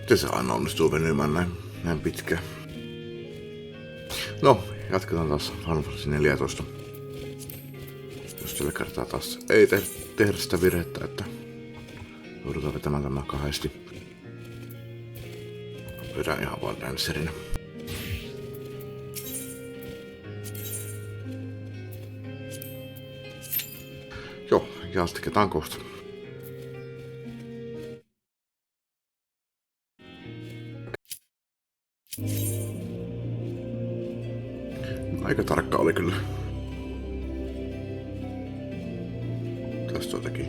Miten se aina onnistuu venymään näin pitkään? No, jatketaan taas Final Fantasy 14. Jos tällä kertaa taas ei tehdä sitä virhettä, että joudutaan vetämään tämä kahdesti. Pyydän ihan vaan dancerinä. Joo, jatketaan kohta. Aika tarkka oli kyllä. Tästä jotenkin.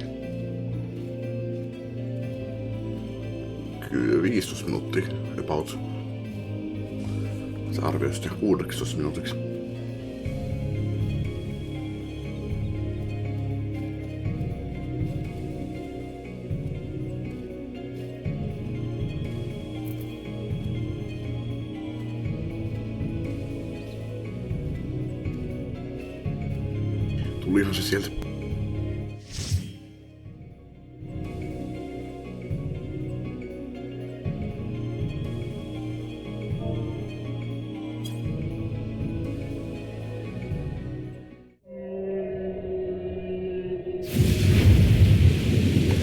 Kyllä 15 minuuttia about. Se arvioi sitä 16 minuutiksi. Tulihan se sieltä.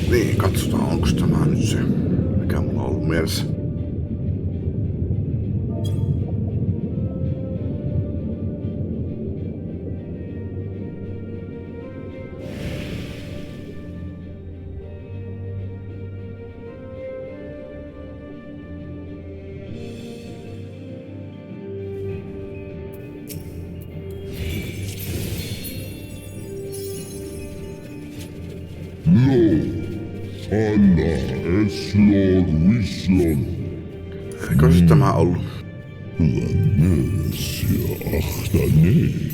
Niin, katsotaan onko tämä nyt se, mikä mulla on ollut mielessä. Anna eslor vision. Eikö se tämä ollut? Lännösiä ahtanee.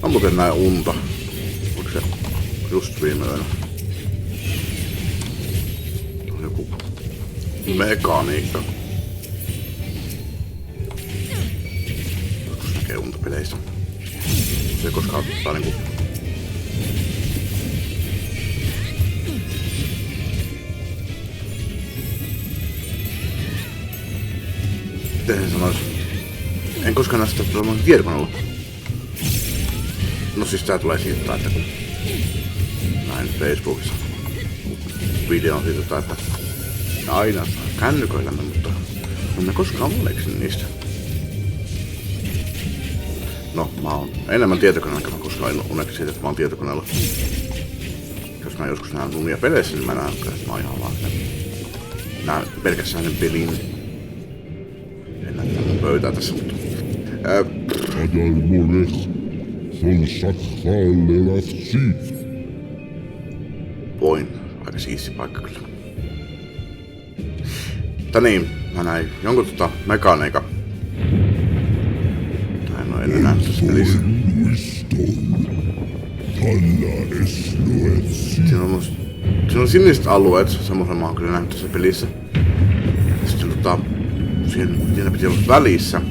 Mä muuten näin unta. Onko se just viime yönä? On joku mekaniikka. Joskus näkee unta peleissä. Se ei koskaan ottaa niinku... Miten sen sanois? En koskaan näe sitä tietokoneella. No siis tää tulee siitä, että kun näin Facebookissa videon siitä, että aina kännyköillämme, mutta en mä koskaan uneksin niistä. No, mä oon enemmän tietokoneella, mä koskaan uneksin siitä, että mä oon tietokoneella. Jos mä joskus näen unia peleissä, niin mä näen, että mä oon ihan vaan näen pelkästään sen pelin. En näe tämän pöytää tässä, mutta... Voin. Aika siisti paikka kyllä. Mutta niin, mä näin jonkun mekaniikan. Tai en oo ennen nähnyt tässä pelissä. Siinä on siniset alueet, semmoisen mä oon kyllä nähnyt tässä pelissä. Sitten siinä piti olla välissä.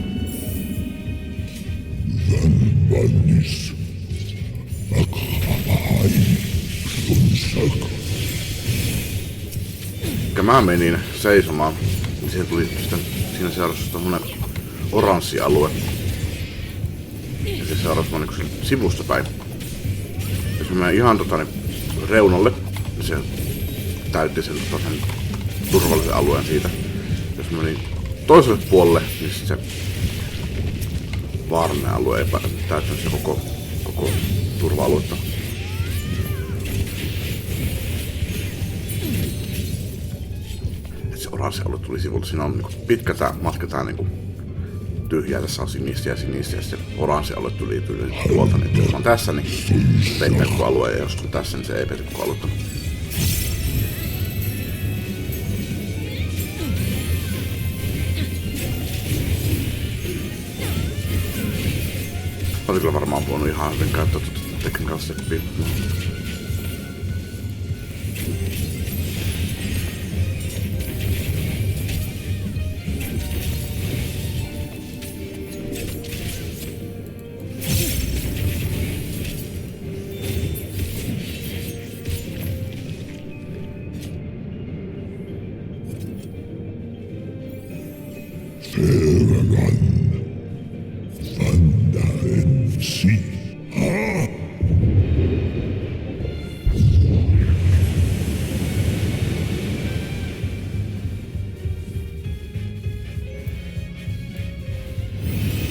Vannis. Mikä mä menin seisomaan, niin siihen tuli sitten siinä seurassa tommonen oranssi alue. Ja se seurasi vaan niin sivusta päin. Jos mä menen ihan reunalle, niin se täytti sen turvallisen alueen siitä. Jos mä menin toiselle puolelle, niin se vaarallinen alue ei täyttänyt sitä koko turva-aluetta. Et se oranssi alue tuli sivulta. Siinä on niinku pitkä tää matka tää niinku tyhjää. Tässä on sinistä ja sitten oranssi alue tuli tuolta. Niin jos mä oon tässä, niin se ei pelkku alue. Ja jos on tässä, niin se ei pelkku aluetta. Olisi kyllä varmaan voinut ihan hyvin käyttää technical steppiä.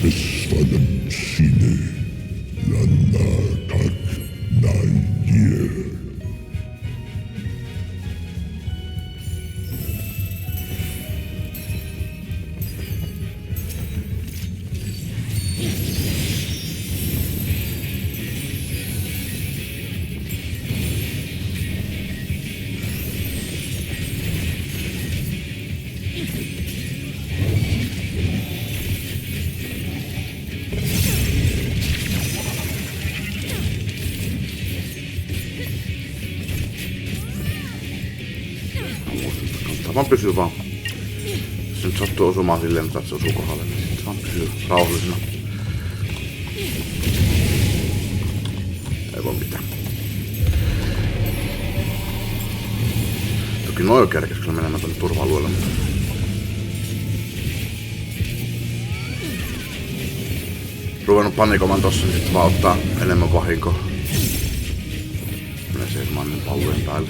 Esfadem sine lana tak naye. Vaan pysyy vaan. Jos nyt sattuu osumaan silleen, että se osuu kohdalle, niin sitten vaan pysyy rauhallisena. Ei voi mitään. Toki noin on kerkes kyllä menemään tonne turva-alueelle. Ruvennut panikoimaan tossa, niin sit vaan ottaa enemmän vahinkoa. Menee seisomaan niin pallojen päälle.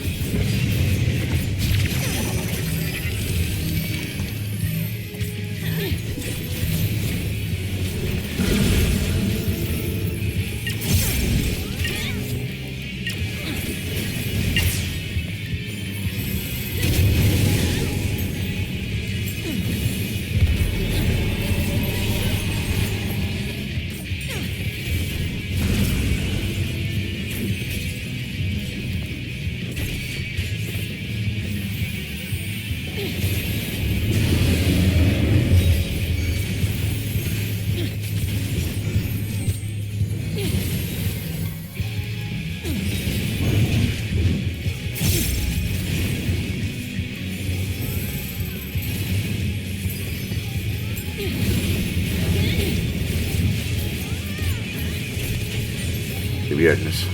Viernes.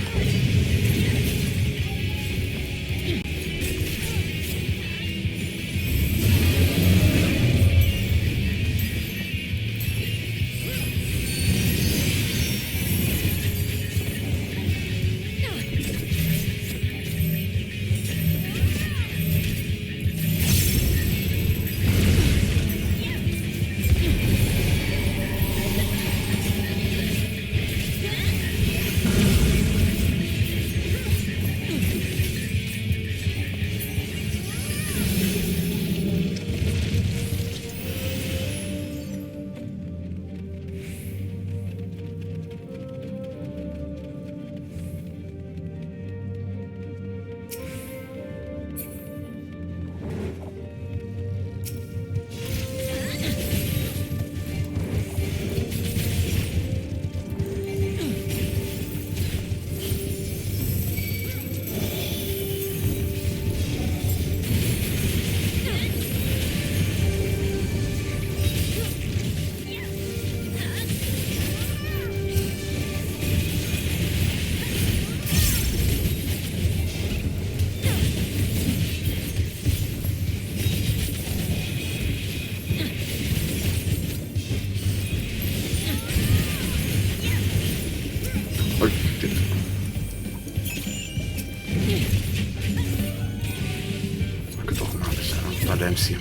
Dempsey.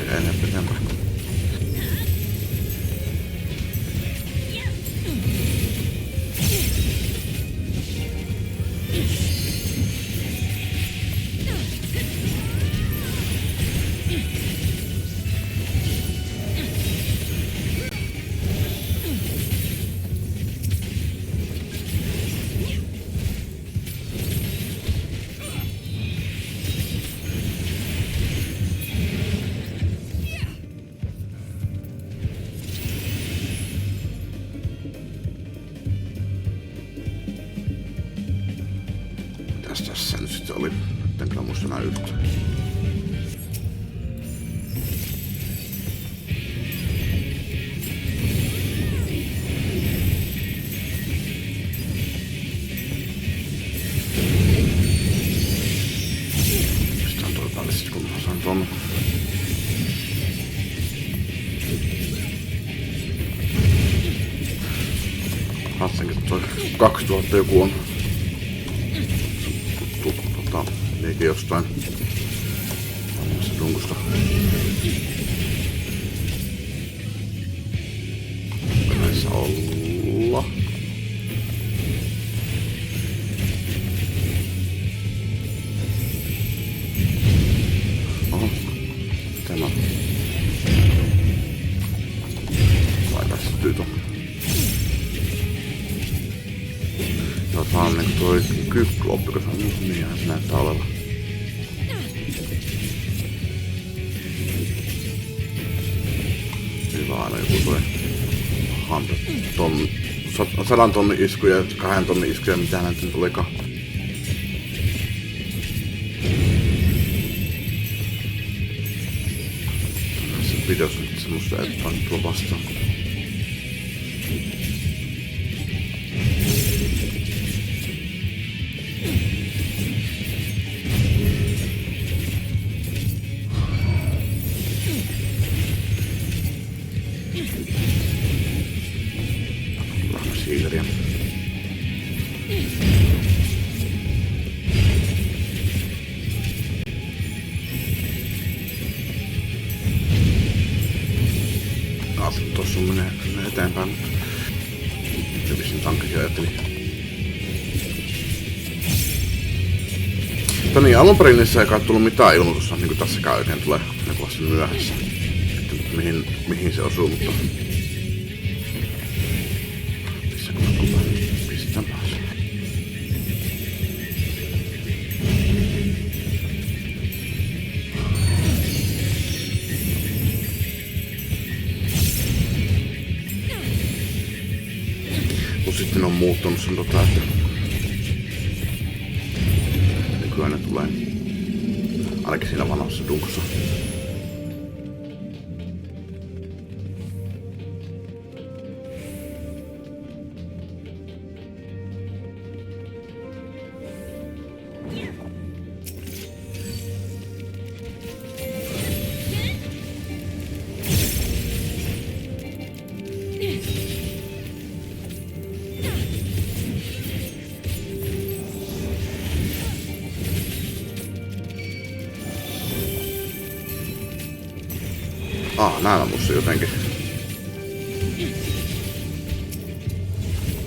enemmän pitempään. Tässä nyt sitten oli, etten kyllä muista enää yhtään. Pistetään toi päälle sit kun mä saan ton. Katsenkin, että toi 2000 joku on. Liike jostain dunkusta. Näissä olla. Oho. Tämä. Laita sitten tuon. Tää on niinku toi kykloppi, kun se on niinhän se näyttää olevan. Hyvä aina joku toi 100 tonnin isku ja 2 tonnin isku ja mitä näitä nyt olikaan. Tässä videossa nyt semmoista ei vaan tulla vastaan. Siileriä. Tuossa menee eteenpäin, mutta se vissiin tankkikin ajatteli. Mutta niin, alun perin niissä ei kai tullut mitään ilmoitusta, niin kuin tässäkään oikein tulee vasta myöhässä. Että mihin se osuu, mutta... Pistän pääs. Kun sitten on muuttunut sen että nykyään ne tulee ainakin siinä vanhassa dunkossa. Näillä musta jotenkin.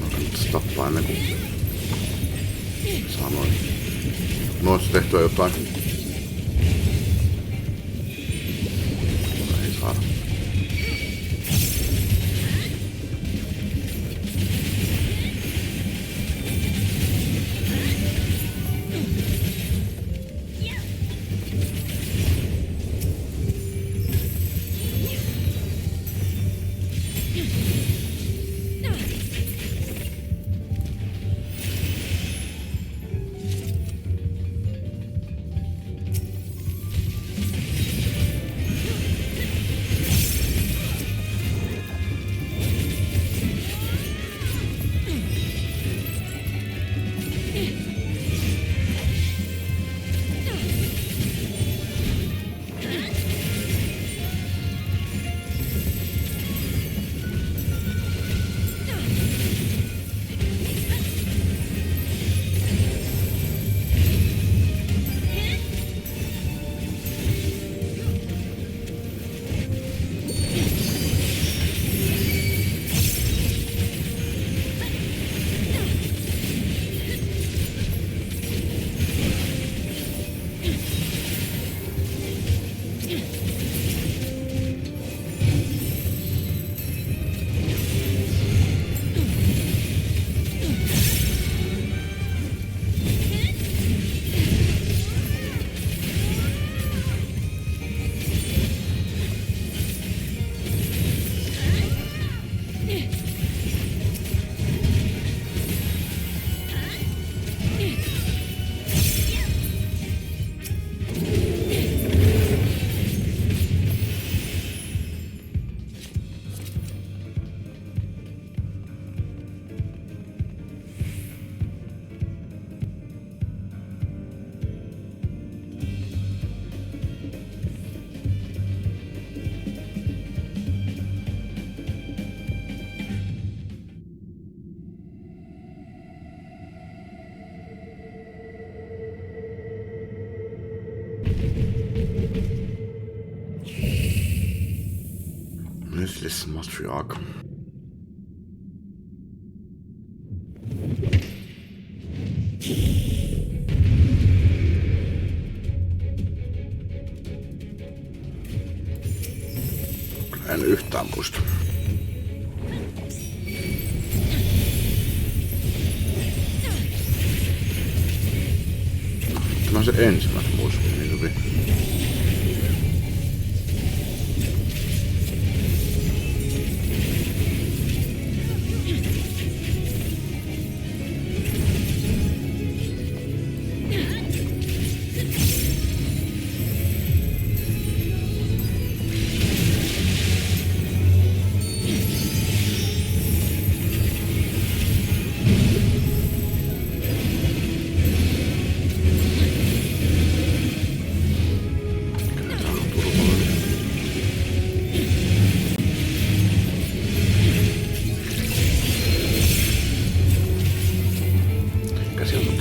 Mä kannattaisi tappaa ennen kuin saa noista tehtyä jotain. Ei saada. Merciless Matriarch. En yhtään muista. Tämä on se ensimmäinen muistin niin hyvin.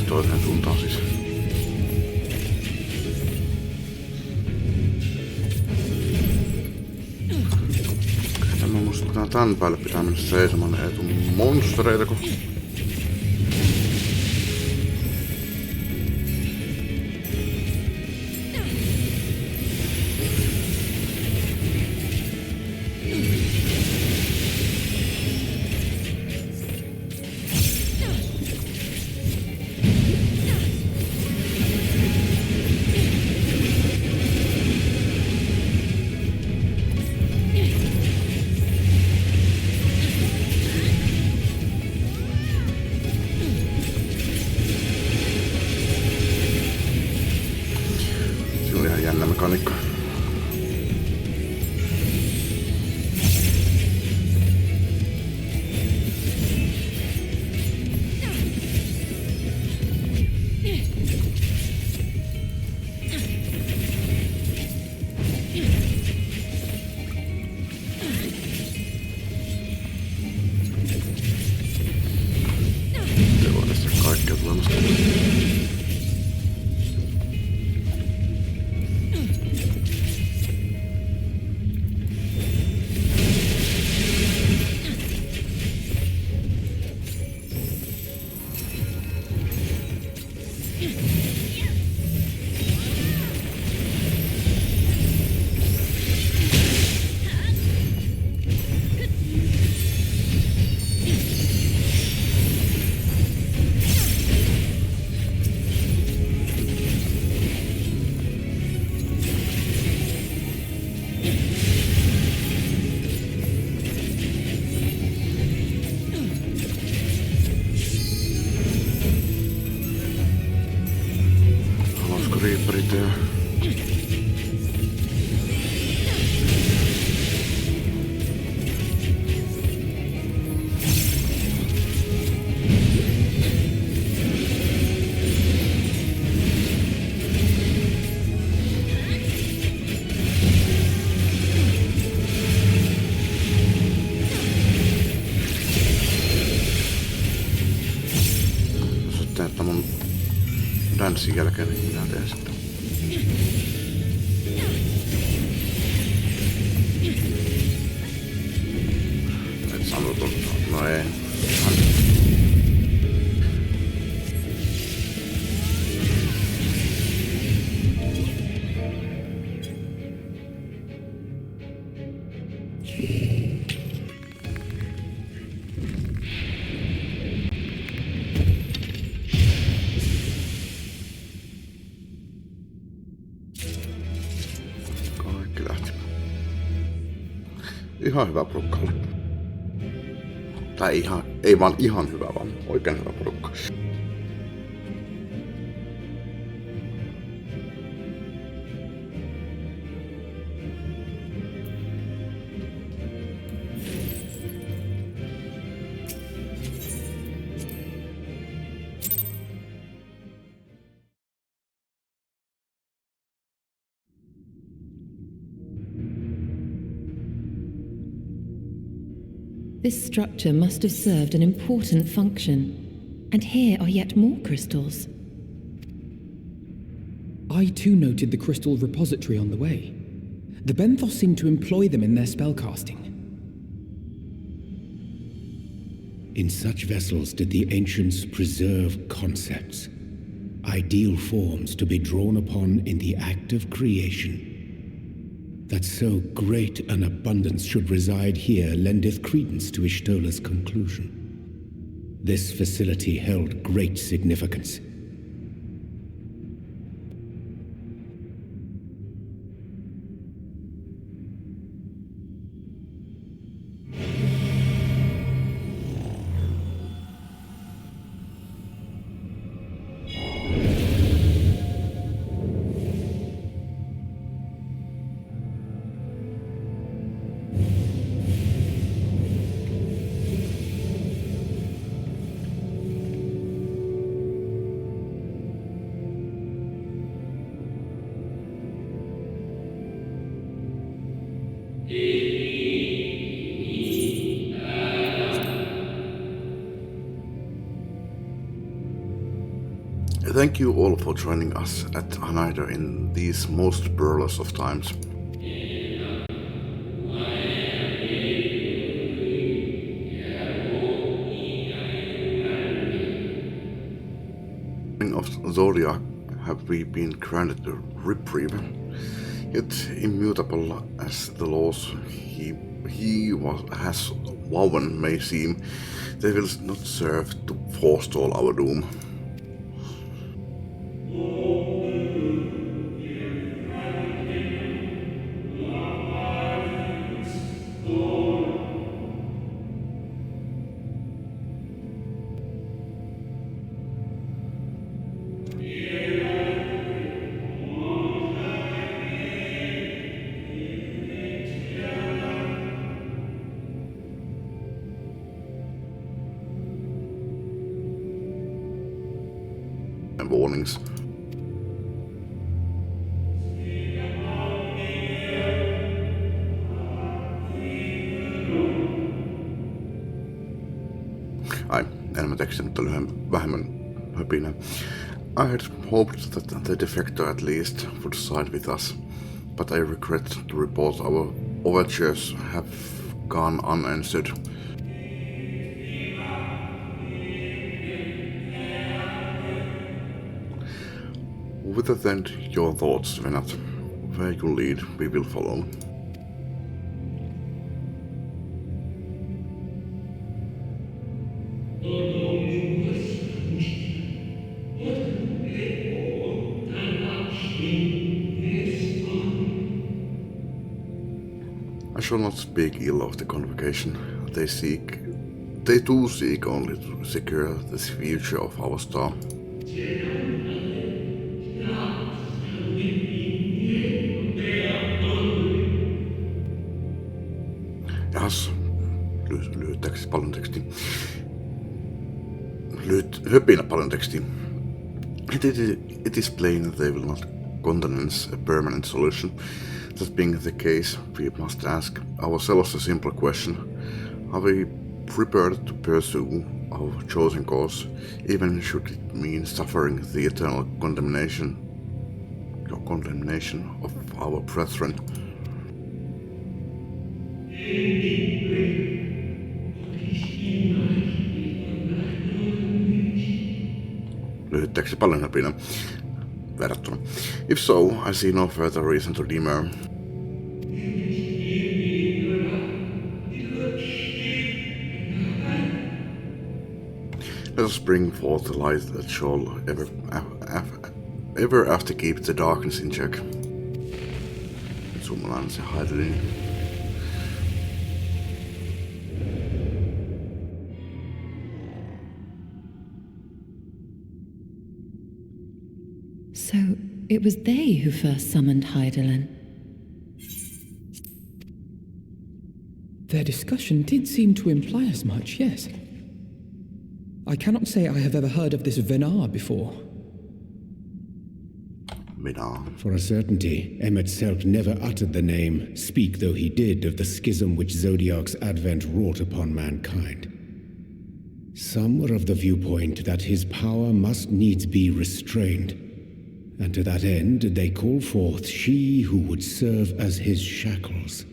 Toiseen suuntaan siis. Tämä muistetaan tän päälle pitää mennä seisomaan, ei tuu monstereita kun... Jännä mekaniikka. Te voi tästä kaikkea tulemasta. Reaperit ja... Sitten, että mun danssin jälkeen niin minä teen sitten. Et sanoo no ei. Ihan hyvä porukka oli. Tai ihan, ei vaan ihan hyvä, vaan oikein hyvä porukka. This structure must have served an important function. And here are yet more crystals. I too noted the crystal repository on the way. The Benthos seem to employ them in their spellcasting. In such vessels did the ancients preserve concepts, ideal forms to be drawn upon in the act of creation. That so great an abundance should reside here lendeth credence to Ishtola's conclusion. This facility held great significance. Thank you all for joining us at Anida in these most perilous of times. Of Zodiac have we been granted a reprieve, yet immutable as the laws has woven may seem, they will not serve to forestall our doom. And warnings. Ai, enemmän tekstiä, mutta vähemmän höpinä. I had hoped that the defector at least would side with us, but I regret to report our overtures have gone unanswered. With that then, your thoughts, Venat. Where you lead, we will follow. I shall not speak ill of the convocation. They do seek only to secure the future of our star. Jahas, lyhyt teksti, paljon tekstiä. Höpinä paljon tekstiä. It is plain that they will not countenance a permanent solution. That being the case, we must ask ourselves a simple question. Are we prepared to pursue our chosen cause, even should it mean suffering the eternal condemnation of our brethren? Lyhyttääkö se paljon höpinä verrattuna? If so, I see no further reason to demur. Let us bring forth the light that shall ever after keep the darkness in check. Zoomataan se Heidelin. So it was they who first summoned Heidelin. Their discussion did seem to imply as much, yes. I cannot say I have ever heard of this Venar before. Venar. For a certainty, Emmet Selk never uttered the name, speak though he did of the schism which Zodiac's advent wrought upon mankind. Some were of the viewpoint that his power must needs be restrained, and to that end did they call forth she who would serve as his shackles.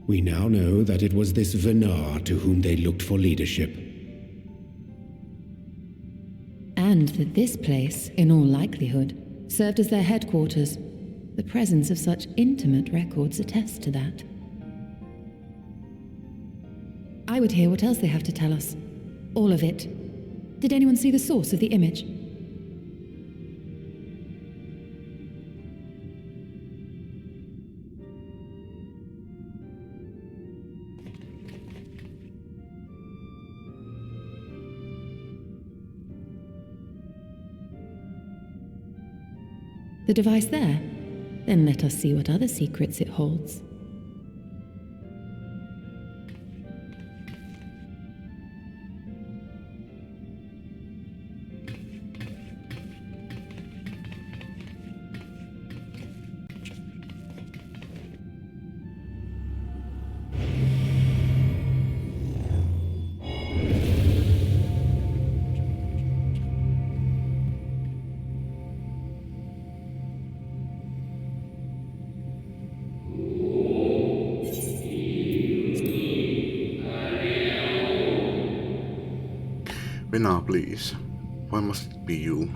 We now know that it was this Venar to whom they looked for leadership. And that this place, in all likelihood, served as their headquarters. The presence of such intimate records attests to that. I would hear what else they have to tell us. All of it. Did anyone see the source of the image? The device there? Then let us see what other secrets it holds. Venar, please. Why must it be you?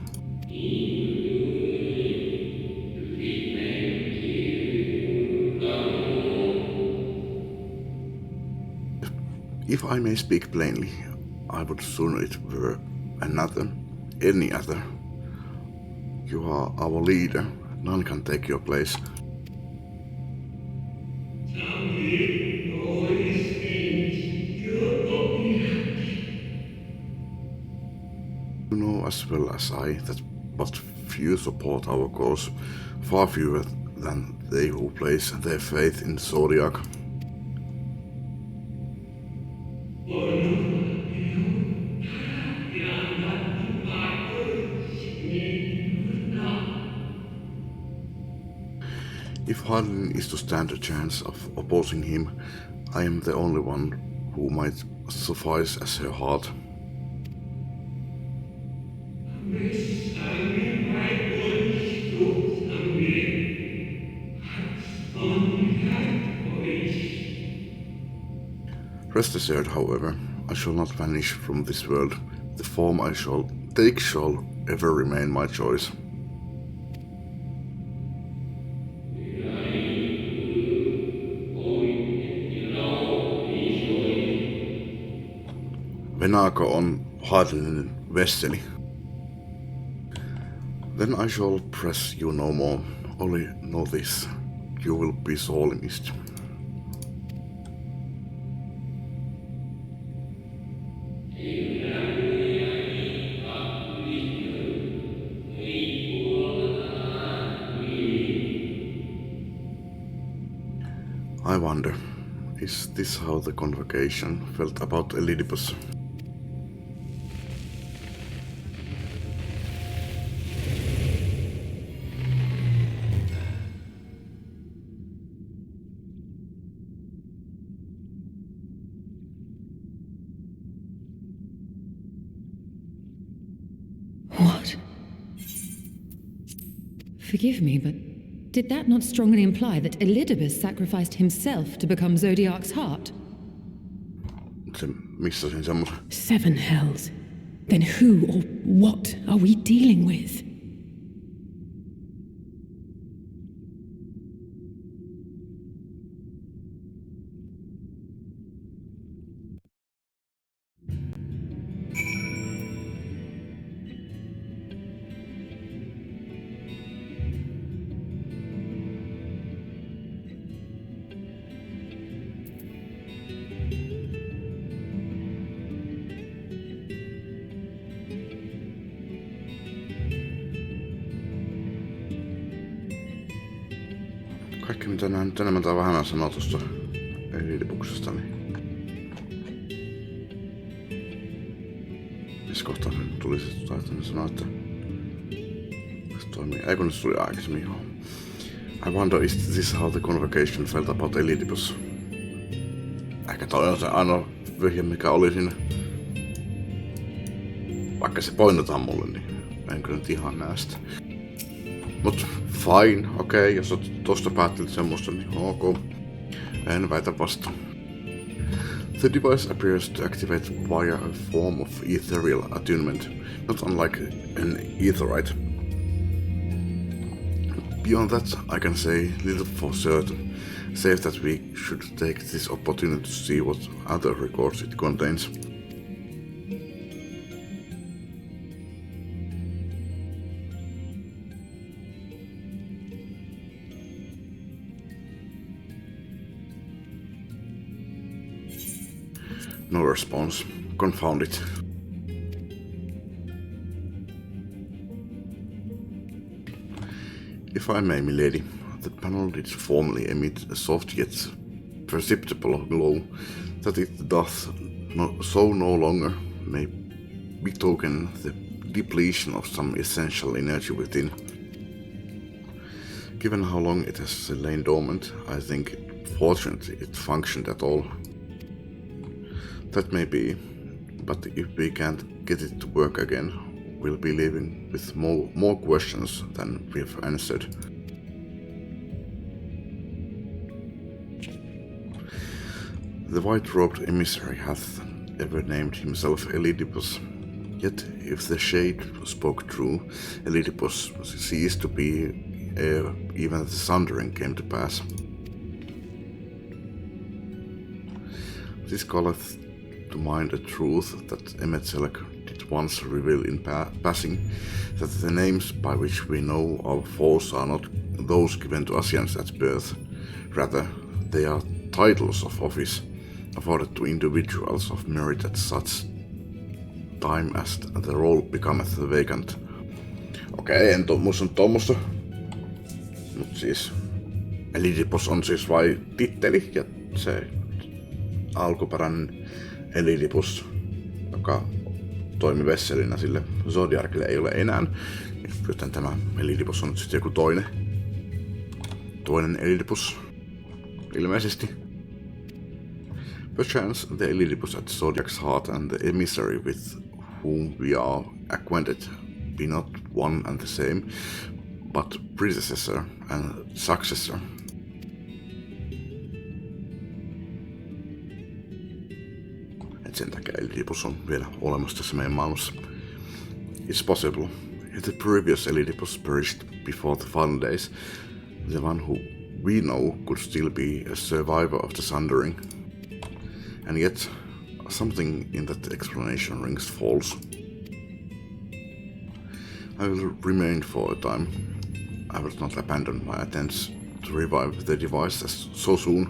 If I may speak plainly, I would sooner it were another, any other. You are our leader. None can take your place. You know as well as I that but few support our cause, far fewer than they who place their faith in Zodiac. If Hydaelyn is to stand a chance of opposing him, I am the only one who might suffice as her heart. Rest assured, however, I shall not vanish from this world. The form I shall take shall ever remain my choice. Venako on Hydaelyn vesseli. Then I shall press you no more. Only know this, you will be sorely missed. I wonder, is this how the convocation felt about Elidibus? What? Forgive me, but did that not strongly imply that Elidibus sacrificed himself to become Zodiac's heart? Missasin semmosen. 7 hells. Then who or what are we dealing with? Kaikki mitä näin nyt enemmän tai vähemmän sanoo tuosta Elidibuksesta, niin missä kohtaa tuli se taitani sanoa, että se toimii. Ei kun nyt tuli aikaisemmin, joo. I wonder is this how the convocation felt about Elidibus. Ehkä toi on se ainoa vihje mikä oli siinä. Vaikka se pointataan mulle, niin en kyllä nyt ihan näistä. Mut fine, okei, jos oot tosta päättelit semmoista, niin ok. En väitä vastaan. The device appears to activate via a form of ethereal attunement, not unlike an aetherite. Beyond that, I can say little for certain, save that we should take this opportunity to see what other records it contains. No response. Confound it. If I may, milady, the panel did formerly emit a soft yet perceptible glow that it doth no longer may betoken the depletion of some essential energy within. Given how long it has lain dormant, I think fortunately it functioned at all. That may be, but if we can't get it to work again, we'll be leaving with more questions than we've answered. The white-robed emissary hath ever named himself Elidipus, yet if the shade spoke true, Elidipus ceased to be ere even the sundering came to pass. This calleth to mind a truth that Emetzelek did once reveal in passing, that the names by which we know our foes are not those given to Asians at birth, rather they are titles of office afforded to individuals of merit at such time as the role becometh vacant. Okei, en muista tuommoista. Mut siis Elidipus on siis vai titteli ja se alkuperäinen Elidipus, joka toimi vesselinä sille Zodiarkille, ei ole enää. Joten tämä Elidipus on nyt sitten joku toinen Elidipus, ilmeisesti. Perchance the Elidipus at Zodiac's heart and the emissary with whom we are acquainted be not one and the same, but predecessor and successor. Sen takia Elidipus on vielä olemassa tässä meidän maailmassa. It's possible. If the previous Elidipus perished before the final days, the one who we know could still be a survivor of the Sundering. And yet, something in that explanation rings false. I will remain for a time. I will not abandon my attempts to revive the device as so soon.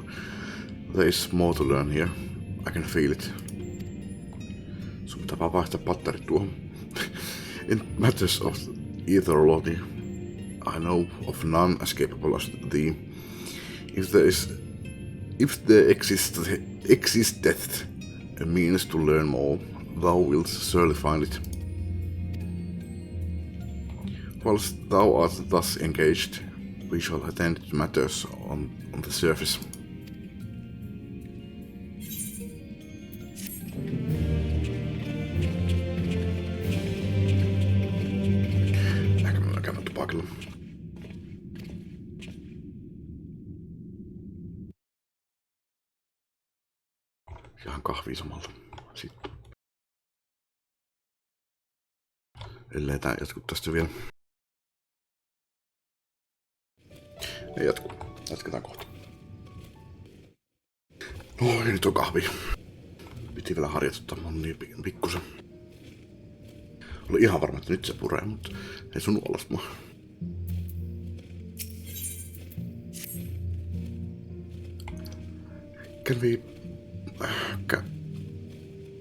There is more to learn here. I can feel it. Sun pitää vaan vaihtaa patterit tuohon. In matters of etherology, I know of none as capable as thee. If there existeth a means to learn more, thou wilt surely find it. Whilst thou art thus engaged, we shall attend to matters on the surface. Ehkä mä käyn tupakilla. Ihan kahvia samalla. Sitten. Ellei tää jatku tästä vielä. Ei jatku. Jatketaan kohta. No, ja nyt on kahvi. Piti vielä harjoittaa, mä oon niin pikkusen. Oli ihan varma, että nyt se puree, mutta ei sun olosta mua.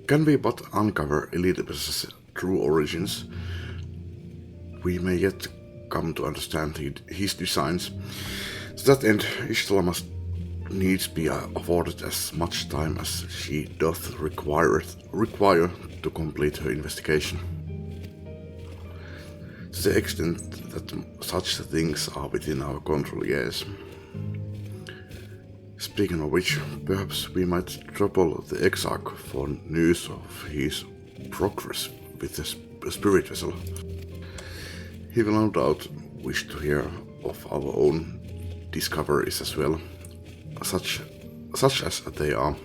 Can we but uncover Elidipus's true origins, we may yet come to understand his designs. To that end, Ishtala must needs be afforded as much time as she doth require to complete her investigation. To the extent that such things are within our control, yes. Speaking of which, perhaps we might trouble the Exarch for news of his progress with the spirit vessel. He will no doubt wish to hear of our own discoveries as well, such as they are.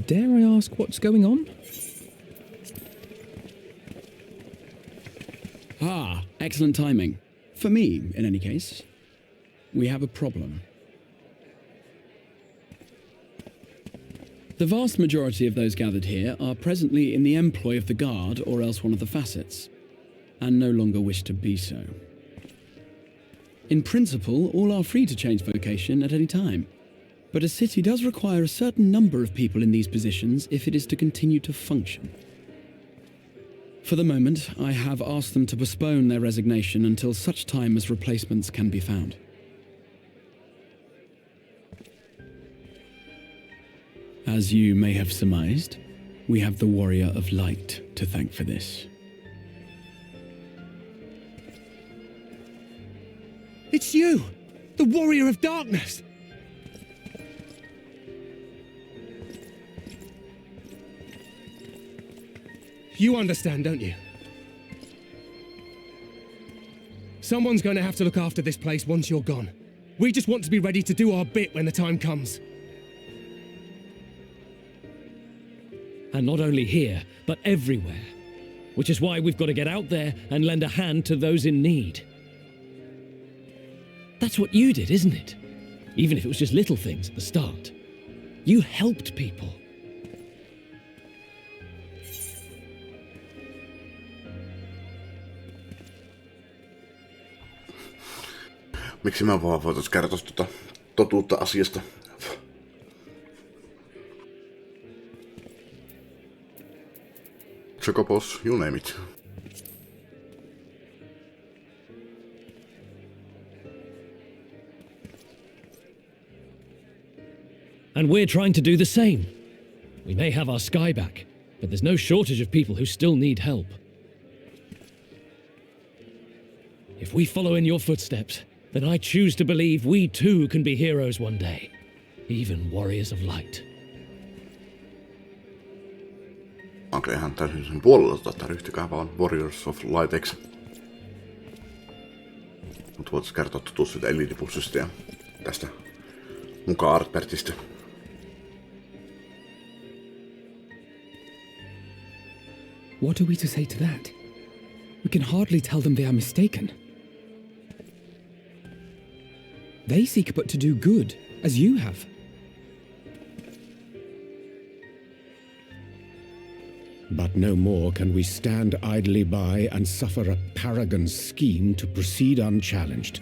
Dare I ask what's going on? Ah, excellent timing. For me, in any case. We have a problem. The vast majority of those gathered here are presently in the employ of the Guard or else one of the facets, and no longer wish to be so. In principle, all are free to change vocation at any time, but a city does require a certain number of people in these positions if it is to continue to function. For the moment, I have asked them to postpone their resignation until such time as replacements can be found. As you may have surmised, we have the Warrior of Light to thank for this. It's you! The Warrior of Darkness! You understand, don't you? Someone's going to have to look after this place once you're gone. We just want to be ready to do our bit when the time comes. And not only here, but everywhere. Which is why we've got to get out there and lend a hand to those in need. That's what you did, isn't it? Even if it was just little things at the start. You helped people. Miksi mä vaan voitais kertoa totuutta asiasta? Chocobos, you name it. And we're trying to do the same. We may have our sky back, but there's no shortage of people who still need help. If we follow in your footsteps, then I choose to believe we too can be heroes one day. Even warriors of light. Onko ihan täysin sen puolella, ryhtykää vaan Warriors of Lighteksi. Mut voitais kertoa totuus siitä Elite-pussista ja tästä mukaan Artbertistä. What are we to say to that? We can hardly tell them they are mistaken. They seek but to do good, as you have. But no more can we stand idly by and suffer a paragon's scheme to proceed unchallenged.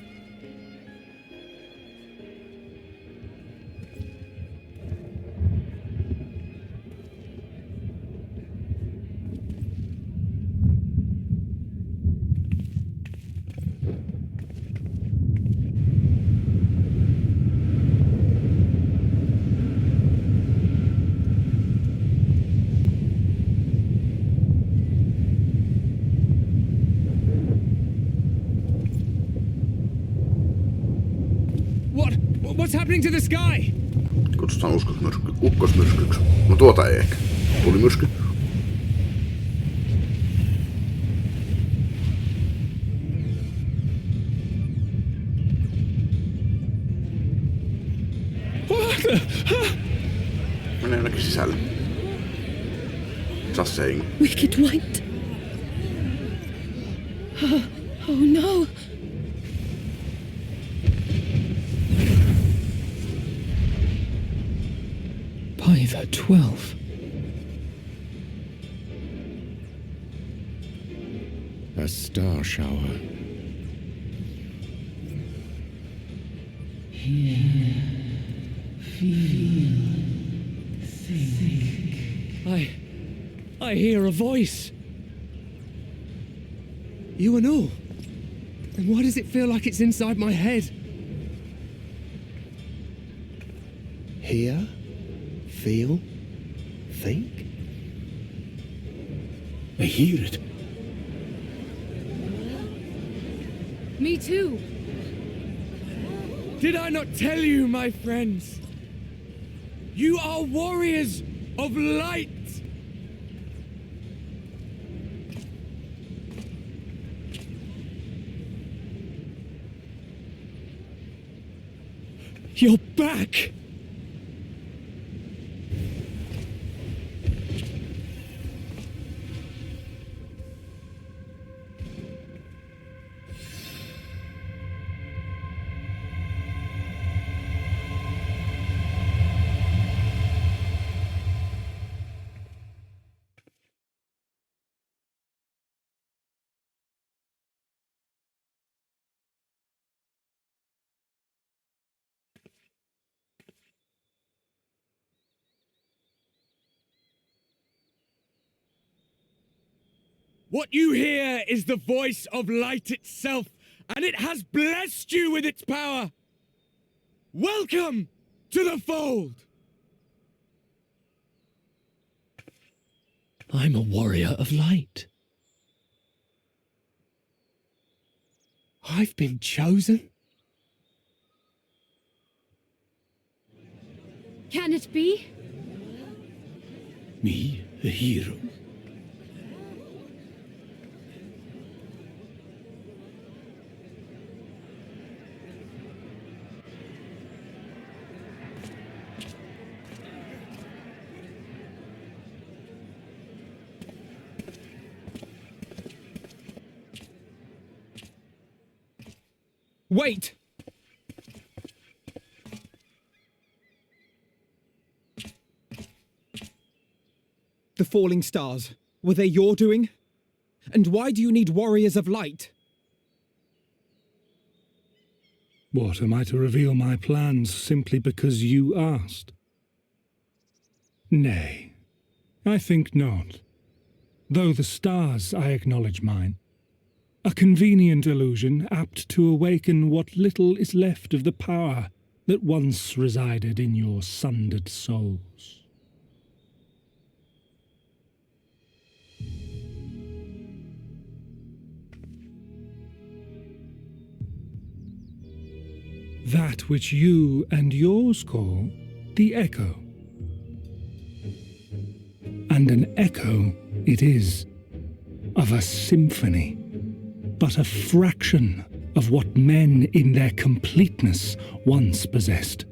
What's happening to the sky? Kutsutaan ukkosmyrskyksi. No tuota ei ehkä. Tuli myrsky. Mene jonnekin sisälle. Just saying. Wicked White. Oh, Warrior 12. A star shower. I hear a voice. You and all? Then why does it feel like it's inside my head? Hear? Feel? Think? I hear it. Me too. Did I not tell you, my friends? You are warriors of light! You're back! What you hear is the voice of light itself, and it has blessed you with its power. Welcome to the fold! I'm a warrior of light. I've been chosen? Can it be? Me, a hero? Wait! The falling stars, were they your doing? And why do you need warriors of light? What, am I to reveal my plans simply because you asked? Nay, I think not. Though the stars, I acknowledge mine. A convenient illusion apt to awaken what little is left of the power that once resided in your sundered souls. That which you and yours call the echo. And an echo it is, of a symphony, but a fraction of what men in their completeness once possessed.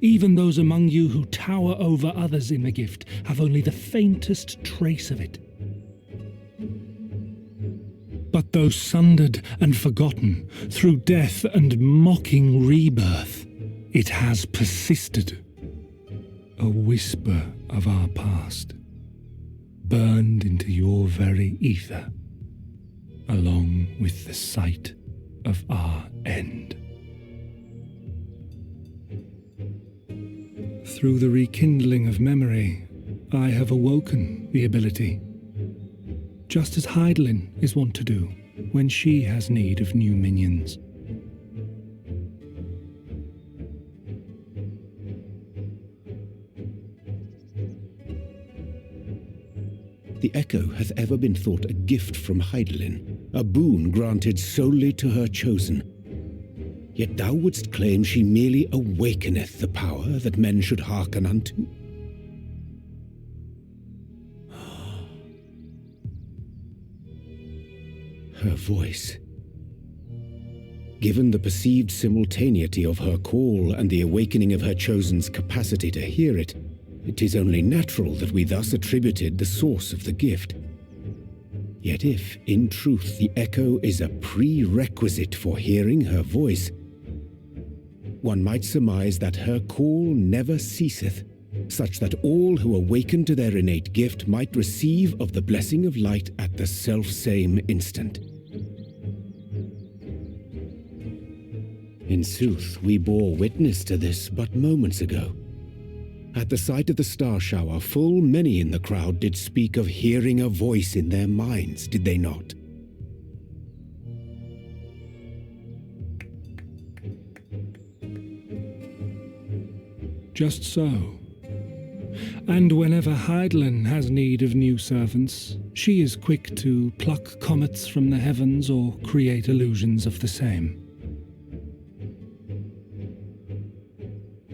Even those among you who tower over others in the gift have only the faintest trace of it. But though sundered and forgotten through death and mocking rebirth, it has persisted, a whisper of our past, burned into your very ether, along with the sight of our end. Through the rekindling of memory, I have awoken the ability, just as Heidelin is wont to do when she has need of new minions. The echo hath ever been thought a gift from Heidelin, a boon granted solely to her chosen. Yet thou wouldst claim she merely awakeneth the power that men should hearken unto. Her voice. Given the perceived simultaneity of her call and the awakening of her chosen's capacity to hear it, it is only natural that we thus attributed the source of the gift. Yet if, in truth, the echo is a prerequisite for hearing her voice, one might surmise that her call never ceaseth, such that all who awaken to their innate gift might receive of the blessing of light at the self-same instant. In sooth, we bore witness to this but moments ago. At the sight of the star shower, full many in the crowd did speak of hearing a voice in their minds, did they not? Just so. And whenever Hydaelyn has need of new servants, she is quick to pluck comets from the heavens or create illusions of the same.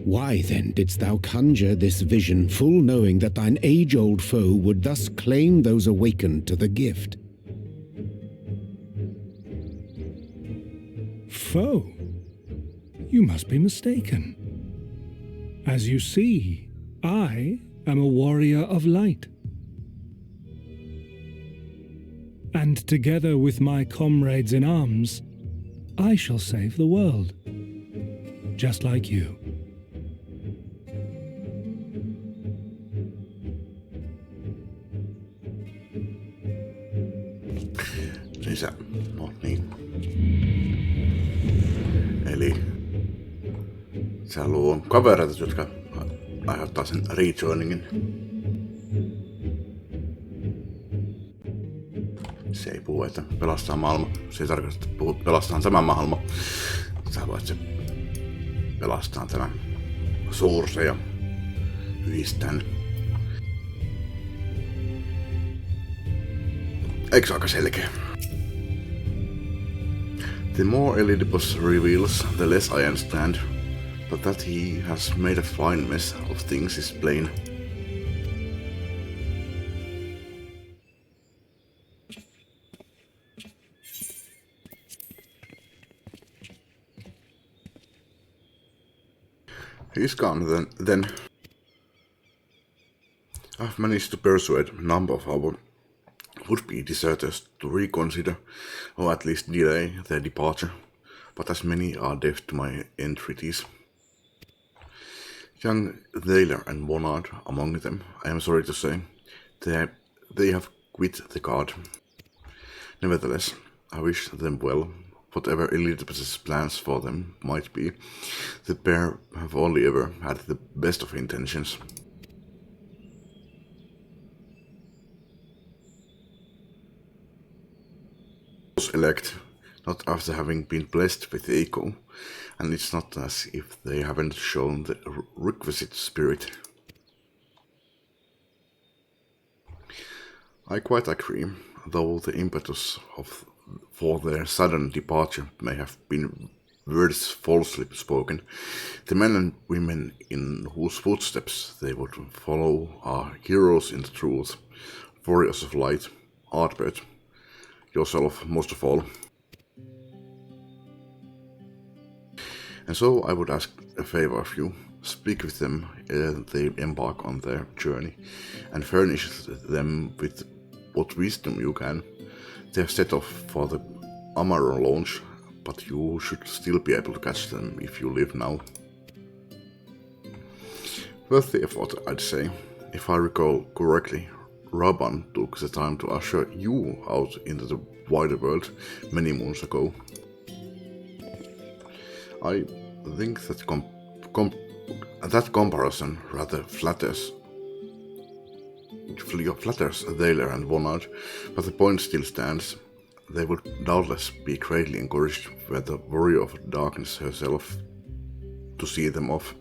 Why then didst thou conjure this vision, full knowing that thine age-old foe would thus claim those awakened to the gift? Foe? You must be mistaken. As you see, I am a warrior of light. And together with my comrades in arms, I shall save the world. Just like you. No niin. Eli se haluaa kavereita, jotka aiheuttaa sen rejoiningin. Se ei puhu, että pelastaa maailma. Se ei tarkoita, että pelastaa tämä maailma. Se haluaa, että se pelastaa tämän suursen ja yhdistää ne. Eikö se aika selkeä? The more Elidibus reveals, the less I understand, but that he has made a fine mess of things is plain. He's gone then. I've managed to persuade a number of our would-be deserters to reconsider, or at least delay their departure, but as many are deaf to my entreaties. Young Thaler and Bonnard among them, I am sorry to say, they have quit the guard. Nevertheless, I wish them well, whatever Elizabeth's plans for them might be. The pair have only ever had the best of intentions. Elect, not after having been blessed with Eiko, and it's not as if they haven't shown the requisite spirit. I quite agree, though the impetus for their sudden departure may have been words falsely spoken. The men and women in whose footsteps they would follow are heroes in the truth, warriors of light, Artbert, yourself most of all. And so I would ask a favor of you. Speak with them ere they embark on their journey, and furnish them with what wisdom you can. They have set off for the Amaro launch, but you should still be able to catch them if you live now. Worth the effort, I'd say. If I recall correctly, Raban took the time to usher you out into the wider world many moons ago. I think that that comparison rather flatters Thaler and Bonnard, but the point still stands. They would doubtless be greatly encouraged by the warrior of darkness herself to see them off.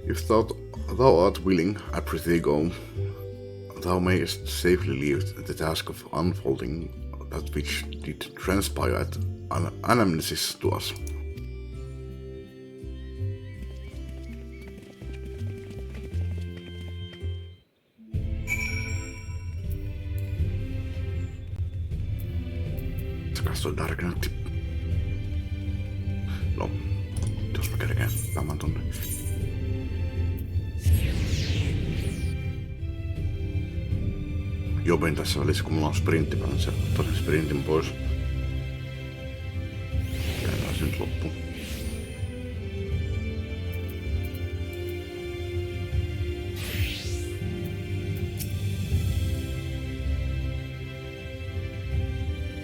If thou art willing, I prithee go. Thou mayest safely leave the task of unfolding that which did transpire at anamnesis to us. Se on Dark Knight. No, jos mä kerkeen tämän tonne. Jopin tässä välissä, kun mulla on sprintti päällä, se ottaisin sprintin pois. se nyt loppuu?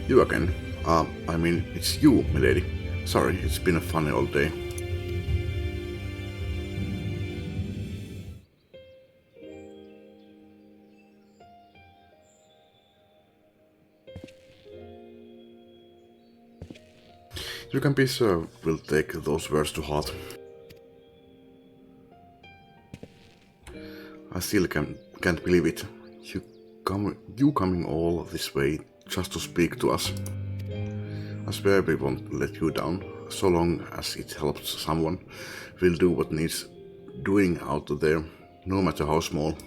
You again? I mean, it's you, milady. Sorry, it's been a funny old day. You can be sure we'll take those words to heart. I still can't believe it. You coming all this way just to speak to us. I swear we won't let you down. So long as it helps someone, we'll do what needs doing out there, no matter how small.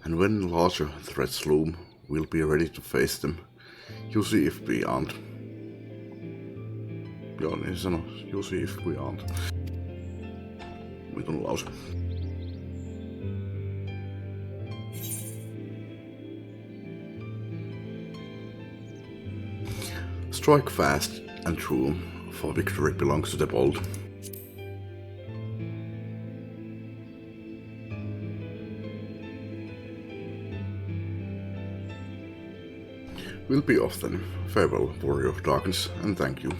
And when larger threats loom, we'll be ready to face them. You see if we aren't. Joo, niin se sanoo. You see if we aren't. Vitun lause. Strike fast and true, for victory belongs to the bold. We'll be off then. Farewell, warrior of darkness, and thank you.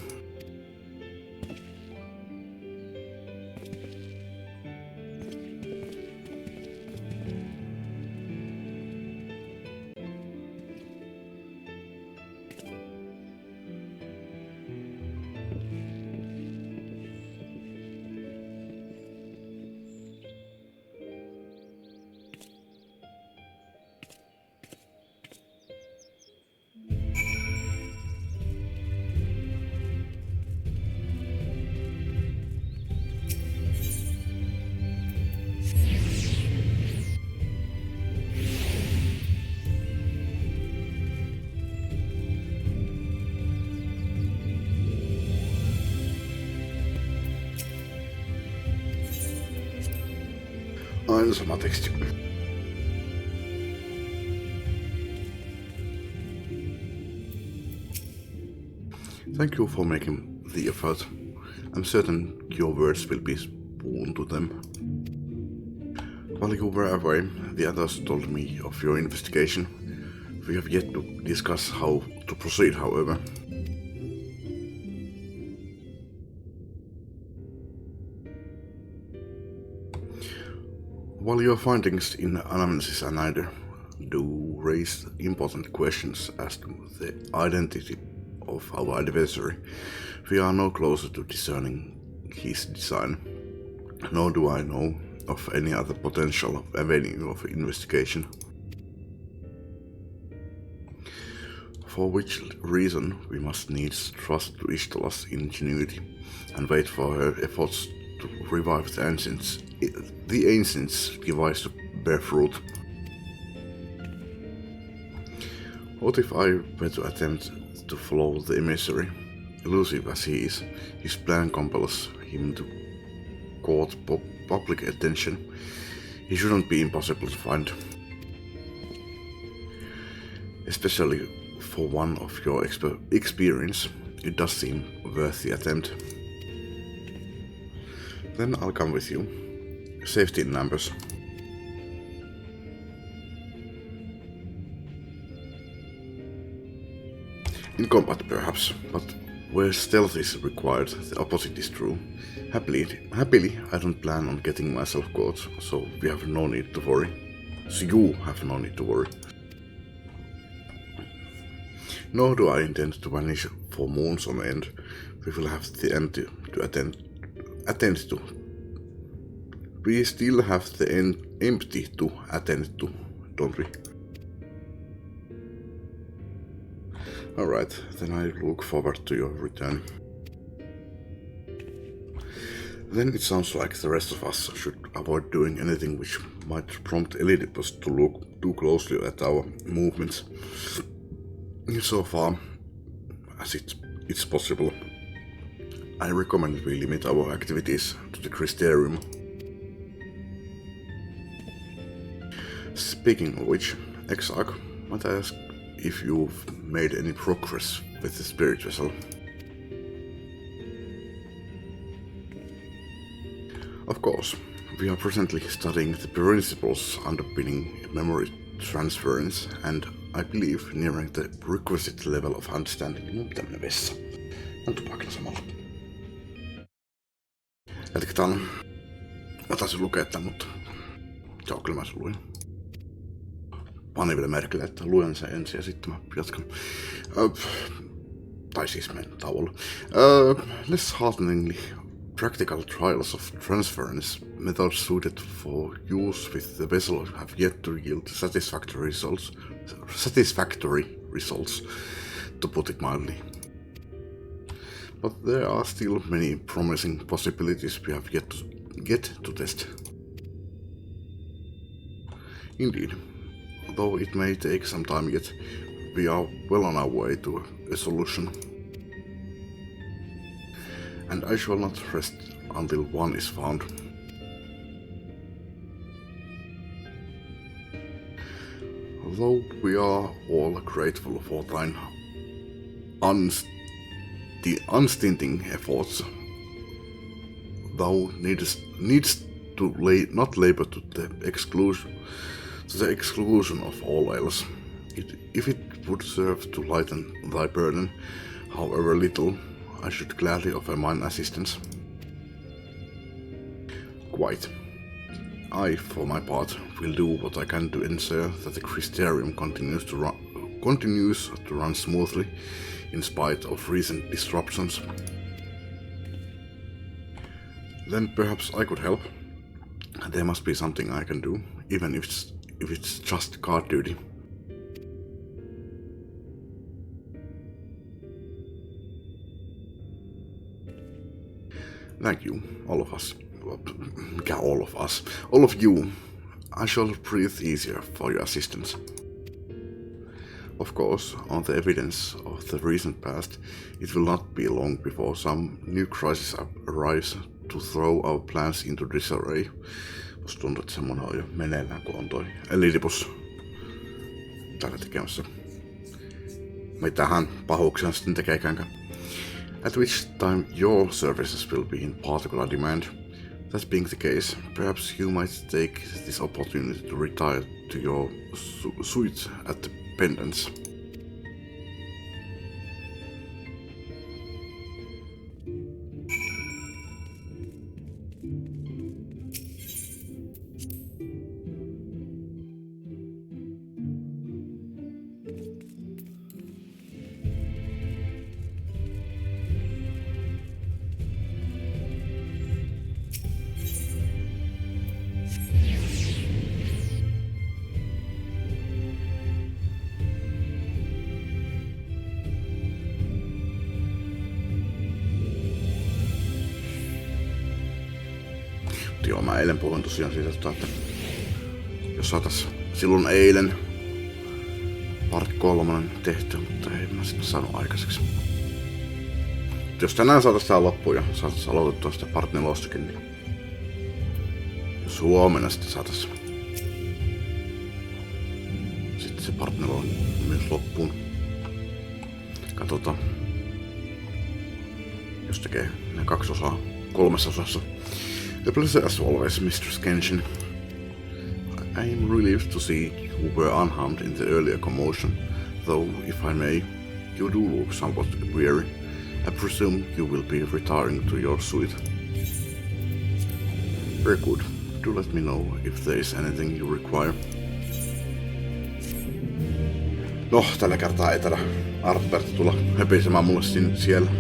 Aina sama teksti. Thank you for making the effort. I'm certain your words will be spoon to them. While you were away, the others told me of your investigation. We have yet to discuss how to proceed, however. While your findings in analysis and neither do raise important questions as to the identity of our adversary, we are no closer to discerning his design, nor do I know of any other potential avenue of investigation. For which reason we must needs trust to Istola's ingenuity and wait for her efforts to revive the ancients' device to bear fruit. What if I were to attempt to follow the emissary? Elusive as he is, his plan compels him to court public attention. He shouldn't be impossible to find. Especially for one of your experience, it does seem worth the attempt. Then I'll come with you. Safety in numbers. In combat perhaps, but where stealth is required, the opposite is true. Happily, I don't plan on getting myself caught, so we have no need to worry. So you have no need to worry. Nor do I intend to vanish for moons on end. We will have the end to attend to. We still have the empty to attend to, don't we? Alright, then I look forward to your return. Then it sounds like the rest of us should avoid doing anything which might prompt Elidipus to look too closely at our movements. So far as it's possible, I recommend we limit our activities to the Crysterium. Speaking of which, Exarch, might I ask if you've made any progress with the spirit vessel. Of course, we are presently studying the principles underpinning memory transference, and I believe nearing the requisite level of understanding. Mun pitää mennä vessaan. Mä tupakilla samalla. Jatketaan. Mä taisin lukea tän, mutta joo, kyllä mä sen luin. Pani vielä merkille, että luen sen ensin ja sitten mä jatkan. Tai siis menen tauolla. Less hearteningly, practical trials of transference methods suited for use with the vessel have yet to yield satisfactory results, to put it mildly. But there are still many promising possibilities we have yet to get to test. Indeed, though it may take some time yet, we are well on our way to a solution. And I shall not rest until one is found. Though we are all grateful for thine unstinting efforts, thou needst to not labor to the exclusion of all else. If it would serve to lighten thy burden, however little, I should gladly offer mine assistance. Quite. I, for my part, will do what I can to ensure that the Crystarium continues to run smoothly in spite of recent disruptions. Then perhaps I could help. There must be something I can do, even if it's just guard duty. Thank you, all of us. All of you. I shall breathe easier for your assistance. Of course, on the evidence of the recent past, it will not be long before some new crisis arrives to throw our plans into disarray. Musta tuntuu, että semmonen on jo meneillään, kun on toi Elidibus täällä tekemässä. Mitähän pahuuksia sitten tekeekäänkään. At which time your services will be in particular demand. That being the case, perhaps you might take this opportunity to retire to your suite at the Pendants. Joo, mä eilen puhuin tosiaan siitä, että jos saatais silloin eilen part 3 tehty, mutta ei mä sitten saanut aikaiseksi. Jos tänään saatais tää loppuun ja saatais aloitettua sitä part 4:kin, niin jos huomenna sitten saatais sitten se part 4 myös loppuun. Katsotaan, jos tekee ne 2 osaa 3 osassa. A pleasure as always, Mistress Kenshin. I am relieved to see you were unharmed in the earlier commotion, though, if I may, you do look somewhat weary. I presume you will be retiring to your suite. Very good. Do let me know if there is anything you require. No, tällä kertaa ei tällä Artberta tulla höpisemään mulle siellä.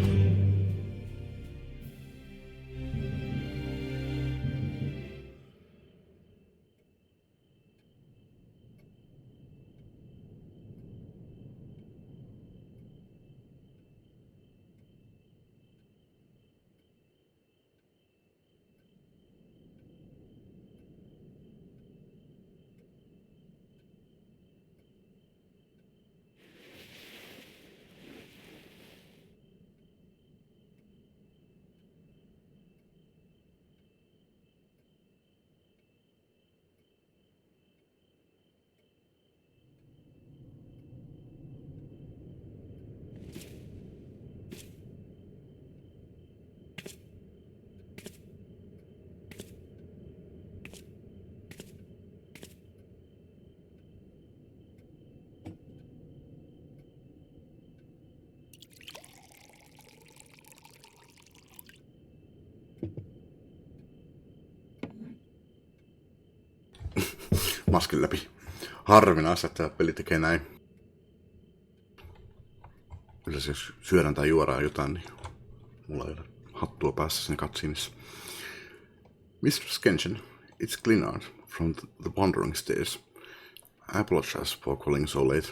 maskin läpi. Harvinaista, että peli tekee näin. Yleensä jos syödään tai juodaan jotain, niin mulla ei ole hattua päässä sinne cutsceneissa. Mistress Kenshin, it's Glinard from the Wandering Stairs. I apologize for calling so late.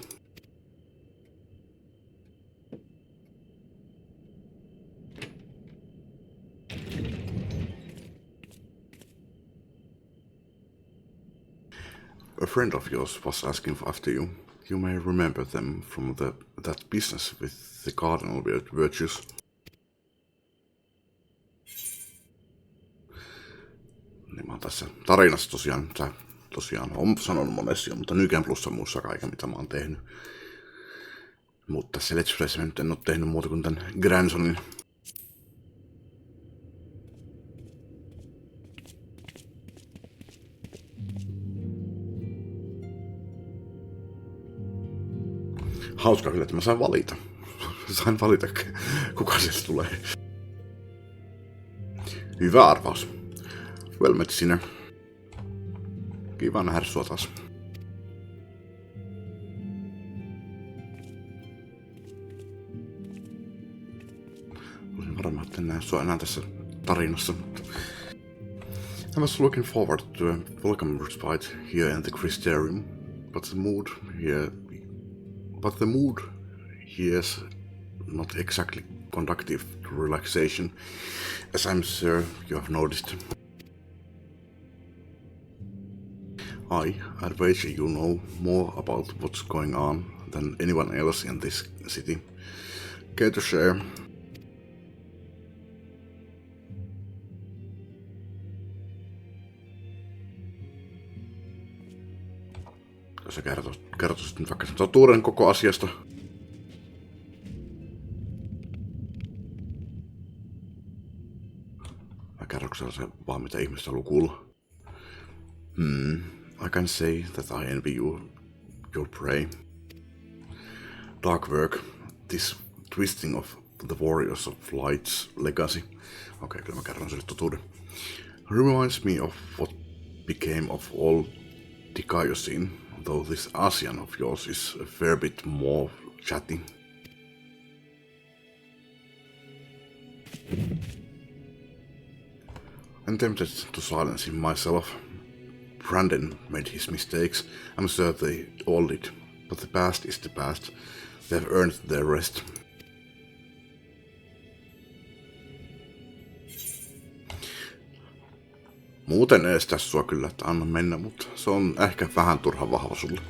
A friend of yours was asking after you. You may remember them from that business with the cardinal virtues. Niin mä oon tässä tarinassa tosiaan on sanonut monesti jo, mutta Nyken plussa muussa kaiken mitä mä oon tehnyt. Mutta tässä Let's Playssä nyt en oo tehnyt muuta kuin tän Grandsonin. Hauska kyllä, että mä sain valita. Sain valita, kuka sieltä tulee. Hyvä arvaus. Well met, sinner. Kiva nähdä sua taas. Olin varma, että en näe sua enää tässä tarinassa. I was looking forward to a welcome respite here in the Crystarium, but the mood here is not exactly conducive to relaxation, as I'm sure you have noticed. I'd wager you know more about what's going on than anyone else in this city. Care to share? Jos sä kertoisit nyt vaikka sen totuuden koko asiasta. Vai kerroksella se vaan mitä ihmiset haluaa kuulla? I can say that I envy you, your prey. Dark work, this twisting of the Warriors of Light's legacy. Okei, kyllä mä kerron sille totuuden. Reminds me of what became of all Dikaiosine, though this Asian of yours is a fair bit more chatty. I'm tempted to silence him myself. Brandon made his mistakes, I'm sure they all did, but the past is the past. They've earned their rest. Muuten estää sua kyllä, että anna mennä, mutta se on ehkä vähän turha vahva sulle.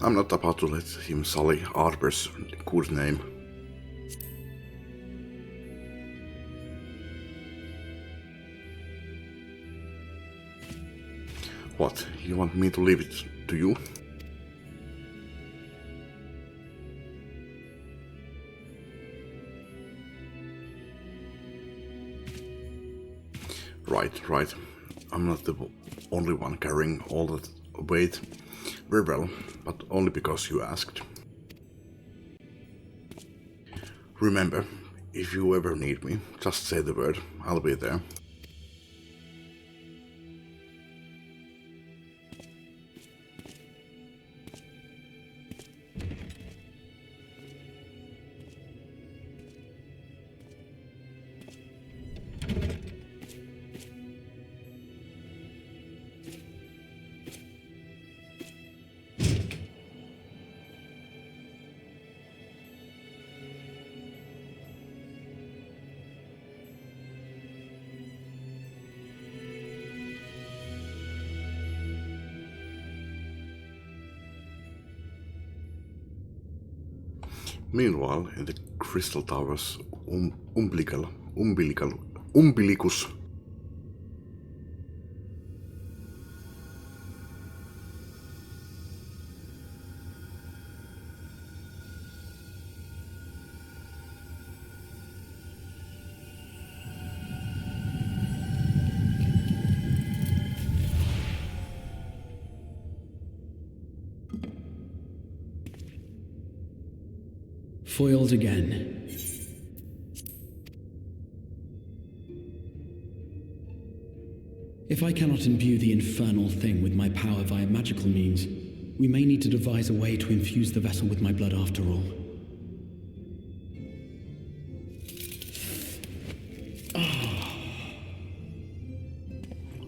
I'm not about to let him sully Arber's good name. What, you want me to leave it to you? Right. I'm not the only one carrying all that weight. Very well, but only because you asked. Remember, if you ever need me, just say the word, I'll be there. Meanwhile, in the Crystal Tower's umbilicus. Foiled again. If I cannot imbue the infernal thing with my power via magical means, we may need to devise a way to infuse the vessel with my blood after all.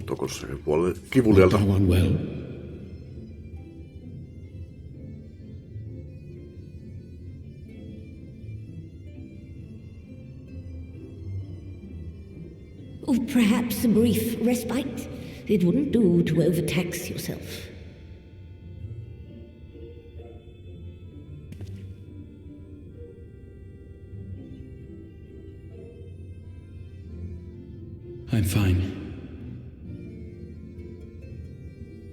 Tokossa puolelle kivulialta. Well. Or perhaps a brief respite? It wouldn't do to overtax yourself. I'm fine.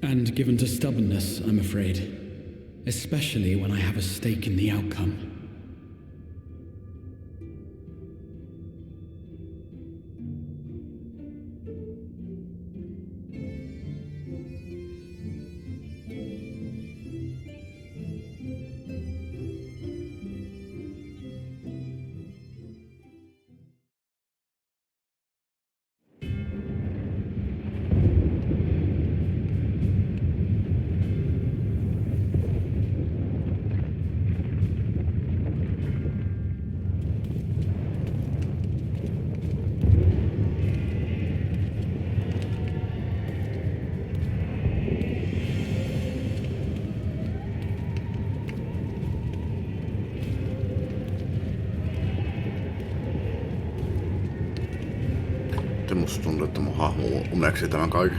And given to stubbornness, I'm afraid. Especially when I have a stake in the outcome. Musta tuntuu, että mun hahmo uneksi tämän kaiken.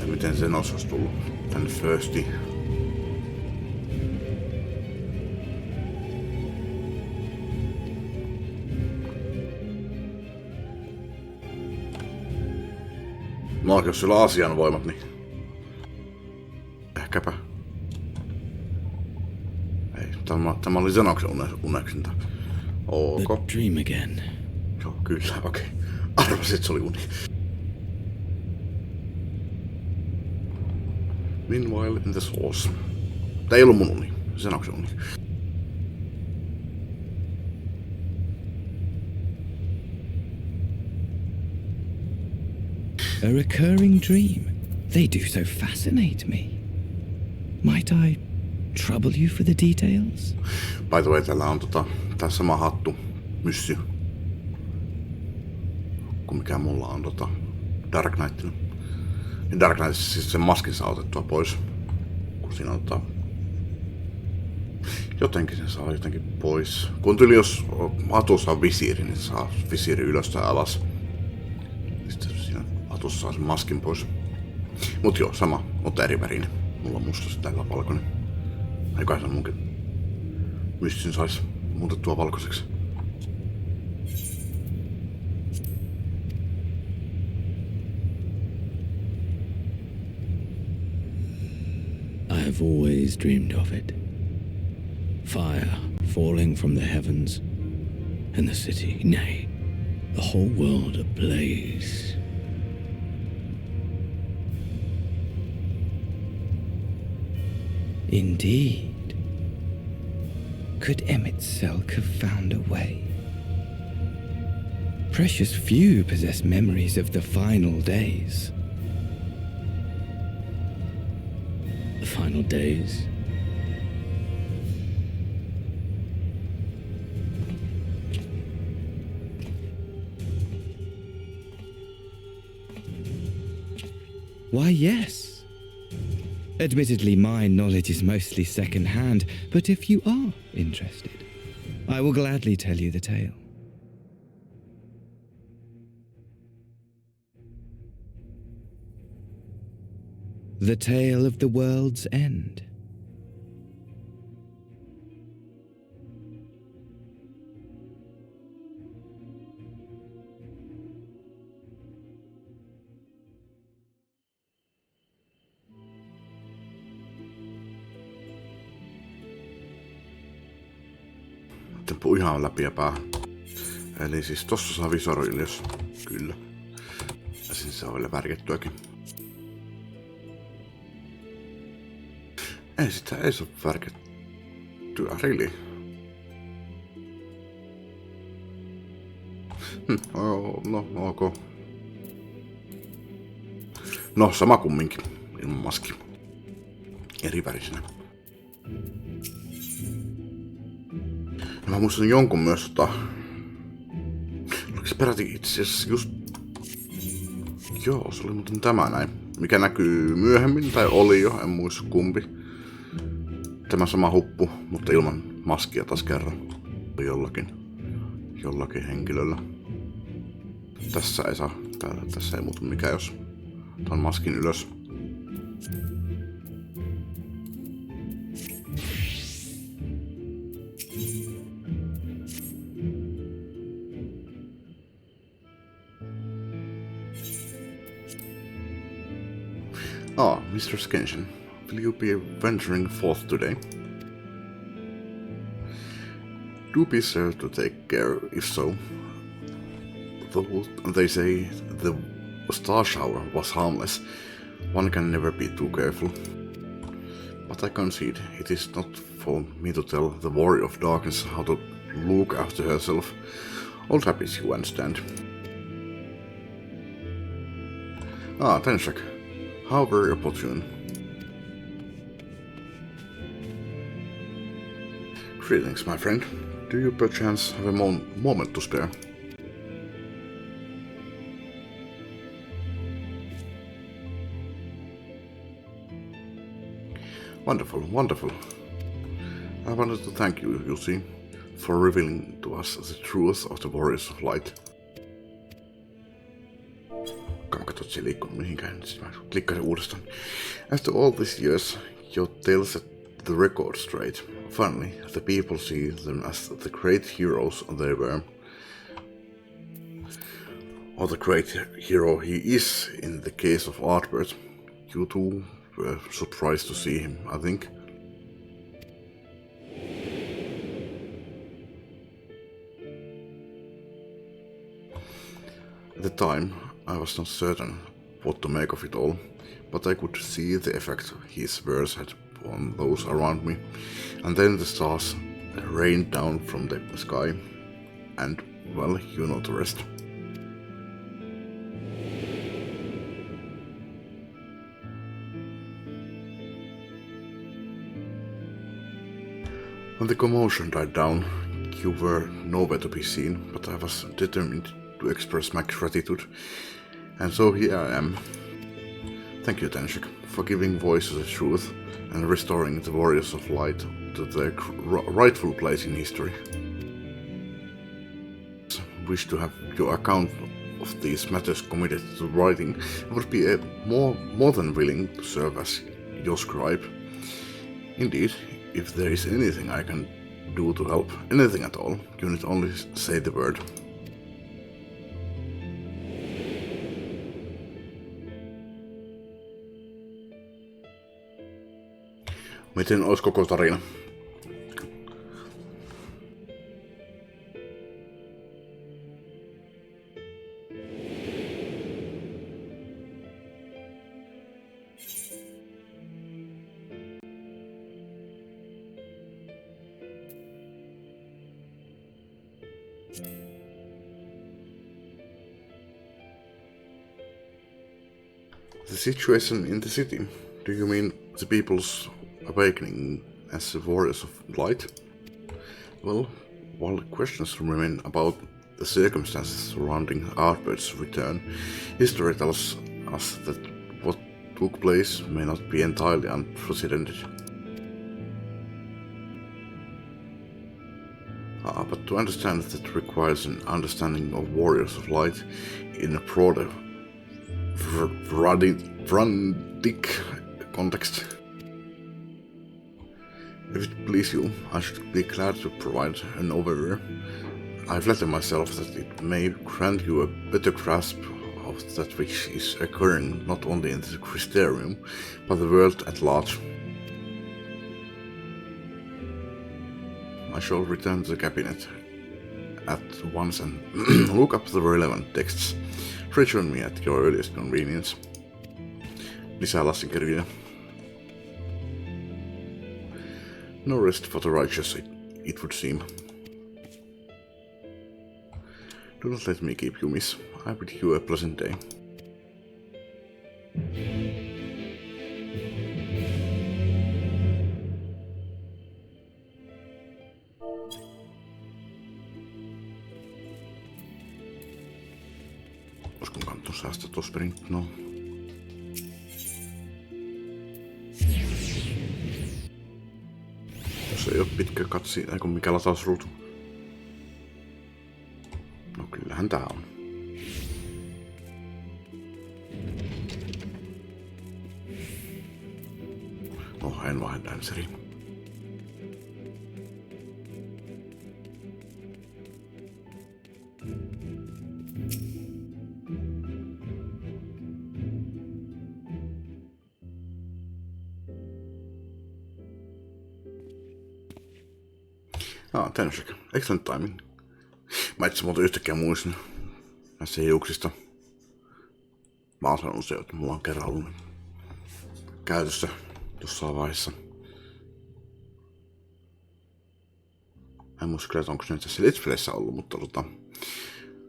Miten sen olisi tullut tänne firstiin? No, jos sillä on asian voimat, niin ehkäpä. Tämä oli Xenoksen uneksinta. The dream again. Joo, kyllä, okei. Arvasin, että se oli uni. Meanwhile in the source. Tää ei ollut mun uni. Xenoksen uni. A recurring dream. They do so fascinate me. Might I trouble you for the details? By the way, täällä on tää sama hattu, myssy. Kuin mikä mulla on Dark Knightilla. Ja Dark Knightissa siis sen maskin saa otettua pois. Kun siinä on jotenkin sen saa jotenkin pois. Kun tuli jos hatussa on visiiri, niin saa visiiri ylös tai alas. Sitten siinä hatussa saa sen maskin pois. Mut joo, sama, mutta eri värinen. Mulla on musta täällä valkoinen. Eiköhän se munkin myssin sais muutettua valkoiseksi. I have always dreamed of it. Fire falling from the heavens, and the city, nay, the whole world ablaze. Indeed. Could Emmett Selk have found a way? Precious few possess memories of the final days. The final days? Why, yes. Admittedly, my knowledge is mostly second-hand, but if you are interested, I will gladly tell you the tale. The tale of the world's end. Temppu ihan läpi ja päähän. Eli siis tossa saa visori ylös. Kyllä. Ja siis se on vielä värkettyäkin. Ei sitä ei saa värkettyä. Really? No, ok. No, sama kumminkin. Ilman maski. Eri värisenä. No, mä muistan jonkun myös oliko se peräti itse asiassa just... Joo, se oli muuten tämä näin. Mikä näkyy myöhemmin, tai oli jo, en muista kumpi. Tämä sama huppu, mutta ilman maskia taas kerran. Jollakin henkilöllä. Tässä ei saa, tässä ei muutu mikään, jos tuon maskin ylös. Mr. Skenshin, will you be venturing forth today? Do be sure to take care if so. Though they say the star shower was harmless, one can never be too careful. But I concede, it is not for me to tell the warrior of darkness how to look after herself. Old habits, you understand. Tenshak. How very opportune. Greetings, my friend. Do you perchance have a moment to spare? Wonderful, wonderful. I wanted to thank you, Jussi, for revealing to us the truth of the Warriors of Light. Katsot, se ei liikkunut mihinkään, sitten mä klikkasin uudestaan. After all these years, your tale set the record straight. Finally, the people see them as the great heroes they were. Or the great hero he is in the case of Artbert. You too were surprised to see him, I think. At the time, I was not certain what to make of it all, but I could see the effect his words had on those around me, and then the stars rained down from the sky, and, well, you know the rest. When the commotion died down, you were nowhere to be seen, but I was determined to express my gratitude, and so here I am. Thank you, Tenshik, for giving voice to the truth and restoring the Warriors of Light to their rightful place in history. I wish to have your account of these matters committed to writing. I would be more than willing to serve as your scribe. Indeed, if there is anything I can do to help, anything at all, you need only say the word. Miten olisi koko tarina? The situation in the city? Do you mean the people's awakening as the Warriors of Light? Well, while questions remain about the circumstances surrounding Artbert's return, history tells us that what took place may not be entirely unprecedented. But to understand that requires an understanding of Warriors of Light in a broader Vrandic context. If it please you, I should be glad to provide an overview. I flatter myself that it may grant you a better grasp of that which is occurring not only in the Crystarium, but the world at large. I shall return to the cabinet at once and look up the relevant texts. Rejoin me at your earliest convenience. Lisää lassikirjoja. No rest for the righteous, it would seem. Do not let me keep you, miss. I bid you a pleasant day. Olisiko mä kannattanut säästää tuossa perin? No. Jos ei oo pitkä katsi, eikö mikä latausruutu. No kyllähän tää on. No en vain danseri. Tenshek. Excellent timing. Mä itse muuten yhtäkkiä muistin näistä hiuksista. Mä oon sanonut se, että mulla on kerran ollut käytössä jossain vaiheessa. Mä en muista kyllä, että onko se nyt tässä Let's Playssä ollut, mutta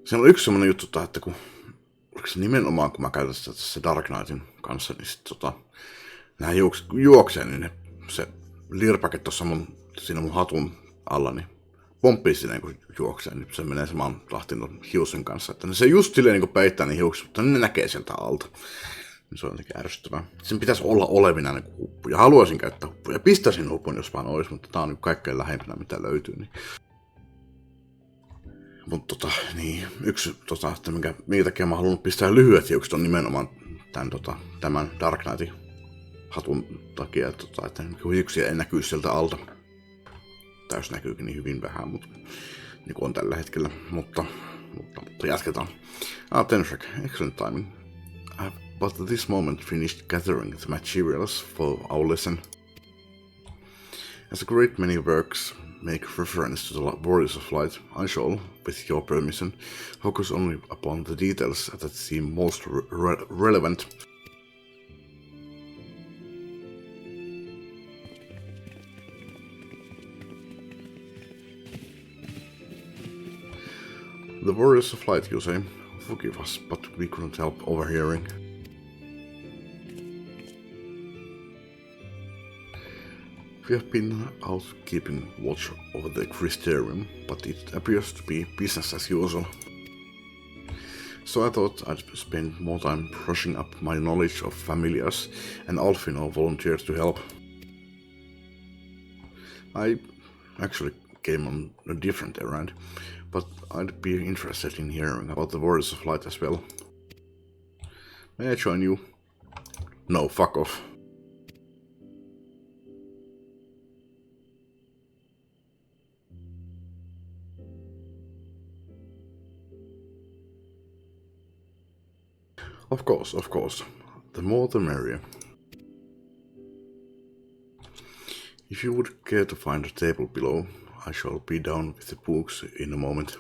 se on yksi semmonen juttu, että kun oliko se nimenomaan, kun mä käytän sitä tässä Dark Knightin kanssa, niin sit nää hiukset kun juoksee, niin se lirpake tossa siinä mun hatun alla, niin pomppii siinä kun juoksee, niin se menee samaan tahtiin ton hiusten kanssa. Että se just silleen niin peittää niin hiukset, mutta ne näkee sieltä alta. Niin se on jotenkin ärsyttävää. Sen pitäisi olla olevina niin kuin huppu. Ja haluaisin käyttää huppuja. Ja pistäisin hupun, jos vaan olisi, mutta tää on niin kaikkein lähempänä, mitä löytyy. Niin. Mutta niin, yksi, että minkä takia mä halunnut pistää lyhyet hiukset on nimenomaan tämän Dark Knightin hatun takia, että hiuksia ei näkyy sieltä alta. Täys näkyykin niin hyvin vähän, mutta niin kuin on tällä hetkellä, mutta jatketaan. Tenshek, excellent timing. I've but at this moment finished gathering the materials for our lesson. As a great many works make reference to the Warriors of Light, I shall, with your permission, focus only upon the details that seem most relevant. The Warriors of Light, you say? Forgive us, but we couldn't help overhearing. We have been out keeping watch over the Crystarium, but it appears to be business as usual. So I thought I'd spend more time brushing up my knowledge of familiars, and Alfino volunteered to help. I actually came on a different errand, but I'd be interested in hearing about the Warriors of Light as well. May I join you? No, fuck off. Of course. The more the merrier. If you would care to find a table below, I shall be down with the books in a moment.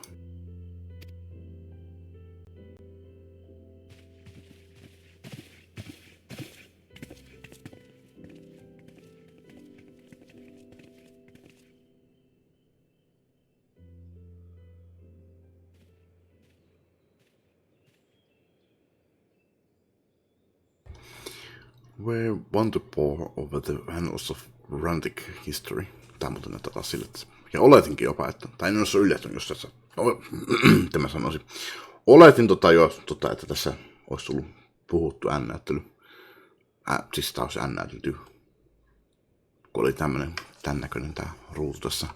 We want to pore over the annals of Rantic history. Tää muuten näyttää taas sille, ja oletinkin jopa, että, tai en olisi yllättynyt, jos tässä, mitä mä sanoisin. Oletin että tässä olisi tullut puhuttu N-näyttely. Siis tää olisi N-näytelty. Kun oli tän näköinen tää ruutu tässä.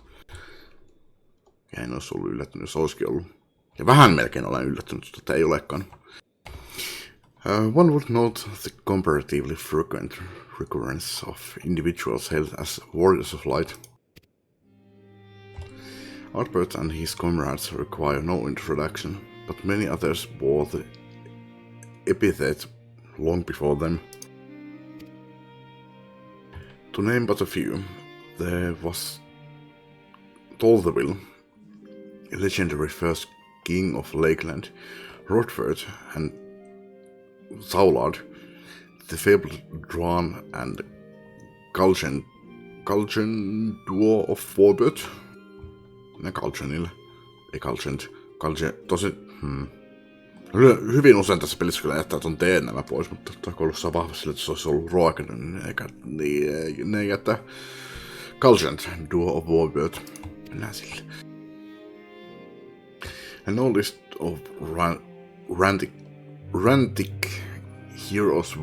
Ja en olisi ollut yllättynyt, jos olisikin ollut. Ja vähän melkein olen yllättynyt, että ei olekaan. One would note the comparatively frequent recurrence of individuals held as Warriors of Light. Albert and his comrades require no introduction, but many others bore the epithet long before them. To name but a few, there was Toltheville, a legendary first king of Lakeland, Rodford and Saulard, the fabled Dwan and Galgen duo of Warbird. Ne Galgenille. Ei Galgent. Hyvin usein tässä pelissä kyllä jättää ton teen nämä pois, mutta takoilussa on vahvasti sille, että se olisi ollut ruokinut, niin ne jättää Culgent, Duo of Warworld. Mennään sille. And no list of rantic heroes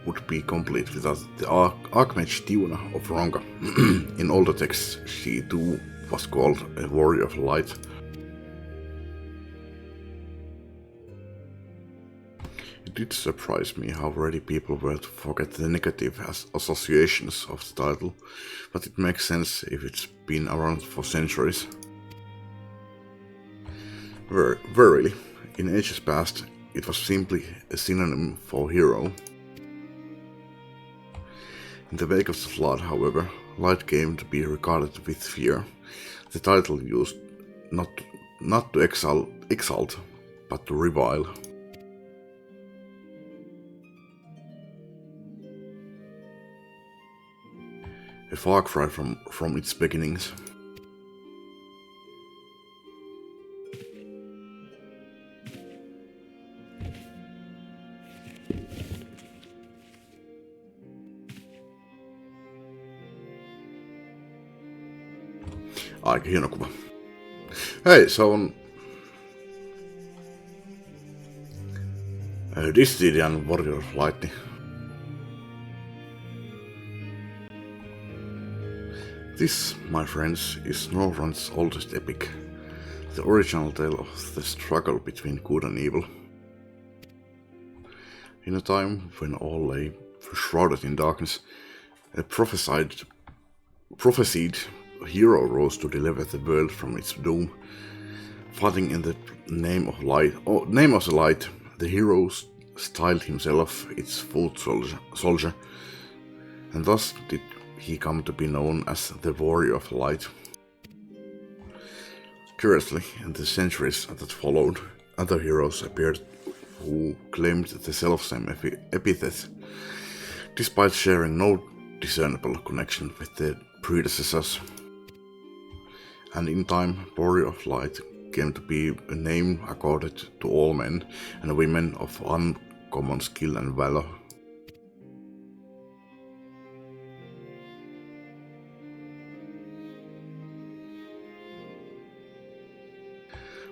would be complete without the Archmage Tiuna of Ronga. In older texts, she too was called a warrior of light. It did surprise me how ready people were to forget the negative associations of the title, but it makes sense if it's been around for centuries. Verily, in ages past, it was simply a synonym for hero. In the wake of the flood, however, light came to be regarded with fear. The title used not to exalt, but to revile. A far cry from its beginnings. Aika hieno kuva. Hei, se on Dissidian Warrior of Light. This, my friends, is Norrönd's oldest epic, the original tale of the struggle between good and evil. In a time when all lay shrouded in darkness, a prophesied hero rose to deliver the world from its doom. Fighting in the name of the light, the hero styled himself its foot soldier, and thus did he come to be known as the Warrior of Light. Curiously, in the centuries that followed, other heroes appeared who claimed the selfsame epithet, despite sharing no discernible connection with their predecessors. And in time, Warrior of Light came to be a name accorded to all men and women of uncommon skill and valor.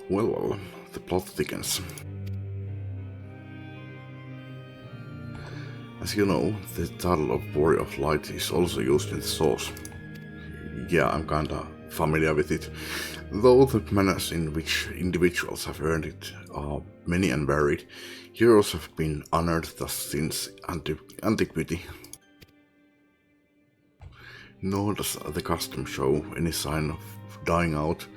Well, the plot thickens. As you know, the title of Warrior of Light is also used in the source. Yeah, I'm kinda familiar with it, though the manners in which individuals have earned it are many and varied. Heroes have been honored thus since antiquity. Nor does the custom show any sign of dying out,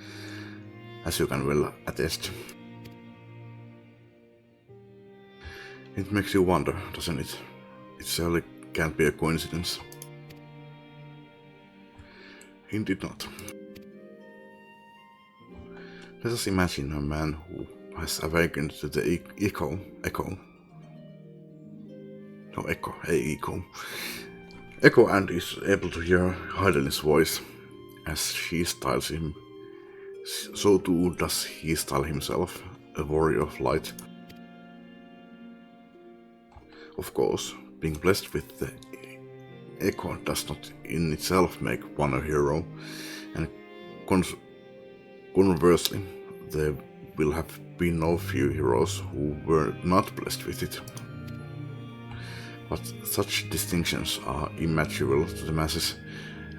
as you can well attest. It makes you wonder, doesn't it? It certainly can't be a coincidence. Indeed not. Let us imagine a man who has awakened to the echo, and is able to hear Heidel's voice as she styles him. So too does he style himself, a warrior of light. Of course, being blessed with the echo does not in itself make one a hero, and conversely, there will have been no few heroes who were not blessed with it. But such distinctions are immaterial to the masses,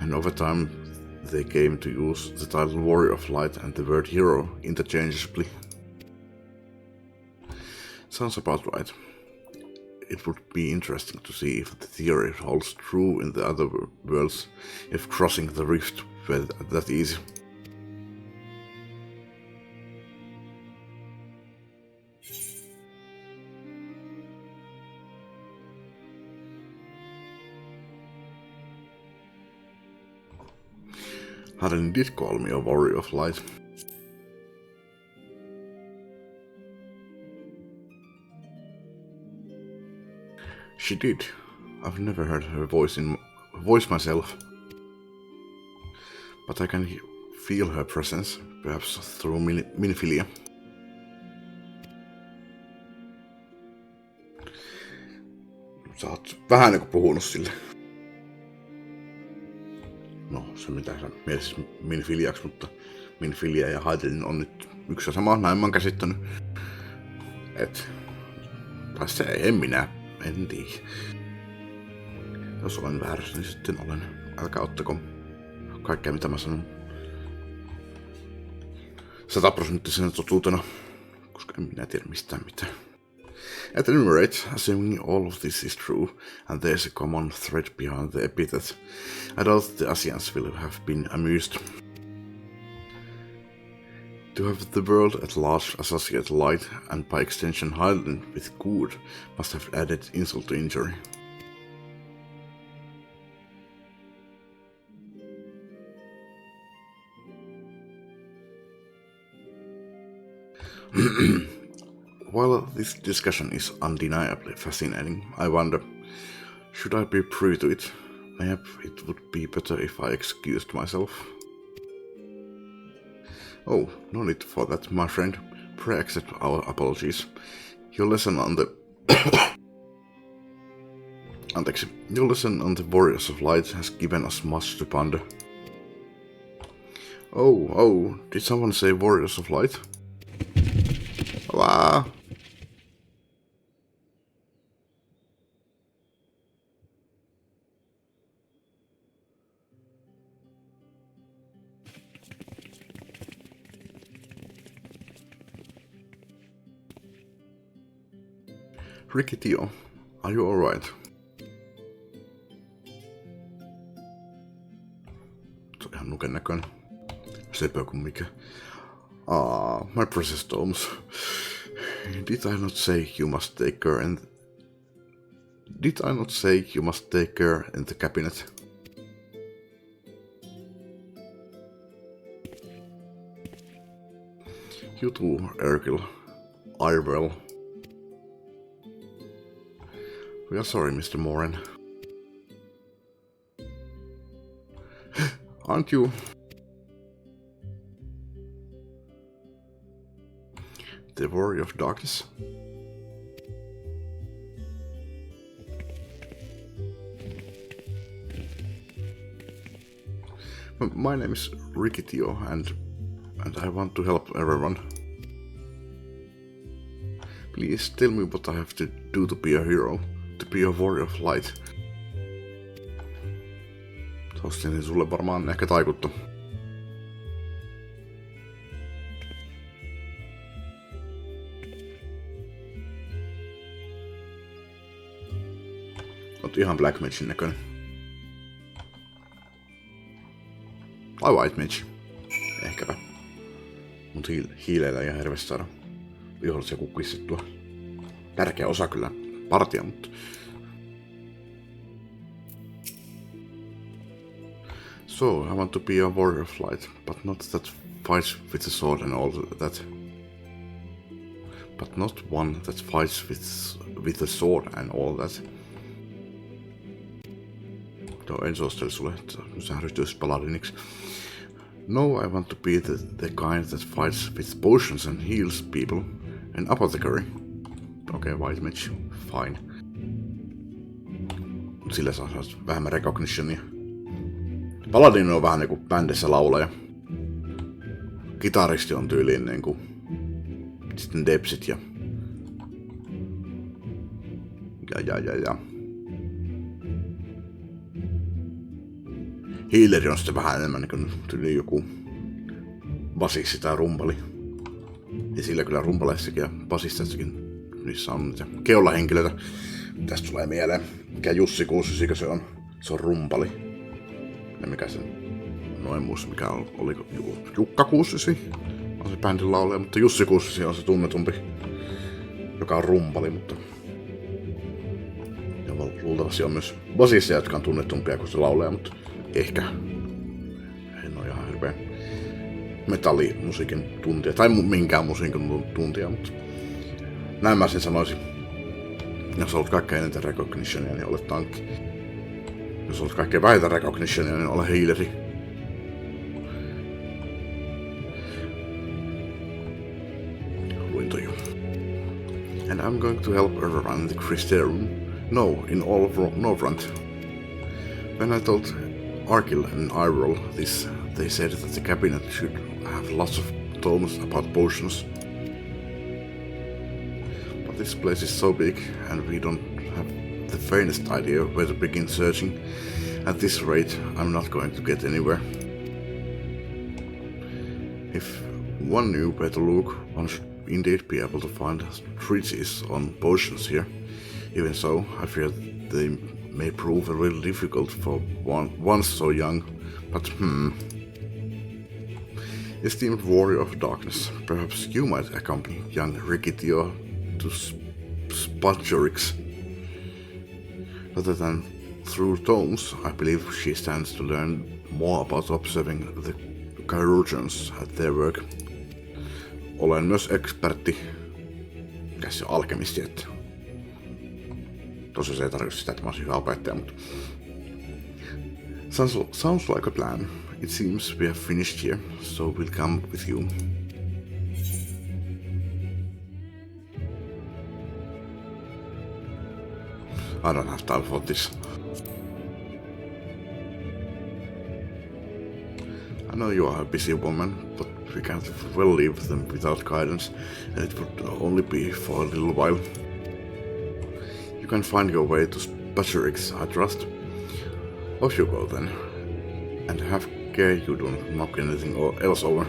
and over time they came to use the title Warrior of Light and the word hero interchangeably. Sounds about right. It would be interesting to see if the theory holds true in the other worlds, if crossing the rift were that easy. Haden did call me a Warrior of Light. She did. I've never heard her voice myself, but I can feel her presence, perhaps through miniphilia. Sä oot vähän niinku puhunut sille. No, se mitä sä mielisit minfiliaksi, mutta minfilia ja Heidelin on nyt yksi ja sama, näin mä oon käsittänyt. Tai se en minä, en tiedä. Jos olen väärässä, niin sitten olen. Älkää ottako kaikkea mitä mä sanon 100% totuutena, koska en minä tiedä mistään mitään. At any rate, assuming all of this is true, and there's a common thread behind the epithet, I doubt the Asians will have been amused. To have the world at large associate light, and by extension Hylian with good, must have added insult to injury. While this discussion is undeniably fascinating, I wonder, should I be privy to it? Maybe it would be better if I excused myself. Oh, no need for that, my friend. Pray accept our apologies. Your lesson on the... Your lesson on the Warriors of Light has given us much to ponder. Oh, did someone say Warriors of Light? Wow. Ricky Tio, are you alright? Se on ihan nuken näköinen. Sepö kuin mikä. My precious Tomes. Did I not say you must take care in the cabinet? You too, Ergil. Irwell. We are sorry, Mr. Moran. Aren't you? The Warrior of Darkness? My name is Ricky Tio, and I want to help everyone. Please tell me what I have to do to be a hero, to be a warrior of light. Tossa niin sulle varmaan ehkä taikuttu. Oot ihan Black Magein näköinen. Tai White Mage. Ehkäpä. Mut hiileillä ihan hirveästi saada vihollisia kukkissittua. Tärkeä osa kyllä partia, mutta... So, I want to be a warrior of light, but not that fights with the sword and all that. But not one that fights with the sword and all that. En suostele sulle, että sä ryhtyisit paladiniksi. No, I want to be the kind that fights with potions and heals people. An apothecary. Okay, White Mage. Fine. Sillä saa vähemmän recognitionia. Paladin on vähän niinku bändissä laulaja. Kitaristi on tyyliin niinku... Sitten depsit ja... Ja. Healeri on sitten vähän enemmän niin tyyliin joku basissi tai rumpali. Ja sillä kyllä rumpaleissakin ja basistissakin niissä on niitä keulahenkilöitä. Tästä tulee mieleen, mikä Jussi 69 se on. Se on rumpali. Ja mikä sen, no en muista mikä oli Jukka 69 on se bändin laulaja, mutta Jussi 69 on se tunnetumpi, joka on rumpali, mutta... Ja luultavasti on myös basisseja, jotka on tunnetumpia kuin se laulaja, mutta ehkä. En ole ihan hirveä metallimusiikin tuntija, tai minkään musiikin tuntija, mutta näin mä sen sanoisin. Jos olet kaikkein eniten recognitionia, niin olet tankki. Jos olet kaikkein vähiten recognitionia, niin ole healeri. Luin toi. And I'm going to help everyone in the Crysterium No, in all of Northrend. When I told Arkil and Irol this, they said that the cabinet should have lots of tomes about potions. But this place is so big and we don't have the faintest idea where to begin searching. At this rate, I'm not going to get anywhere. If one knew where to look, one should indeed be able to find treatises on potions here. Even so, I fear they may prove a little difficult for one so young, but Esteemed warrior of darkness, perhaps you might accompany young Rikitio to Spatchorix. Rather than through tomes, I believe she stands to learn more about observing the Chirurgeons at their work. Olen myös ekspertti. Mikäs se alkemisti, että... Tosiaan se ei tarkoita sitä, että mä olisin hyvä opettaja, mutta... Sounds like a plan. It seems we have finished here, so we'll come with you. I don't have time for this. I know you are a busy woman, but we can't well leave them without guidance, and it would only be for a little while. You can find your way to Spatchorix, I trust. Off you go then, and have care you don't knock anything else over.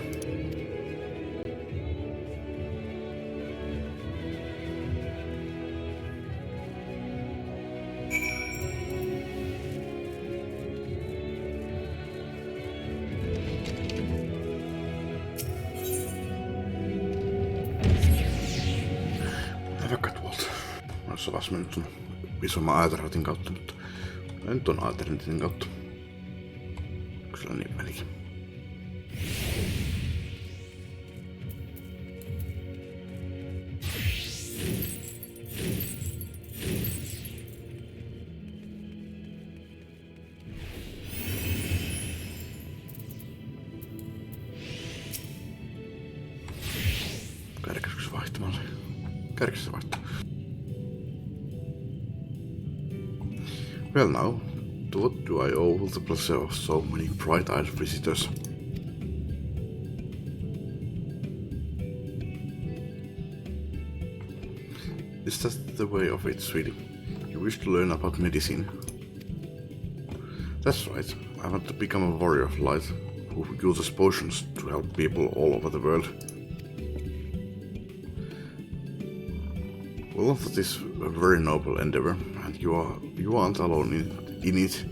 Vaikka tuolta. Mä oon savas mennyt sun isomman aeterhatin kautta, mutta mä nyt on aeterhatin kautta. Onko sillä niin väliä? Kärkäskö se vaihtamaan? Kärkäskö se vaihtaa? Well now, to what do I owe the pleasure of so many bright-eyed visitors? Is that the way of it, sweetie? You wish to learn about medicine? That's right, I want to become a warrior of light who uses potions to help people all over the world. Well, that is a very noble endeavor, and you aren't alone in it.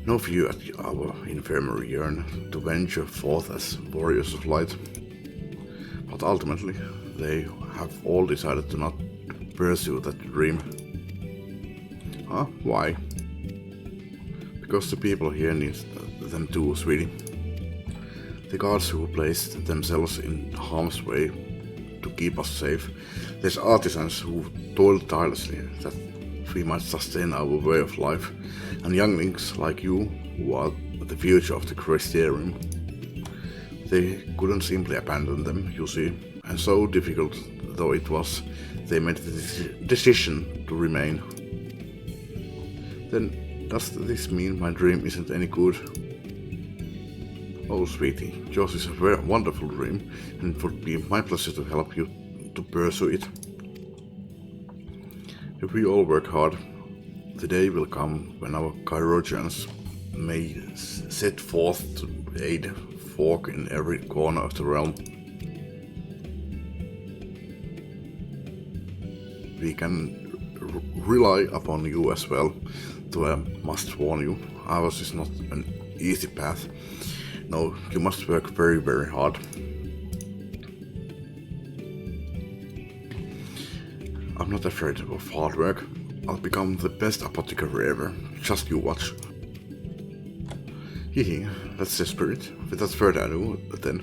No few at our infirmary yearn to venture forth as warriors of light, but ultimately they have all decided to not pursue that dream. Why? Because the people here need them too, sweetie. The gods who placed themselves in harm's way to keep us safe. There's artisans who toil tirelessly that we might sustain our way of life, and younglings like you, who are the future of the Crystarium. They couldn't simply abandon them, you see, and so difficult though it was, they made the decision to remain. Then does this mean my dream isn't any good? Oh, sweetie, yours is a very wonderful dream, and it would be my pleasure to help you to pursue it. If we all work hard, the day will come when our Chirurgeons may set forth to aid folk in every corner of the realm. We can rely upon you as well, though I must warn you, ours is not an easy path. No, you must work very, very hard. I'm not afraid of hard work. I'll become the best apothecary ever. Just you watch. Hehe, that's the spirit. Without further ado, then,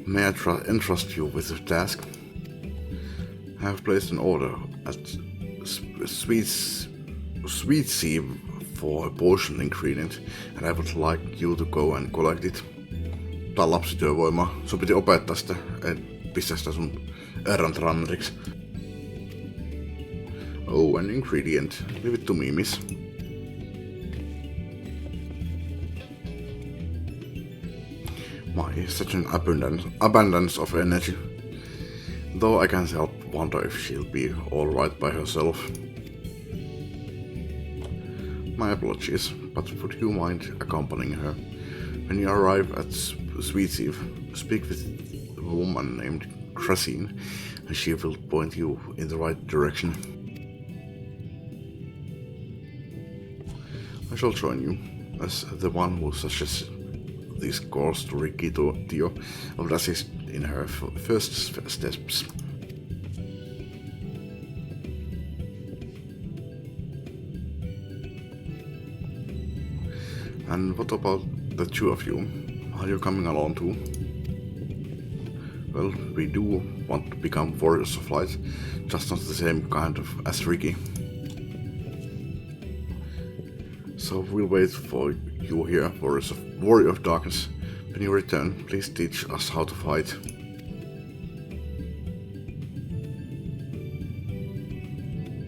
may I entrust you with the task? I have placed an order at Sweet Sea for a potion ingredient, and I would like you to go and collect it. Tää on lapsityövoimaa. Sun piti opettaa sitä, en pistä sitä sun errant runneriksi. Oh, an ingredient. Leave it to me, miss. My, such an abundance of energy. Though I can't help wonder if she'll be alright by herself. My apologies, but would you mind accompanying her? When you arrive at XIV, speak with a woman named Cressine, and she will point you in the right direction. I shall join you, as the one who suggests this course to Rikito will assist in her first steps. And what about the two of you? Are you coming along too? Well, we do want to become warriors of light, just not the same kind of as Ricky. So we'll wait for you here, warrior of darkness. When you return, please teach us how to fight.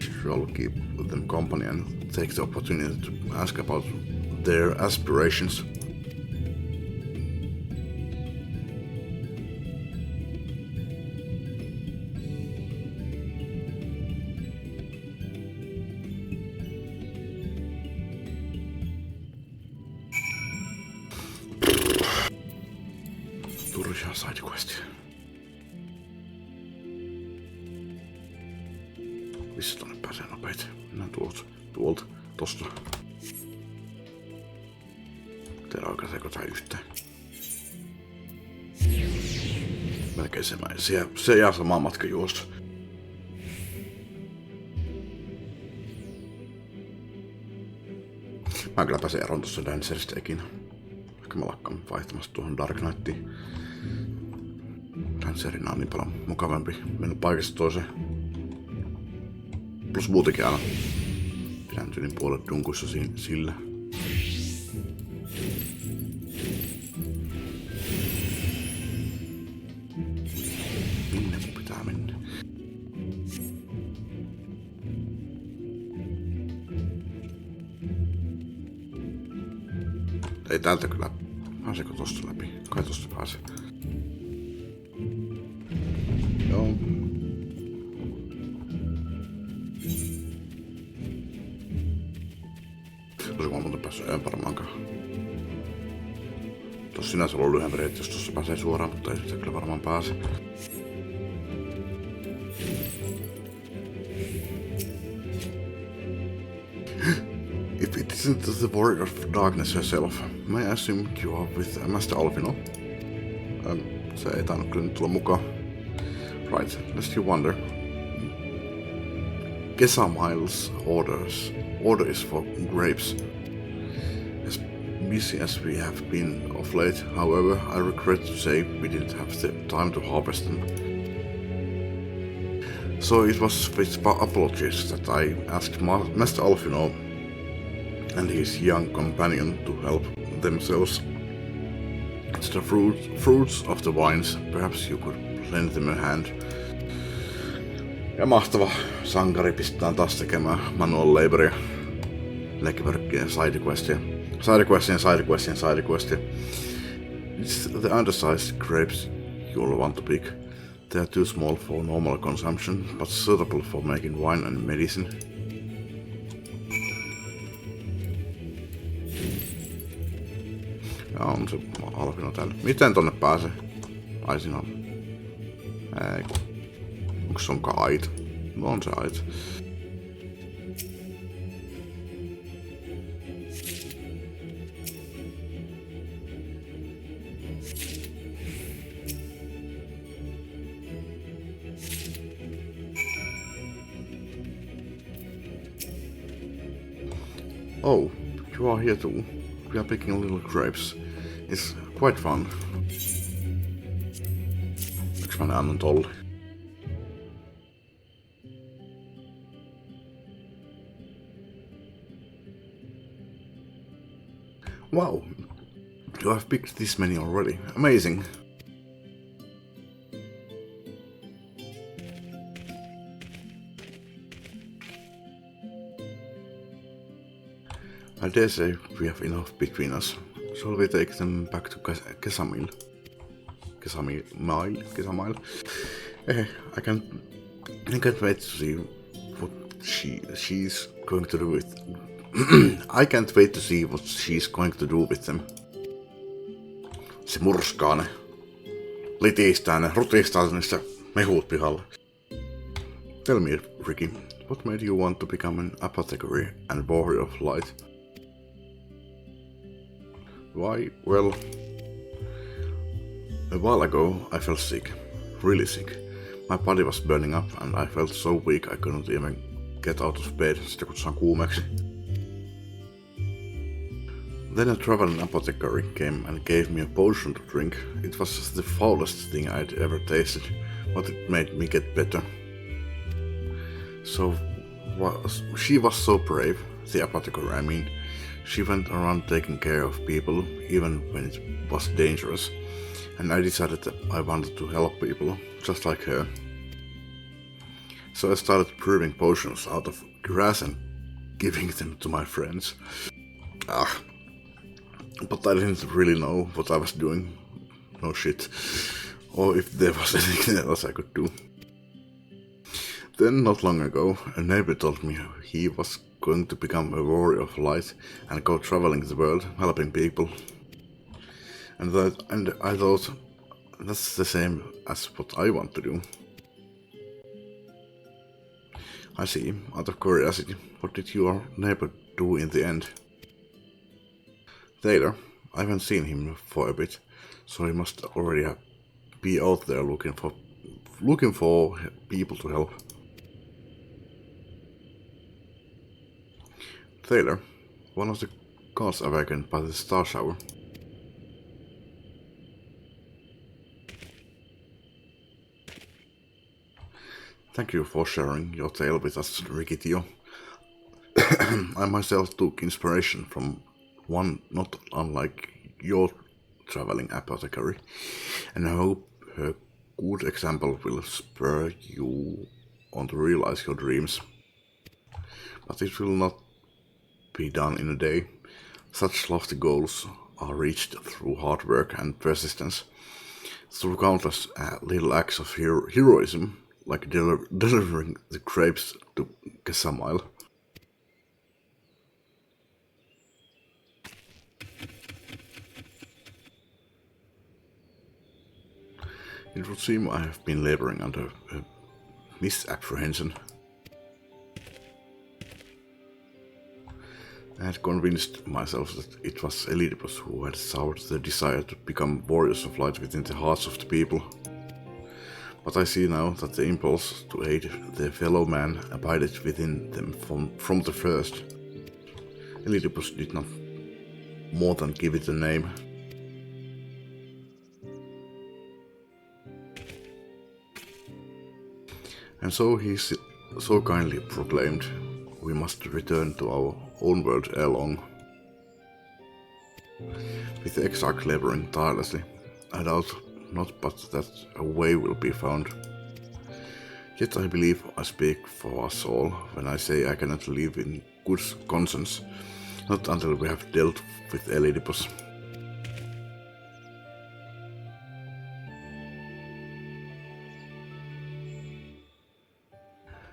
Shall keep them company and take the opportunity to ask about their aspirations. Turja side quest. Missä tonne pääsee nopeasti? Mennään tosta. Tehdään oikeastaan tähän yhteen. Melkein se jää sama matka juosta. Mä en kyllä pääse eroon tossa Dancerista ikinä. Ehkä mä lakkaan vaihtamassa tuohon Dark Knightiin. Dancerina on niin paljon mukavampi mennä paikasta toiseen. Plus muutenkin aina pidän tyylin puolet dunkuissa sillä. Minne mun pitää mennä? Ei täältä kyllä. Pääseekö tosta läpi? Kai tosta pääsee. Joo. Olisiko mä muuten päässyt varmaankaan. Tossa sinänsä ollut lyhyempi reitti, jos tossa pääsee suoraan, mutta ei sitä kyllä varmaan pääse. If it isn't the warrior of darkness herself, may I assume you are with Master Alvino? Se ei tainnut kyllä nyt tulla mukaan. Right, lest you wonder. Kesamile's order is for grapes. As busy as we have been of late, however, I regret to say we didn't have the time to harvest them. So it was with apologies that I asked Master Alvino and his young companion to help themselves to the fruits of the vines. Perhaps you could lend them a hand. Ja mahtava sankari pistetään taas tekemään manual laboria. Legworkia, sidequestia. Sidequestia. It's the undersized grapes you'll want to pick. They are too small for normal consumption, but suitable for making wine and medicine. Ja on se Alvino täällä. Miten tonne pääsee? Ai siinä on. Ei. Onko se onkaan aita? No on se aita. Oh, you are here too. We are picking little grapes. It's quite fun. Miksi mä ne annan tolle? Wow, you have picked this many already. Amazing. I dare say we have enough between us. Shall we take them back to Kesamil? Kesamil? I can't wait to see what she's going to do with. I can't wait to see what she's going to do with them. Se murskaa ne, litistää ne, rutistaa niistä mehut pihalle. Tell me, Ricky, what made you want to become an apothecary and warrior of light? Why? Well, a while ago I felt sick, really sick. My body was burning up and I felt so weak I couldn't even get out of bed, sitä kutsutaan kuumeeksi. Then a traveling apothecary came and gave me a potion to drink. It was the foulest thing I'd ever tasted, but it made me get better. She was so brave, the apothecary I mean. She went around taking care of people, even when it was dangerous, and I decided that I wanted to help people, just like her. So I started brewing potions out of grass and giving them to my friends. But I didn't really know what I was doing. No shit. Or if there was anything else I could do. Then, not long ago, a neighbor told me he was going to become a warrior of light and go traveling the world, helping people. And I thought, that's the same as what I want to do. I see. Out of curiosity, what did your neighbor do in the end? Taylor, I haven't seen him for a bit, so he must already be out there looking for people to help. Taylor, one of the gods awakened by the star shower. Thank you for sharing your tale with us, Ricky Tio. I myself took inspiration from one not unlike your traveling apothecary, and I hope her good example will spur you on to realize your dreams. But it will not be done in a day. Such lofty goals are reached through hard work and persistence, through countless little acts of heroism, like delivering the grapes to Kesamil. It would seem I have been laboring under a misapprehension. I had convinced myself that it was Elidipus who had soured the desire to become warriors of light within the hearts of the people. But I see now that the impulse to aid their fellow man abided within them from the first. Elidipus did not more than give it a name. And so he so kindly proclaimed, we must return to our own world ere long. With the Exarch laboring tirelessly, I doubt not but that a way will be found. Yet I believe I speak for us all when I say I cannot live in good conscience, not until we have dealt with Elidipus.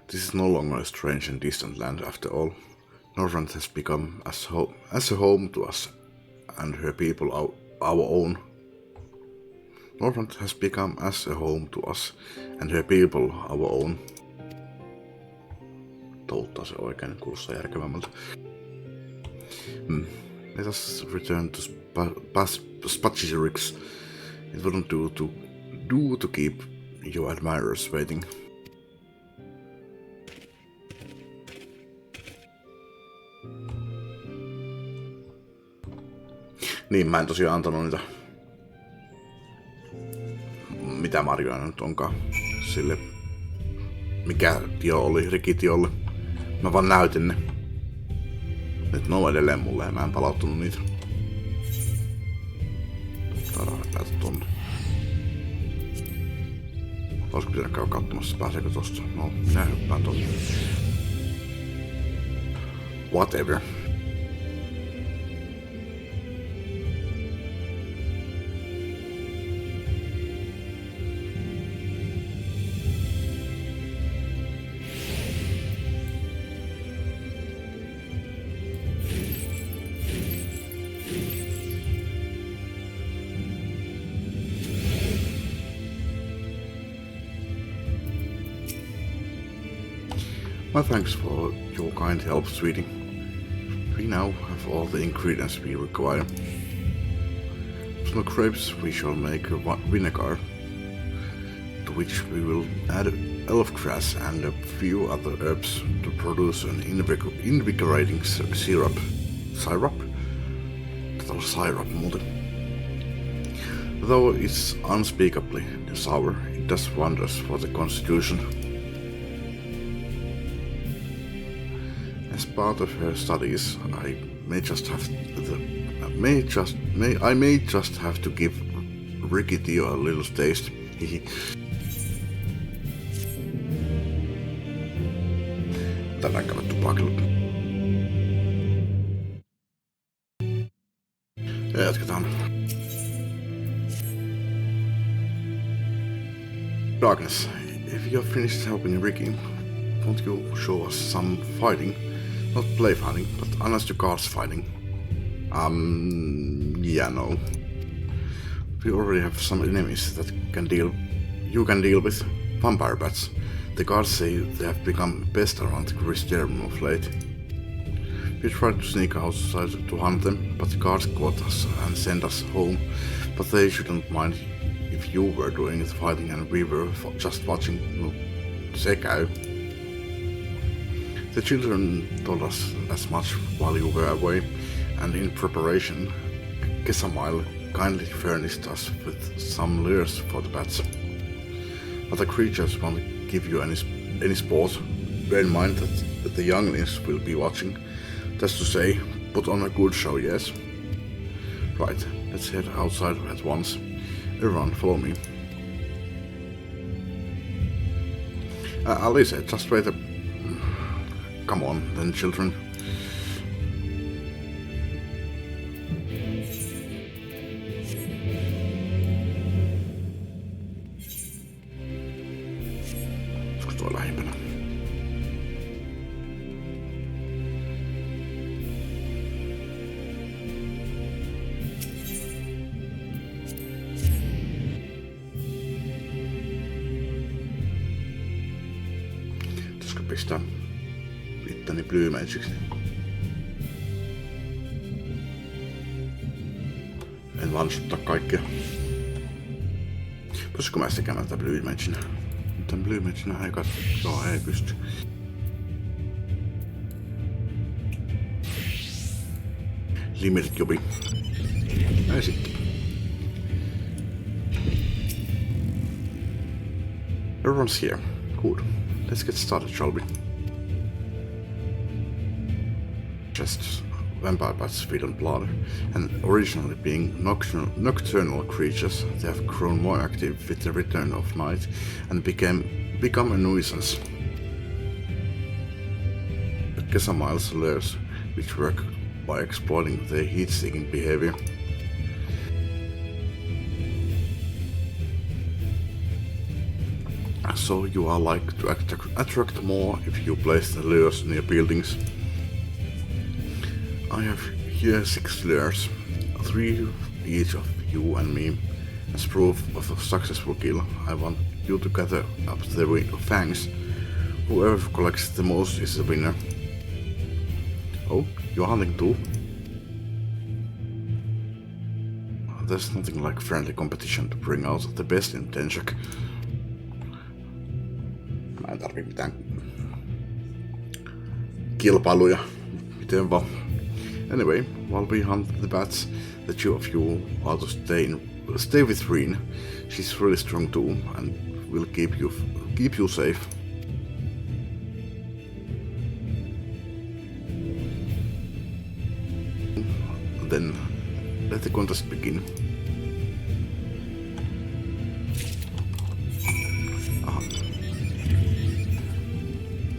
This is no longer a strange and distant land after all. Northrend has become as a home to us and her people our own. Northrend has become as a home to us and her people our own. Touttaa se oikein, kuulostaa järkevämmältä. Let us return to Spatchyrix. It wouldn't do to keep your admirers waiting. Niin, mä en tosiaan antanut niitä, mitä marjoja nyt onkaan, sille, mikä tio oli, Rikitiolle. Mä vaan näytin ne. Nyt ne on edelleen mulle ja mä en palauttanut niitä. Taidaan lähteä tonne. Olisiko pitänyt käydä katsomassa, pääseekö tosta? No, minä hyppään tonne. Whatever. My thanks for your kind help, sweetie. We now have all the ingredients we require. From the grapes we shall make a vinegar, to which we will add elf grass and a few other herbs to produce an invigorating syrup. Syrup? Tätä on syrup muuten. Though it's unspeakably sour, it does wonders for the constitution. As part of her studies, I may just have to give Ricky Dio a little taste. Tänään käydä tupakilla. Ja jatketaan. Darkness, if you're finished helping Ricky, won't you show us some fighting? Not play fighting, but honest to God's fighting. Yeah, no. We already have some enemies that you can deal with. Vampire bats. The guards say they have become best around Christianum of late. We tried to sneak outside to hunt them, but the guards caught us and sent us home. But they shouldn't mind if you were doing the fighting and we were just watching. No, se käy. The children told us as much while you were away, and in preparation, Kesamile kindly furnished us with some lures for the bats. But the creatures won't give you any sport. Bear in mind that the younglings will be watching. Just to say, put on a good show, yes? Right, let's head outside at once. Everyone, follow me. Alice, just wait a... Come on, then, children. Olisiko tuo lähimpänä? Pitäisikö pistää itteni blyymeitsiksi? En vanssuttaa kaikkea. Pystyisikö mä tekemään tätä blyymeitsinä? Tän blyymeitsinä ei katso. Joo, ei pysty. Limited jobi. Ei sitten. Everyone's here. Good. Let's get started, shall we? Just vampire bats feed on blood, and originally being nocturnal creatures, they have grown more active with the return of night and become a nuisance. But Kesamile's lures, which work by exploiting their heat-seeking behavior. So you are like to attract more if you place the lures near buildings. I have here 6 lures, 3 each of you and me. As proof of a successful kill, I want you to gather up the fangs. Whoever collects the most is the winner. Oh, you're hunting too? There's nothing like friendly competition to bring out the best in Tenjak. Mä en tarvii mitään kilpailuja, miten vaan. Anyway, while we hunt the bats, the 2 of you are to stay with Reen. She's really strong too, and will keep you safe. Then let the contest begin. Aha.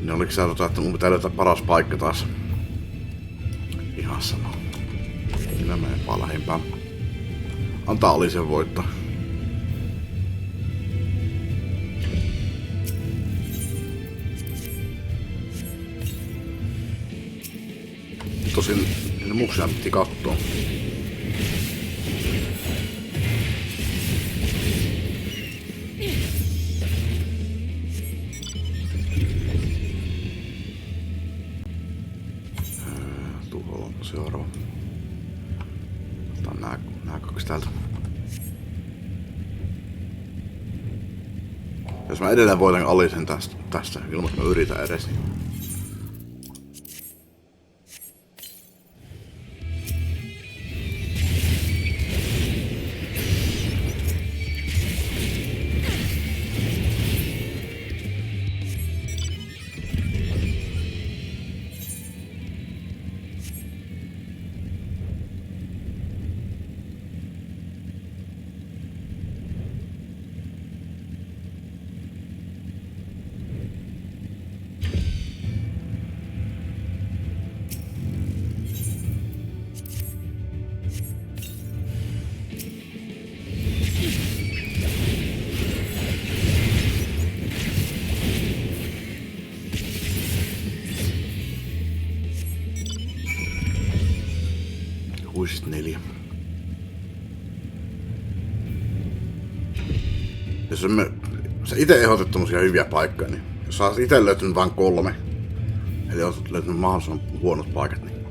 Niin oliko sä että mun pitää löytää paras paikka taas? Ihan sama. Minä menen vaan lähimpään. Antaa Alisen voittaa. Tosin niitä muksia piti kattoo. Jos mä edelleen voitan Alicen tästä ilman, että mä yritän edes, niin... Huisit 4. Jos sä ite ehdotit tommosia hyviä paikkoja, niin jos sä oot ite löytynyt vain 3, eli oot löytynyt mahdollisimman huonot paikat, niin...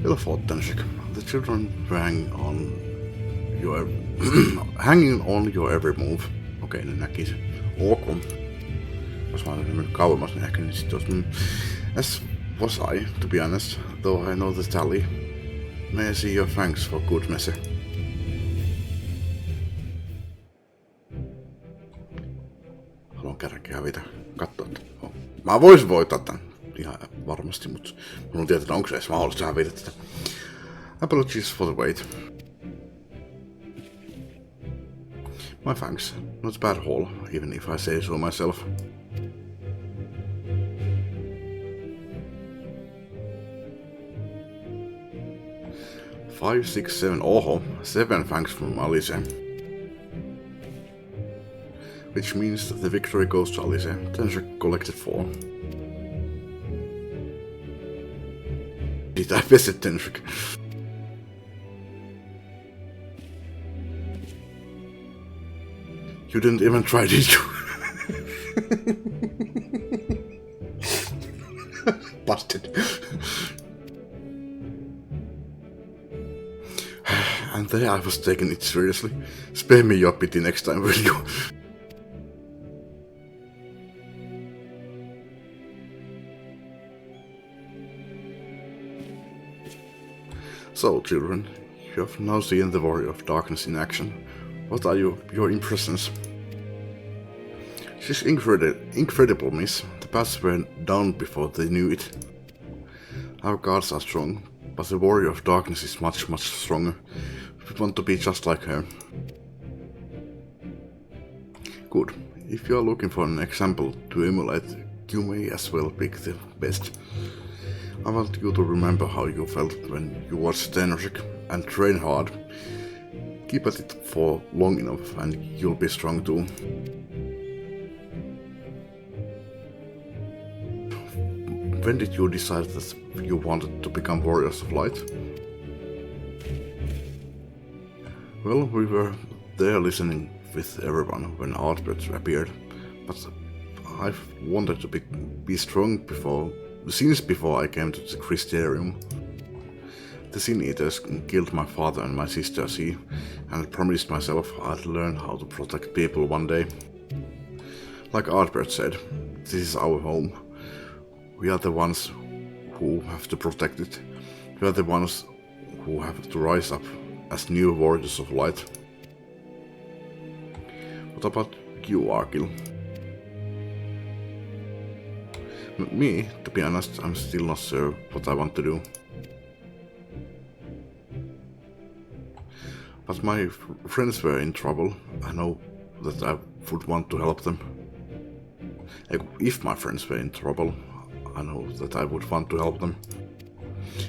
Ill fought, Tenshik. The children hanging on your every move. Okei, ne näki se. Ok. Jos mä olisin mennyt kauemmas, niin ehkä niin sit olisi... As was I, to be honest, though I know the tally. May I see your thanks for good measure. Haluan kerrankin hävitä. Katsoa, että... Mä voisin voittaa tän. Ihan varmasti, mutta mun on tietää, onko se edes mahdollista hävitä tätä. Apologies for the wait. My thanks. Not bad haul, even if I say so myself. Five, 6, 7. Oho, 7 thanks from Alice. Which means that the victory goes to Alice. Tenshik collected 4. Did I visit Tenshik? You didn't even try, did you? Busted. And there I was taking it seriously. Spare me your pity next time, will you? So, children, you have now seen the Warrior of Darkness in action. What are your impressions? She's incredible, miss. The paths were down before they knew it. Our guards are strong, but the Warrior of Darkness is much, much stronger. We want to be just like her. Good. If you are looking for an example to emulate, you may as well pick the best. I want you to remember how you felt when you watched Tenshik and train hard. Keep at it for long enough and you'll be strong too. When did you decide that you wanted to become Warriors of Light? Well, we were there listening with everyone when Artbirds appeared, but I've wanted to be strong since before I came to the Crystarium. The Sin Eaters killed my father and my sister C, and I promised myself I'd learn how to protect people one day. Like Artbird said, this is our home. We are the ones who have to protect it. We are the ones who have to rise up as new Warriors of Light. What about you, Arkil? Me, to be honest, I'm still not sure what I want to do. But my friends were in trouble. I know that I would want to help them. If my friends were in trouble, I know that I would want to help them.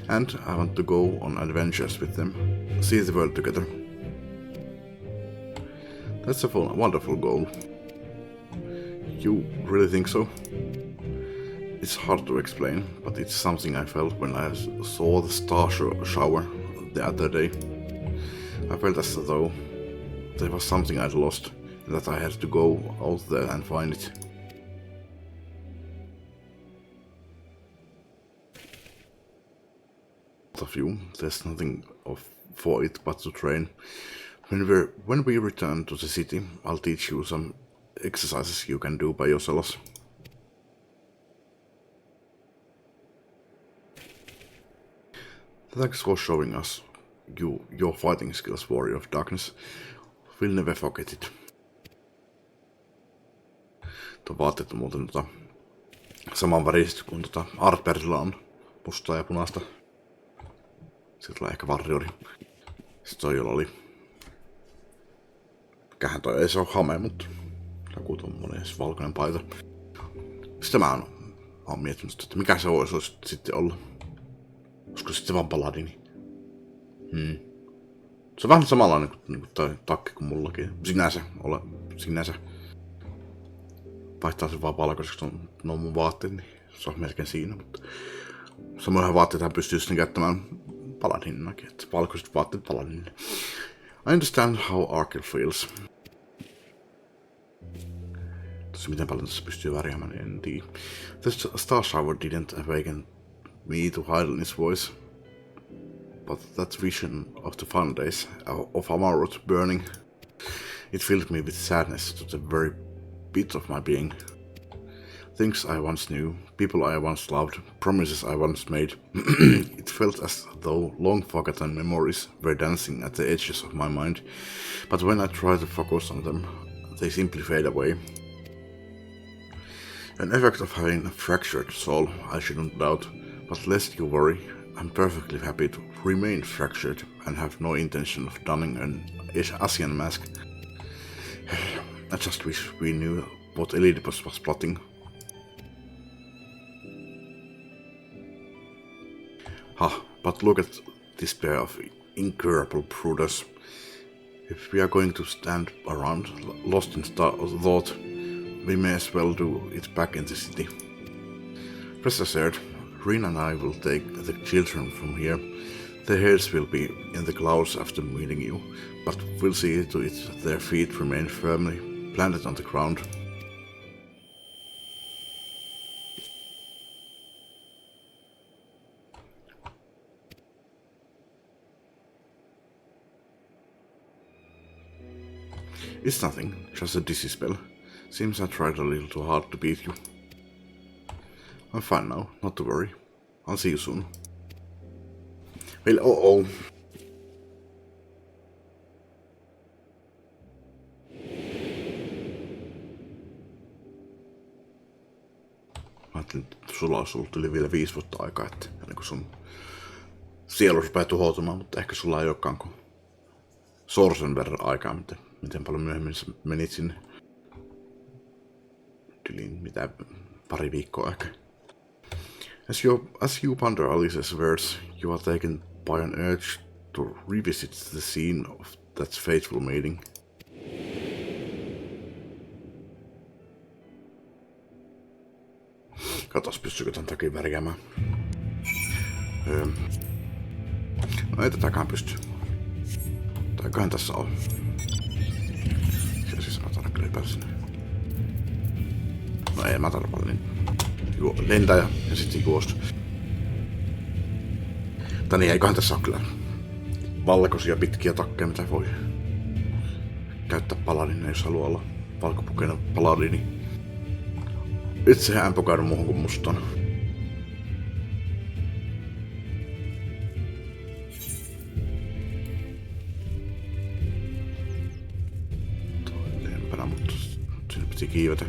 And I want to go on adventures with them, see the world together. That's a wonderful goal. You really think so? It's hard to explain, but it's something I felt when I saw the star shower the other day. I felt as though there was something I'd lost, and that I had to go out there and find it. Of you, there's nothing for it but to train. When we return to the city, I'll teach you some exercises you can do by yourselves. Thanks for showing us your fighting skills, Warrior of Darkness. We'll never forget it. Tuo vaatteet on muuten saman väriset kuin Artberilla on. Mustaa ja punaista. Sitten tulee ehkä Warriori. Sitten toi, jolla oli... Mikähän toi ei se ole hame, mutta... Joku tommonen valkoinen paita. Sitten mä oon miettinyt, että mikä se voisi sitten olla. Olisiko sitten vaan paladini? Se on vähän samanlainen kuin toi takki kuin mullakin. Sinänsä. Vaihtaa sen vaan valkoiseksi nuo mun vaatteet, niin se on melkein siinä. Mutta samoinhan vaatteethan pystyy sitten käyttämään paladininakin, että valkoiset vaatteet paladinille. I understand how Arkell feels. Tosi miten paljon tässä pystyy värjäämään, niin en tiedä. The star shower didn't awaken me to Hydaelyn's voice. But that vision of the fun days of Amaroth burning, it filled me with sadness to the very bit of my being. Things I once knew, people I once loved, promises I once made. It felt as though long-forgotten memories were dancing at the edges of my mind, but when I try to focus on them, they simply fade away. An effect of having a fractured soul, I shouldn't doubt, but lest you worry, I'm perfectly happy to remain fractured and have no intention of donning an Asian mask. I just wish we knew what Elidipus was plotting. But look at this pair of incurable brooders. If we are going to stand around, lost in thought, we may as well do it back in the city. Rest assured, Rin and I will take the children from here. Their heads will be in the clouds after meeting you, but we'll see to it their feet remain firmly planted on the ground. It's nothing, just a dizzy spell. Seems I tried a little too hard to beat you. I'm fine now, not to worry. I'll see you soon. Well, oh. Mä ajattelin, että sulla olisi ollut yli vielä 5 vuotta aikaa, että ennen kuin sun sielu rupeaa tuhoutumaan, mutta ehkä sulla ei olekaan kuin sorsen verran aikaa, miten paljon myöhemmin sä menit sinne. Yli mitä pari viikkoa ehkä. As you ponder Alice's words, you are taken by an urge to revisit the scene of that fateful mating. Katos, pystyykö tän takia värjäämään. No ei tätäkään pysty. Eiköhän tässä ole. Siellä siis mä tarvitsen kyllä hypätä sinne. No ei mä tarvitse niin. Lentäjä ja sitten juosta. Tai niin, eiköhän tässä ole kyllä valkoisia pitkiä takkeja, mitä voi käyttää paladinina, jos haluaa olla valkopukeinen paladini. Itsehän en pokaidu muuhun kuin mustaan. Toileenpänä, mutta sinne piti kiivetä.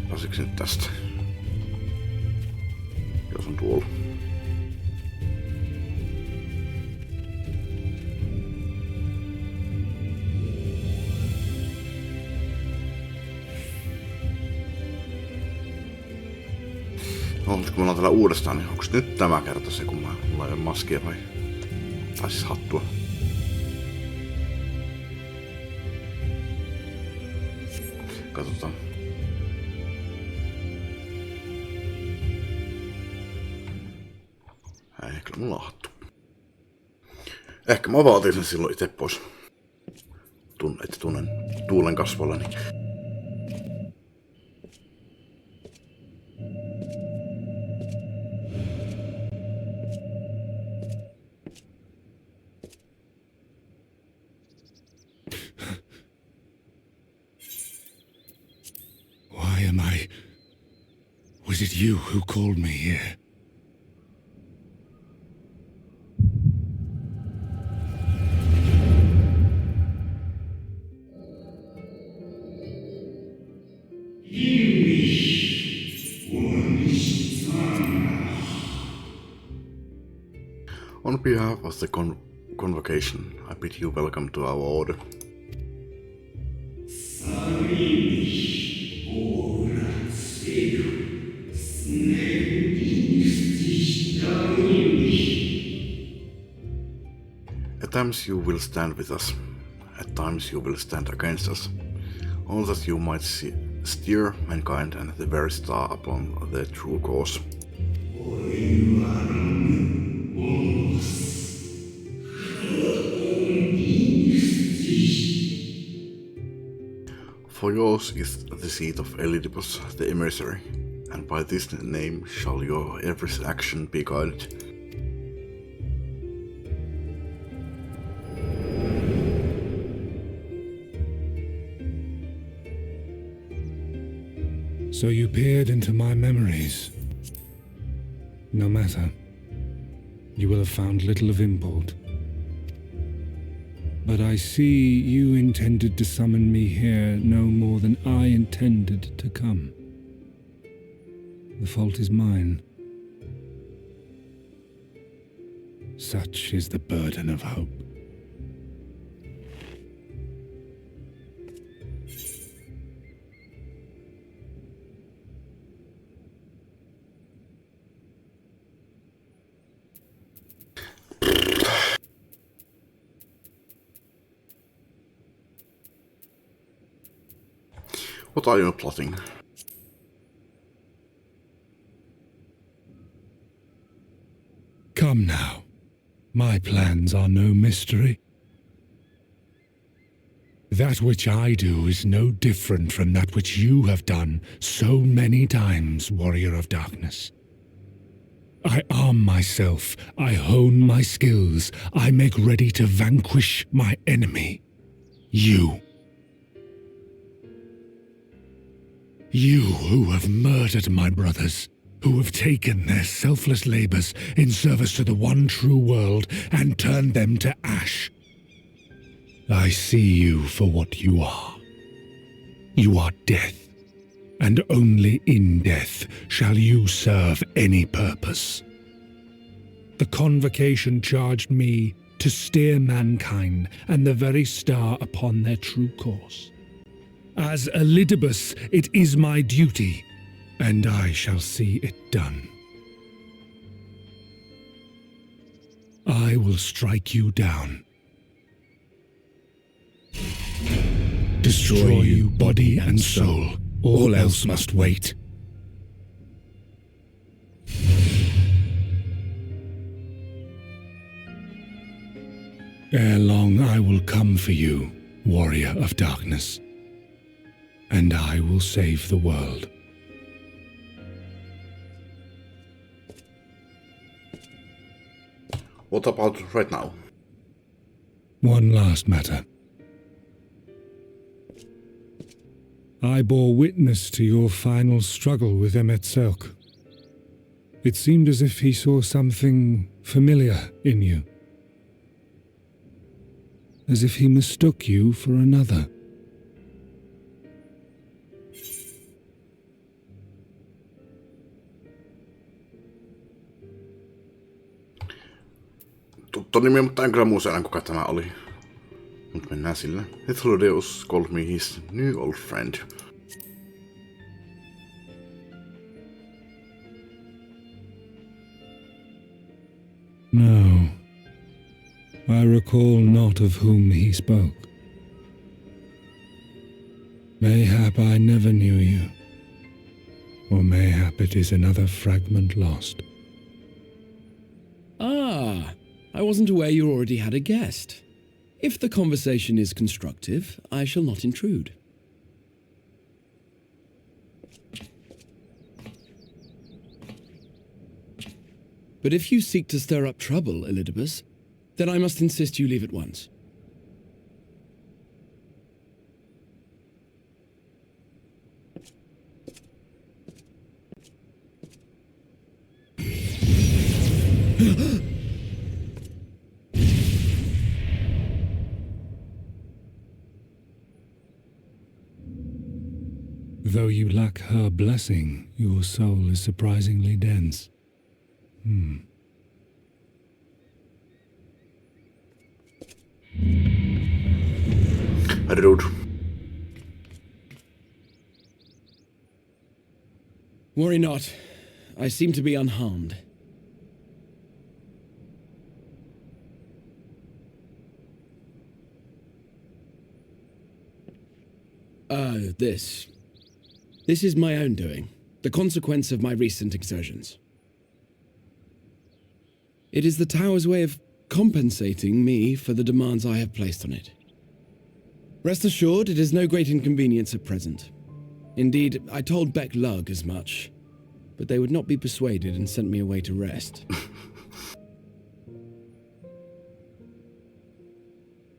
Pääsikö nyt tästä? Jos on tuolla. No, kun me ollaan täällä uudestaan, niin onko nyt tämä kerta se, kun mulla ei ole maskia vai siis hattua? Katsotaan. Ei, kyllä mulla on hattu. Ehkä mä vaatin sen silloin itse pois. Että tunnen tuulen kasvollani. am I... Was it you who called me here? On behalf of the convocation, I bid you welcome to our order. At times you will stand with us, at times you will stand against us, all that you might steer mankind and the very star upon their true course. For yours is the seat of Elidibus the emissary, and by this name shall your every action be guided. So you peered into my memories. No matter. You will have found little of import. But I see you intended to summon me here no more than I intended to come. The fault is mine. Such is the burden of hope. What are you plotting? Come now. My plans are no mystery. That which I do is no different from that which you have done so many times, Warrior of Darkness. I arm myself, I hone my skills, I make ready to vanquish my enemy. You. You who have murdered my brothers, who have taken their selfless labors in service to the one true world and turned them to ash. I see you for what you are. You are death, and only in death shall you serve any purpose. The convocation charged me to steer mankind and the very star upon their true course. As Elidibus, it is my duty, and I shall see it done. I will strike you down. Destroy you body and soul. All else must wait. Ere long I will come for you, Warrior of Darkness, and I will save the world. What about right now? One last matter. I bore witness to your final struggle with Emetselk. It seemed as if he saw something familiar in you. As if he mistook you for another. Tuttu nimi, mutta en kyllä muista kuka tämä oli. Mut mennään sillä. Ethlodeus called me his new old friend. No. I recall not of whom he spoke. Mayhap I never knew you. Or mayhap it is another fragment lost. Ah, I wasn't aware you already had a guest. If the conversation is constructive, I shall not intrude. But if you seek to stir up trouble, Elidibus, then I must insist you leave at once. Though you lack her blessing, your soul is surprisingly dense. Rude. Worry not. I seem to be unharmed. This is my own doing, the consequence of my recent exertions. It is the tower's way of compensating me for the demands I have placed on it. Rest assured, it is no great inconvenience at present. Indeed, I told Beck Lug as much, but they would not be persuaded and sent me away to rest.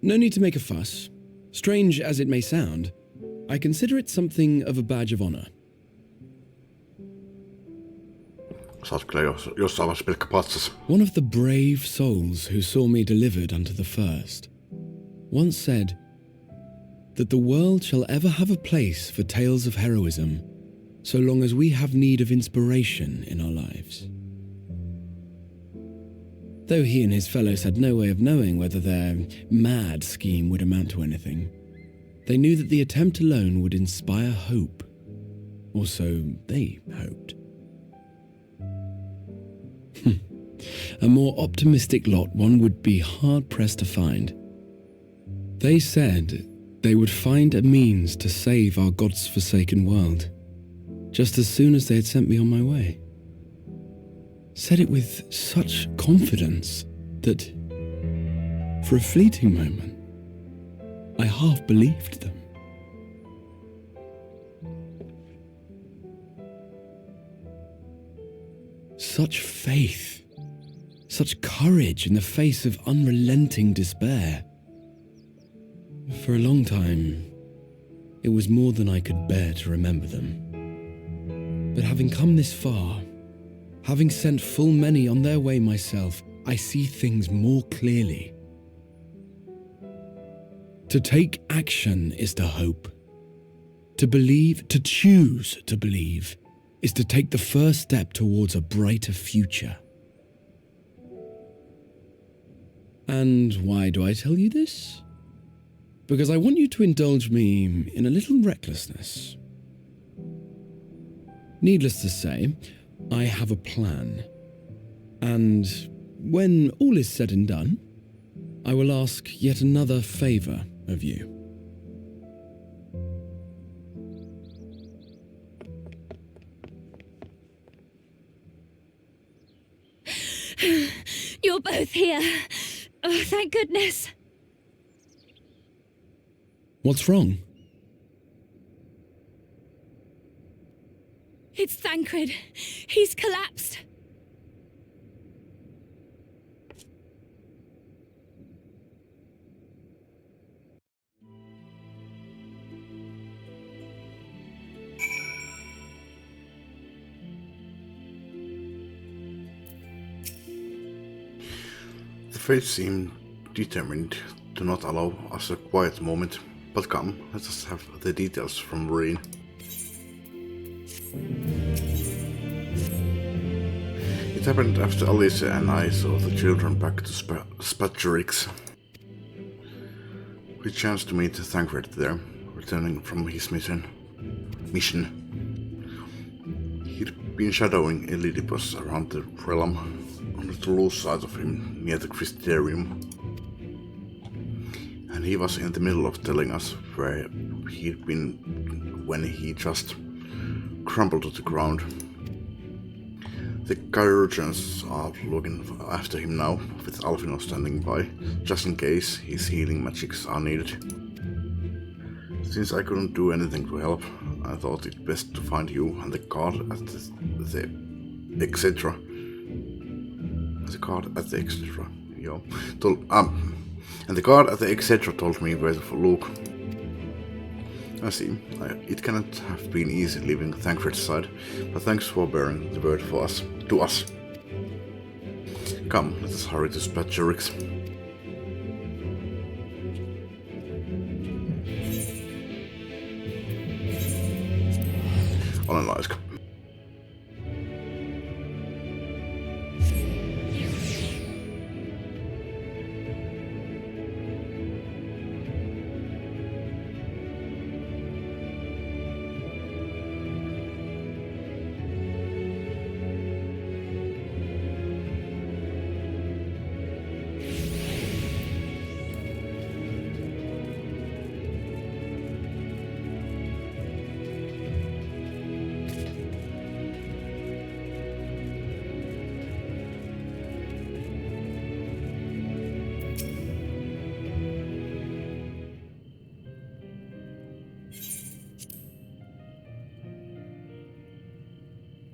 No need to make a fuss. Strange as it may sound, I consider it something of a badge of honor. One of the brave souls who saw me delivered unto the first once said that the world shall ever have a place for tales of heroism so long as we have need of inspiration in our lives. Though he and his fellows had no way of knowing whether their mad scheme would amount to anything, they knew that the attempt alone would inspire hope, or so they hoped. A more optimistic lot one would be hard-pressed to find. They said they would find a means to save our God's forsaken world, just as soon as they had sent me on my way. Said it with such confidence that, for a fleeting moment, I half believed them. Such faith, such courage in the face of unrelenting despair. For a long time, it was more than I could bear to remember them. But having come this far, having sent full many on their way myself, I see things more clearly. To take action is to hope. To believe, to choose to believe, is to take the first step towards a brighter future. And why do I tell you this? Because I want you to indulge me in a little recklessness. Needless to say, I have a plan. And when all is said and done, I will ask yet another favor of you. You're both here. Oh, thank goodness. What's wrong? It's Thancred. He's collapsed. The fates seem determined to not allow us a quiet moment, but come, let us have the details from Reen. It happened after Alicia and I saw the children back to Spatcherix. We chanced to meet Thancred there, returning from his mission. He'd been shadowing Elidipus around the realm, only to lose sight of him near the Crystarium. And he was in the middle of telling us where he'd been when he just crumbled to the ground. The Chirurgeons are looking after him now, with Alphino standing by, just in case his healing magics are needed. Since I couldn't do anything to help, I thought it best to find you and the guard at the etc. The guard at the etc. And the guard at the etc. told me where to look. I see. It cannot have been easy leaving Thancred's side, but thanks for bearing the word for us. To us. Come, let us hurry to Spatcherix. Olen laiska.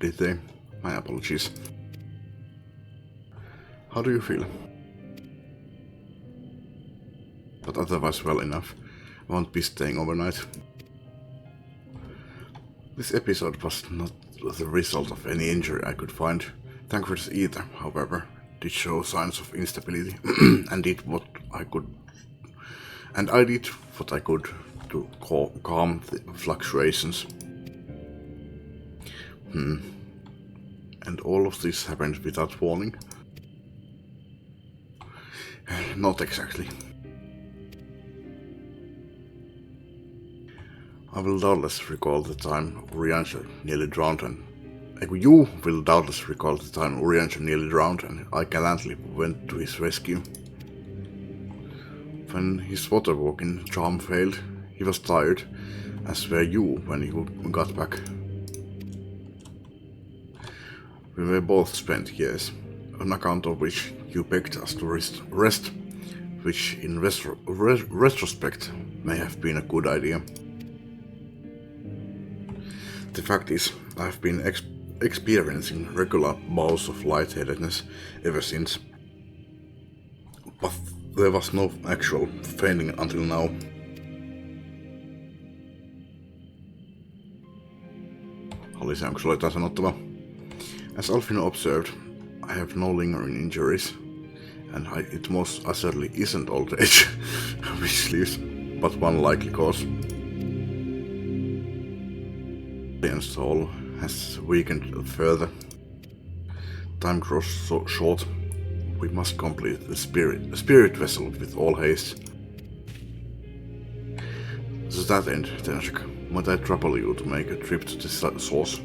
Did they? My apologies. How do you feel? But otherwise well enough. I won't be staying overnight. This episode was not the result of any injury I could find. Tancred's either, however, did show signs of instability and did what I could. And I did what I could to calm the fluctuations. And all of this happened without warning? Not exactly. I will doubtless recall the time Urianger nearly drowned and... You will doubtless recall the time Urianger nearly drowned and I gallantly went to his rescue. When his water-walking charm failed, he was tired, as were you when you got back. We were both spent years, on account of which you begged us to rest, which in retrospect may have been a good idea. The fact is, I've been experiencing regular bouts of lightheadedness ever since, but there was no actual fainting until now. Alice, onko sulla jotain sanottavaa? As Alfino observed, I have no lingering injuries, and it most certainly isn't old age, which leaves but one likely cause. The soul has weakened further. Time grows so short. We must complete the spirit vessel with all haste. To that end, Tenshik, might I trouble you to make a trip to the source?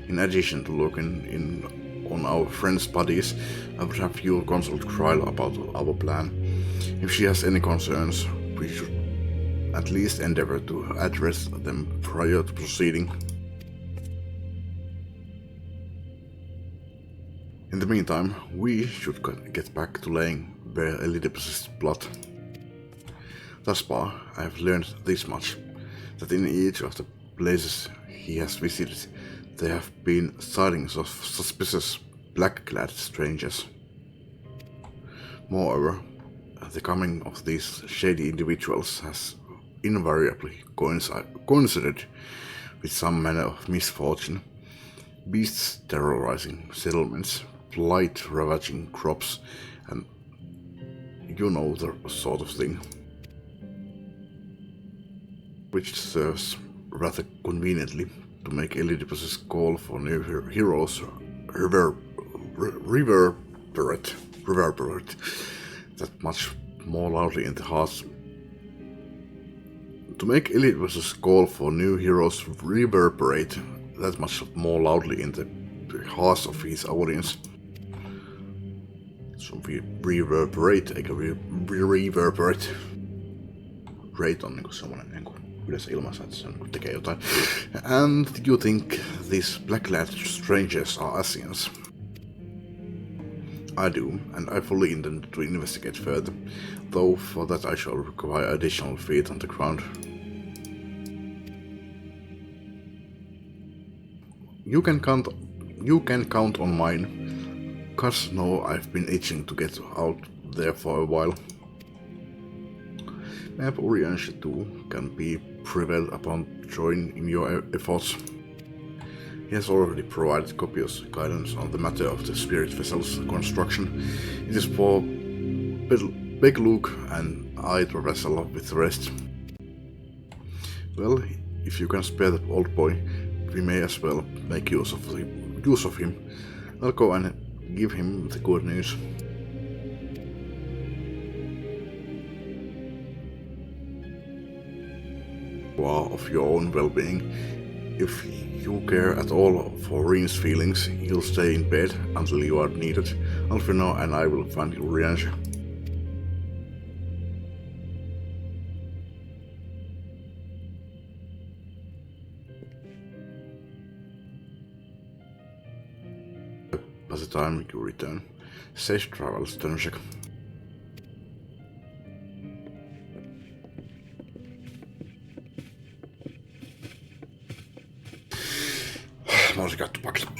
In addition to looking on our friend's bodies, I would have you consult Kryl about our plan. If she has any concerns, we should at least endeavor to address them prior to proceeding. In the meantime, we should get back to laying bare Elidipus's blood. Thus far, I have learned this much, that in each of the places he has visited, there have been sightings of suspicious black-clad strangers. Moreover, the coming of these shady individuals has invariably coincided with some manner of misfortune, beasts terrorizing settlements, blight ravaging crops, and you know the sort of thing. Which serves rather conveniently to make Elidipus's call for new heroes reverberate that much more loudly in the hearts. To make Elidipus's call for new heroes reverberate that much more loudly in the hearts of his audience. So reverberate, eikä reverberate. Rate on niinku semmonen yleensä ilmaisa, että se tekee jotain. And you think these black-clad strangers are Asians? I do, and I fully intend to investigate further, though for that I shall require additional feet on the ground. You can count on mine, cause no, I've been itching to get out there for a while. Maybe Urianger too can be prevailed upon to join in your efforts. He has already provided copious guidance on the matter of the spirit vessel's construction. It is for Big Luke and I to wrestle with the rest. Well, if you can spare the old boy, we may as well make use of him. I'll go and give him the good news. Of your own well-being. If you care at all for Reen's feelings, he'll stay in bed until you are needed. Alfino and I will find you revenge. By the time you return, safe travels, Tönshek. Mä olisin käyttöpakilla.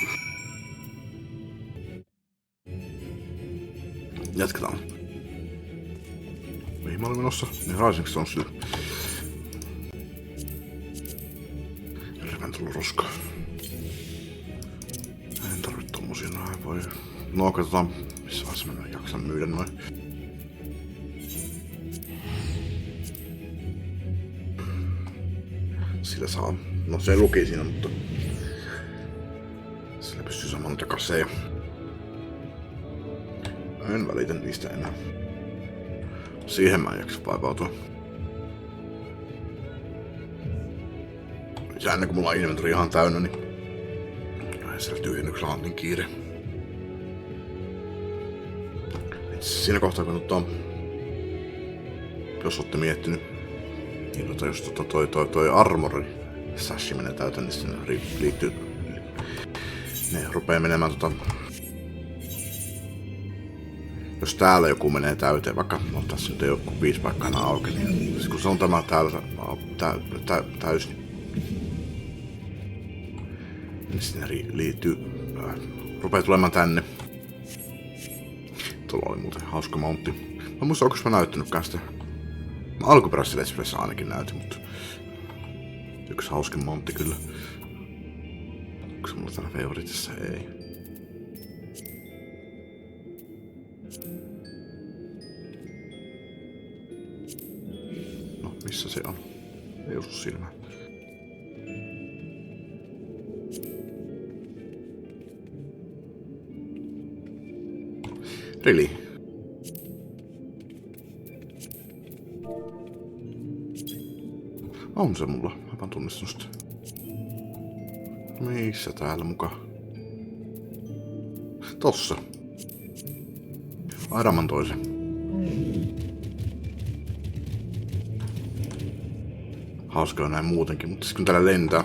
Jatketaan. Mihin mä olin menossa? Niin Rising Stonesille. Elemental roska. En tarvitse tommosia näin voi. No katsotaan missä vaiheessa mä jaksan myydä noin. Sillä saa. No se luki siinä, mutta sillä pystyy saamaan noita kasseja. En välitä niistä enää. Siihen mä en jaksa vaivautua. Ja ennen kuin mulla on inventori ihan täynnä, niin siellä tyhjennyksellä on niin kiire. Siinä kohtaa kun jos ootte miettinyt, niin jos toi armori sashi menee täyteen, niin sinne liittyy. Ne rupee menemään jos täällä joku menee täyteen, vaikka tässä nyt ei ole 5 paikkaa enää auki, niin kun se on tämä täällä täysin, niin sinne liittyy, rupeaa tulemaan tänne. Tuolla oli muuten hauska mountti. Mä muistan, onko mä näyttänytkään sitä. Mä alkuperäisessä Let's Playssä ainakin näytin, mutta yksi hauskin mountti kyllä. Onko se mulla täällä favoritissa? Ei. No, missä se on? Ei osu silmään. Really? On se mulla. Mä vaan tunnistan sitä. Missä täällä muka? Tossa. Airaman toisen. Hauskaa näin muutenkin, mutta siis kun täällä lentää.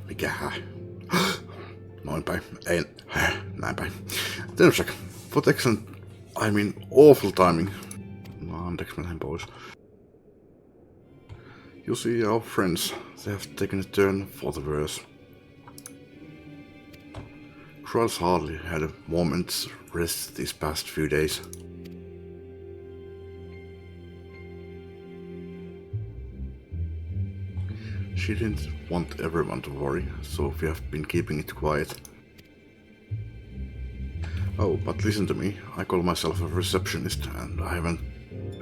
Mikähä? Noin päin. Ei. Näin päin. Tönshek. What excellent, I mean awful timing. No, anteeksi, mä lähden pois. You see our friends. They have taken a turn for the worse. Trials hardly had a moment's rest these past few days. She didn't want everyone to worry, so we have been keeping it quiet. Oh, but listen to me. I call myself a receptionist, and I haven't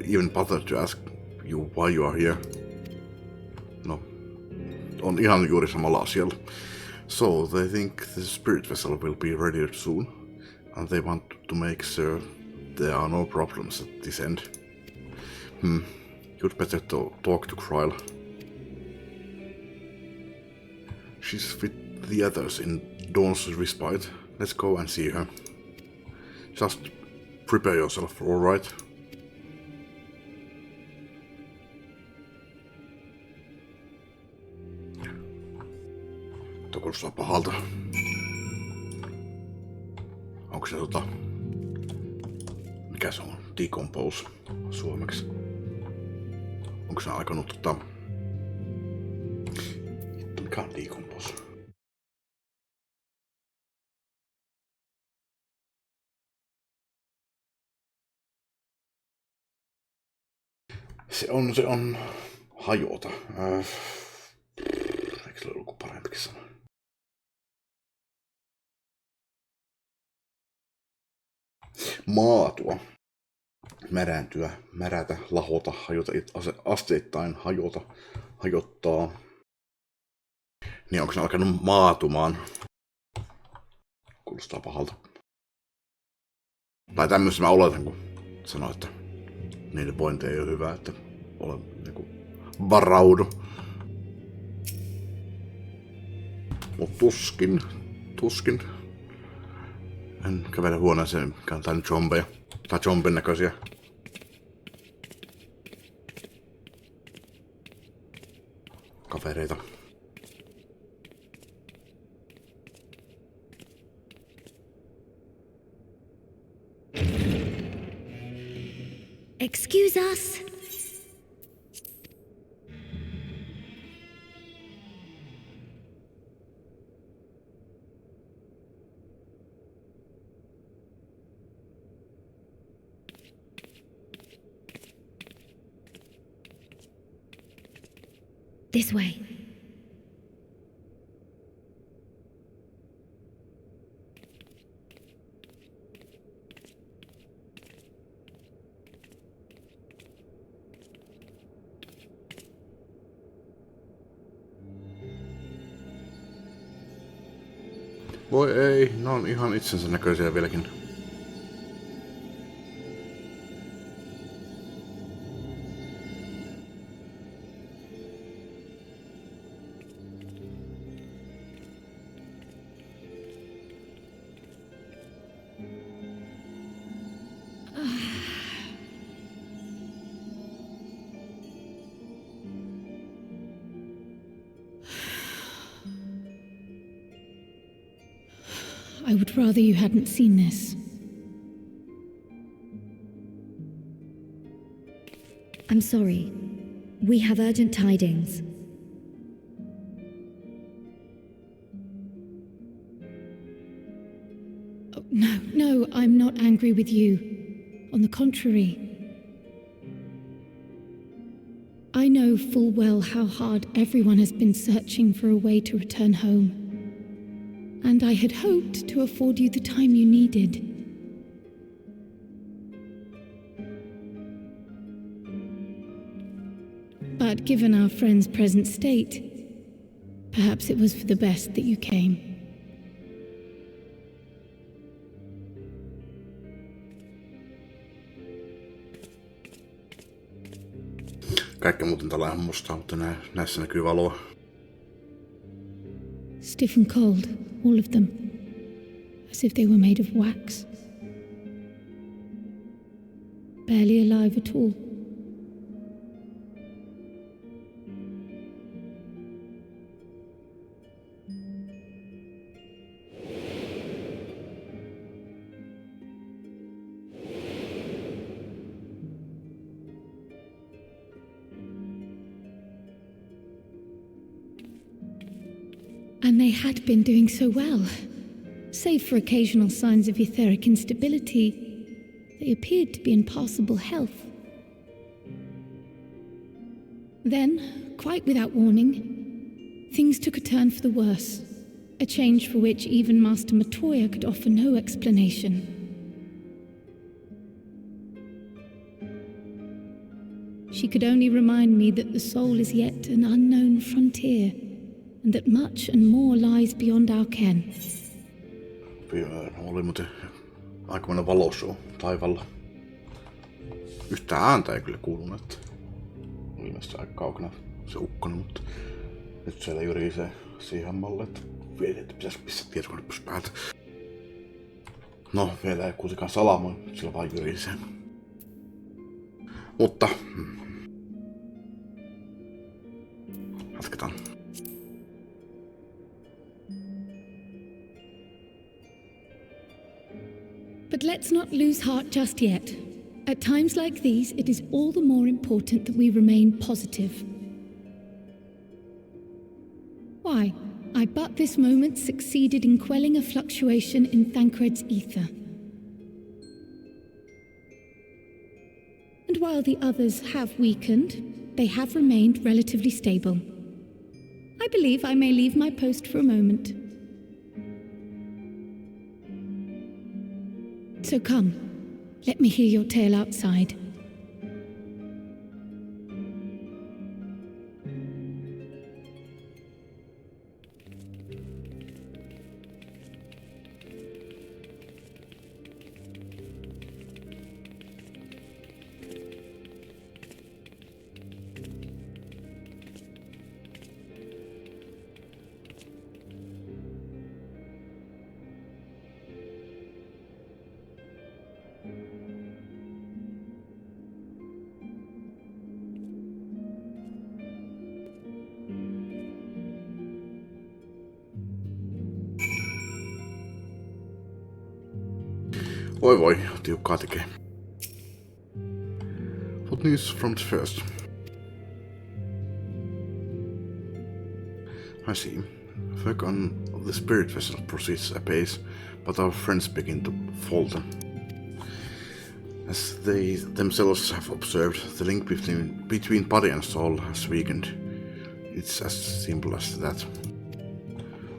even bothered to ask you why you are here. No, on ihan juuri samalla asialla. So, they think the spirit vessel will be ready soon, and they want to make sure there are no problems at this end. You'd better talk to Kryl. She's with the others in Dawn's Respite. Let's go and see her. Just prepare yourself, alright? Tuo kuulostaa pahalta. Onko se mikä se on? Decompose suomeksi. Onko se alkanut mikä on decompose? Se on hajota. Eikö se ole joku parempikin sana? Maatua. Märääntyä, märätä, lahota, hajota, asteittain hajota, hajottaa. Niin onko se alkanut maatumaan? Kuulostaa pahalta. Tai tämmöistä mä oletan, kun sanoin, että niiden pointti ei ole hyvä, että ole joku varaudu. Mut tuskin. En kävele huoneeseen, mikä on täynnä zombeja. Tai zombin näköisiä. Kavereita. Excuse us. This way. Voi ei, ne on ihan itsensä näköisiä vieläkin. I would rather you hadn't seen this. I'm sorry. We have urgent tidings. Oh, no, I'm not angry with you. On the contrary. I know full well how hard everyone has been searching for a way to return home. And I had hoped to afford you the time you needed. But given our friend's present state, perhaps it was for the best that you came. Kaikki muuten tällä on mustaa, mutta näissä näkyy valoa. Stiff and cold, all of them. As if they were made of wax. Barely alive at all. And they had been doing so well. Save for occasional signs of etheric instability, they appeared to be in passable health. Then, quite without warning, things took a turn for the worse. A change for which even Master Matoya could offer no explanation. She could only remind me that the soul is yet an unknown frontier, and that much and more lies beyond our ken. Oli muuten aikamoinen valoshow taivalla. Yhtään ääntä ei kyllä kuulunut, että oli ilmeisesti aika kaukana se ukkonen, mutta nyt siellä jyrisee siihen malleen, että vielä että pitäisi pistää tietokone pois päältä. No, vielä ei kuitenkaan salamoin, sillä vaan jyrisee. Mutta jatketaan. But let's not lose heart just yet. At times like these, it is all the more important that we remain positive. Why, I but this moment succeeded in quelling a fluctuation in Thancred's ether. And while the others have weakened, they have remained relatively stable. I believe I may leave my post for a moment. So come, let me hear your tale outside. Voi voi, tiukkaa tekee. What news from the first? I see. Work on the spirit vessel proceeds apace, but our friends begin to falter. As they themselves have observed, the link between body and soul has weakened. It's as simple as that.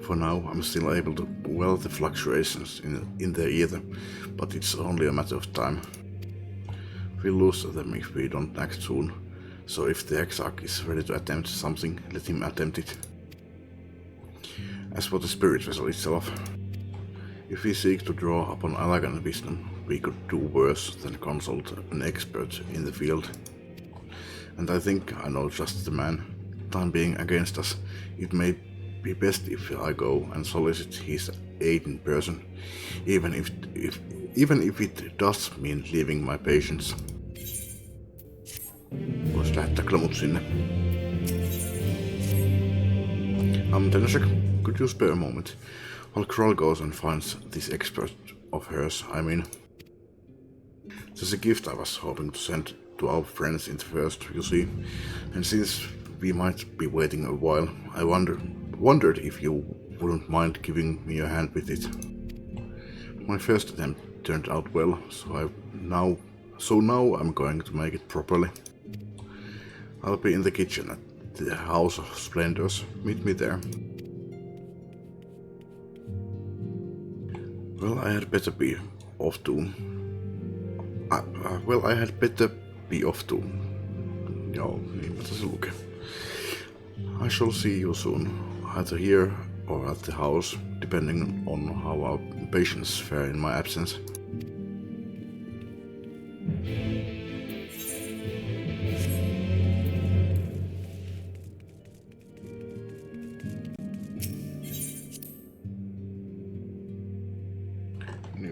For now, I'm still able to quell the fluctuations in the ether, but it's only a matter of time. We'll lose them if we don't act soon, so if the Exarch is ready to attempt something, let him attempt it. As for the spirit vessel itself, if we seek to draw upon elegant wisdom, we could do worse than consult an expert in the field. And I think I know just the man. Time being against us, it may be best if I go and solicit his aid in person, even if it does mean leaving my patients. Vois lähettää kyllä mut sinne. Tenashek, could you spare a moment? While Kroll goes and finds this expert of hers, I mean. There's a gift I was hoping to send to our friends in the first, you see, and since we might be waiting a while, I wondered if you wouldn't mind giving me a hand with it. My first attempt turned out well, so now I'm going to make it properly. I'll be in the kitchen at the House of Splendors. Meet me there. Well, I had better be off too. Joo, niinpä se lukee. I shall see you soon, either here or at the house, depending on how our patients fare in my absence.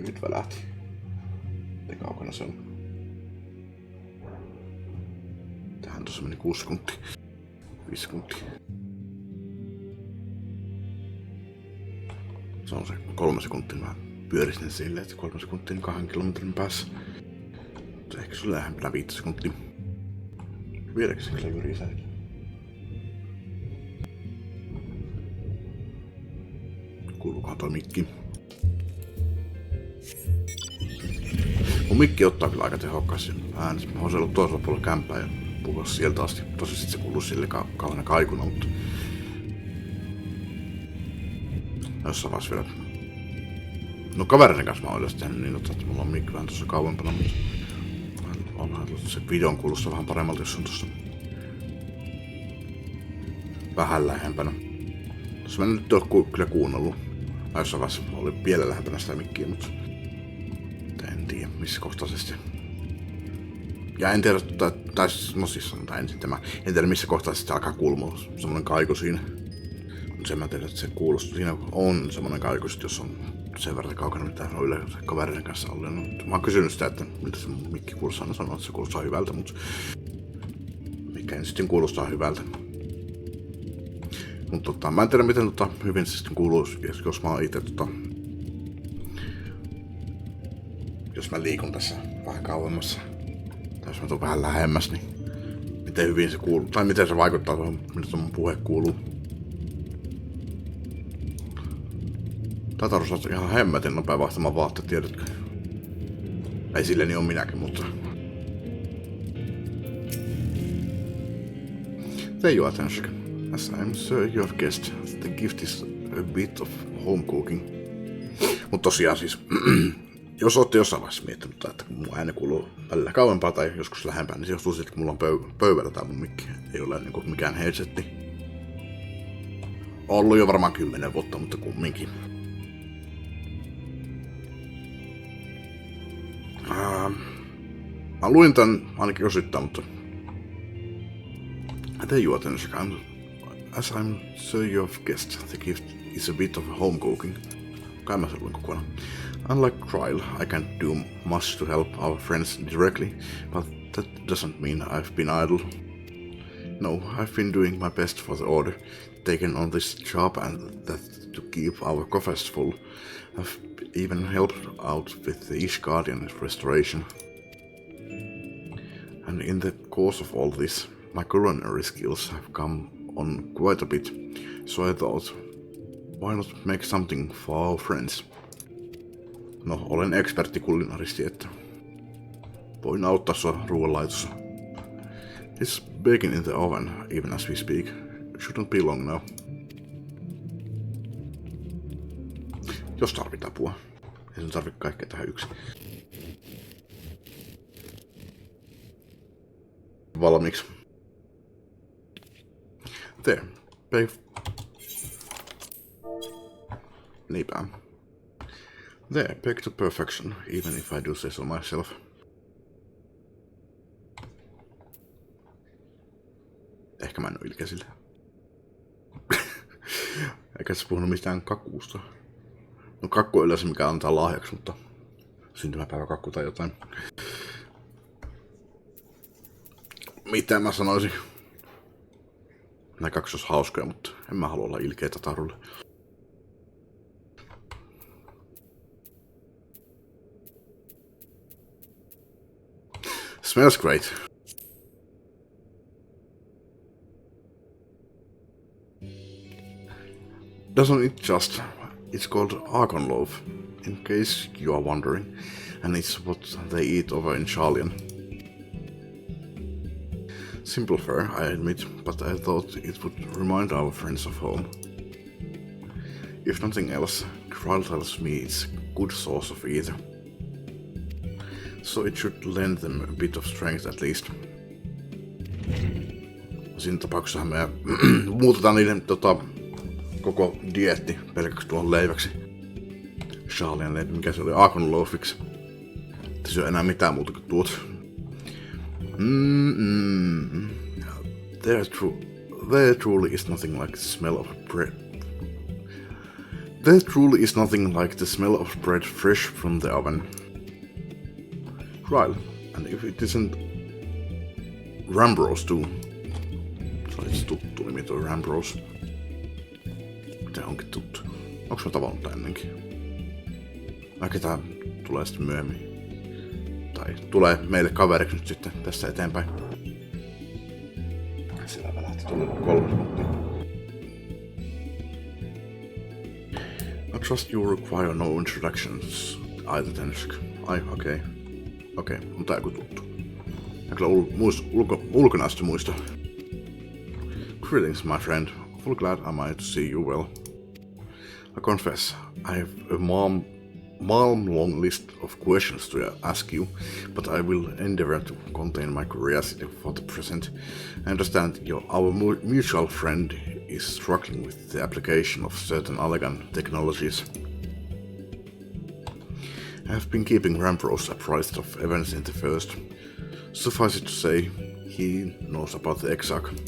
Nyt välähti. Miten kaukana se on? Tähän tuossa meni 6 sekuntia. 5 sekuntia. Se on se 3 sekuntia. Mä pyöristin silleen, että 3 sekuntia 2 kilometrin päässä. Mutta ehkä se oli lähempänä 5 sekuntia. Vieläkö se klaveri säilyy? Kuuluukohan toi mikki? Mun mikki ottaa kyllä aika tehokkaasti äänessä. Mä oon ollut toisella puolella kämpää ja puhua sieltä asti. Tosi sit se kuuluu sille kauana kaikuna, mutta jossain vaiheessa vielä. No kavereiden kanssa mä oon yleensä tehnyt niin, että mulla on mikki vähän tossa kauempana, mutta onhan se videon kuulostaa vähän paremmalta, jos on tossa vähän lähempänä. Tossa mä nyt oon kyllä kuunnellut. Mä jossain vaiheessa oli vielä lähempänä sitä mikkiä, mutta en tiedä missä kohtaa se sitten. Ja en tiedä, tai no siis sanotaan ensin tämä, en tiedä missä kohtaa sitten alkaa kuulua semmonen kaiku siinä. Mutta sen mä tiedän, että se kuulostaa, siinä on semmonen kaiku, jos on sen verran kaukana, mitä on yleensä kavereiden kanssa ollut. No, mä oon kysynyt sitä, että miltä se mun mikki kuulostaa, no sanoo, että se kuulostaa hyvältä, mutta mikä ei sitten kuulostaa hyvältä. Mutta mä en tiedä, miten hyvin se sitten kuuluu, jos mä oon itse jos mä liikun tässä vähän kauemmassa. Tai jos mä tuun vähän lähemmäs, niin miten hyvin se kuuluu, tai miten se vaikuttaa tuohon, mitä mun puhe kuuluu. Tää tarvitsee ihan hemmetin nopea vaihtamaan vaatteet, tiedätkö? Ei silleni oo minäkin, mutta There you are, Tenshik. As I'm sure you have guessed, the gift is a bit of home cooking. Mut tosiaan siis, jos ootte jossain vaiheessa miettinyt, että kun mun ääni kuuluu välillä kauempaa tai joskus lähempää, niin se johtuu siitä, että mulla on pöydällä tää mun mikki. Ei ole niinku mikään headsetti. Ollut jo varmaan 10 vuotta, mutta kumminkin. Mä luin tän ainakin osittain, mutta there you are, Tenshik. As I'm sure you have guessed, the gift is a bit of home cooking. Kai mä sen luin kokonaan. Unlike Trial, I can't do much to help our friends directly, but that doesn't mean I've been idle. No, I've been doing my best for the Order, taken on this job and that to keep our coffers full. I've even helped out with the Ish Guardian restoration. And in the course of all this, my culinary skills have come on quite a bit, so I thought, why not make something for our friends? No, olen ekspertti kulinaristi, että voin auttaa sua ruoanlaitossa. It's baking in the oven, even as we speak. Shouldn't be long now. Jos tarvit apua. Ei sun tarvitse kaikkea tähän yksin. Valmiiksi. There. Niinpä. There, baked to perfection, even if I do say so myself. Ehkä mä en oo ilkeä sille. Eikä se puhunut mistään kakuusta. No kakku on yleensä mikä antaa lahjaksi, mutta syntymäpäiväkakku tai jotain. Mitä mä sanoisin? Nää kaksi olisi hauskoja, mutta en mä halua olla ilkeä tatarulle. Smells great. Doesn't it just? It's called Archon loaf, in case you are wondering, and it's what they eat over in Sharlayan. Simple fare, I admit, but I thought it would remind our friends of home. If nothing else, Kral tells me it's a good source of either. So it should lend them a bit of strength at least. Siinä tapauksessa me muutetaan niiden koko dieetti pelkäksi tuohon leiväksi. Sharlayan leipä, mikä se oli, Archon loafiksi. Ei syö enää mitään muuta kuin tuot. There truly is nothing like the smell of bread. There truly is nothing like the smell of bread fresh from the oven. Right, and if it isn't Rambros too. Se olisi tuttu nimi tuo Rambros. Mitä onkin tuttu? Onks mä tavannut tää ennenkin? Ehkä tää tulee sitten myöhemmin. Tai tulee meille kaveriksi nyt sitten tässä eteenpäin. Siellä lähti tulla 3 minuuttia. I trust you require no introductions either, Tenshik. Ai, okei. Okei, on tää joku tuttu. Mä kyllä ulkonäöstä muista. Greetings, my friend. Full glad am I to see you well. I confess, I have a long list of questions to ask you, but I will endeavor to contain my curiosity for the present. I understand our mutual friend is struggling with the application of certain Allegan technologies. I have been keeping Rambros apprised of events in the First. Suffice it to say, he knows about the XIV.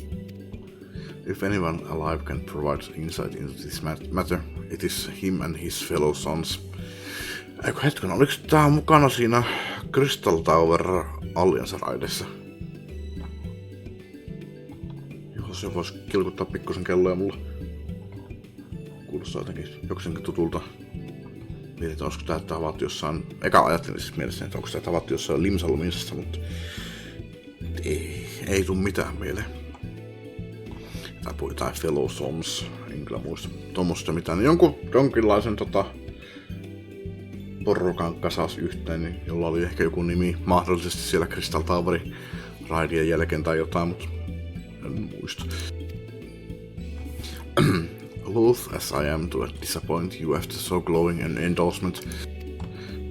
If anyone alive can provide insight into this matter, it is him and his fellow sons. Eikö hetken, oliko tää mukana siinä Crystal Tower Alliance-raidessa? Jos se vois kilkuttaa pikkusen kelloja mulle. Kuulostaa jotenkin jokseenkin tutulta. Mietin, että olisiko tää tavattu jossain... Eka ajattelin siis mielessä, että onko tää tavattu jossain Limsalumisessa, mutta... Ei tuu mitään mieleen. Tai jotain Fellow Sons, en kyllä muista tuommoista mitään. Jonkinlaisen porukan kasas yhteen, niin jolla oli ehkä joku nimi mahdollisesti siellä Crystal Towerin raidien jälkeen tai jotain, mutta En muista. Loath as I am to disappoint you after so glowing an endorsement,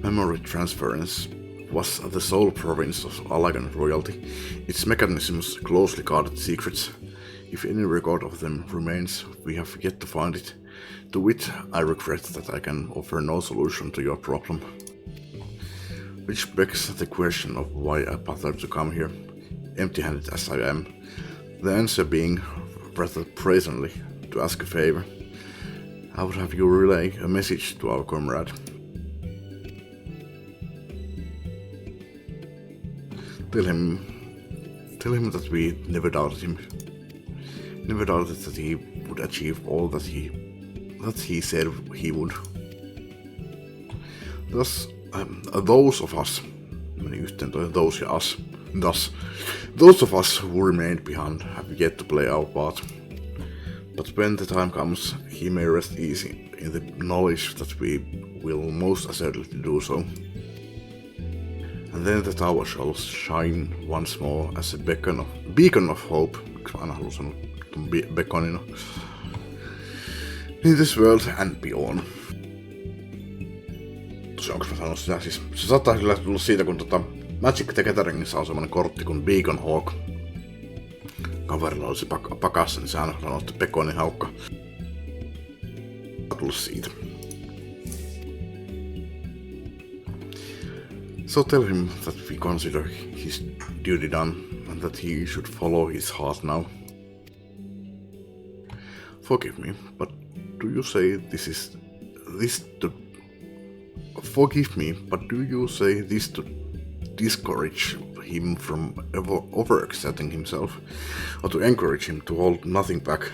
memory transference was the sole province of Allagan royalty, its mechanisms closely guarded secrets. If any record of them remains, we have yet to find it. To wit, I regret that I can offer no solution to your problem. Which begs the question of why I bothered to come here, empty-handed as I am. The answer being, rather brazenly, to ask a favor. I would have you relay a message to our comrade. Tell him that we never doubted him. Never doubted that he would achieve all that he said he would. Thus, those of us who remained behind have yet to play our part. But when the time comes, he may rest easy in the knowledge that we will most assuredly do so. And then the tower shall shine once more as a beacon of hope. Aina haluan sanoa tuon beaconina. In this world and beyond. Tosiaan, onko mä sanonut sitä? Siis, se saattaa kyllä tulla siitä, kun Magic the Gatheringissa on semmonen kortti kuin Beacon Hawk. Kaverilla olisi pakassa, niin se aina sanoo, että Beconin haukka. Tulla siitä. So tell him that we consider his duty done, and that he should follow his heart now. Forgive me, but do you say this to discourage him from overexerting himself, or to encourage him to hold nothing back?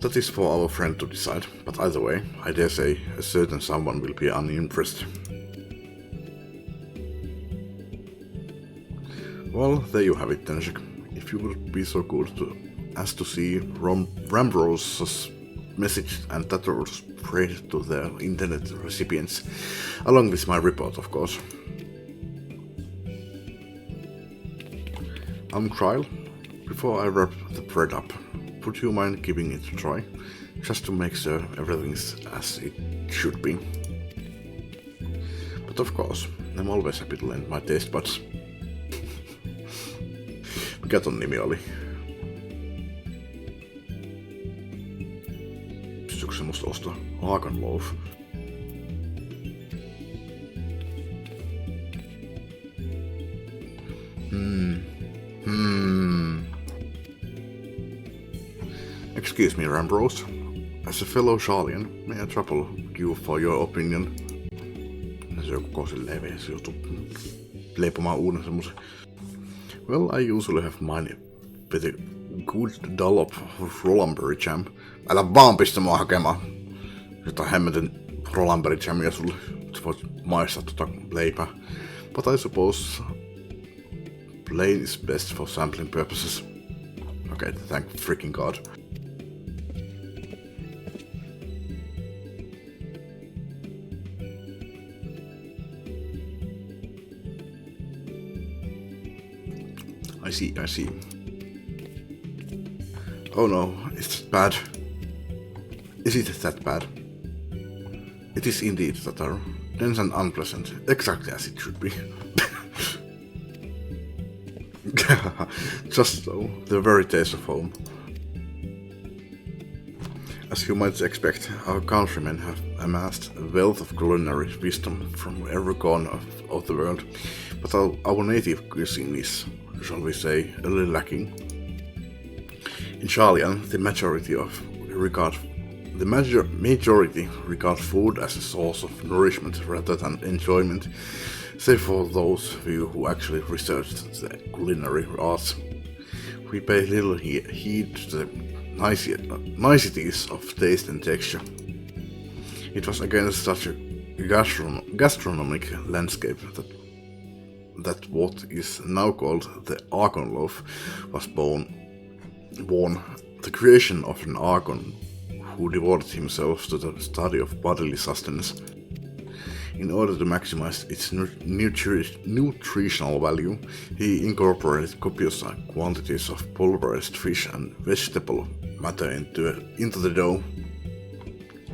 That is for our friend to decide, but either way, I dare say a certain someone will be unimpressed. Well, there you have it, Tenshik. If you would be so good as to see Rambrose's message and that was spread to the internet recipients, along with my report, of course. Trial, before I wrap the bread up, would you mind giving it a try, just to make sure everything's as it should be? But of course, I'm always happy to lend my taste buds. Mikä ton nimi oli? Pystyykö se musta ostaa? Hakan Loaf. Excuse me, Rambrose. As a fellow Sharlian, may I trouble you for your opinion? Se on koko silleen vielä, se joutuu leipomaan uuden semmosen. Well, I usually have mine with a good dollop of Rolandberry jam. Älä vaan pistä mua hakemaan jotain hemmetin Rolandberry jamia sulle. Sä voit maistaa tota leipää. But I suppose plain is best for sampling purposes. Okay, thank freaking God. I see. Oh no, it's bad. Is it that bad? It is indeed, Tataru. Dense and unpleasant, exactly as it should be. Just so, the very taste of home. As you might expect, our countrymen have amassed a wealth of culinary wisdom from every corner of the world, but our native cuisine is, shall we say, a little lacking. In Sharlian, the majority regard food as a source of nourishment rather than enjoyment, save for those few who actually researched the culinary arts. We pay little heed to the niceties of taste and texture. It was against such a gastronomic landscape that what is now called the Archon loaf was born, the creation of an Archon who devoted himself to the study of bodily sustenance. In order to maximize its nutritional value, he incorporated copious quantities of pulverized fish and vegetable matter into the dough.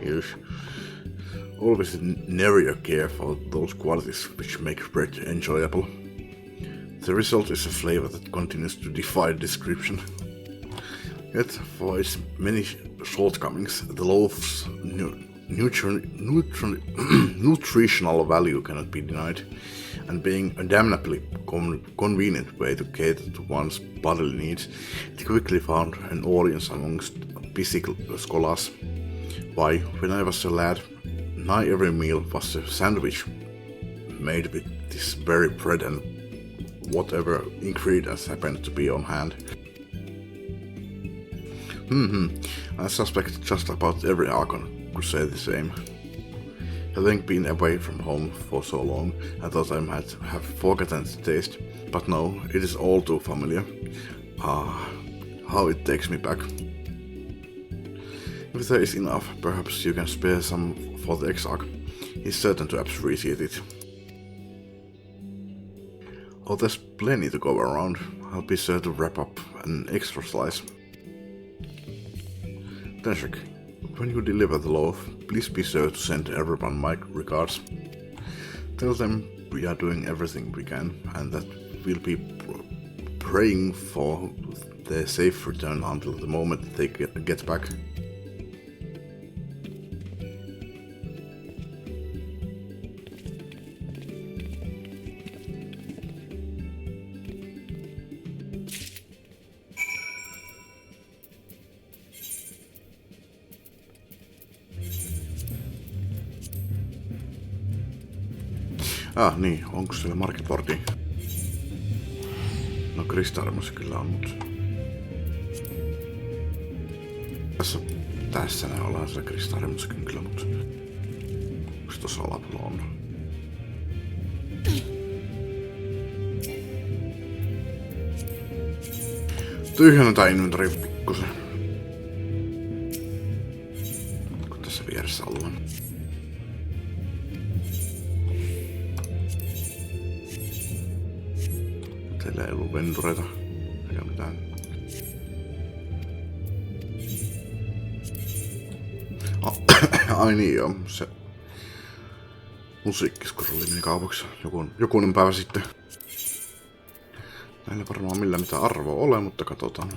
Yes. Always never care for those qualities which make bread enjoyable. The result is a flavor that continues to defy description. Yet, for its many shortcomings, the loaf's nutritional value cannot be denied, and being a damnably convenient way to cater to one's bodily needs, it quickly found an audience amongst busy scholars. Why, when I was a lad, nigh every meal was a sandwich made with this very bread and whatever ingredients happened to be on hand. I suspect just about every Archon could say the same. Having been away from home for so long, I thought I might have forgotten the taste, but no, it is all too familiar. How it takes me back. If there is enough, perhaps you can spare some for the Exarch. He's certain to appreciate it. Oh, there's plenty to go around. I'll be sure to wrap up an extra slice. Tenshik, when you deliver the loaf, please be sure to send everyone my regards. Tell them we are doing everything we can and that we'll be praying for their safe return until the moment they get back. Niin, onko siellä marketboardia? No kristallimassa kyllä on, mut... Tässä ne ollaan siellä kristallimassakin kyllä, mut... Onks tossa alapuolella on? Tyhjennetään inventari pikkusen. Kun tässä vieressä ollaan. Teillä ei ollut ventureita eikä mitään. Ai niin joo, se musiikkiskuralli meni kaupaksi jokunen päivä sitten. Näillä varmaan millään mitään arvoa ole, mutta katsotaan.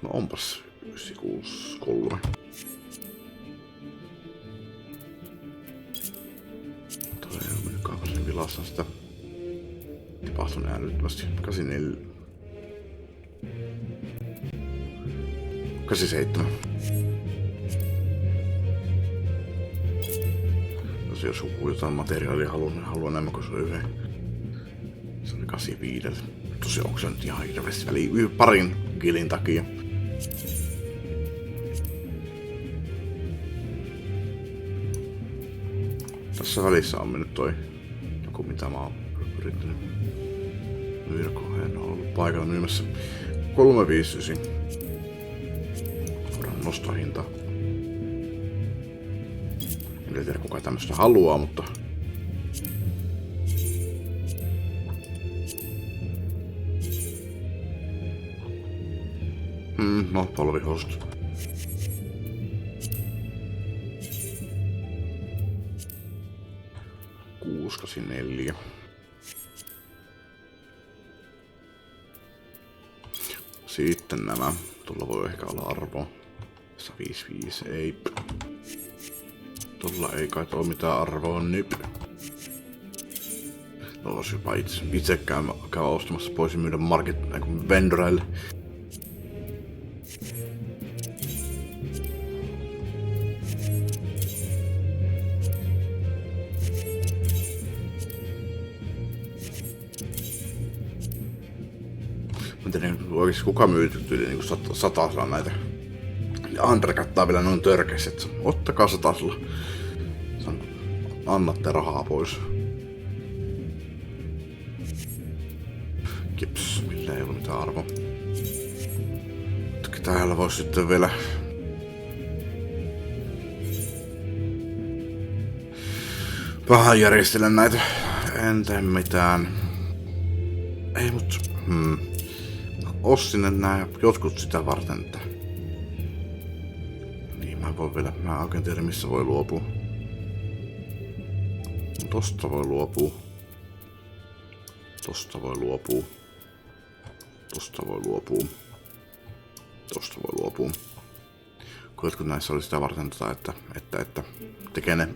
No onpas 963. Tuolla ei ole mennyt kaupaksi vilassa sitä. Tapahtunut älyttömästi. 84. 87. Jos joku jotain materiaalia haluaa enemmän kuin se oli yhden. Se oli 85. Tosiaan onko se nyt ihan hirveästi väliin parin kilin takia. Tässä välissä on mennyt toi joku mitä mä oon yrittänyt myydä, kun en ole ollut paikalla myymässä. 359. Voidaan nostaa hintaa. En tiedä kuka tämmöstä haluaa, mutta... No, polvihousut. $684. Sitten nämä. Tuolla voi ehkä olla arvoa. 155, ei. Tuolla ei kai ole mitään arvoa nyt. No jos jopa itse käy ostamassa pois ja myydä vendoreille. Mä tiedän oikeesti kuka myy yli niinku satasella näitä. Ja Andre kattaa vielä noin törkeästi, että ottakaa satasella. Annatte rahaa pois. Kips, millä ei ollut mitään arvoa. Täällä voisi sitten vielä... Vähän järjestelen näitä. En tee mitään. Ei mut... Ostin nää jotkut sitä varten, että... Niin mä voin vielä... Mä en oikein tiedä missä voi luopua. Tosta voi luopua. Tosta voi luopua. Tosta voi luopua. Tosta voi luopua. Kun jotkut näissä oli sitä varten, että tekee ne...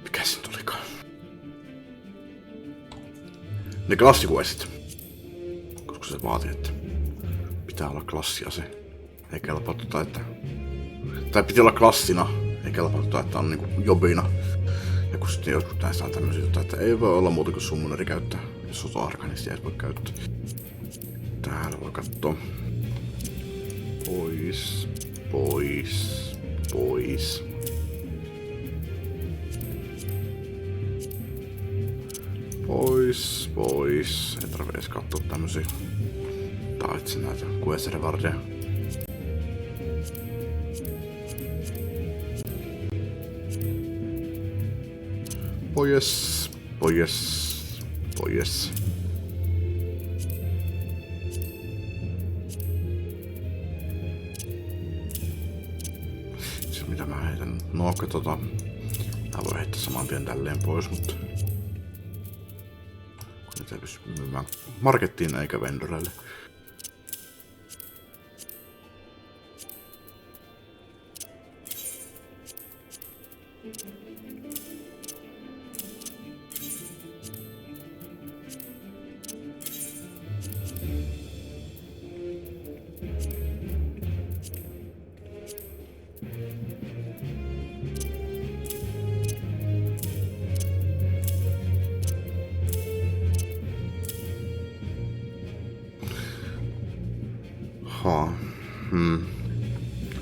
Mikä se nyt olikaan? Ne klassikuesit. Koska se vaatii, että pitää olla klassiase. Eikä kelpaa että... Tai piti olla klassina. Eikä kelpaa että on niinku jobina. Ja kun sitten jotkut näistä on tämmösiä, että ei voi olla muuta kuin summoneri käyttää. Jos on arkanisti ei voi käyttää. Täällä voi kattoo. Pois. Pois. Pois. Pois. Pois. Ei tarvii edes kattoo tämmösiä. Taitsi näitä quest-rewardeja. Pois. Pois. Pois. Siis mitä mä heitän? No mä voin heittää saman tien tälleen pois, mutta... Kun niitä ei pysty myymään markettiin eikä vendoreille.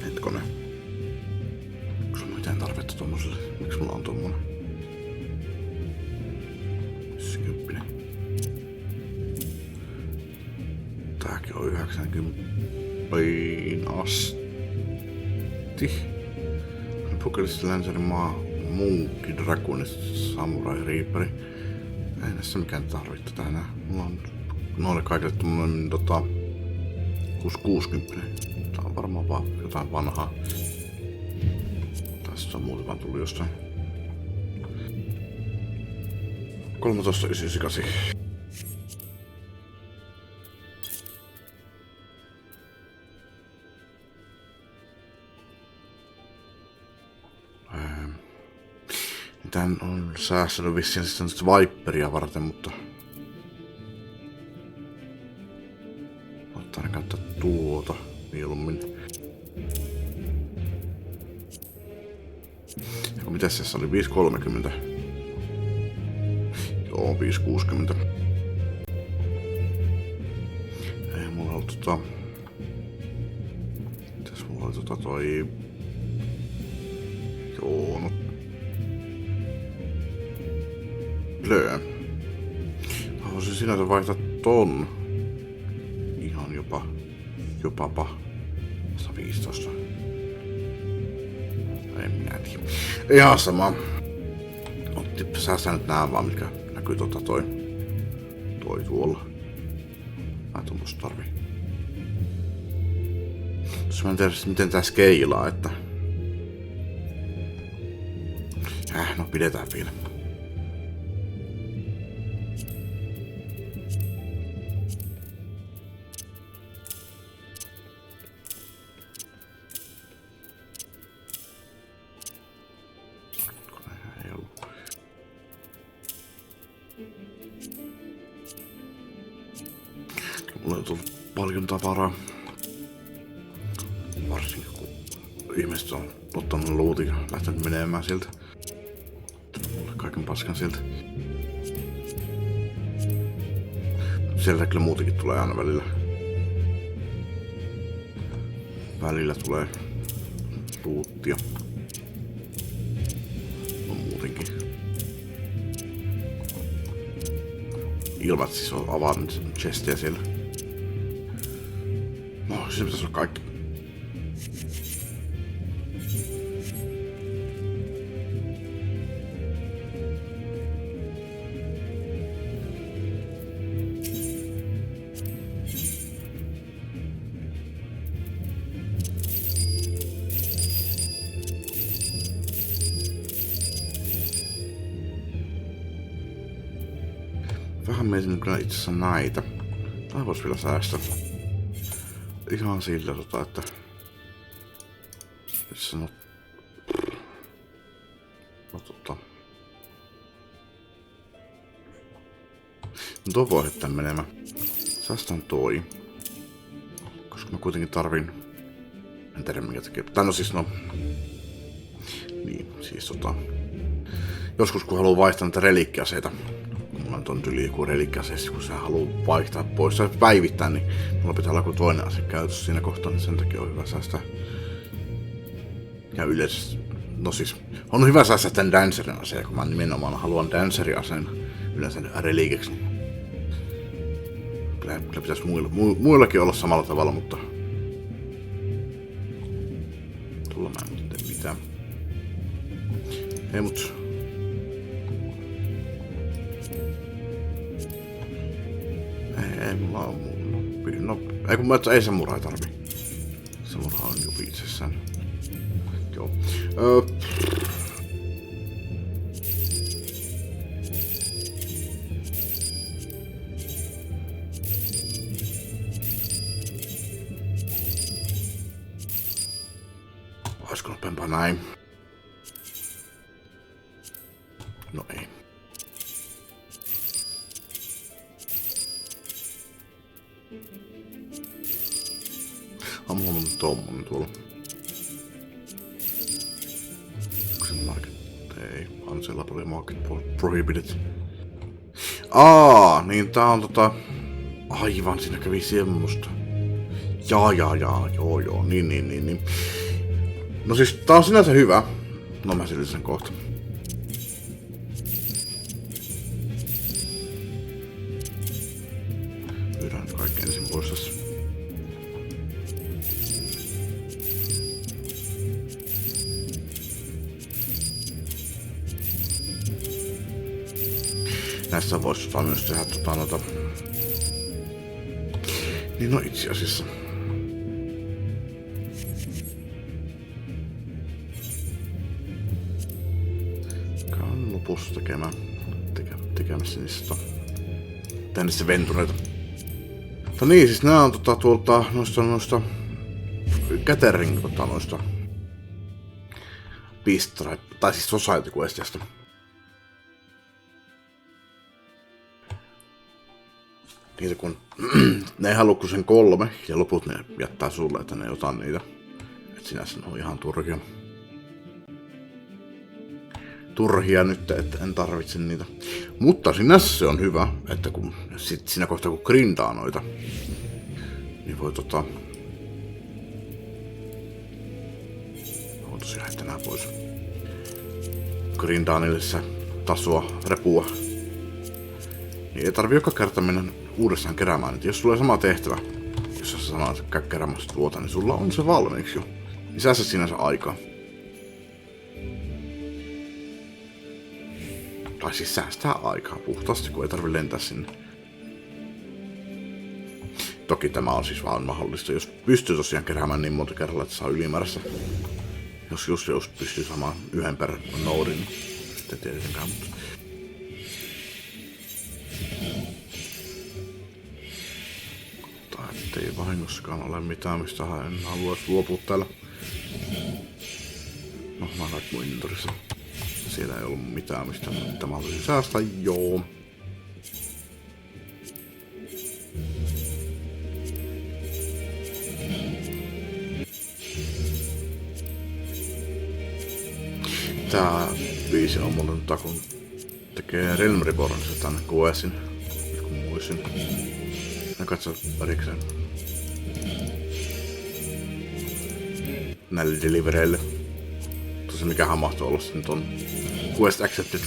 Hetkonen. Onko sulla mitään tarvetta tommoselle? Miksi mulla on tommonen? 10. Tääkin on 90 asti. Apocalypse Lancerin maa, Munkki, Dragonist, Samurai, Reaperi. Ei näissä mikään tarvittu tänään. Mulla on noille kaikille tommonen 660. Tää on varmaan vaan jotain vanhaa. Tässä on muuten vaan tullut jostain. 13,998. Tän on säästänyt vissiin sitten Viperia varten, mutta... Ottaa käyttää tuota mieluummin. Ja mitäs tässä oli? 530. Joo, 560. Ei mulla ollut Mitäs mulla oli toi... Joo, no... Plöö. Mä voisin sinänsä vaihtaa ton. Ihan jopapa. 115. Ei minä tiedä. Ihan sama. Säästän nyt nää vaan, mitkä näkyy toi tuolla. Mä tommosta tarvii. Jos mä en tiedä miten tää skeilaa, että... No pidetään vielä. Mulla on tullut paljon tavaraa. Varsinkin kun ihmiset on ottanut lootin ja lähtenyt menemään sieltä. Mulle kaiken paskan sieltä. Sieltä kyllä muutenkin tulee aina välillä. Välillä tulee luuttia. On muutenkin. Ilmat siis on avannut chestiä siellä. No, siinä pitäisi olla kaikki. Vähän mietin kyllä itse asiassa näitä. Tää vois vielä säästää. Ihan sillä että... Jos sanot... No tuo voi heittää menemään. Säästän toi. Koska mä kuitenkin tarvin... En tiedä mikä tekee. Tai no siis Niin, siis Joskus kun haluaa vaihtaa näitä relikkiaseita. Mulla on ton tyli joku relikkiaseessa, kun sä haluaa vaihtaa pois tai päivittää, niin mulla pitää olla joku toinen ase käytössä siinä kohtaa, niin sen takia on hyvä säästää. Ja yleisesti... No siis, on hyvä säästää tän dancerin aseen, kun mä nimenomaan haluan dancerin aseen yleensä relikiksi. Kyllä pitäisi muillakin olla samalla tavalla, mutta... Tulla mä en tee mitään. Ei mut... Ei mulla on... No, ei kun mä ei samuraa ei tarvii. Samuraa on jo itsessään. Joo. Olisiko nopeampaa näin? No ei. Mulla on tommonen tuolla. Onko se market? Ei. Unsalable market prohibited. Niin tää on Aivan, siinä kävi semmoista. Joo. Niin. No siis tää on sinänsä hyvä. No mä selitän sen kohta. Pyydän nyt kaikki ensin pois tässä. Näissä voisi myös tehdä Niin no itse asiassa. Käyn lopussa tekemässä niistä tännissä ventureita. Mutta niin, siis nää on tuolta noista catering noista bistro, tai siis society questista. Niitä kun ne ei halua kuin sen 3 ja loput ne jättää sulle, että ne ei ota niitä. Et sinänsä ne on ihan turhia nyt, että en tarvitse niitä. Mutta sinänsä se on hyvä, että kun sit siinä kohtaa kun grindaa noita, niin voi voin tosiaan heittää nää pois. Grindaa niille se tasoa, repua. Niin ei tarvi joka kerta mennä uudestaan keräämään. Et jos sulla on sama tehtävä, jos sä sanoo, että käy keräämässä tuota, niin sulla on se valmiiksi jo. Niin säästä sinänsä aikaa. Tai siis säästää aikaa puhtaasti, kun ei tarvi lentää sinne. Toki tämä on siis vaan mahdollista, jos pystyy tosiaan keräämään niin monta kerralla, että saa ylimääräistä. Jos pystyy saamaan yhden per noodin, niin sitten tietenkään, mutta... Ettei vahingossakaan ole mitään, mistä en haluaisi luopua täällä. No, mä näin mun inventorissa. Siellä ei ollut mitään, mistä mä haluaisin säästää, joo. Tää biisi on mulle nyt kun tekee Realm Rebornissa tänne QSin, kun muistin. Mä katson parikseen. Näille delivereille. Tosi mikähän mahtoi olla sitten ton Quest Accepted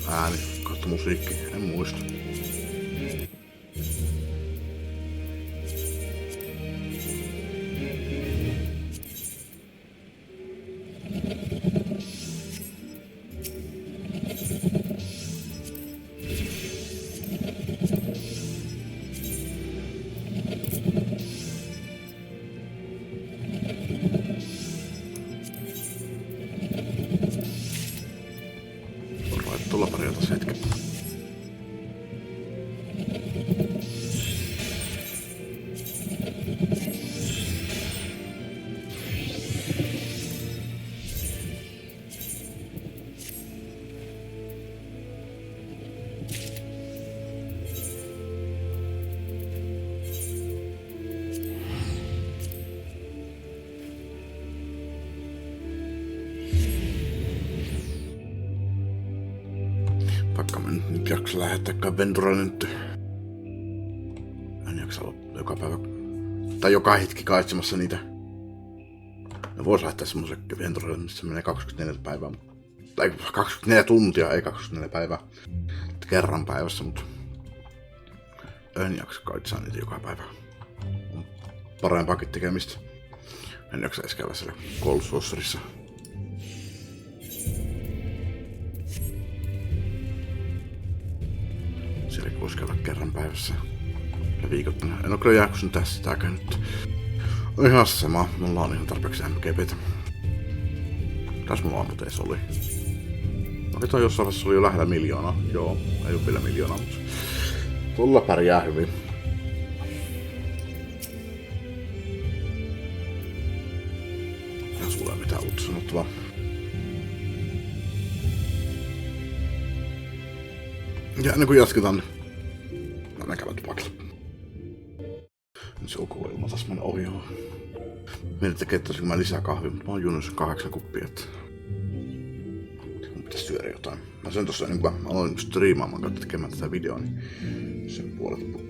ääni kautta musiikki, en muista. Vaikka mä nyt jaksa lähettääkään Venturelle nyt. En jaksa olla joka päivä. Tai joka hetki kaitsemassa niitä. Ne vois lähteä semmoisen Venturelle, missä menee 24 päivää. Tai 24 tuntia, ei 24 päivää. Kerran päivässä, mutta en jaksa kaitsaa niitä joka päivä. On parempaakin tekemistä. En jaksa edes käydä siellä koulutusosserissa. Sielläkin voisi käydä kerran päivässä. Ja viikoittuna. En oo kyllä jaksanut tässä sitäkään nyt. On ihan sama. Mulla on ihan tarpeeksi MGPtä. Tässä mulla ammuteis oli. Okei, toi jossain vaiheessa oli jo lähellä 1 miljoonaa. Joo, ei oo vielä 1 miljoonaa, mutta tuolla pärjää hyvin. Ja sulla ei mitään uutta sanottavaa. Ja ennen kuin jatketaan, niin mä käyn tupakilla. Nyt se joku ilma taas mennä ohi. Mietin tekee tosi mä lisää kahvia, mutta mä oon juonut sen 8 kuppia, että mun pitäis syödä jotain. Mä sen tossa ennen kuin mä aloin striimaamaan kautta tekemään tätä videoa, niin sen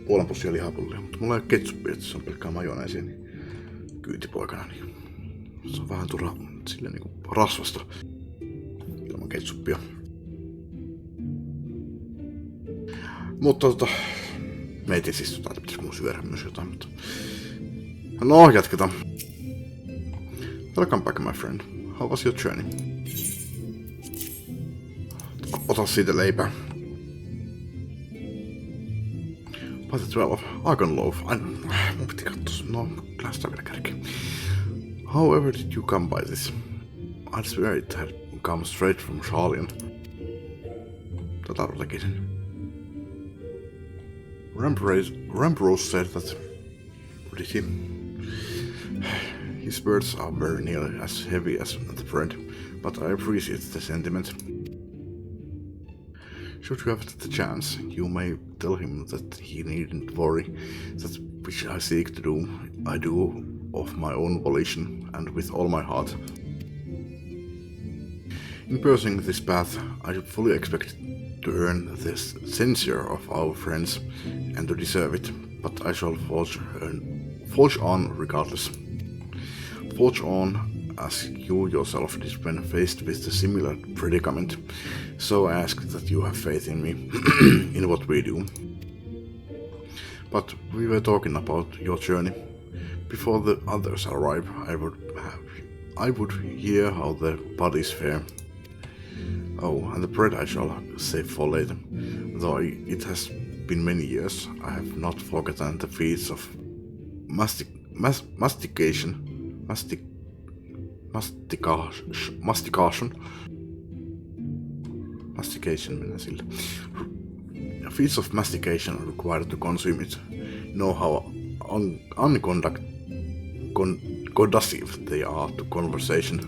puolen pussia lihapullia. Mutta mulla ei ole ketsuppia, että se on pelkkää majoneesia, niin kyytipoikana, niin se on vähän turha silleen niinku rasvasta ilman ketsuppia. Mutta mietin siis että pitäisikö mun syödä myös jotain, mutta no, jatketaan. Welcome back, my friend. How was your journey? Ota siitä leipää. By the 12, Argon Loaf. Mun piti katsoa. No, kyllä sitä vielä kärkeä. However did you come by this? I swear it had come straight from Charlian. Tätä arvotakin sen. Rambrose said that. Did he? His words are very nearly as heavy as the bread, but I appreciate the sentiment. Should you have the chance, you may tell him that he needn't worry, that which I seek to do, I do of my own volition and with all my heart. In pursuing this path, I fully expect to earn the censure of our friends and to deserve it, but I shall forge on regardless. Forge on as you yourself did when faced with a similar predicament, so I ask that you have faith in me, in what we do. But we were talking about your journey. Before the others arrive, I would hear how the bodies fare. Oh, and the bread I shall save for later. Though it has been many years, I have not forgotten the feats of mastication. Mastication menee sille. Feats of mastication are required to consume it. Know how unconducive they are to conversation.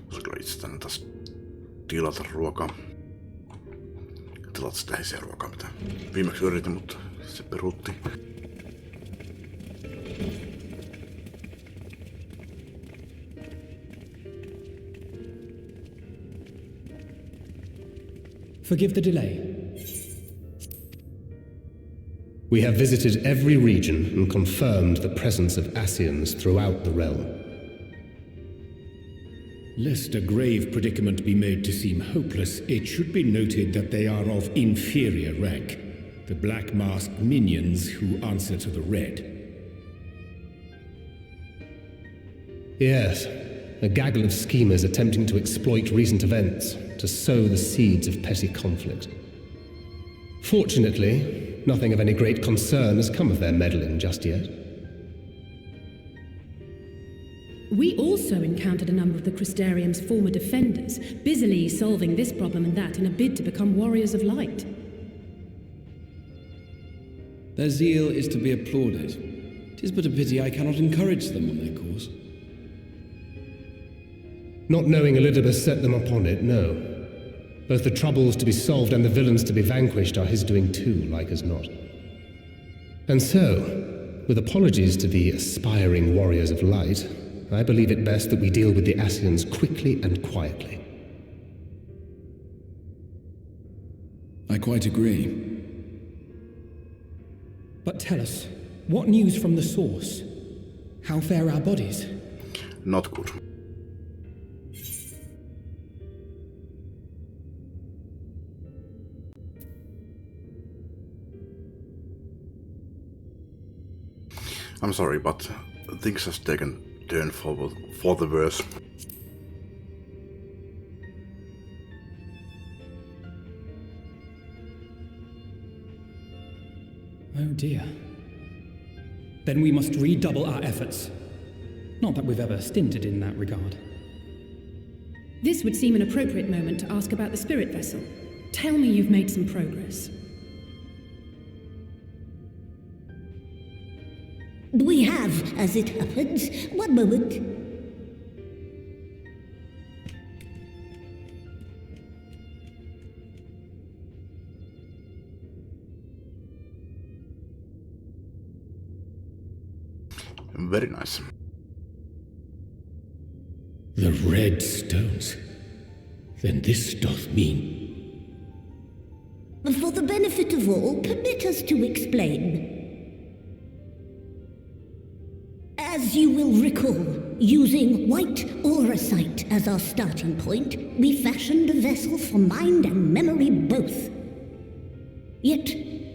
Olisiko itse tänne taas tilata ruokaa? Tilata sitä hisiä ruokaa, mitä viimeksi yritin, mutta se peruutti. Forgive the delay. We have visited every region and confirmed the presence of Ascians throughout the realm. Lest a grave predicament be made to seem hopeless, it should be noted that they are of inferior rank, the black masked minions who answer to the red. Yes, a gaggle of schemers attempting to exploit recent events to sow the seeds of petty conflict. Fortunately, nothing of any great concern has come of their meddling just yet. We also encountered a number of the Crystarium's former defenders, busily solving this problem and that in a bid to become warriors of light. Their zeal is to be applauded. 'Tis but a pity I cannot encourage them on their course. Not knowing Elizabeth set them upon it, no. Both the troubles to be solved and the villains to be vanquished are his doing too, like as not. And so, with apologies to the aspiring warriors of light, I believe it best that we deal with the Ascians quickly and quietly. I quite agree. But tell us, what news from the source? How fare our bodies? Not good. I'm sorry, but things has taken a turn for the worse. Oh dear. Then we must redouble our efforts. Not that we've ever stinted in that regard. This would seem an appropriate moment to ask about the spirit vessel. Tell me you've made some progress. We have, as it happens. One moment. Very nice. The red stones. Then this doth mean... For the benefit of all, permit us to explain. As you will recall, using white auracite as our starting point, we fashioned a vessel for mind and memory both. Yet,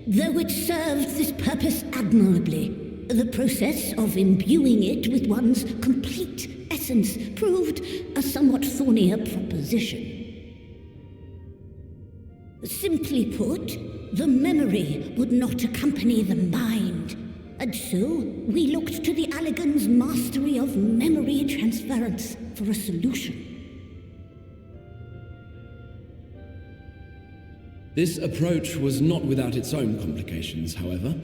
though it served this purpose admirably, the process of imbuing it with one's complete essence proved a somewhat thornier proposition. Simply put, the memory would not accompany the mind, and so we looked to the Allegans' mastery of memory transference for a solution. This approach was not without its own complications, however,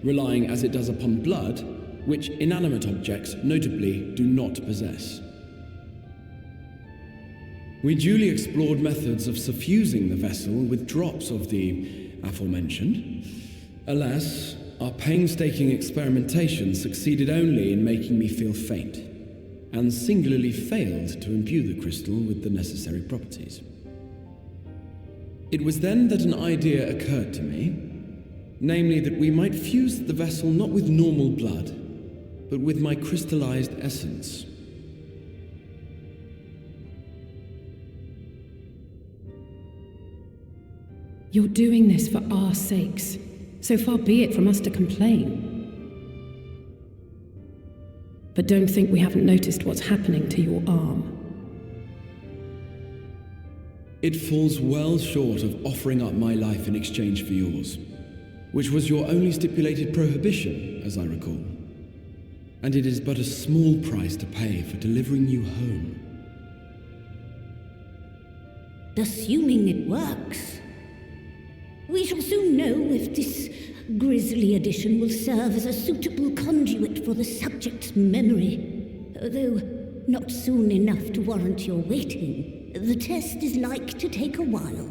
relying as it does upon blood, which inanimate objects notably do not possess. We duly explored methods of suffusing the vessel with drops of the aforementioned. Alas, our painstaking experimentation succeeded only in making me feel faint, and singularly failed to imbue the crystal with the necessary properties. It was then that an idea occurred to me, namely that we might fuse the vessel not with normal blood, but with my crystallized essence. You're doing this for our sakes, so far be it from us to complain. But don't think we haven't noticed what's happening to your arm. It falls well short of offering up my life in exchange for yours, which was your only stipulated prohibition, as I recall. And it is but a small price to pay for delivering you home. Assuming it works. We shall soon know if this grisly addition will serve as a suitable conduit for the subject's memory. Although not soon enough to warrant your waiting. The test is like to take a while.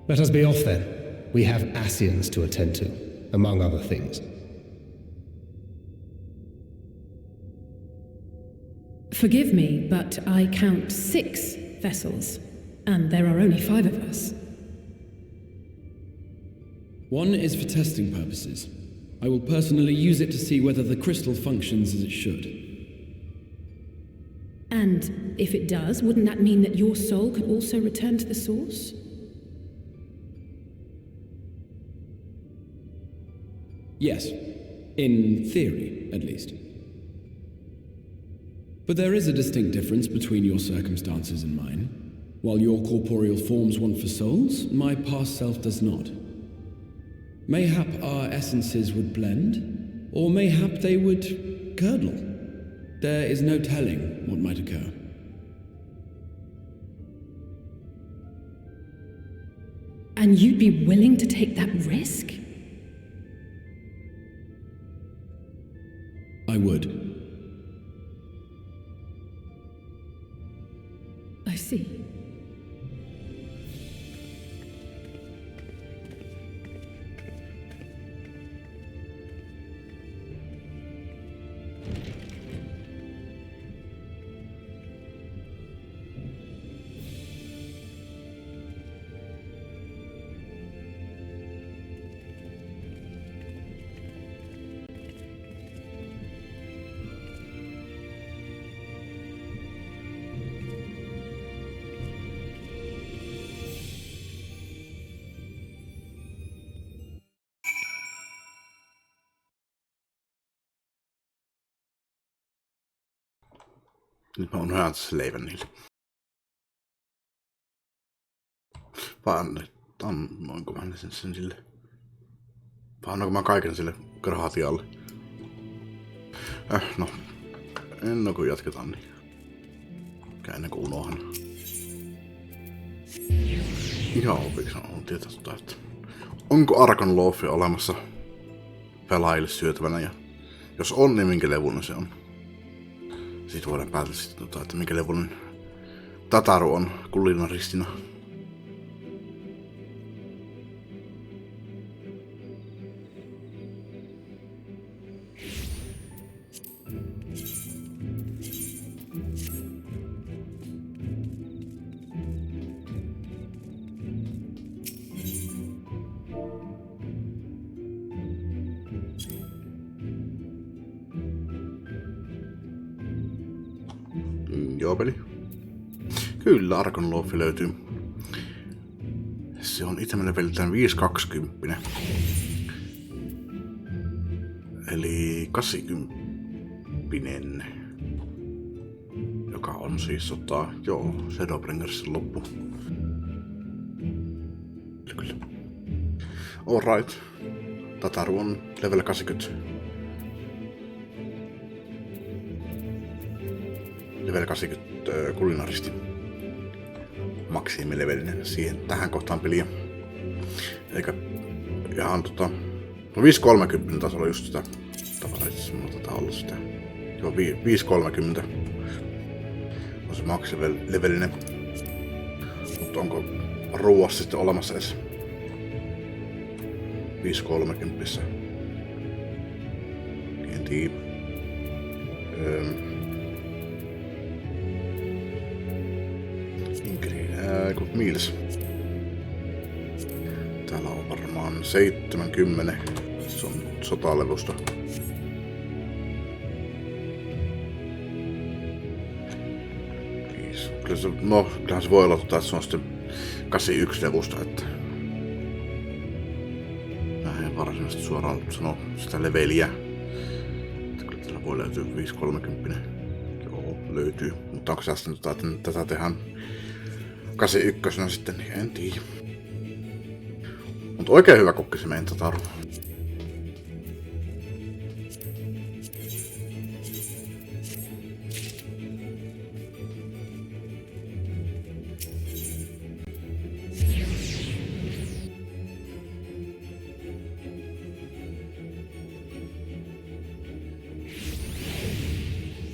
Let us be off then. We have Ascians to attend to, among other things. Forgive me, but I count 6 vessels, and there are only 5 of us. One is for testing purposes. I will personally use it to see whether the crystal functions as it should. And if it does, wouldn't that mean that your soul could also return to the source? Yes, in theory, at least. But there is a distinct difference between your circumstances and mine. While your corporeal forms want for souls, my past self does not. Mayhap our essences would blend, or mayhap they would curdle. There is no telling what might occur. And you'd be willing to take that risk? I would. I see. Nyt mä oon hyvän leivän niille. Vaan annoinko mä sen sille? Vai annoinko mä kaiken sille grahatialle? No. Ennen kuin jatketaan, niin ennen kuin unohan. Ihan opiksi on tietää, että onko Arkan Loafia olemassa pelaajille syötävänä, ja jos on, niin minkä levuinen se on. Siitä voidaan päätellä sitten, että minkä levuinen Tataru on kulinaristina. Joo, peli. Kyllä, Arkon Loafi löytyy. Se on itse leveliltään 520. Eli 80. Joka on siis Shadowbringersin loppu. Kyllä. Alright. Tataru on level 80. Level 80 kulinaristi. Maksimilevelinen siihen tähän kohtaan peliä. Eikä ihan 530 tasolla just sitä tavaraa, itse mulla taitaa olla sitä. Joo, 530 on se maksimilevelinen. Mutta onko ruuassa sitten olemassa edes 530? En tiedä. Miils. Täällä on varmaan 70. Se on sotalevusta. Kyllähän se voi olla, että se on sitten 81 levusta, että mä en varsinaisesti suoraan sano sitä leveliä. Että kyllä täällä voi löytyä 530. Joo, löytyy. Mutta onko se että tätä tehdään 81 sitten, niin en tiedä. Mutta oikein hyvä kokki se meidän Tataru.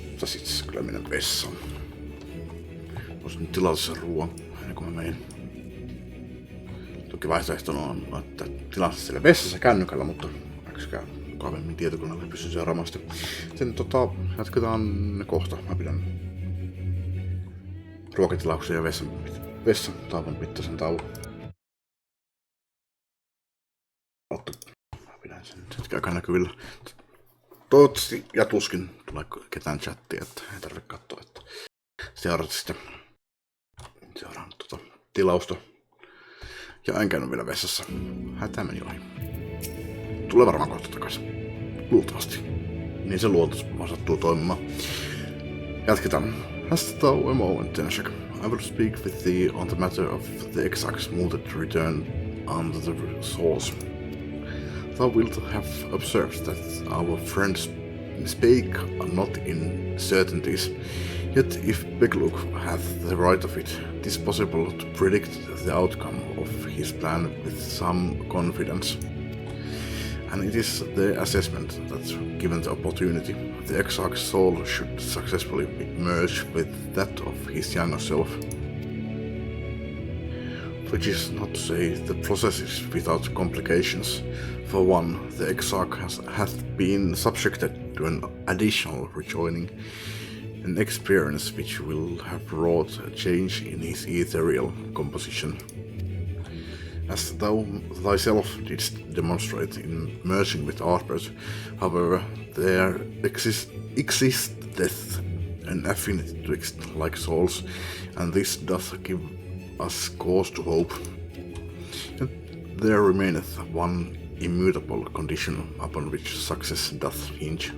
Mutta sit kyllä mennä vessaan. Voisin nyt tilata sen ruoan. Kun mä menin. Toki vaihtoehtona on, että tilaan siellä vessassa kännykällä, mutta äksykään mukavemmin tietokoneella pystyn seuraamaan sitä. Sen jatketaan kohta. Mä pidän ruokatilauksen ja vessan tauon mittaisen tauon. Mä pidän sen hetken aikaa näkyvillä. Toivottavasti ja tuskin tulee ketään chattia, että ei tarvitse katsoa, että seuraat sitä. Seuraan tilausta. Ja en käynyt vielä vessassa. Hätä meni ohi. Tulee varmaan kohta takaisin. Luultavasti. Niin se luultavasti vaan sattuu toimimaan. Jatketaan. Hast thou a moment, Tenshak? I will speak with thee on the matter of the XIV's mooted return under the source. Thou wilt have observed that our friends spake not in certainties. Yet if Begluk hath the right of it, 'tis possible to predict the outcome of his plan with some confidence. And it is the assessment that, given the opportunity, the XIV's soul should successfully merge with that of his younger self. Which is not to say the process is without complications. For one, the XIV hath been subjected to an additional rejoining, an experience which will have wrought a change in his ethereal composition. As thou thyself didst demonstrate in merging with Arbert, however, there existeth an affinity twixt like souls, and this doth give us cause to hope. Yet there remaineth one immutable condition upon which success doth hinge.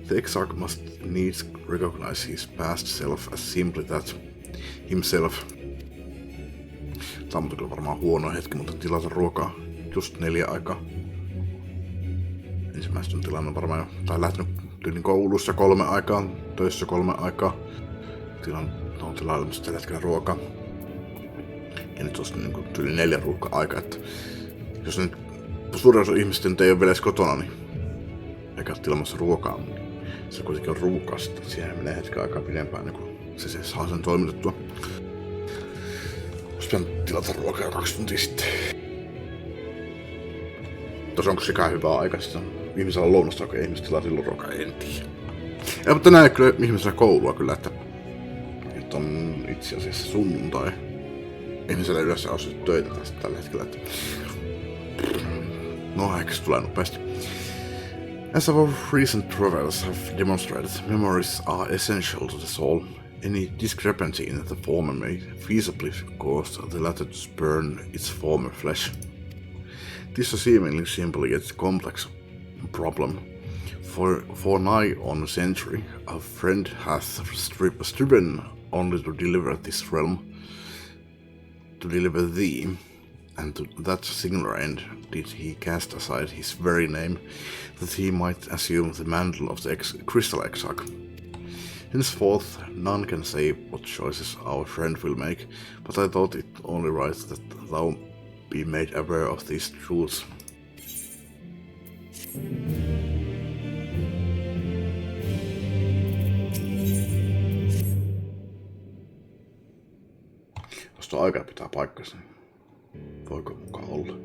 The Exarch must needs recognize his past self as simply that, himself. Tämä on kyllä varmaan huono hetki, mutta tilata ruokaa just 4 aikaa. Ensimmäistä on tilannut varmaan jo, tai lähtenyt tyylin koulussa 3 aikaa, töissä 3 aikaa. On tilailemassa tällä hetkellä ruokaa. Ja nyt olisi niin tyyli 4 ruoka-aikaa, että jos nyt suurin osa ihmistä nyt ei ole vielä edes kotona, niin eikä ole tilaamassa ruokaa, niin se kuitenkin on ruokaa sitten. Siihen menee hetken aikaa pidempään, niin kun se saa sen toimitettua. Olisi pitänyt tilata ruokaa jo 2 tuntia sitten. Tosiaan onko sekään hyvää aikaa sitten? Ihmisellä on lounasta, kun ihmiset tilaa silloin ruokaa, en tiedä. Ja, mutta tänään ei kyllä ihmisellä koulua kyllä, että nyt on itse asiassa sunnuntai. Ihmisellä yleensä on töitä tästä tällä hetkellä, että no ehkä se tulee nopeasti. As our recent travels have demonstrated, memories are essential to the soul. Any discrepancy in the former may feasibly cause the latter to spurn its former flesh. This is a seemingly simple yet complex problem. For nigh on a century, our friend hath striven only to deliver this realm, to deliver thee, and to that singular end did he cast aside his very name, that he might assume the mantle of the Crystal Exarch. Henceforth, none can say what choices our friend will make, but I thought it only right that thou be made aware of these truths. Jos tuo aika pitää paikkansa, niin voiko mukaan olla?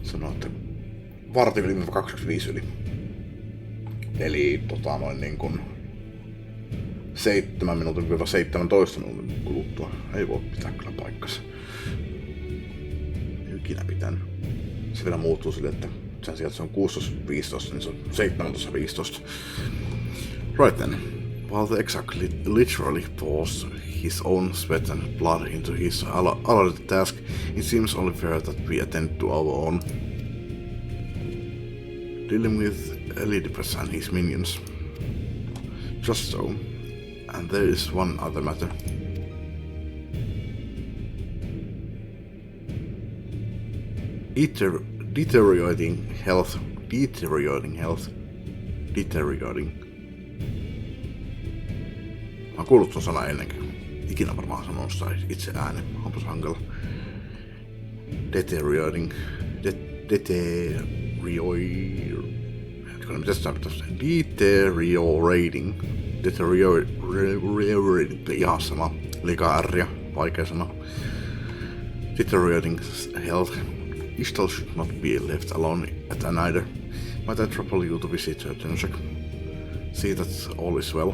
Sanoo, että varti yli 25 yli. Eli noin niin kuin 7 minuutin 17 minuutin kuluttua. Ei voi pitää kyllä paikkansa. Ei ikinä pitänyt. Se vielä muuttuu sille, että sen sijaan, että se on 16.15, niin se on 17.15. Right then. While the Exarch literally pours his own sweat and blood into his allotted task, it seems only fair that we attend to our own. Dealing with Elidipus and his minions. Just so. And there is one other matter. Deteriorating health. Mä oon kuullut ton sana ennenkin. Ikinä varmaan sanonut sitä itse äänen. Onpas hankala. Deteriorating. Ihan sama. Liikaa ärriä. Vaikea sana. Deteriorating health. Ishtal should not be left alone at neither. Might I trouble you to visit her, Tenshek? See that all is well.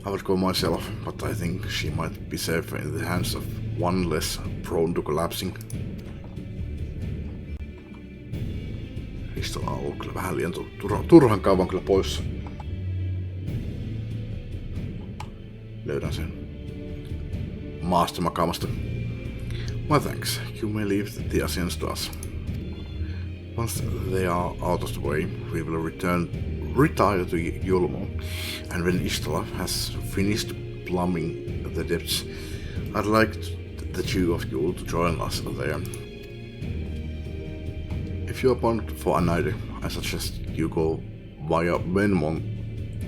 I would go myself, but I think she might be safer in the hands of one less prone to collapsing. Ishtal on ollut kyllä vähän liian turhan kauan kyllä poissa. Löydän sen maasta makaamasta. My thanks. You may leave the Asians to us. Once they are out of the way, we will retire to Yulmo, and when Ishtala has finished plumbing the depths, I'd like the two of you to join us there. If you appoint for another, I suggest you go via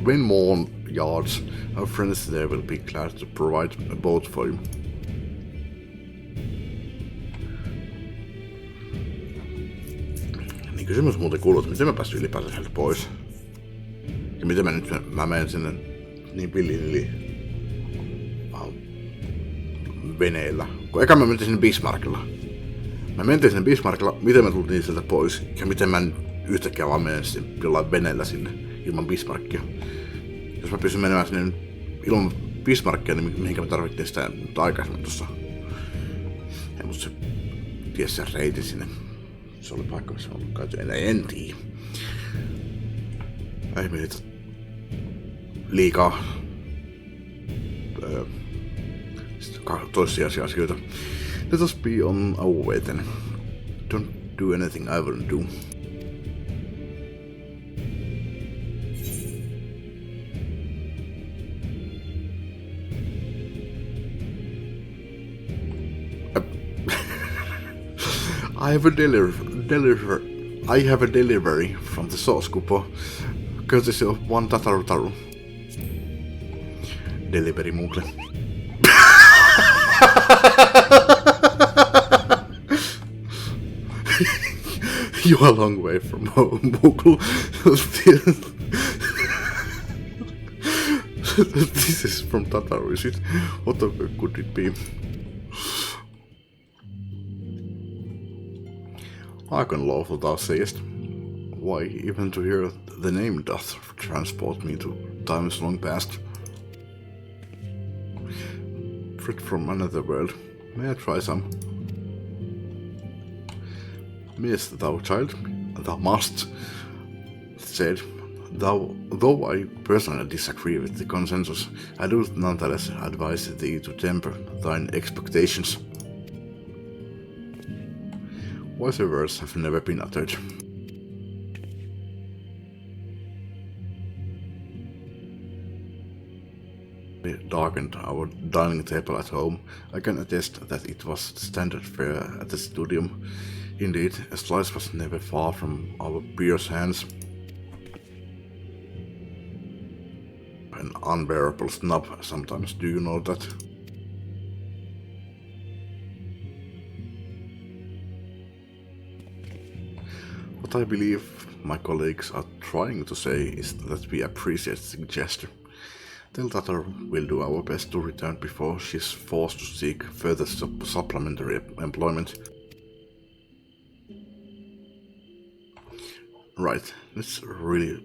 Wenmorn Yards. Our friends there will be glad to provide a boat for you. Niin kysymys muuten kuuluu, että miten mä pääsin ylipäänsä sieltä pois? Ja miten mä menen sinne niin pillin veneellä? Kun eka mä mentiin sinne Bismarckilla. Miten mä tultiin sieltä pois? Ja miten mä yhtäkkiä vaan menen jollain veneellä sinne ilman Bismarckia? Jos mä pystyn menemään sinne ilman Bismarckia, niin mihinkä me tarvittiin sitä nyt aikaisemmin tossa? Ja mut se tiesi sen reitin sinne. Se oli paikka, missä on ollut käyty. En tiedä. Ei mietitä liikaa toissijaisia asioita. Let us be on our way then. Don't do anything I wouldn't do. I have a delivery from the sauce cupo, courtesy of one Tataru. Delivery Moogle. You are a long way from home, Moogle. This is from Tataru, is it? What could it be? I can laugh, thou sayest. Why, even to hear the name doth transport me to times long past. Fruit from another world. May I try some? Yes, thou child, thou must, said. Though I personally disagree with the consensus, I do nonetheless advise thee to temper thine expectations. Wiser words have never been uttered. We darkened our dining table at home. I can attest that it was standard fare at the studio. Indeed, a slice was never far from our peers' hands. An unbearable snub sometimes, do you know that? What I believe my colleagues are trying to say is that we appreciate the gesture. Tell Tatar we'll do our best to return before she's forced to seek further supplementary employment. Right, let's really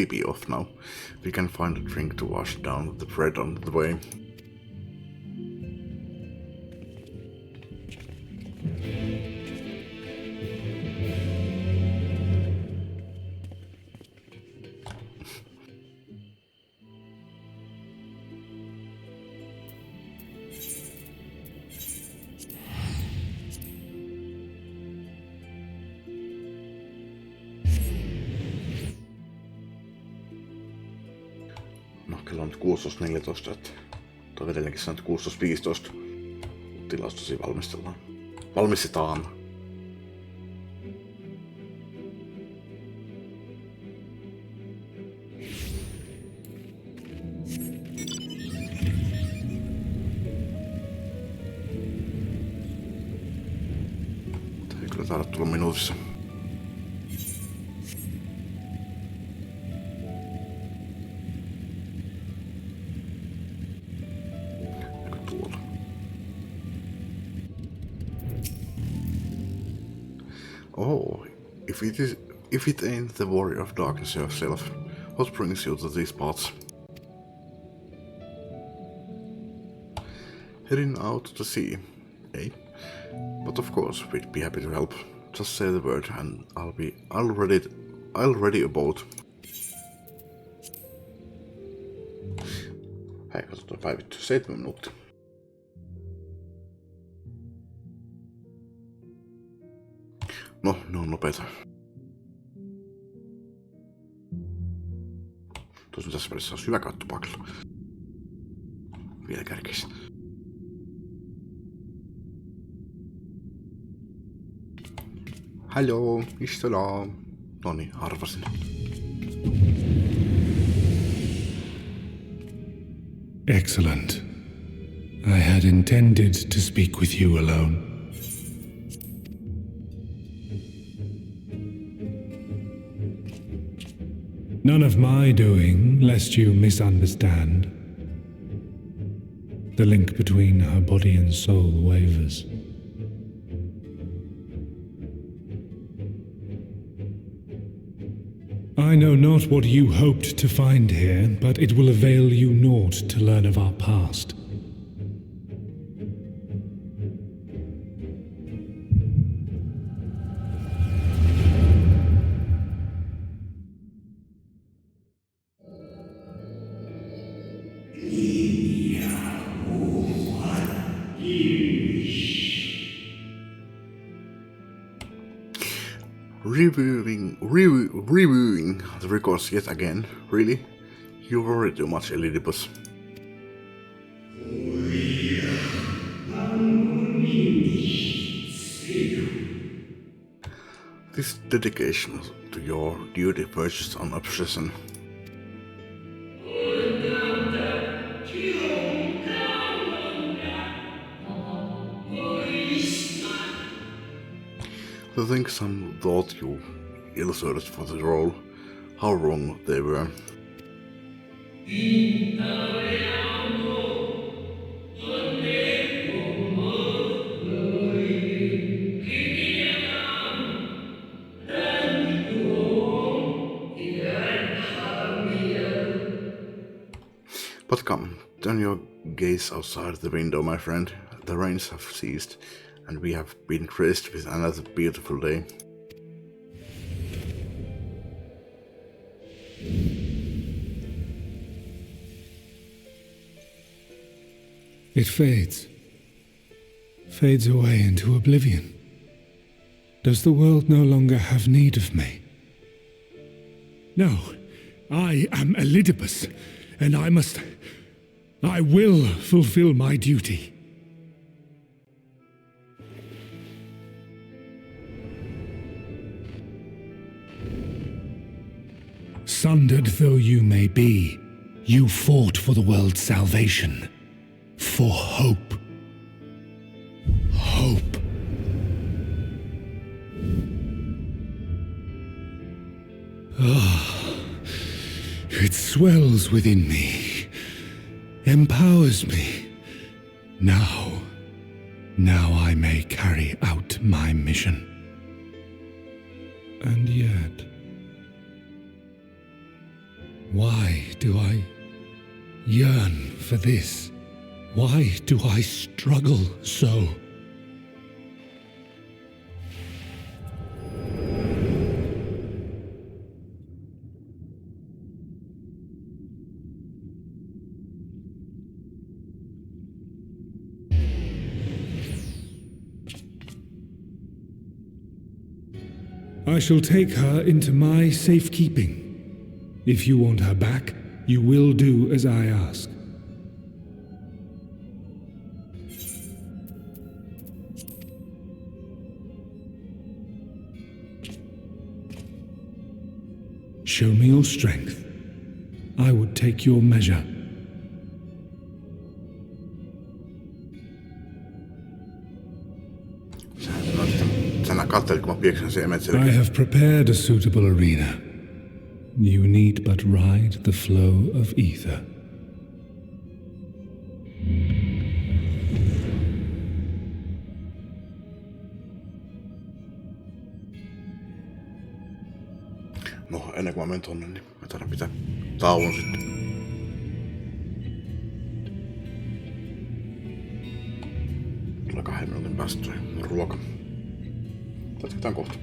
be off now. We can find a drink to wash down the bread on the way. No, kello on nyt 16.14, että toi edelleenkin sanoo, että 16.15. Tilastosi valmistetaan. Tää ei kyllä taida tulla minuutissa. Oh, if it ain't the warrior of darkness yourself, what brings you to these parts? Heading out to sea, eh? But of course, we'd be happy to help. Just say the word and I'll ready a boat. Hei, katsotaan päivittyä 7 minuuttia. No, ne on nopeita. Tosin tässä välissä olisi hyvä käyttöpakilla. Vielä kärkeissä. Hallo, istela. Noniin, arvasin. Excellent. I had intended to speak with you alone. None of my doing, lest you misunderstand. The link between her body and soul wavers. I know not what you hoped to find here, but it will avail you naught to learn of our past. Reviewing the records yet again, really? You worry too much, Elidibus. Wir haben nicht This dedication to your duty verges on obsession. To think some thought you ill-suited for the role, how wrong they were. But come, turn your gaze outside the window, my friend. The rains have ceased, and we have been graced with another beautiful day. It fades away into oblivion. Does the world no longer have need of me? No, I am Elidibus, and I will fulfill my duty. Sundered though you may be, you fought for the world's salvation. For hope. Hope. Ah, it swells within me, empowers me. Now I may carry out my mission. And yet, why do I yearn for this? Why do I struggle so? I shall take her into my safekeeping. If you want her back, you will do as I ask. Show me your strength. I would take your measure. I have prepared a suitable arena. You need but ride the flow of ether. No, ennen kuin mä menen tonne, niin mä taidan pitää tauon sitten. Tulee 2 minuutin päästä toi ruoka. Jatketaan kohta.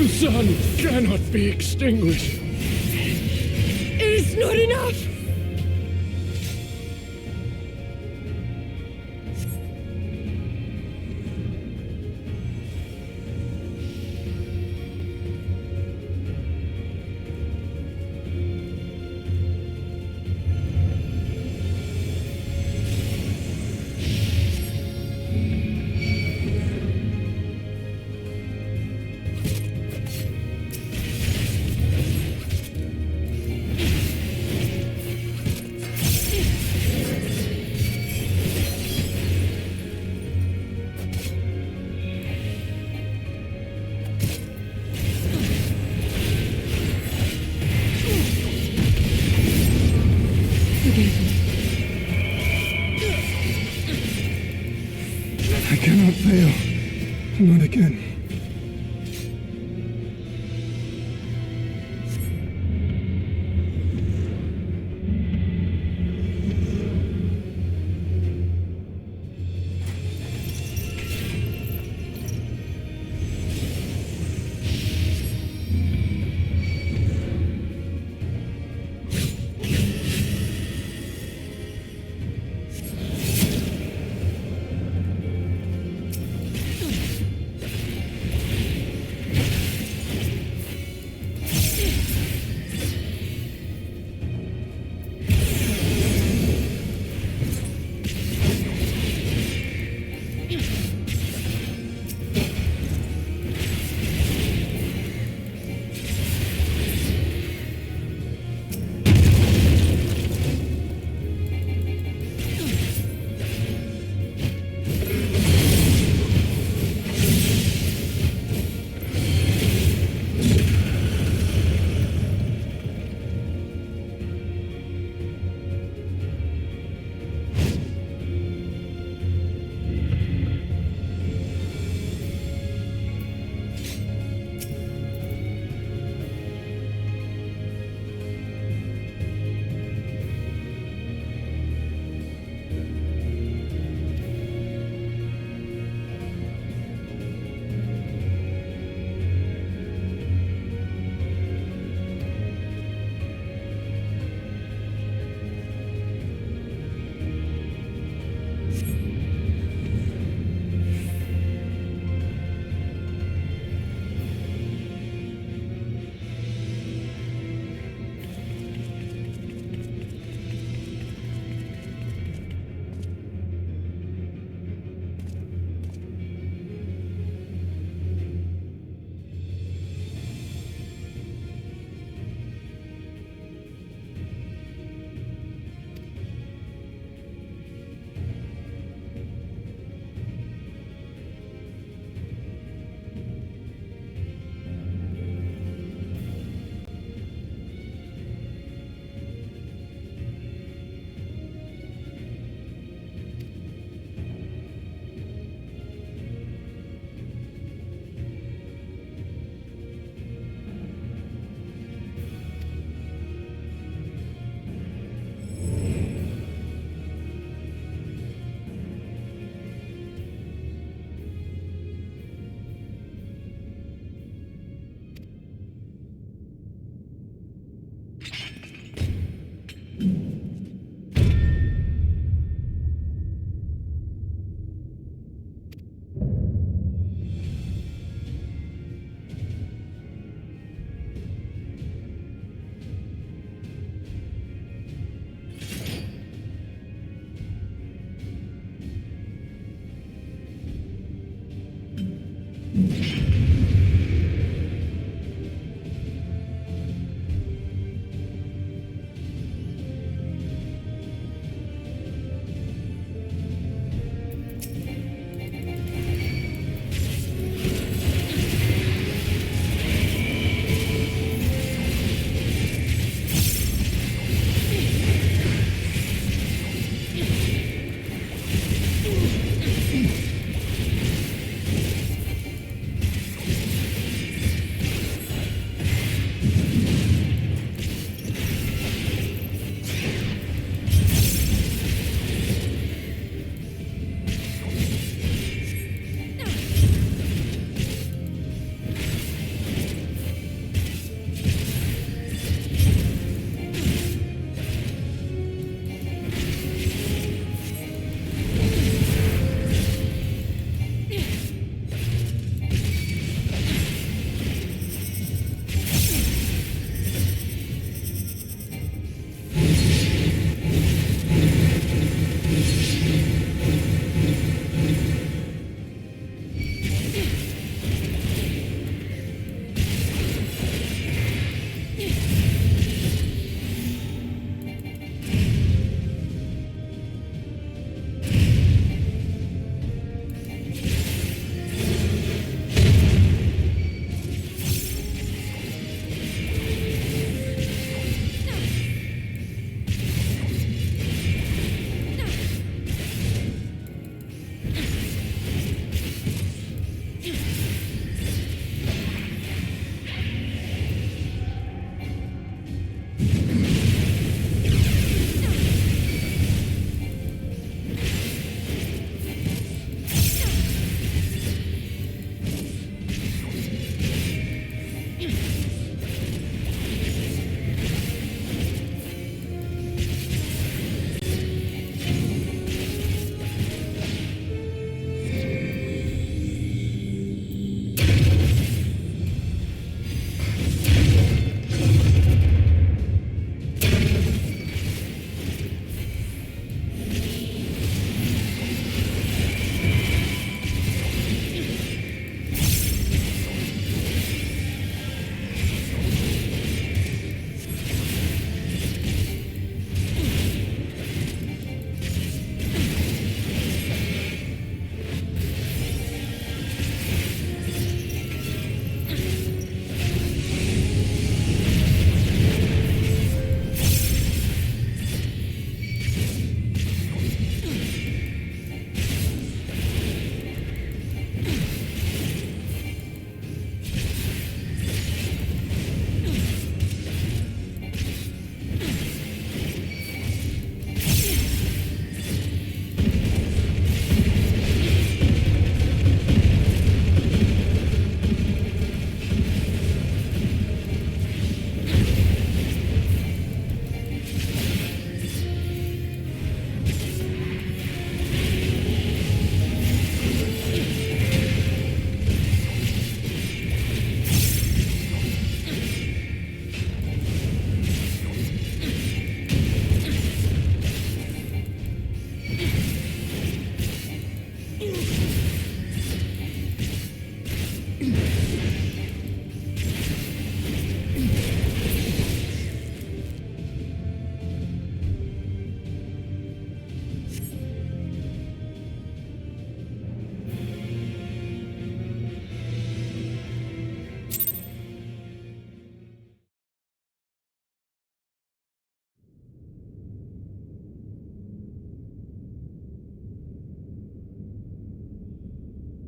The sun cannot be extinguished. It is not enough! I cannot fail. Not again.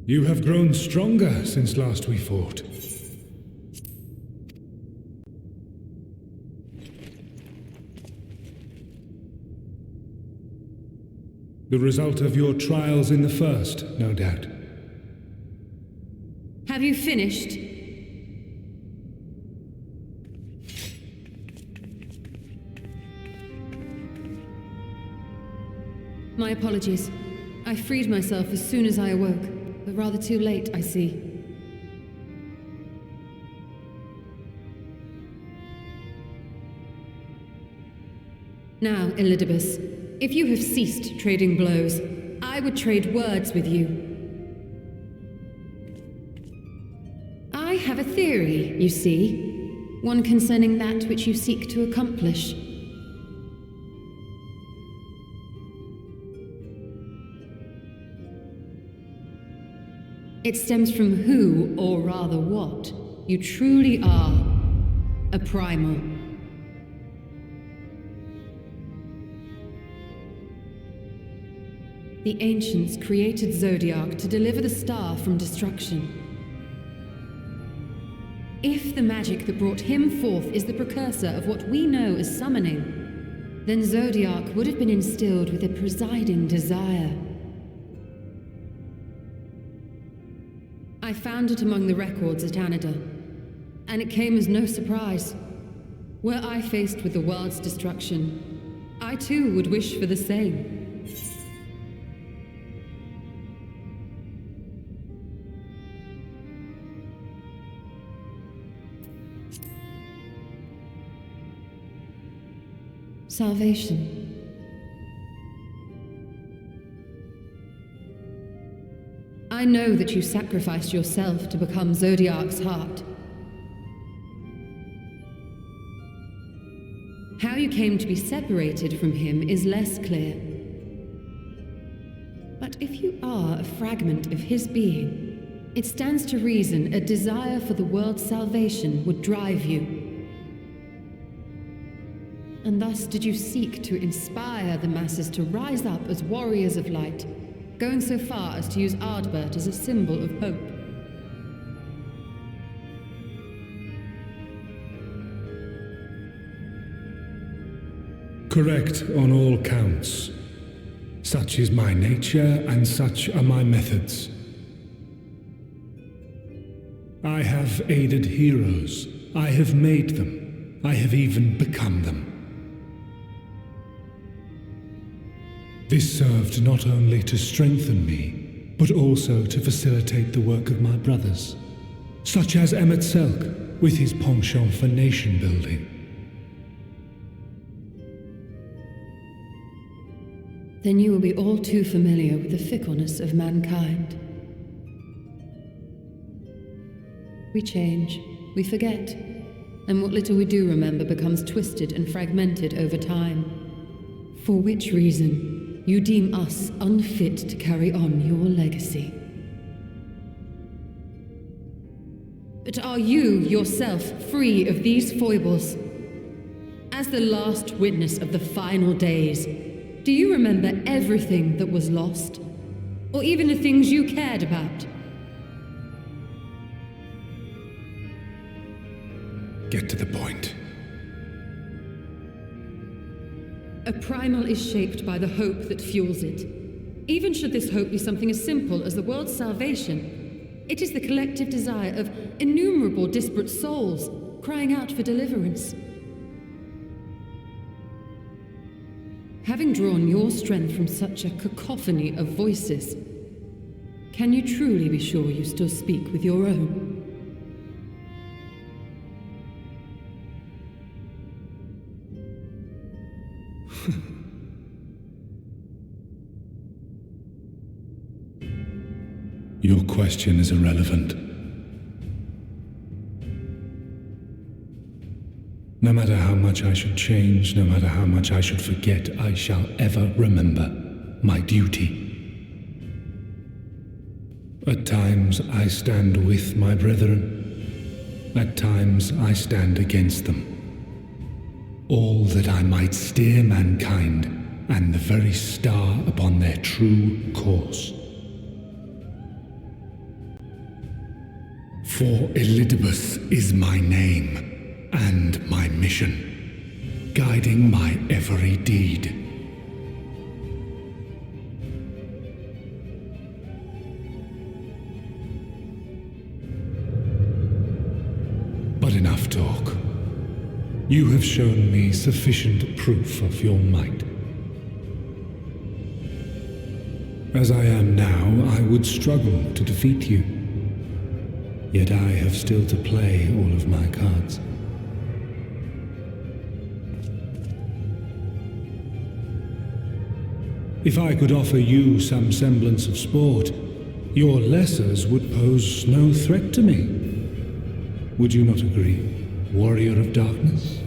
You have grown stronger since last we fought. The result of your trials in the first, no doubt. Have you finished? My apologies. I freed myself as soon as I awoke, but rather too late, I see. Now, Elidibus, if you have ceased trading blows, I would trade words with you. I have a theory, you see, one concerning that which you seek to accomplish. It stems from who, or rather what, you truly are. A primal. The ancients created Zodiac to deliver the star from destruction. If the magic that brought him forth is the precursor of what we know as summoning, then Zodiac would have been instilled with a presiding desire. I found it among the records at Anida, and it came as no surprise. Were I faced with the world's destruction, I too would wish for the same. Salvation. I know that you sacrificed yourself to become Zodiac's heart. How you came to be separated from him is less clear. But if you are a fragment of his being, it stands to reason a desire for the world's salvation would drive you. And thus did you seek to inspire the masses to rise up as warriors of light, going so far as to use Ardbert as a symbol of hope. Correct on all counts. Such is my nature, and such are my methods. I have aided heroes. I have made them. I have even become them. This served not only to strengthen me, but also to facilitate the work of my brothers, such as Emmett Selk with his penchant for nation building. Then you will be all too familiar with the fickleness of mankind. We change, we forget, and what little we do remember becomes twisted and fragmented over time. For which reason, you deem us unfit to carry on your legacy. But are you yourself free of these foibles? As the last witness of the final days, do you remember everything that was lost? Or even the things you cared about? Get to the point. A primal is shaped by the hope that fuels it. Even should this hope be something as simple as the world's salvation, it is the collective desire of innumerable disparate souls crying out for deliverance. Having drawn your strength from such a cacophony of voices, can you truly be sure you still speak with your own? Your question is irrelevant. No matter how much I should change, no matter how much I should forget, I shall ever remember my duty. At times I stand with my brethren. At times I stand against them. All that I might steer mankind and the very star upon their true course. For Elidibus is my name and my mission, guiding my every deed. But enough talk. You have shown me sufficient proof of your might. As I am now, I would struggle to defeat you. Yet I have still to play all of my cards. If I could offer you some semblance of sport, your lessers would pose no threat to me. Would you not agree, Warrior of Darkness?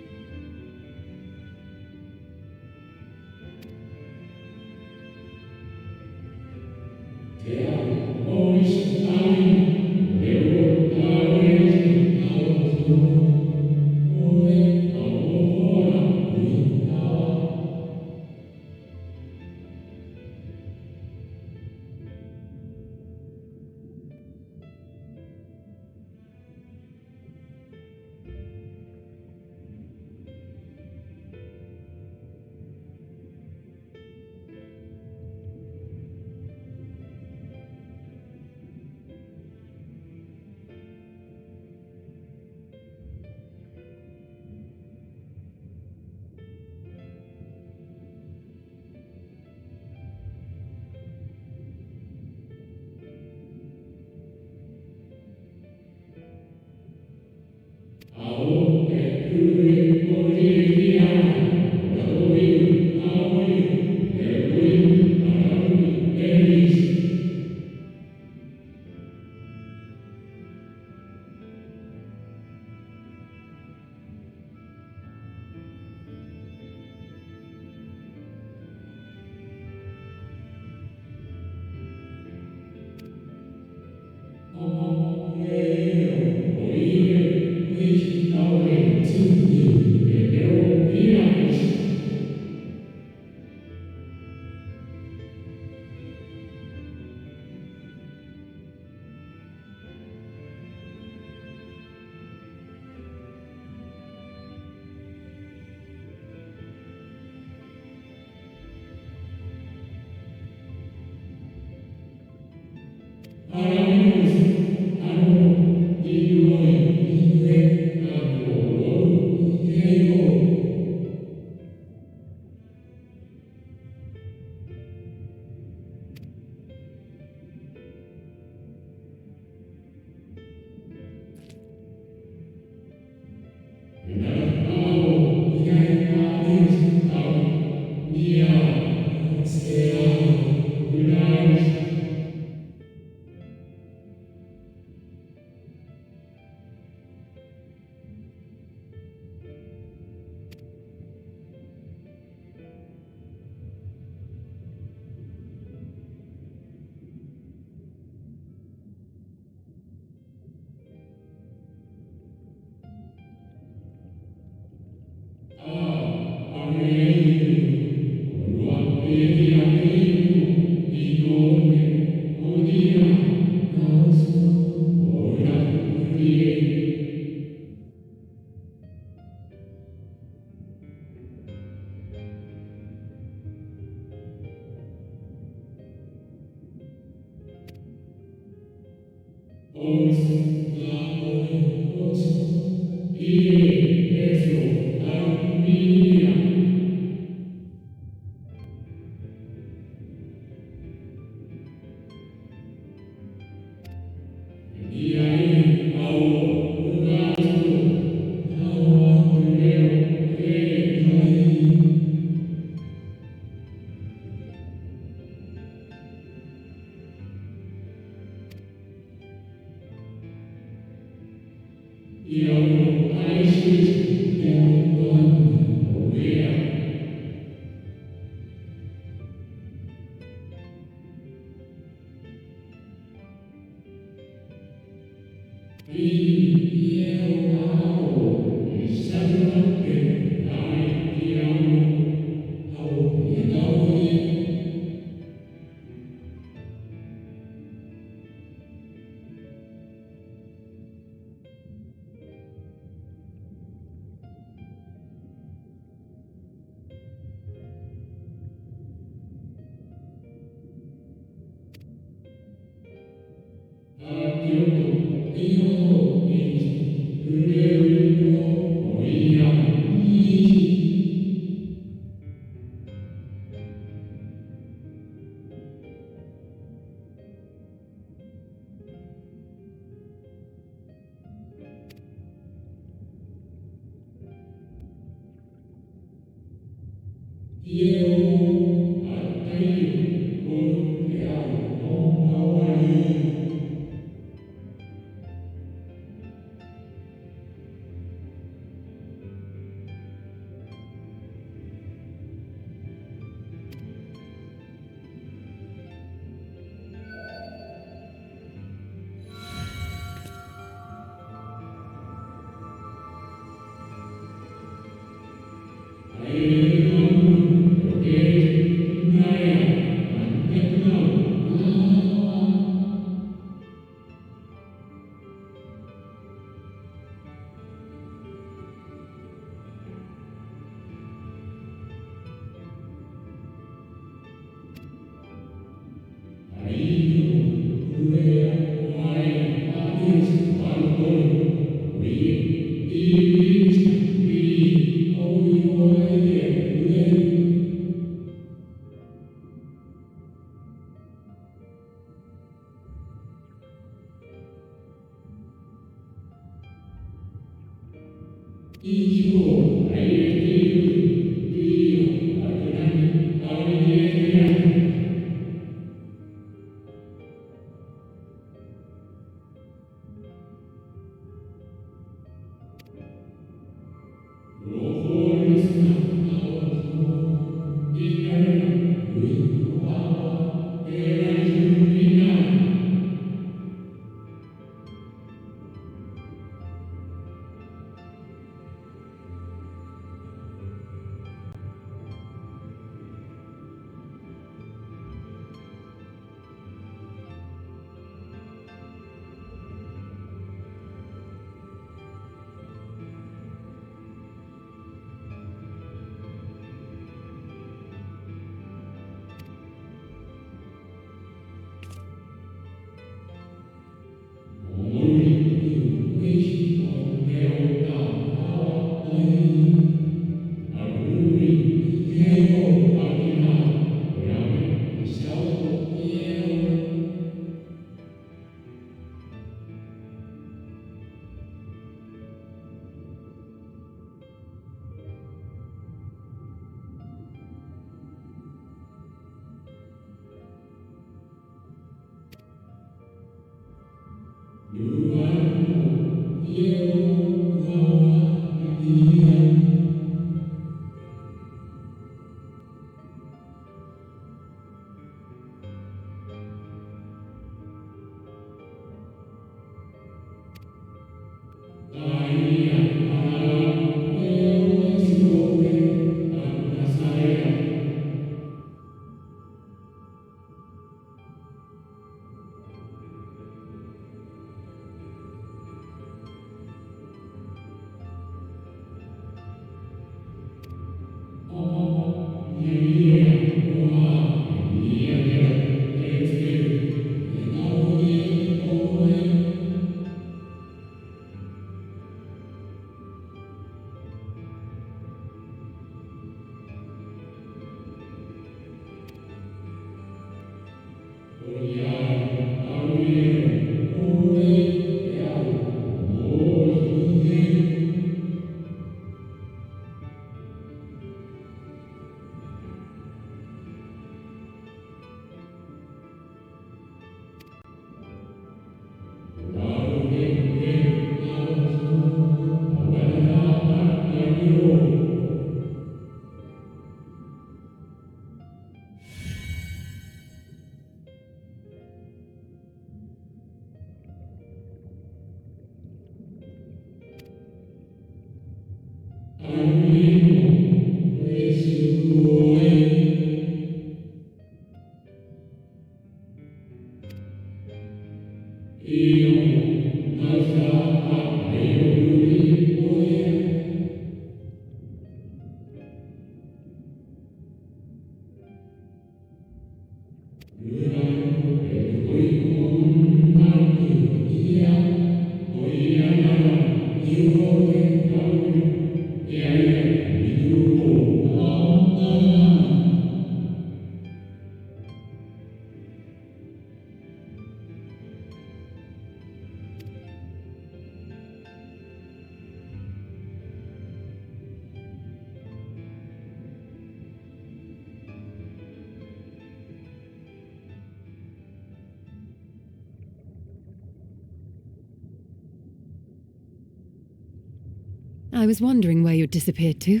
I was wondering where you'd disappeared to.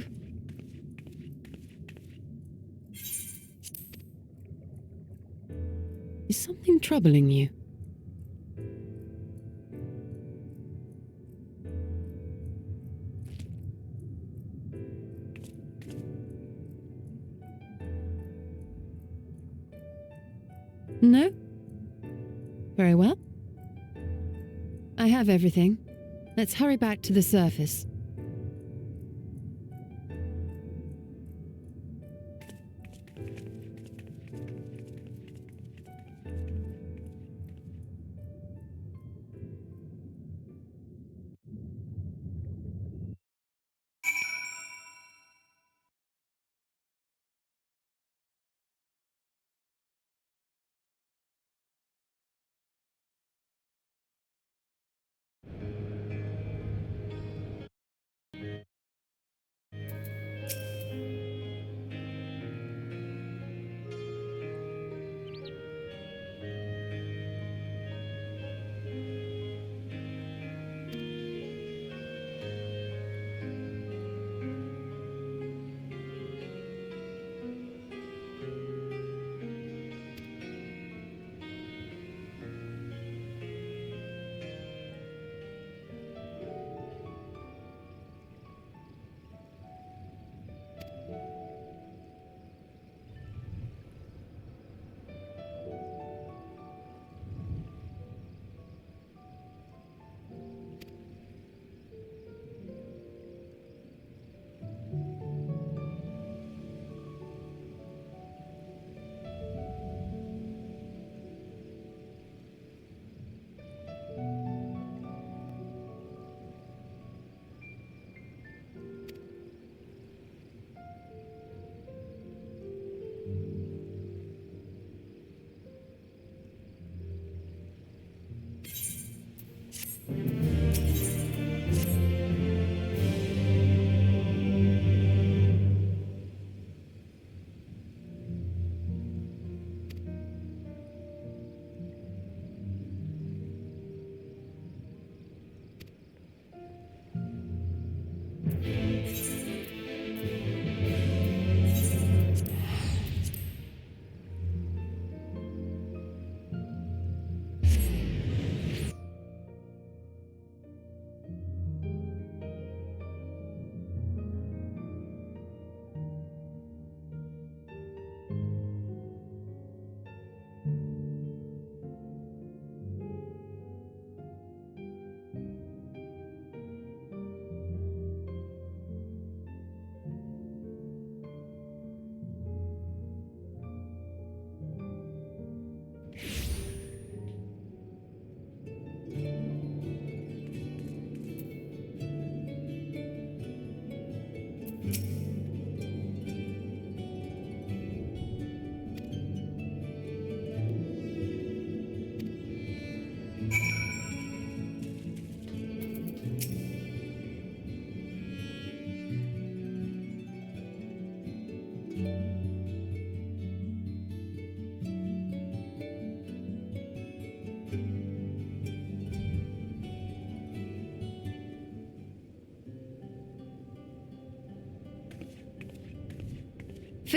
Is something troubling you? No? Very well. I have everything. Let's hurry back to the surface.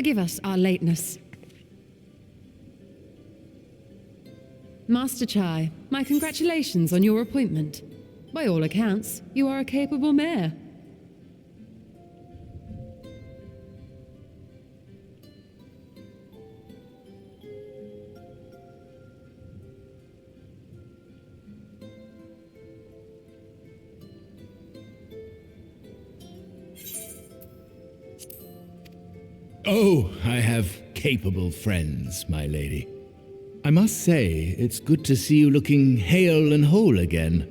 Forgive us our lateness. Master Chai, my congratulations on your appointment. By all accounts, you are a capable mayor. Oh, I have capable friends, my lady. I must say, it's good to see you looking hale and whole again.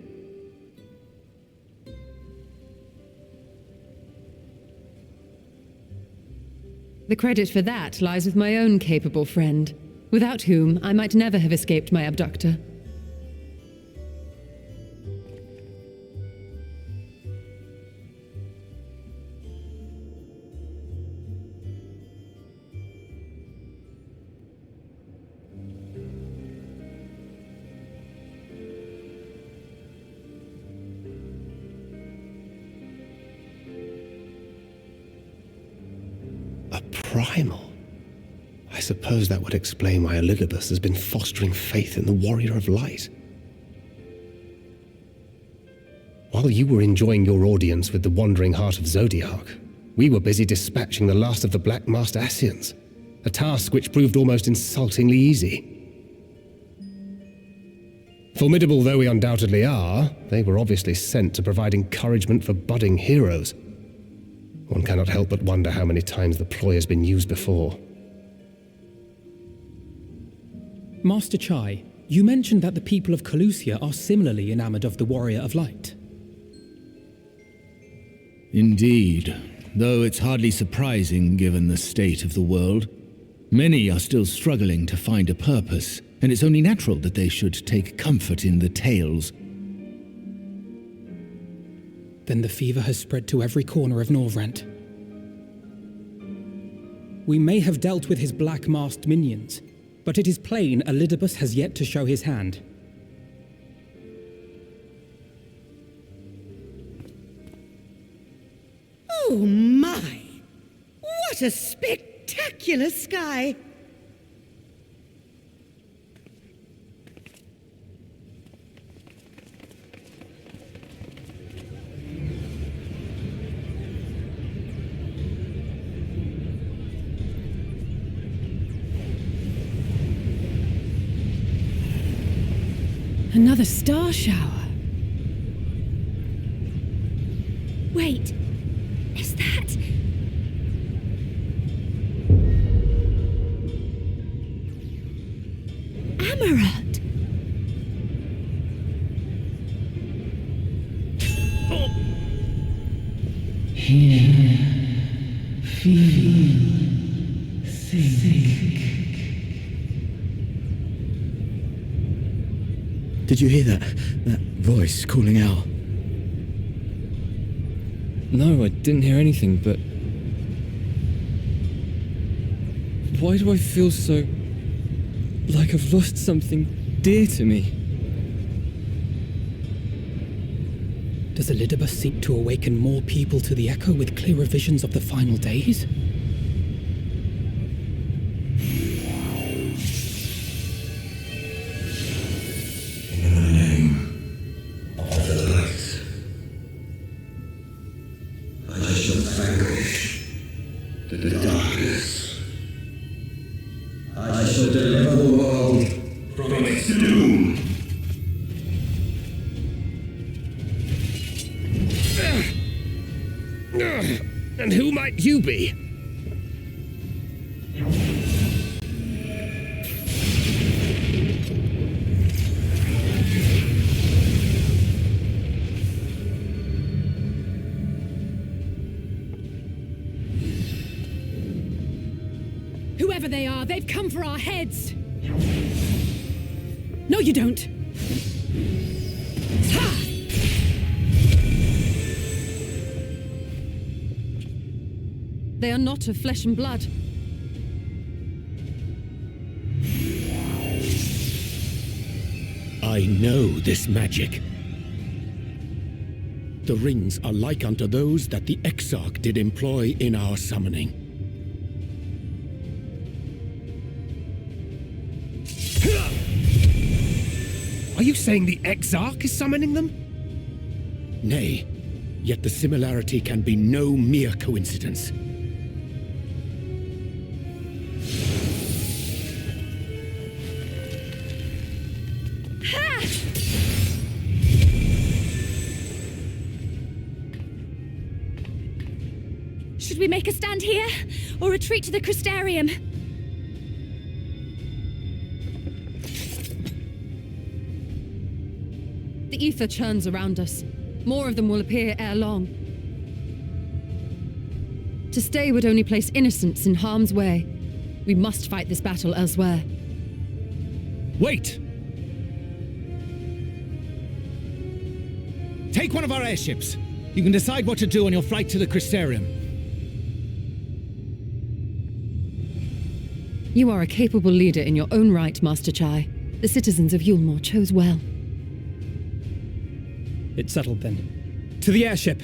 The credit for that lies with my own capable friend, without whom I might never have escaped my abductor. Primal. I suppose that would explain why Elidibus has been fostering faith in the Warrior of Light. While you were enjoying your audience with the Wandering Heart of Zodiac, we were busy dispatching the last of the Black Masked Ascians, a task which proved almost insultingly easy. Formidable though we undoubtedly are, they were obviously sent to provide encouragement for budding heroes. One cannot help but wonder how many times the ploy has been used before. Master Chai, you mentioned that the people of Calusia are similarly enamored of the Warrior of Light. Indeed, though it's hardly surprising given the state of the world. Many are still struggling to find a purpose, and it's only natural that they should take comfort in the tales. Then the fever has spread to every corner of Norvrent. We may have dealt with his black-masked minions, but it is plain Elidibus has yet to show his hand. Oh my! What a spectacular sky! Another star shower. Wait, is that... Amaranth? Hear, feel, think. Did you hear that? That voice calling out? No, I didn't hear anything, but... Why do I feel so... like I've lost something dear to me? Does Elidibus seek to awaken more people to the Echo with clearer visions of the final days? And who might you be? Whoever they are, they've come for our heads! No, you don't! They are not of flesh and blood. I know this magic. The rings are like unto those that the Exarch did employ in our summoning. Are you saying the Exarch is summoning them? Nay, yet the similarity can be no mere coincidence. Should we make a stand here, or retreat to the Crystarium? The ether churns around us. More of them will appear ere long. To stay would only place innocents in harm's way. We must fight this battle elsewhere. Wait! Take one of our airships. You can decide what to do on your flight to the Crystarium. You are a capable leader in your own right, Master Chai. The citizens of Yulmore chose well. It's settled then. To the airship!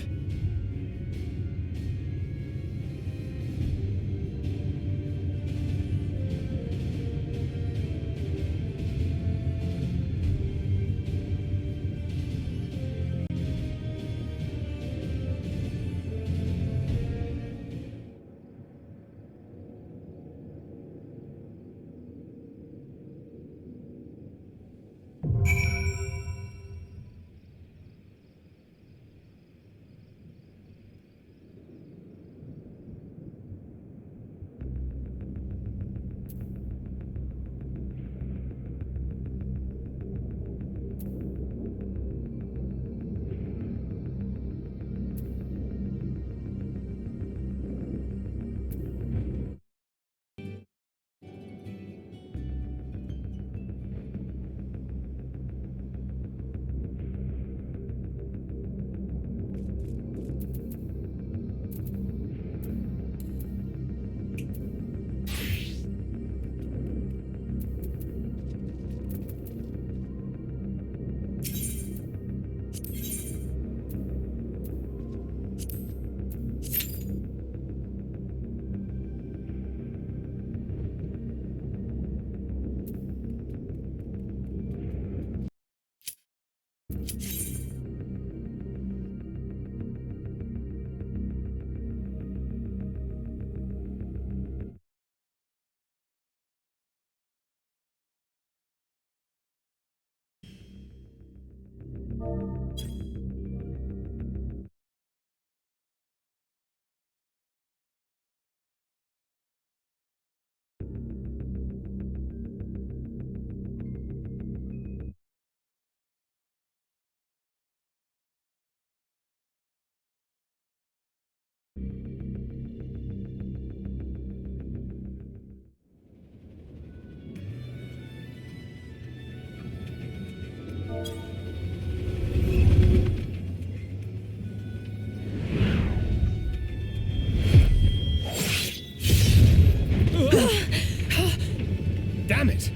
Damn it!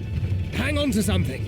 Hang on to something!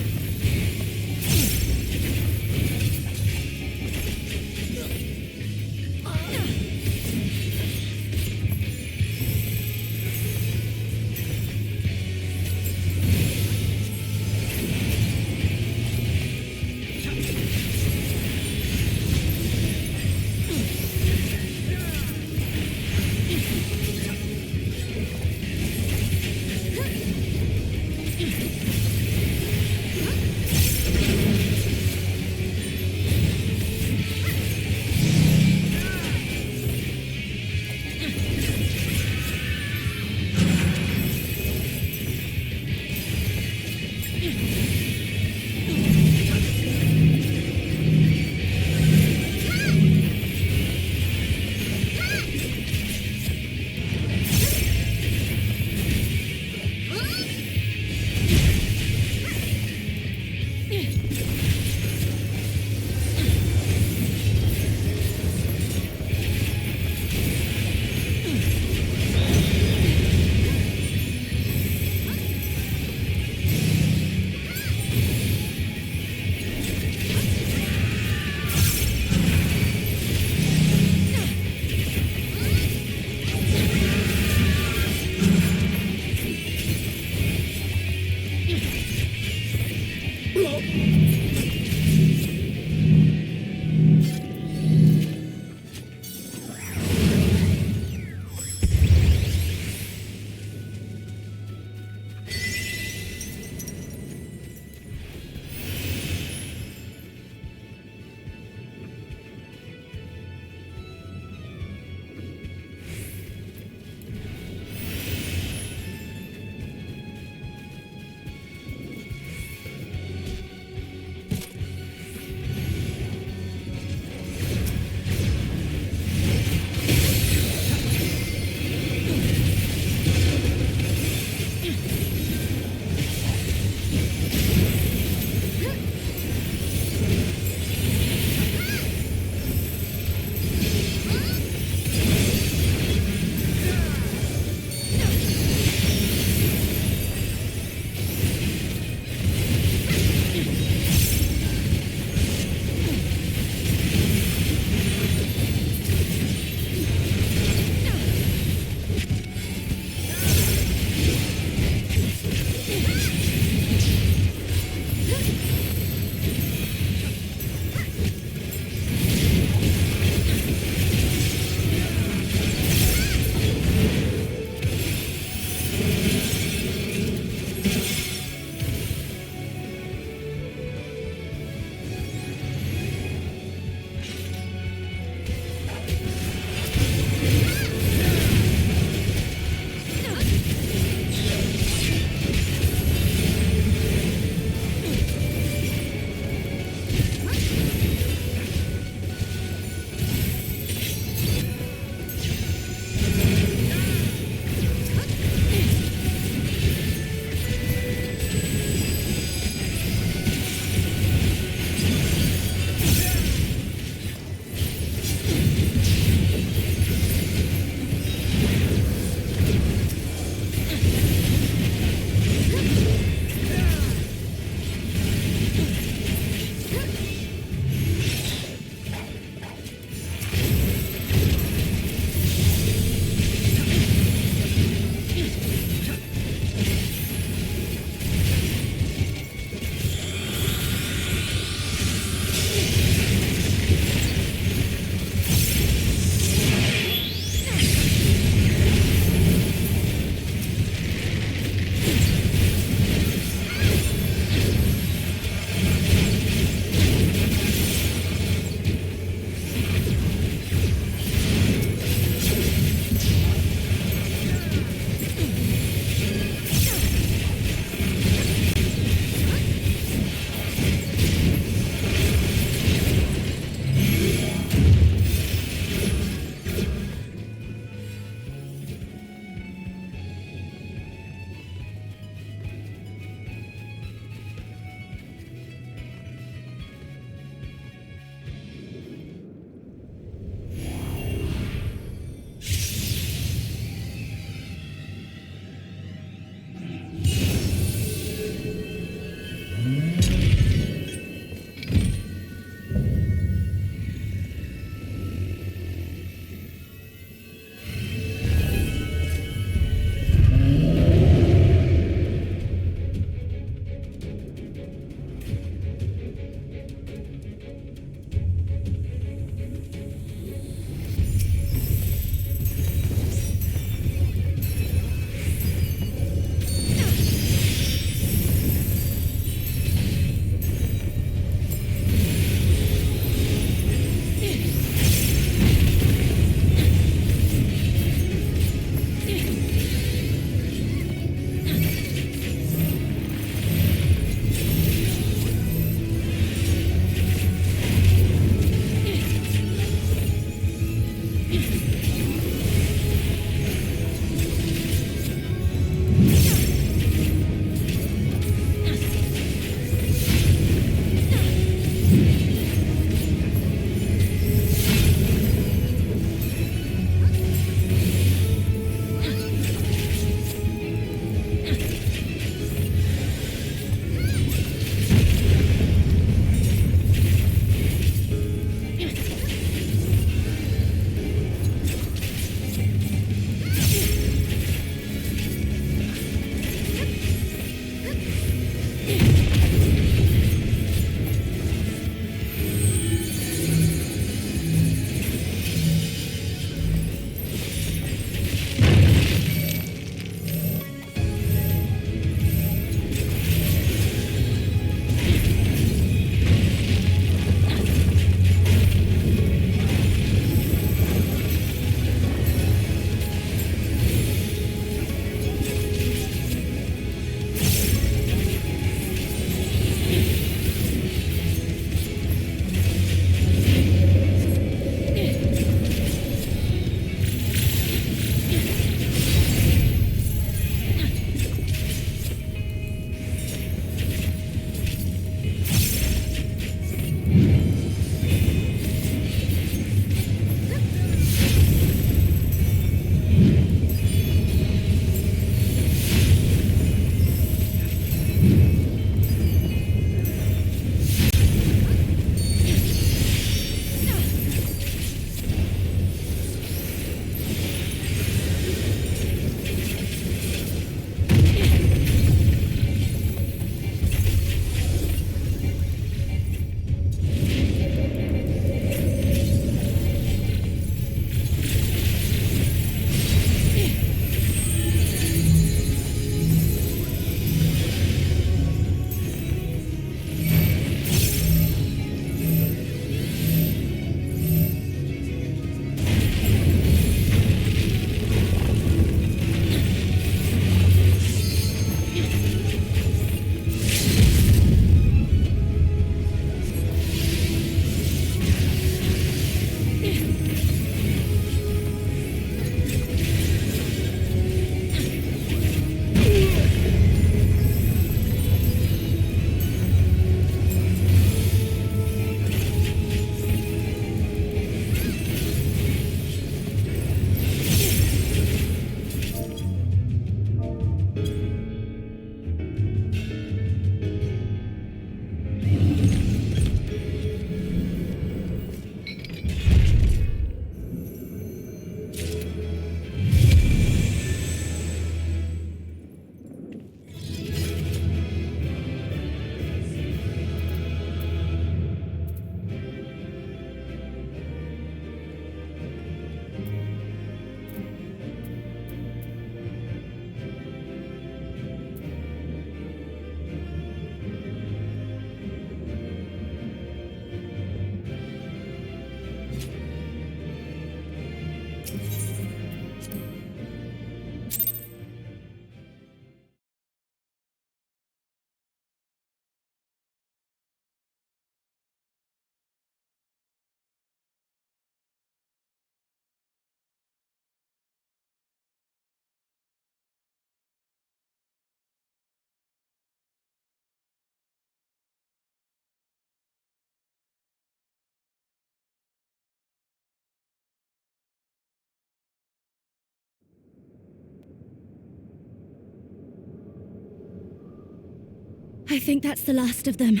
I think that's the last of them.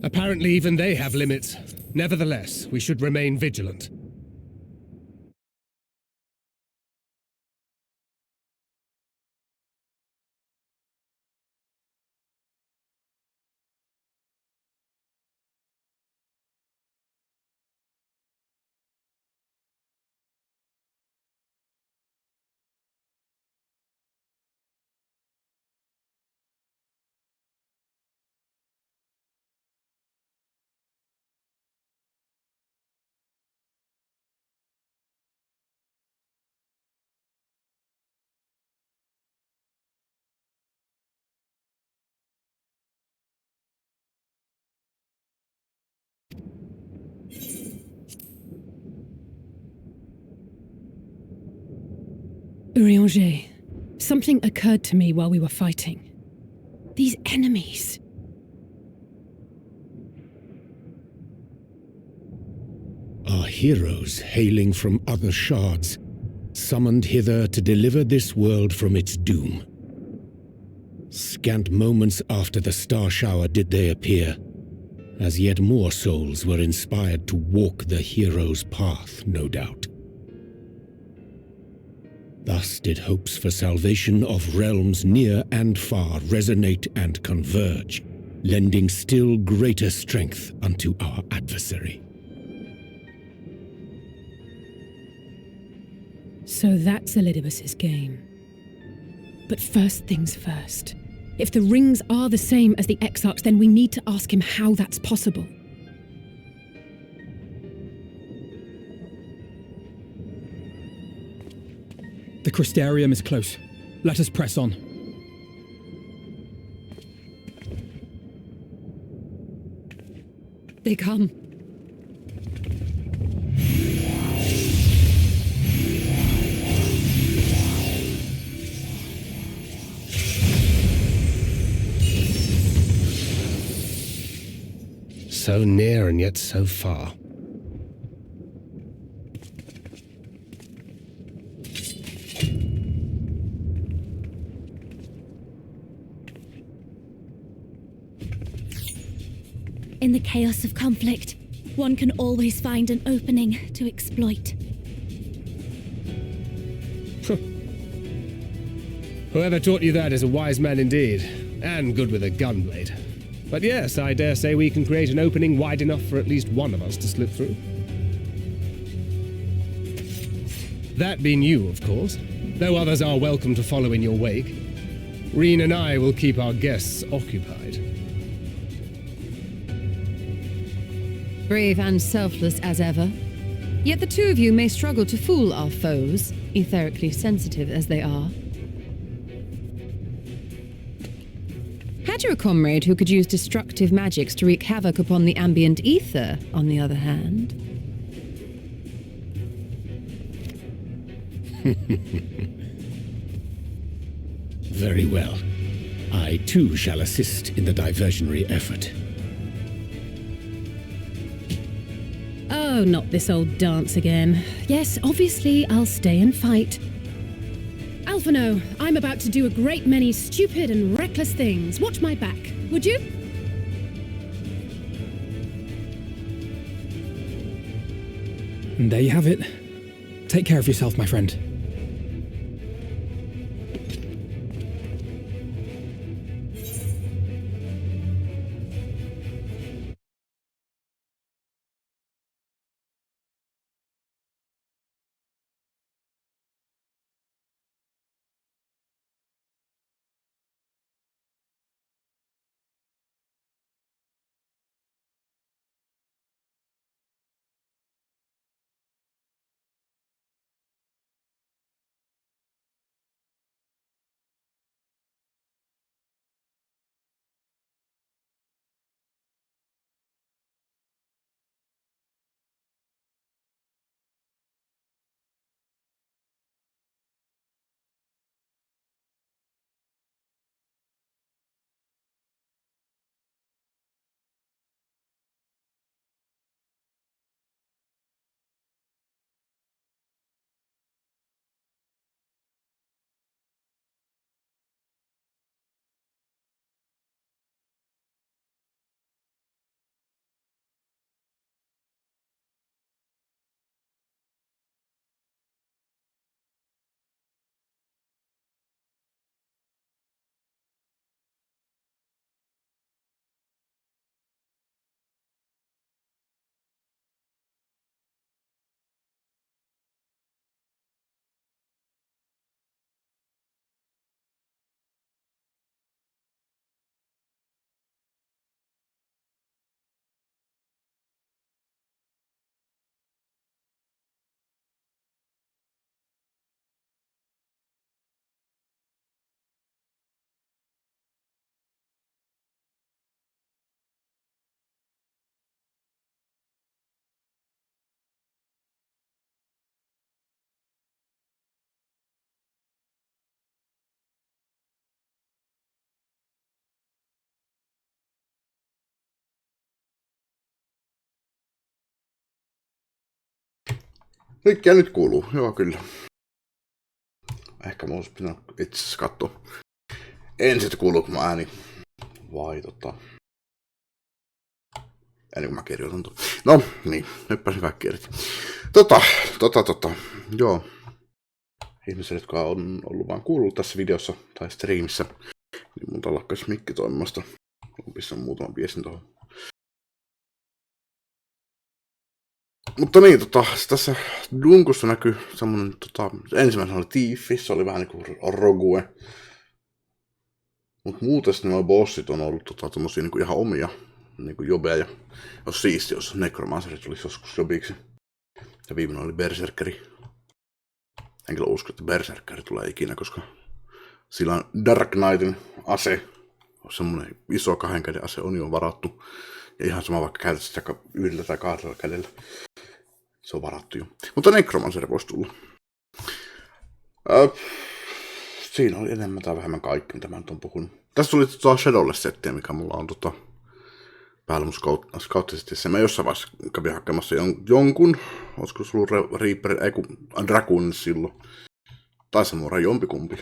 Apparently even they have limits. Nevertheless, we should remain vigilant. Urianger, something occurred to me while we were fighting. These enemies. Are heroes hailing from other shards, summoned hither to deliver this world from its doom. Scant moments after the star shower did they appear, as yet more souls were inspired to walk the hero's path, no doubt. Thus did hopes for salvation of realms near and far resonate and converge, lending still greater strength unto our adversary. So that's Elidibus's game. But first things first. If the rings are the same as the Exarchs, then we need to ask him how that's possible. The Crystarium is close. Let us press on. They come. So near and yet so far. In the chaos of conflict, one can always find an opening to exploit. Whoever taught you that is a wise man indeed, and good with a gunblade. But yes, I dare say we can create an opening wide enough for at least one of us to slip through. That being you, of course, though others are welcome to follow in your wake. Reen and I will keep our guests occupied. Brave and selfless as ever. Yet the two of you may struggle to fool our foes, etherically sensitive as they are. Had you a comrade who could use destructive magics to wreak havoc upon the ambient ether, on the other hand? Very well. I too shall assist in the diversionary effort. Oh, not this old dance again. Yes, obviously I'll stay and fight. Alphino, I'm about to do a great many stupid and reckless things. Watch my back, would you? And there you have it. Take care of yourself, my friend. Nyt kuuluu, joo kyllä. Ehkä mun olisi pitänyt itse asiassa katsoa ensin, että kuuluuko mun ääni vai ennen kuin mä kirjoitan tuon. No niin, hyppäsin kaikki irti. Joo. Ihmiset, jotka on ollut vaan kuullut tässä videossa tai striimissä, niin mun lakkaisi mikki toimimasta. Pissan muutaman viestin tuohon. Mutta niin, tässä dunkussa näkyy semmonen, ensimmäisenä oli Tiifi, se oli vähän niinku Rogue. Mut muuten nuo bossit on ollut tommosia niinku ihan omia, niinku jobeja. Jos siisti, jos Necromancerit tulisi joskus jobiksi. Ja viimeinen oli Berserkeri. En kyllä usko, että Berserkeri tulee ikinä, koska sillä on Dark Knightin ase. Semmonen iso 2 käden ase on jo varattu. Ja ihan sama vaikka käytät sitä yhdellä tai 2 kädellä. Se on varattu jo. Mutta Necromancer voisi tulla. Siinä oli enemmän tai vähemmän kaikki, mitä mä nyt on puhunut. Tässä tuli Shadowless-settiä, mikä mulla on päällä mun Scout-setissä. Mä jossain vaiheessa kävin hakemassa jonkun. Olisiko se ollut Reaper, ei kun Dragoon silloin. Tai Samurai jompikumpi.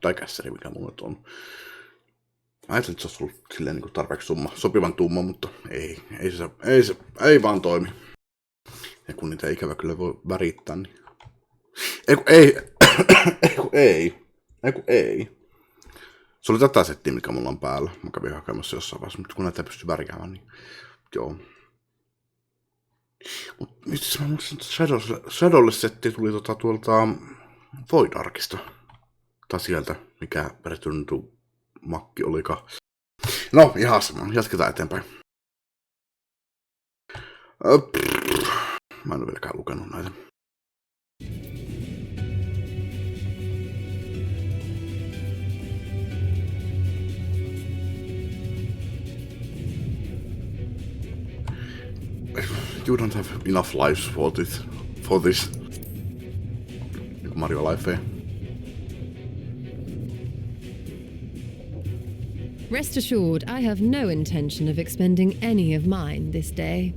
Tai kässäri, mikä mulla nyt on. Mä ajattelin, että se olisi ollut silleen niin kuin tarpeeksi sopivan tumma, mutta ei vaan toimi. Ja kun niitä ikävä kyllä voi värittää, niin... Ei. Se oli tätä settiä, mikä mulla on päällä. Mä kävin hakemassa jossain vaiheessa, mutta kun näitä ei pysty värjäämään, niin joo. Mut mistä mä muistan, että Shadowless-setti tuli tuolta Void Arkista. Tai sieltä, mikä perehtynyt makki olikaan. No, ihan sama. Jatketaan eteenpäin. Mä en ole vieläkään lukenut näitä. You don't have enough lives for this. Niin kuin Mario Life. Rest assured, I have no intention of expending any of mine this day.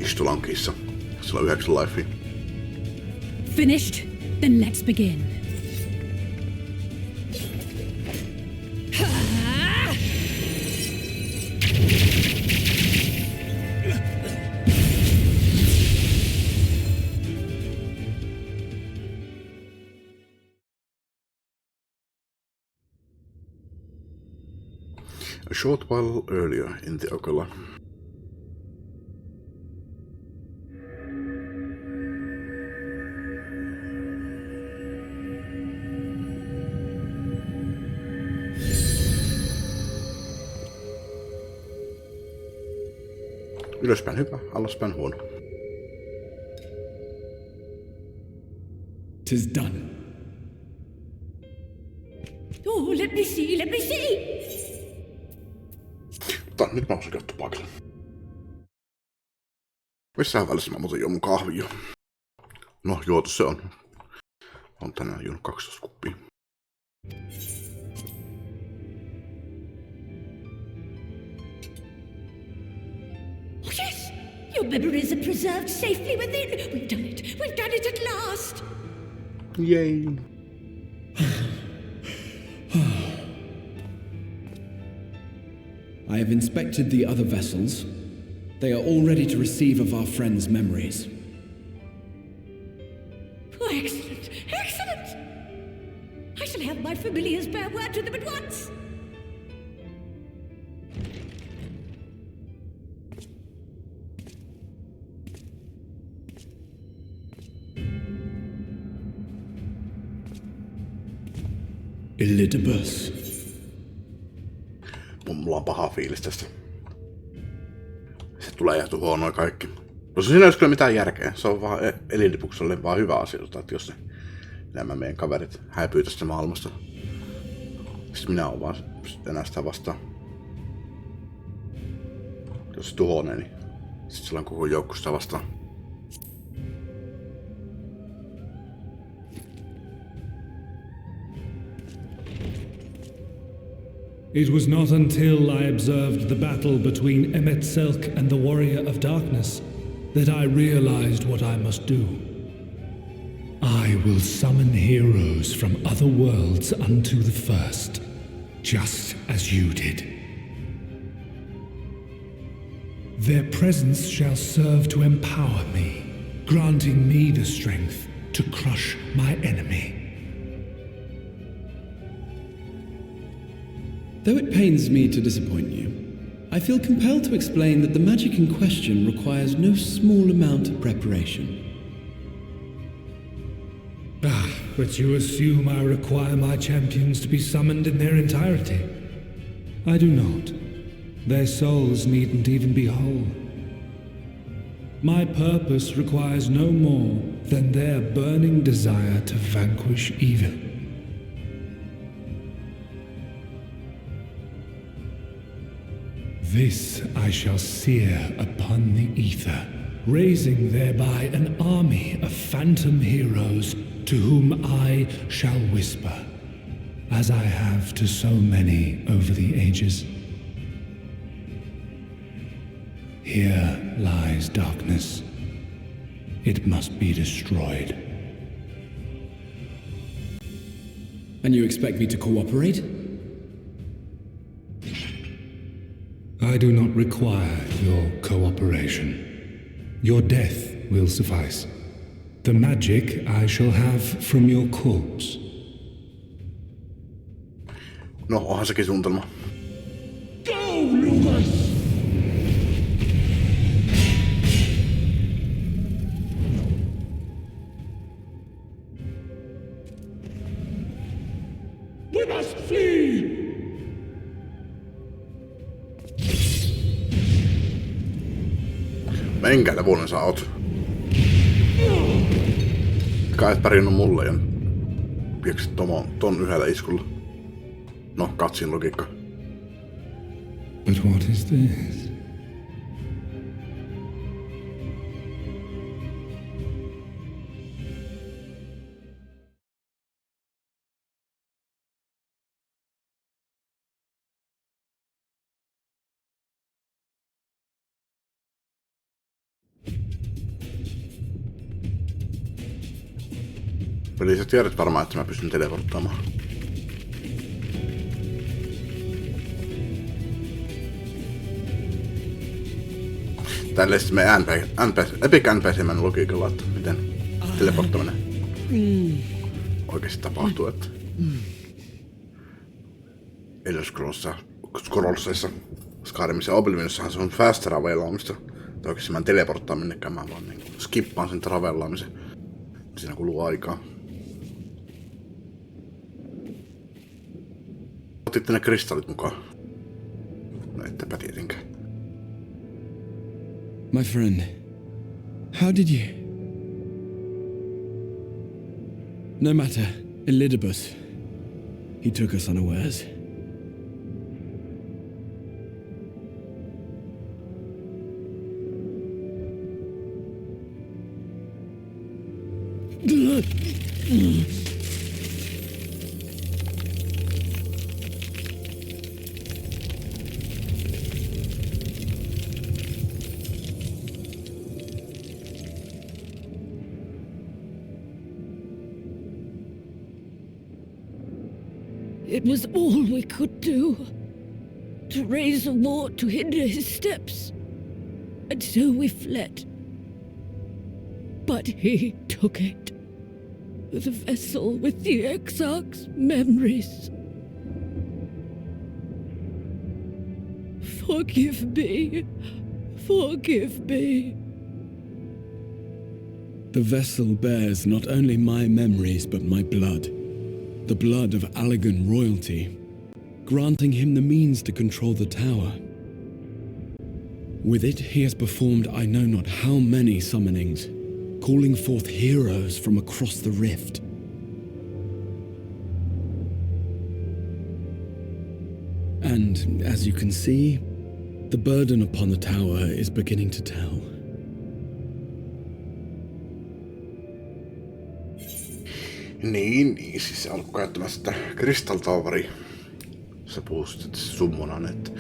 Istulankissa. Sillä on 9 lifea. Finished? Then let's begin. A short while earlier in the Ocala. Ylöspäin hyvä, alaspäin huono. 'Tis done. Oh, let me see! Mutta nyt mä oon katsoa paikalle. Missään välissä mä muuten juon mun kahvia. No, juotu se on. On tänään juonut 12 kuppia. Oh yes! Your memories are preserved safely within. We've done it at last! Yay! I have inspected the other vessels. They are all ready to receive of our friends' memories. Oh, excellent! Excellent! I shall have my familiars bear word to them at once! Elidibus. Mulla on paha fiilis tästä. Se tulee jääty huonoa kaikki. No siinä ei olisi kyllä mitään järkeä. Se on vaan Elidibukselle vaan hyvä asia, että jos nämä meidän kaverit häipyy tästä maailmasta. Sitten minä olen vaan enää sitä vastaan. Jos se tuhonee, niin sitten sillä on koko joukko sitä vastaan. It was not until I observed the battle between Emet-Selch and the Warrior of Darkness that I realized what I must do. I will summon heroes from other worlds unto the first, just as you did. Their presence shall serve to empower me, granting me the strength to crush my enemy. Though it pains me to disappoint you, I feel compelled to explain that the magic in question requires no small amount of preparation. But you assume I require my champions to be summoned in their entirety. I do not. Their souls needn't even be whole. My purpose requires no more than their burning desire to vanquish evil. This I shall sear upon the ether, raising thereby an army of phantom heroes to whom I shall whisper, as I have to so many over the ages. Here lies darkness. It must be destroyed. And you expect me to cooperate? I do not require your cooperation. Your death will suffice. The magic I shall have from your corpse. No, onhan sekin suunnitelma. Go, Lucas! We must flee! Minkä levuinen sä oot? Kai et pärjännyt mulle ja pieksit ton yhdellä iskulla. No, katsin logiikka. But what is this? Eli sä tiedät varmaan, että mä pystyn teleporttaamaan. Tälle sitten me Epic NPC:n logiikalla, että miten teleporttaminen oikeasti tapahtuu, että Elder Scrollsissa, Skyrimissa ja Oblivionissahan se on fast travelaamista. Tai oikeasti mä en teleporttaa minnekään, mä vaan niin skippaan sen travelaamisen. Siinä kuluu aikaa. Otitte ne kristallit mukaan? No ettepä tietenkään. My friend, how did you... No matter, Elidibus. He took us unawares. It was all we could do, to raise a war to hinder his steps, and so we fled. But he took it, the vessel with the Exarch's memories. Forgive me, forgive me. The vessel bears not only my memories but my blood. The blood of Allegan royalty, granting him the means to control the tower. With it, he has performed I know not how many summonings, calling forth heroes from across the rift. And, as you can see, the burden upon the tower is beginning to tell. Niin, siis se alkoi käyttämään sitä Crystal Toweria sä puhusit summonan, että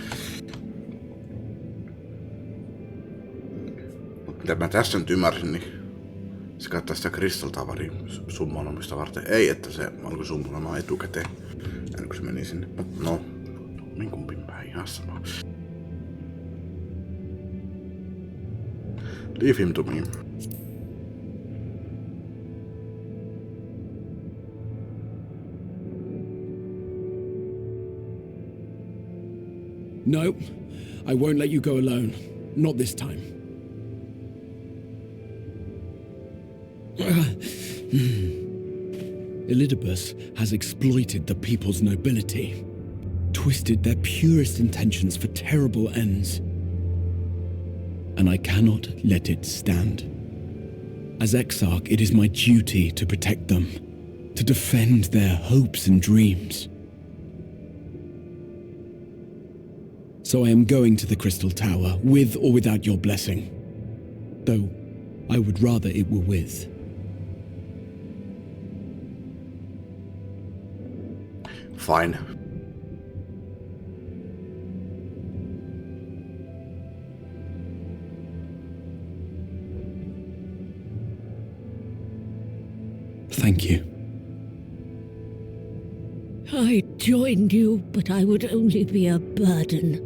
mitä mä tässä nyt ymmärsin, niin se käyttää sitä kristalltavaria summonomista varten. Ei, että se alkoi summonamaan etukäteen, ennen kuin se meni sinne. No, niin kumpin päin ihan sama. Leave him to me. No, I won't let you go alone. Not this time. Elidibus has exploited the people's nobility, twisted their purest intentions for terrible ends. And I cannot let it stand. As Exarch, it is my duty to protect them, to defend their hopes and dreams. So I am going to the Crystal Tower, with or without your blessing. Though, I would rather it were with. Fine. Thank you. I joined you, but I would only be a burden.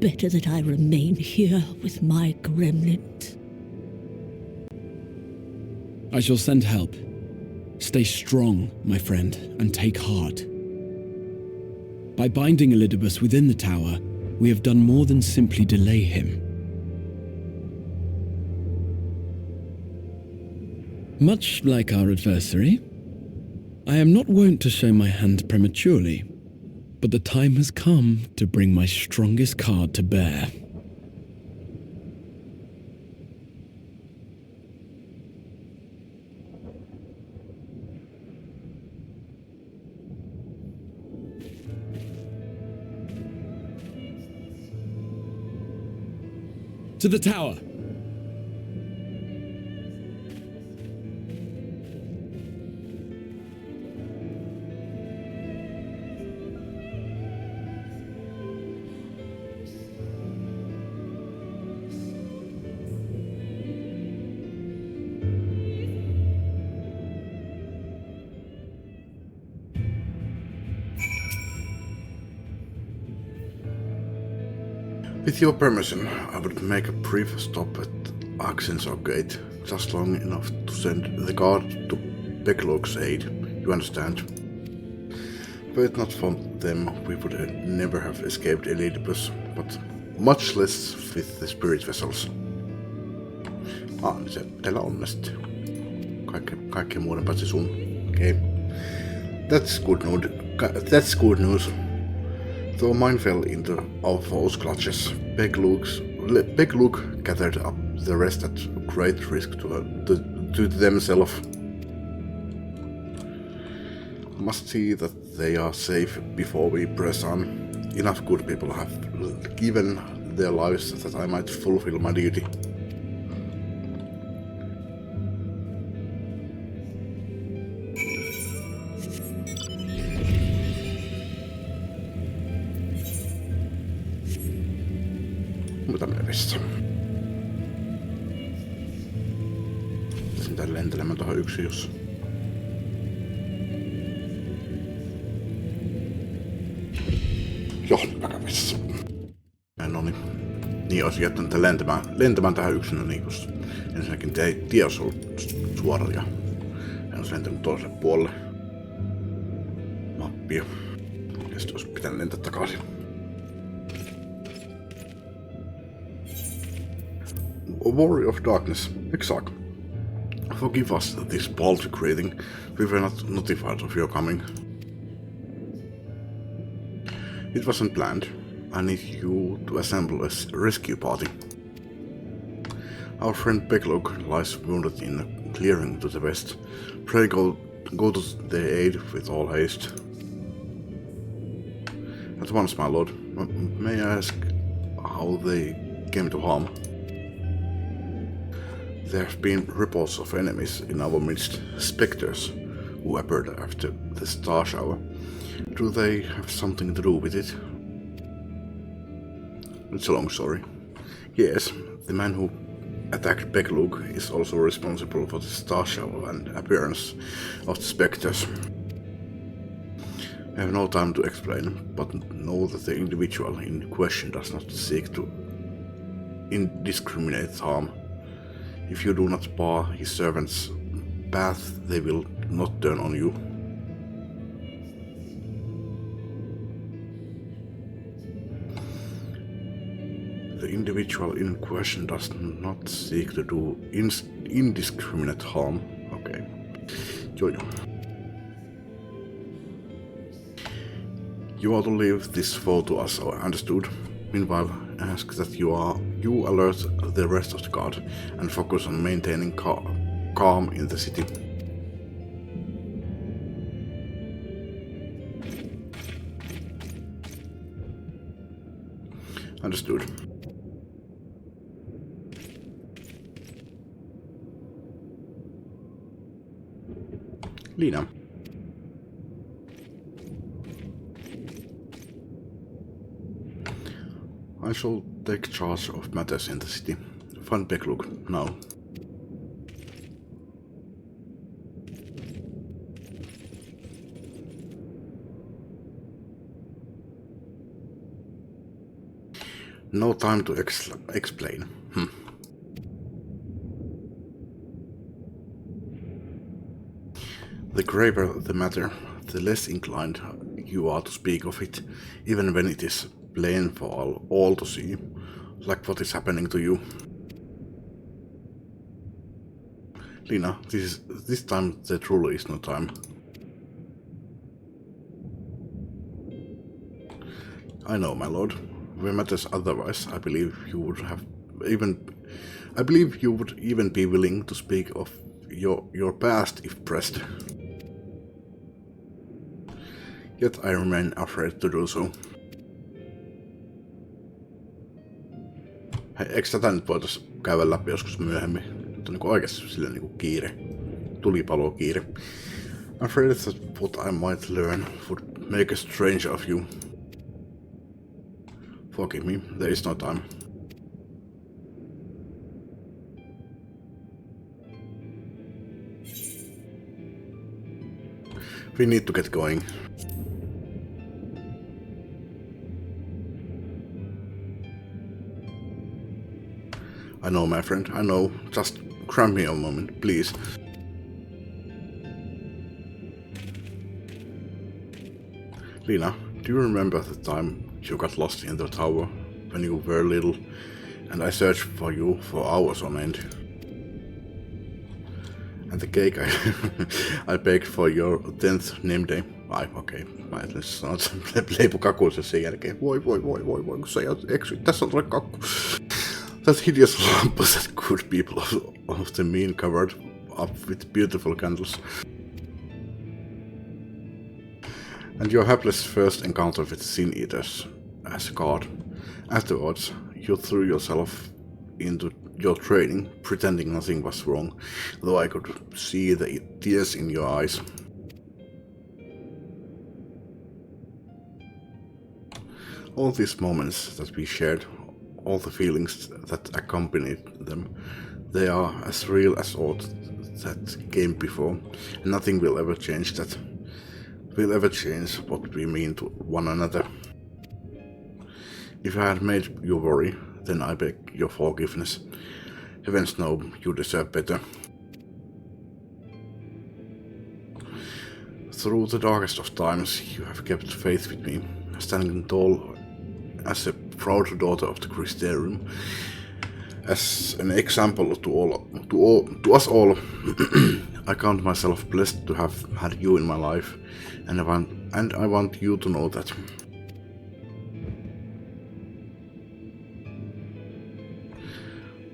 Better that I remain here with my gremlins. I shall send help. Stay strong, my friend, and take heart. By binding Elidibus within the tower, we have done more than simply delay him. Much like our adversary, I am not wont to show my hand prematurely, but the time has come to bring my strongest card to bear. To the tower! With your permission, I would make a brief stop at XIV Gate, just long enough to send the guard to Beglog's aid, you understand? Were it not for them, we would never have escaped Elidibus, but much less with the spirit vessels. Niin se teillä on sitten. Kaikki muuten paitsi sun. Okay. That's good news. Though mine fell into our foes' clutches, Beglog gathered up the rest at great risk to themselves. Must see that they are safe before we press on. Enough good people have given their lives that I might fulfill my duty. Mitä merkissä? Sitä lentelemään tuohon yksi jos. Joo, kävissä. Noniin. Niin olisi jättänyt lentämään tähän yksin, no niin just. Ensinnäkin tie olisi ollut suora ja en olisi lentänyt toiselle puolelle mappia. Ja sitten olisi pitänyt lentää takaisin. Warrior of Darkness, Exarch. Forgive us this paltry greeting. We were not notified of your coming. It wasn't planned. I need you to assemble a rescue party. Our friend Beglog lies wounded in a clearing to the west. Pray go to their aid with all haste. At once, my lord. May I ask how they came to harm? There have been reports of enemies in our midst, specters, who appeared after the star shower. Do they have something to do with it? It's a long story. Yes, the man who attacked Beglug is also responsible for the star shower and appearance of the specters. I have no time to explain, but know that the individual in question does not seek to indiscriminate harm. If you do not bar his servants' path, they will not turn on you. The individual in question does not seek to do indiscriminate harm. Okay. Jojo. You are to leave this foe to us, understood? Meanwhile, ask that you alert the rest of the guard and focus on maintaining calm in the city. Understood. Lina. I shall take charge of matters in the city. Find Beglug now. No time to explain. The graver the matter, the less inclined you are to speak of it, even when it is plain for all to see, like what is happening to you. Lina, this time there truly is no time. I know, my lord. Where matters otherwise, I believe you would even be willing to speak of your past if pressed. Yet I remain afraid to do so. Hei, eikö tätä nyt voitais käydä läpi joskus myöhemmin? Nyt on niinku oikeesti silleen niinku kiire. Tulipalo kiire. I'm afraid that what I might learn would make a stranger of you. Forgive me, there is no time. We need to get going. I know, my friend, I know. Just grant me a moment, please. Lina, do you remember the time you got lost in the tower when you were little, and I searched for you for hours on end? And the cake I baked for your 10th name day. Ai, okei. Mä ajattelin, että sanot leipukakuisen sen jälkeen. Voi, kun sä eksyit. Tässä on tuolle kakku. That hideous lamp that good people often mean covered up with beautiful candles. And your hapless first encounter with Sin Eaters as a guard. Afterwards, you threw yourself into your training, pretending nothing was wrong, though I could see the tears in your eyes. All these moments that we shared, all the feelings that accompanied them, they are as real as all that came before, and nothing will ever change that. Will ever change what we mean to one another. If I had made you worry, then I beg your forgiveness. Heavens know you deserve better. Through the darkest of times, you have kept faith with me, standing tall as a proud daughter of the Christerium, as an example to us all. I count myself blessed to have had you in my life, and I want you to know that.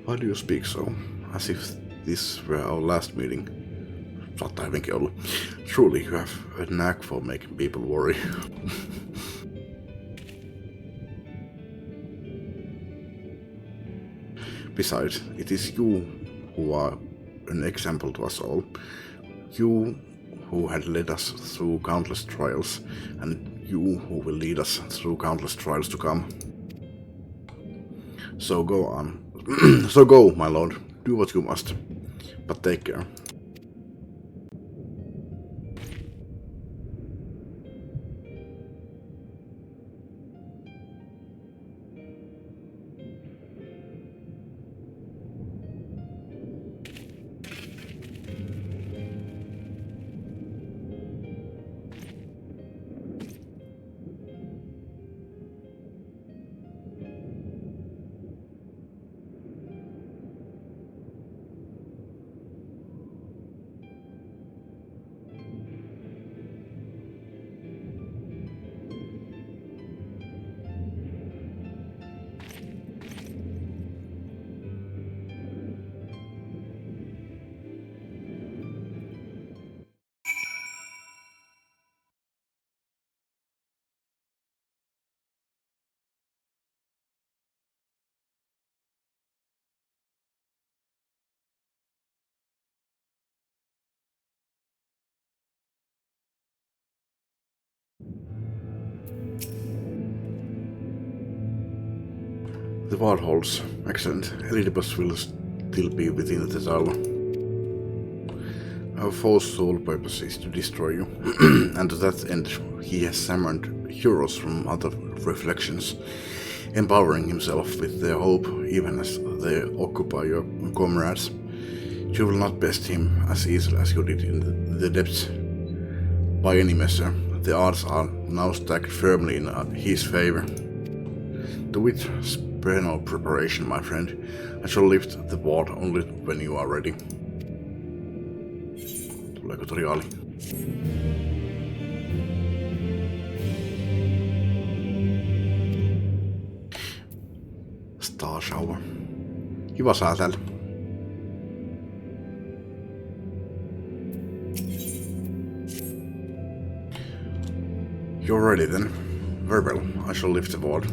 Why do you speak so, as if this were our last meeting? Saattaa hyvinkin olla. Truly, you have a knack for making people worry. Besides, it is you who are an example to us all. You who had led us through countless trials, and you who will lead us through countless trials to come. So go on. So go, my lord. Do what you must. But take care. The ward holds. Excellent. Elidibus will still be within the tower. Our foe's sole purpose is to destroy you, and to that end he has summoned heroes from other reflections, empowering himself with their hope even as they occupy your comrades. You will not best him as easily as you did in the depths. By any measure, the odds are now stacked firmly in his favor. To which spare no preparation, my friend. I shall lift the ward only when you are ready. Tuleeko Toriali? Star Shower. Kiva sää täällä. You're ready then. Very well, I shall lift the ward.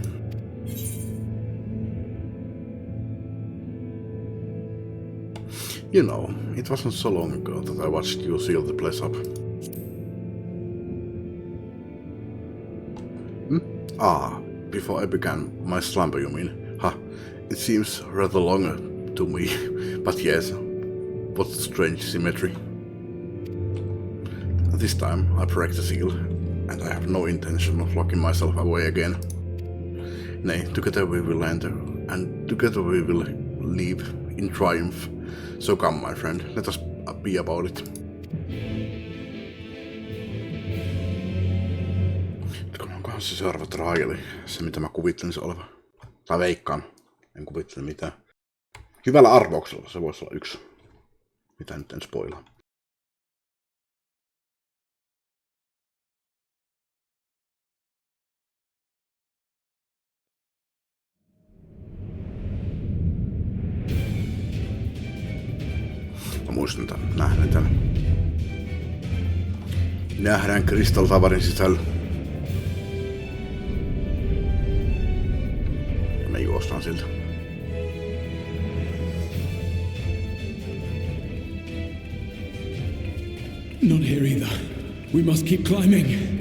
You know, it wasn't so long ago that I watched you seal the place up. Before I began my slumber, you mean? It seems rather longer to me, but yes, what strange symmetry. This time I break the seal, and I have no intention of locking myself away again. Nay, together we will enter, and together we will leave in triumph. So come, my friend, let us be about it. Onkohan se seuraava traili, se mitä mä kuvittelin se oleva? Tai veikkaan, en kuvittele mitään. Hyvällä arvauksella se voisi olla yksi. Mitä nyt en spoilaa. Mä muistan tämän, nähdään tän. Nähdään Crystal-tavarin sisällä. Ja me juostaan siltä. Not here either. We must keep climbing.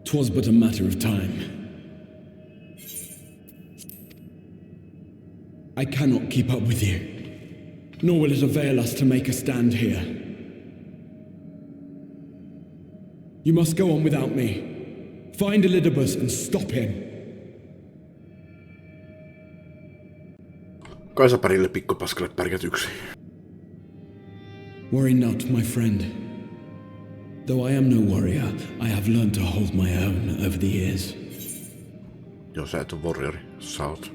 "'Twas but a matter of time. I cannot keep up with you, nor will it avail us to make a stand here. You must go on without me. Find Elidibus and stop him. Kaisapärille pikkupaskalle pärjät yksin. Worry not, my friend. Though I am no warrior, I have learned to hold my own over the years. Joo, sä et oo warriori. Sä oot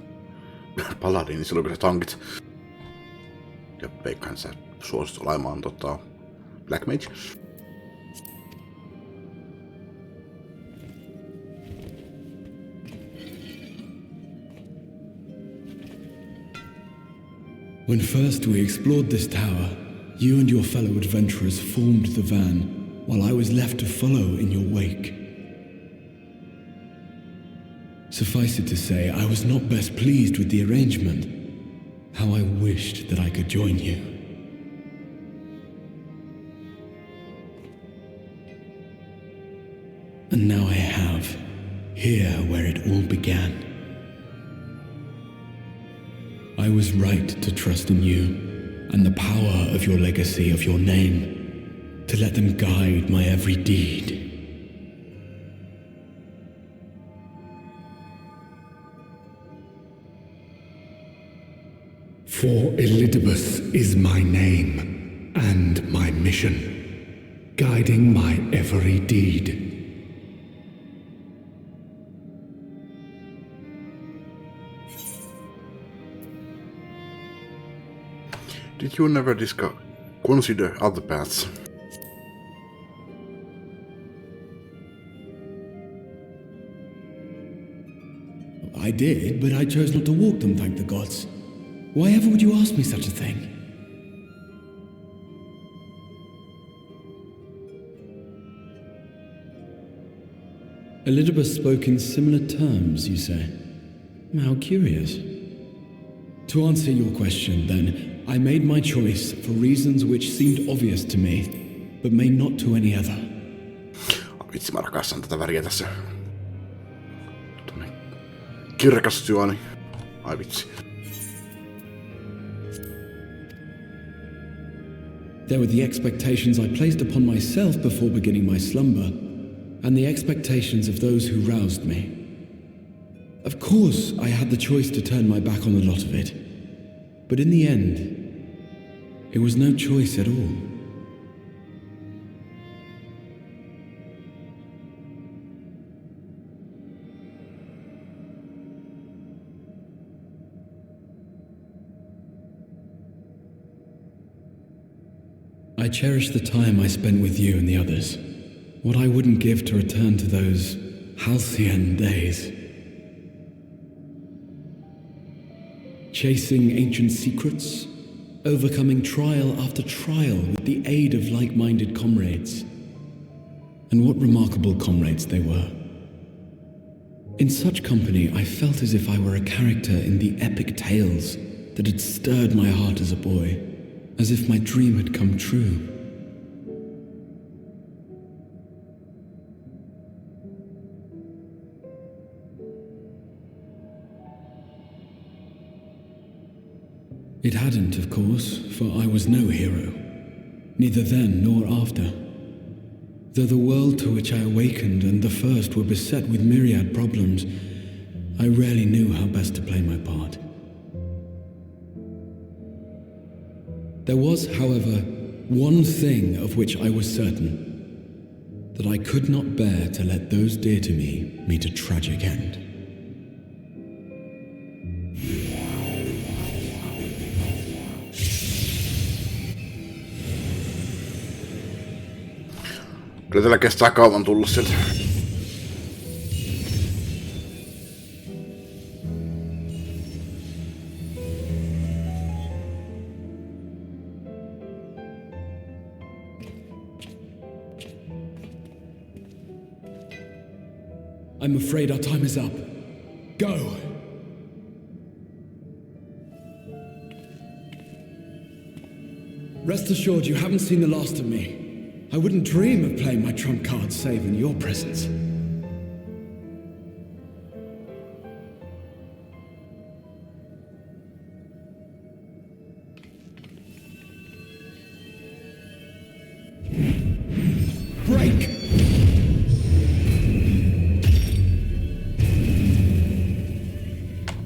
paladini silloin, kun sä tankit. Ja veikkaan sä suosit olemaan Black Mage. When first we explored this tower, you and your fellow adventurers formed the van, while I was left to follow in your wake. Suffice it to say, I was not best pleased with the arrangement. How I wished that I could join you. And now I have, here where it all began. I was right to trust in you, and the power of your legacy, of your name, to let them guide my every deed. For Elidibus is my name and my mission, guiding my every deed. Did you never consider other paths? I did, but I chose not to walk them, thank the gods. Why ever would you ask me such a thing? Elidibus spoke in similar terms, you say? How curious. To answer your question, then, I made my choice for reasons which seemed obvious to me, but may not to any other. Vitsi, mä rakastan tätä väriä tässä. Tuonne kirkas juoni. Ai vitsi. There were the expectations I placed upon myself before beginning my slumber, and the expectations of those who roused me. Of course, I had the choice to turn my back on a lot of it, but in the end, it was no choice at all. I cherish the time I spent with you and the others. What I wouldn't give to return to those halcyon days. Chasing ancient secrets, overcoming trial after trial with the aid of like-minded comrades. And what remarkable comrades they were. In such company, I felt as if I were a character in the epic tales that had stirred my heart as a boy, as if my dream had come true. It hadn't, of course, for I was no hero, neither then nor after. Though the world to which I awakened and the first were beset with myriad problems, I rarely knew how best to play my part. There was, however, one thing of which I was certain, that I could not bear to let those dear to me meet a tragic end. Kyllä tällä kestää kauan tulla sieltä. I'm afraid our time is up. Go! Rest assured you haven't seen the last of me. I wouldn't dream of playing my trump card save in your presence. Break!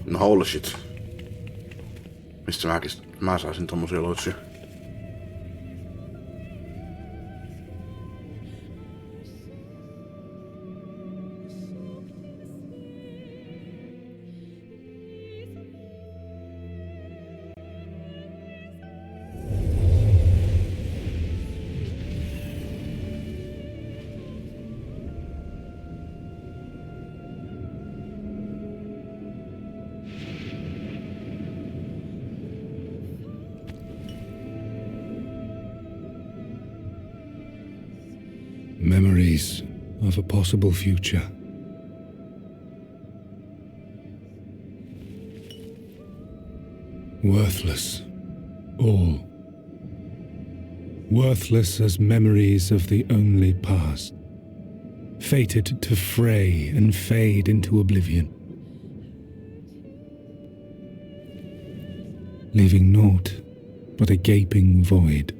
No holy shit. Mistä mä saisin tommosia loitsuja? Memories of a possible future. Worthless, all. Worthless as memories of the only past. Fated to fray and fade into oblivion. Leaving naught but a gaping void.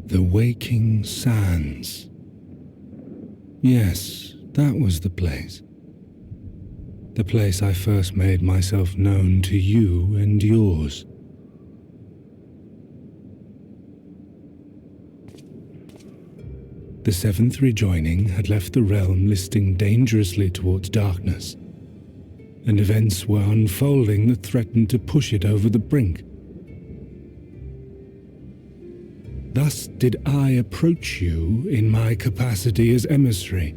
The Waking Sands. Yes, that was the place. The place I first made myself known to you and yours. The seventh rejoining had left the realm listing dangerously towards darkness, and events were unfolding that threatened to push it over the brink. Thus did I approach you in my capacity as emissary,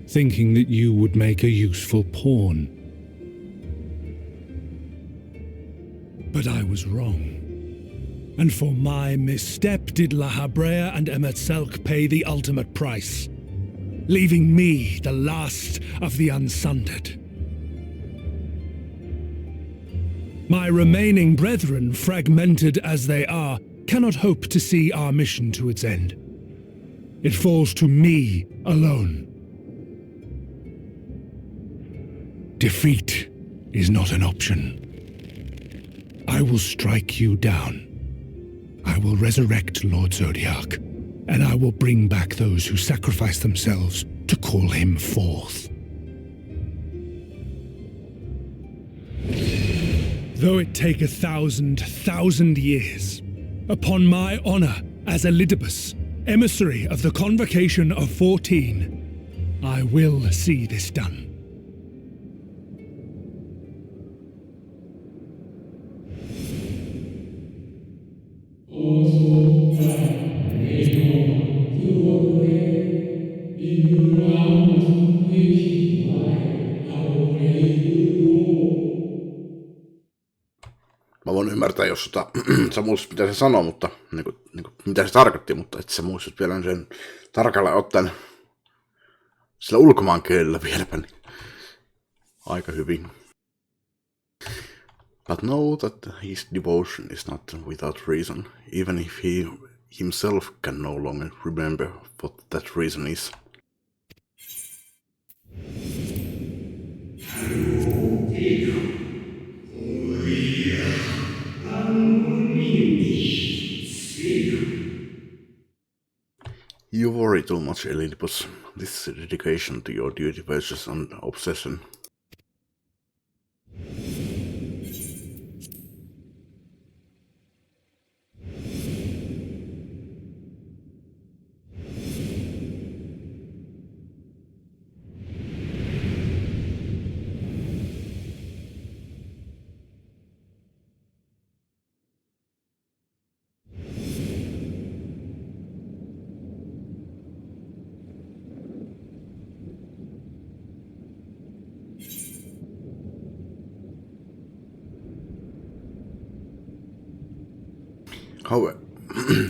thinking that you would make a useful pawn. But I was wrong. And for my misstep did La Habrea and Emet-Selch pay the ultimate price, leaving me the last of the Unsundered. My remaining brethren, fragmented as they are, cannot hope to see our mission to its end. It falls to me alone. Defeat is not an option. I will strike you down. I will resurrect Lord Zodiac, and I will bring back those who sacrifice themselves to call him forth. Though it take 1,000 years, upon my honor as Elidibus, emissary of the Convocation of 14, I will see this done. Mä voin ymmärtää, jos sä muistat, mitä se sanoo, mutta mitä se tarkoitti, mutta et sä muistat vielä sen tarkalleen ottaen sillä ulkomaan kielellä vieläpä niin aika hyvin. But know that his devotion is not without reason, even if he himself can no longer remember what that reason is. You worry too much, Elidibus. This is a dedication to your duty versus an obsession.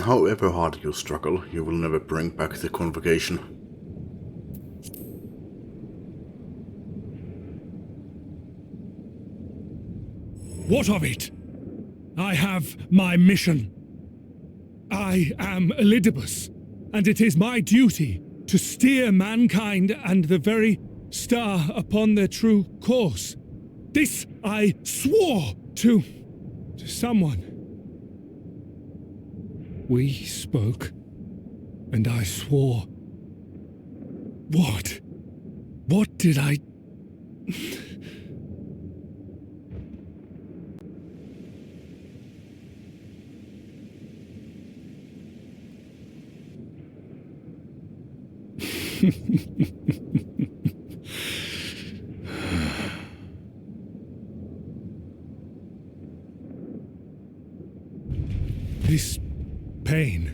However hard you struggle, you will never bring back the Convocation. What of it? I have my mission. I am Elidibus, and it is my duty to steer mankind and the very star upon their true course. This I swore to someone. We spoke. and I swore. What? What did I... This pain,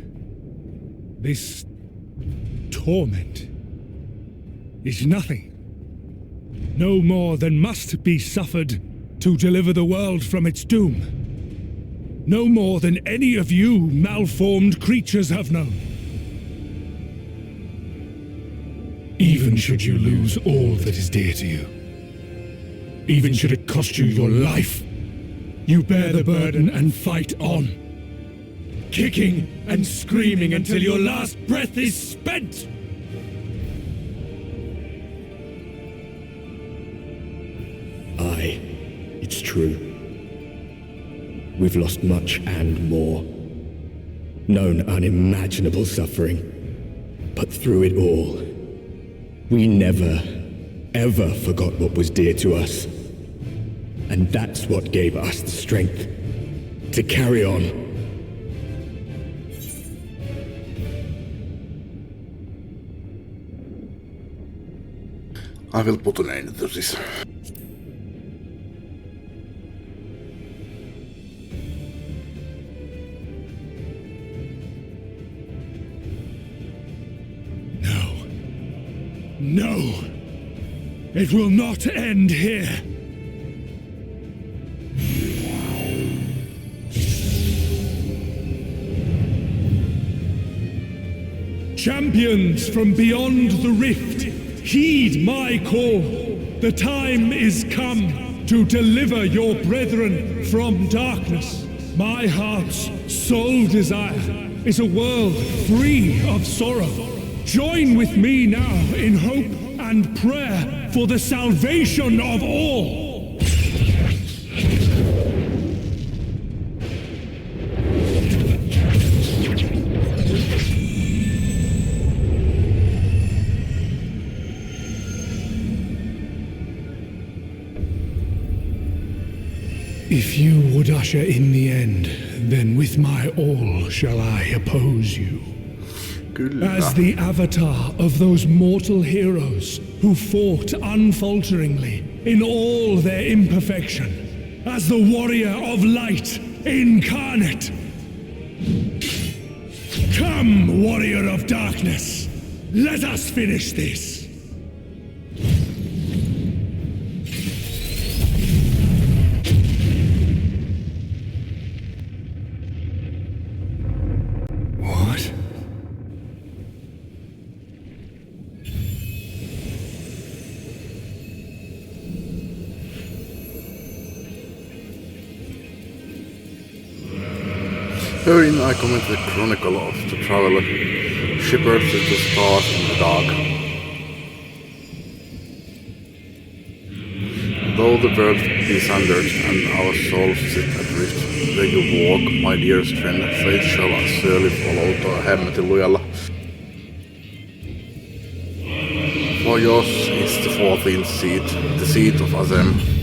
this torment, is nothing. No more than must be suffered to deliver the world from its doom. No more than any of you malformed creatures have known. Even should you lose all that is dear to you, even should it cost you your life, you bear the burden and fight on, kicking and screaming until your last breath is spent! Aye, it's true. We've lost much and more. Known unimaginable suffering. But through it all, we never, ever forgot what was dear to us. And that's what gave us the strength to carry on. I will put an end to this. No! It will not end here! Champions from beyond the rift, heed my call! The time is come to deliver your brethren from darkness. My heart's sole desire is a world free of sorrow. Join with me now in hope and prayer for the salvation of all. If you would usher in the end, then with my all shall I oppose you. As the avatar of those mortal heroes who fought unfalteringly in all their imperfection, as the warrior of light incarnate. Come, warrior of darkness, let us finish this. Herein I comment the chronicle of the traveler, shepherds with the stars in the dark. Though the world be sundered and our souls sit adrift, where you walk, my dearest friend, faith shall surely follow to hemmetin lujalla. For yours is the 14th seat, the seat of Azem.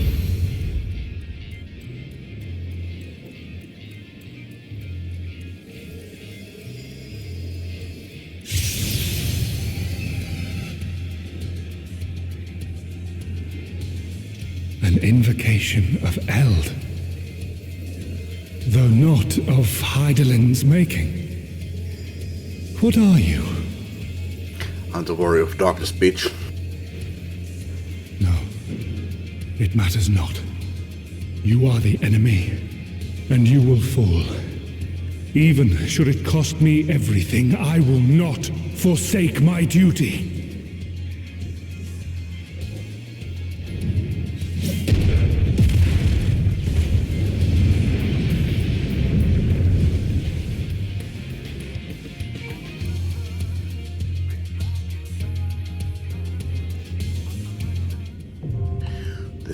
An invocation of Eld, though not of Heidelin's making. What are you? I'm the warrior of darkness, bitch. No, it matters not. You are the enemy, and you will fall. Even should it cost me everything, I will not forsake my duty.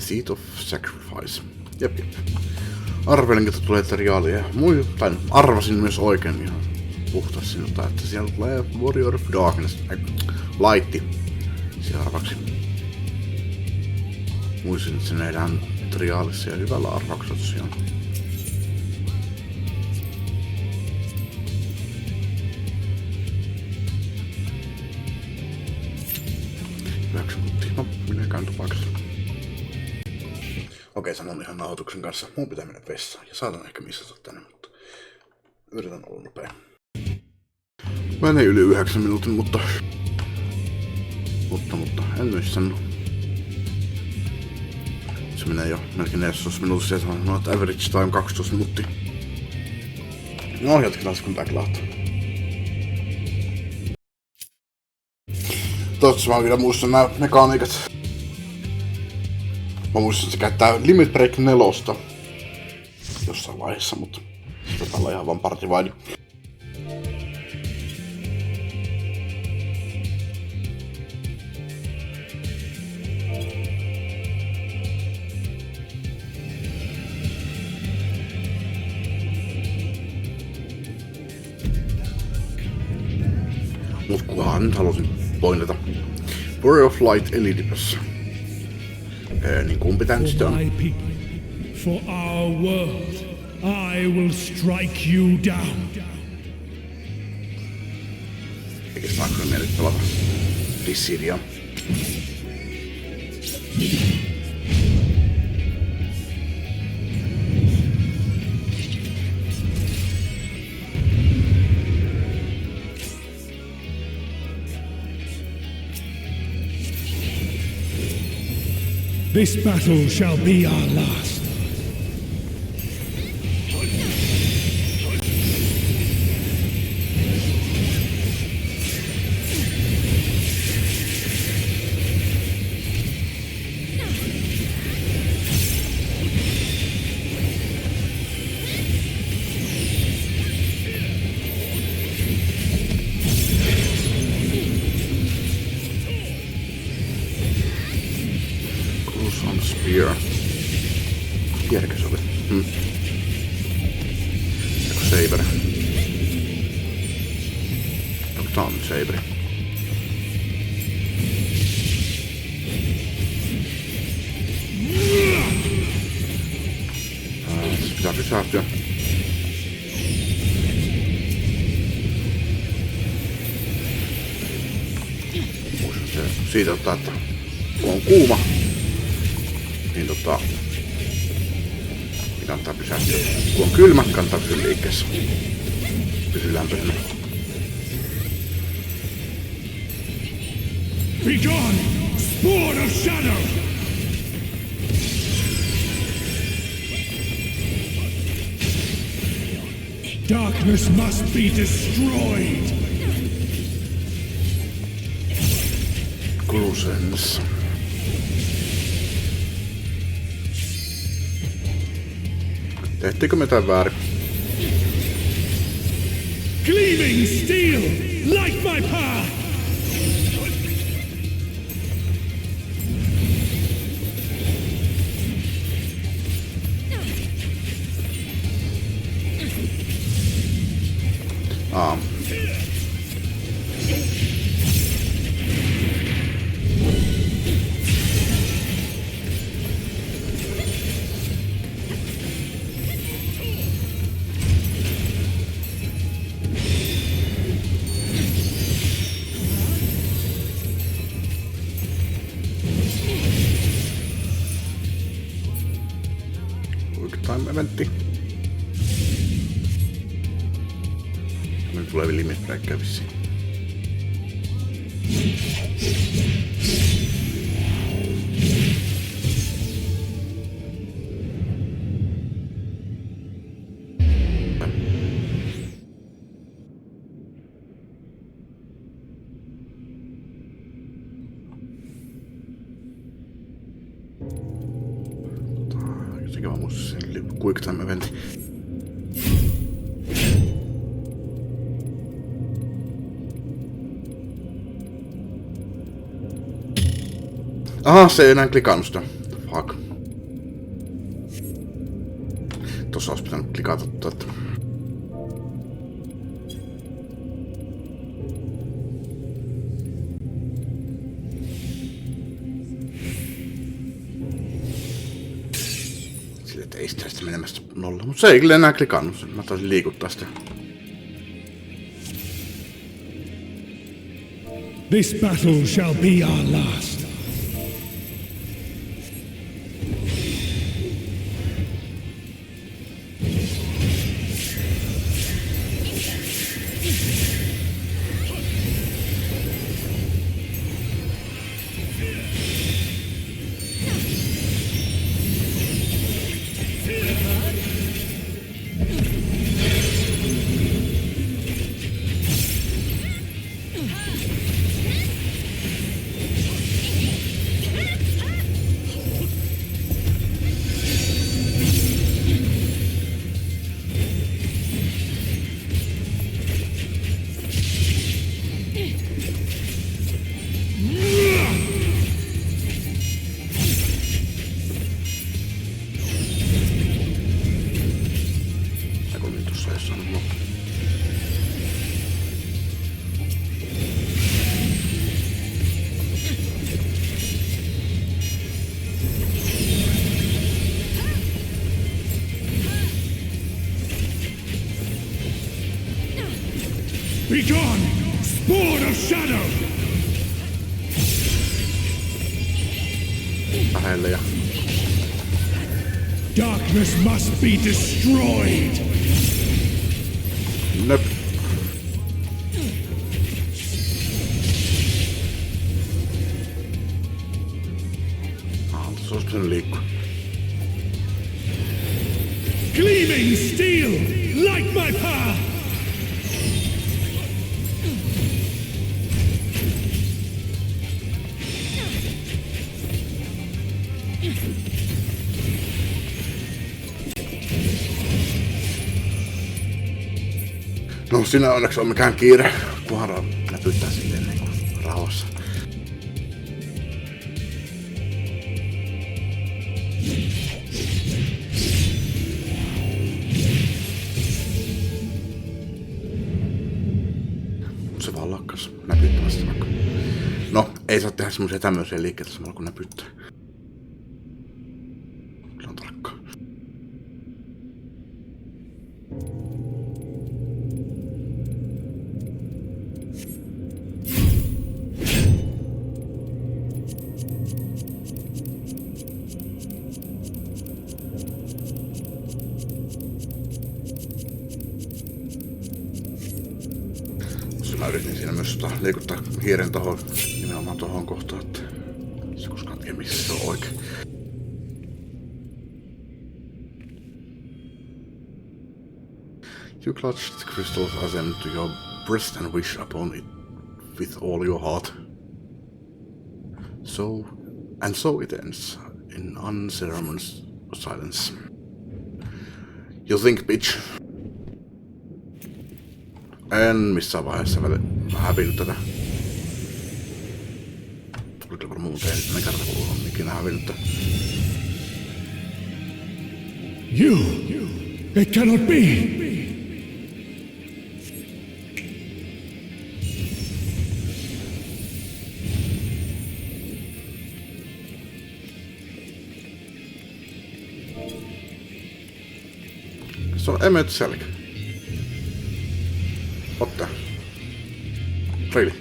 Seat of Sacrifice. Jep. Arvelin, että tulee teriaalia. Arvasin myös oikein ihan puhtaa sinulta, että sieltä tulee Warrior of Darkness. Light. Seuraavaksi. Muistin, että se nähdään triaalissa ja hyvällä arvauksella tosiaan. No, minä käyn tupakassa. Okei, sanon ihan nauhoituksen kanssa. Mun pitää mennä vessaan ja saatan ehkä missata tänne, mutta yritän olla nopea. Menee yli 9 minuutin, mutta en myös sano. Se menee jo melkein 14 minuutissa ja sanon, että average time 12 minuuttia. No, jatketaan se kun backlahtaa. Toivottavasti mä vielä muistan nää mekaniikat. Mä muistan, että se käyttää Limit Break 4 jossain vaiheessa, mutta sitä tällä ihan vaan partivaidi. Mut kukaan nyt halusin pointata. Warrior of Light Elidipössä. Niin kuin pitää nyt sitten on. For our world, I will strike you down. Eikä sitä kyllä mieli pelata Dissidia. This battle shall be our last. Spear. Tiedäkö se oli? Joku Saber. Onko tää on Saberi? Se pitää pysähtyä. Muistan se siitä ottaa, että kun on kuuma, niin niin kannattaa pysähtyä. Kun on kylmä, kannattaa pysyä liikkeessä. Pysy lämpöisenä. Be gone, spawn of shadow! Darkness must be destroyed! Cruisens. Tehtiinkö me tämän väärin? Gleaming steel, light my path! Eventti. Nyt tulee limit breakia vissiin. Sekä mä muistin sen quick time eventti. Aha, se ei enää klikannut sitä. Fuck. Tossa olisi pitänyt klikata että ei sitä menemästä nolla. Mutta se ei kyllä enää klikannut. Mä taisin liikuttaa sitä. This battle shall be our last. Begone, spawn of shadow! Lähelle ja... Darkness must be destroyed! Nope. Se olisi pitänyt liikkua. Gleaming steel, light my path! No siinä onneksi on mikään kiire, kunhan näpyttää silleen niinku rauhassa. Se vaan lakkas näpyttämästä vaikka. No, ei saa tehdä semmosia tämmöisiä liikkeitä samalla kun näpyttää. Se on tarkkaa. Mä yritin siinä myös liikuttaa hiiren tohon, nimenomaan tohon kohtaan, että se koskaan tiedä missä se on oikein. You clutched the crystal's ascent to your breast and wish upon it with all your heart. So it ends in unceremonious silence. You think, bitch. En missään vaiheessa hävinnyt tätä. Oliko varmaan muuten ensimmäinen kerta, kun on ikinä hävinnyt tätä. You! It cannot be! Se on Emmet selkä. What the? Really?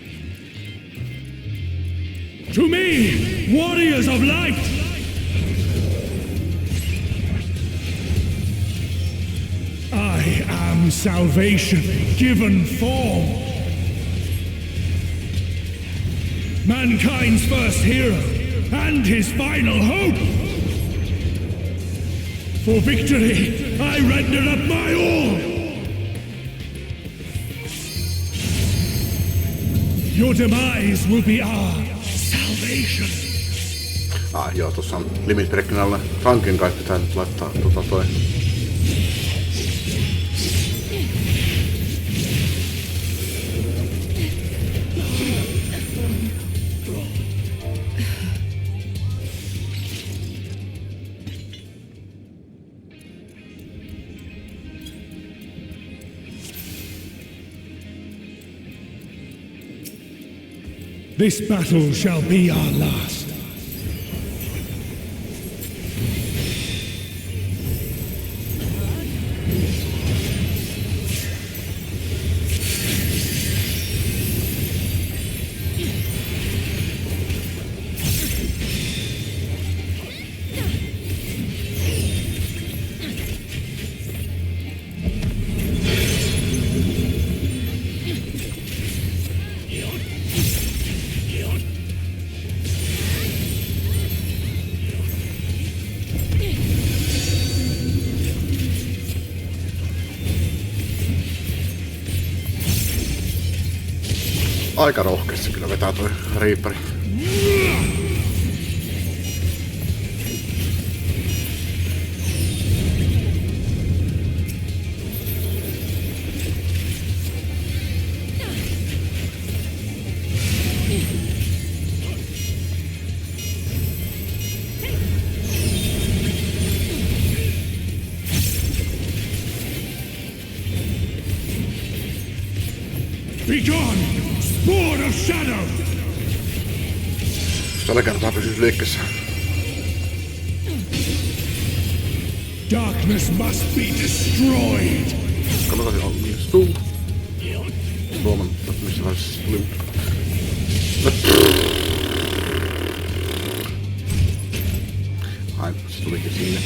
To me, warriors of light! I am salvation given form. Mankind's first hero and his final hope. For victory, I render up my all. Your demise will be our salvation. Joo, tuossa on limit breakin alle. Rankin kai pitää nyt laittaa toi. This battle shall be our last. Aika rohkeasti kyllä vetää toi Reaperi. Be gone! Sword of Shadow! Tällä kertaa pysyis liikkeessä. Darkness must be destroyed! Katsotaan, on stuu. Tuoman, missä vaiheessa se tuli. Ai, se tulikin sinne.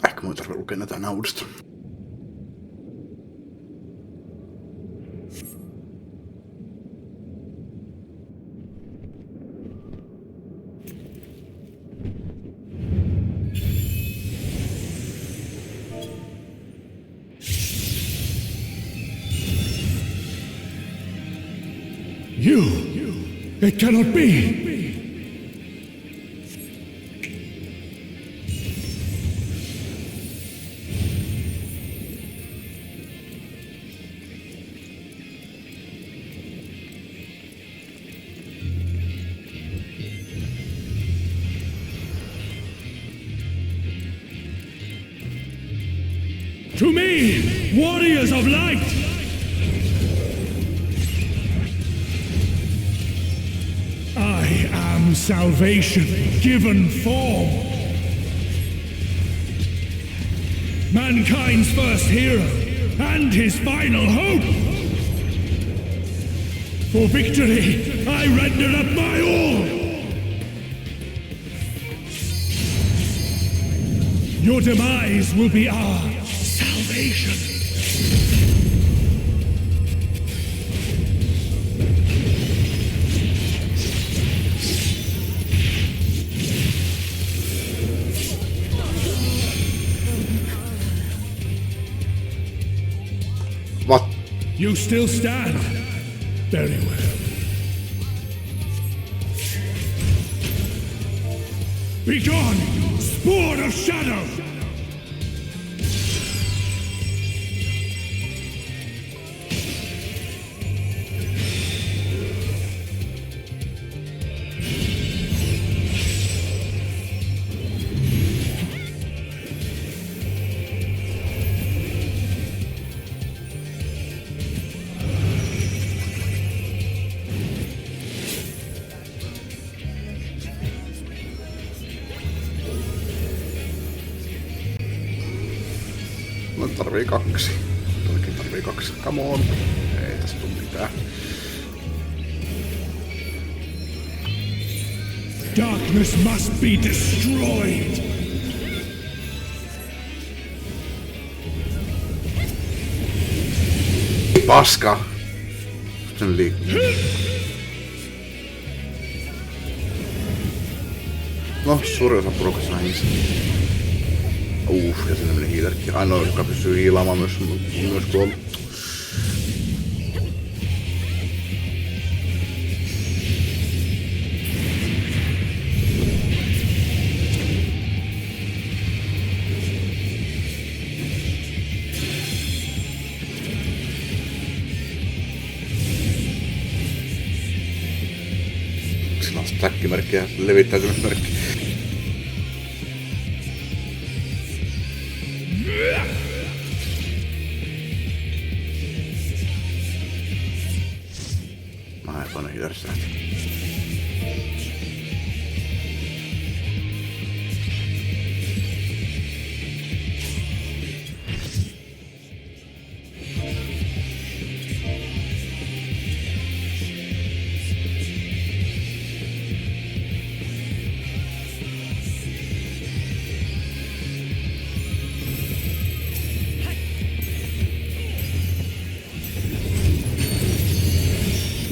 Ehkä mun ei tarvitse lukea näitä enää uudestaan. It cannot be! To me, warriors of light! I am salvation given form. Mankind's first hero and his final hope. For victory, I render up my all. Your demise will be our salvation. What? You still stand? Very well. Be gone, Sword of Shadow! Tarvii kaksi. Toikin tarvii kaksi. Come on. Ei tästä tule mitään. Darkness must be destroyed. Paska. Sen liikkuu. No, suuri osa porukassa on niissä. Ja sinne meni hiilerkin. Ainoa, joka pystyy hiilaamaan myös tuolla. täkkimerkki ja levittäytymismerkki. Mä en toinen järjestää.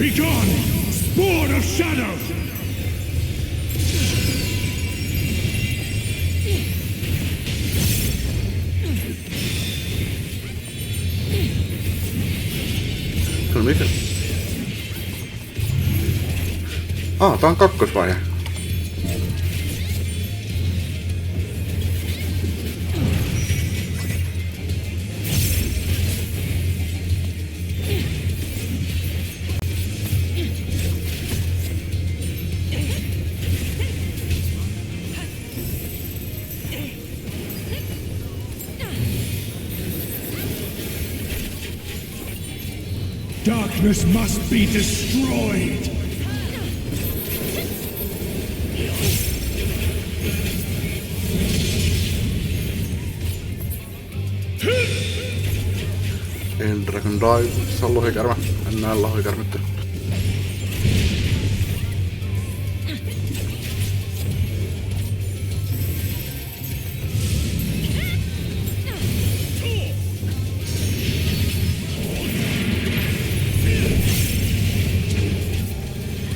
Begone, spawn of shadow! No mitä? Tää on kakkosvaihe. Darkness must be destroyed! Dragon Dive, se on lohikärme. En näe lohikärmettä.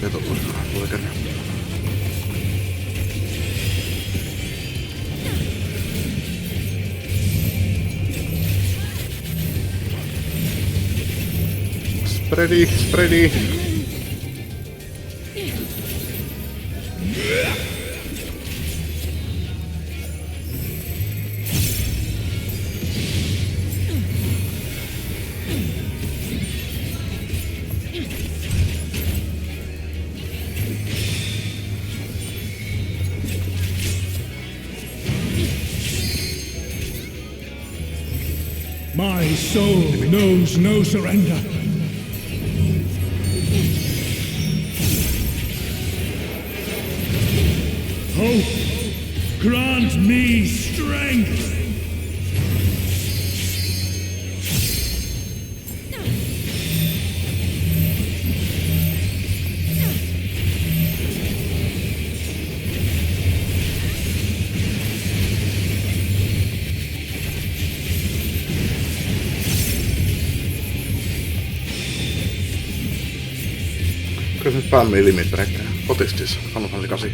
Veto tuossa lohikärme. Spready! My soul knows no surrender. Hope, grant me strength! Kyllä se nyt päämme limit-breakkejä. Otistis, Final Fantasy 8.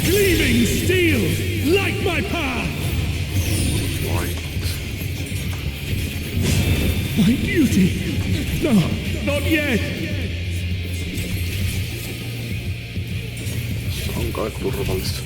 Gleaming steel, light my path! My beauty! No, not yet! Se on kai turvallista.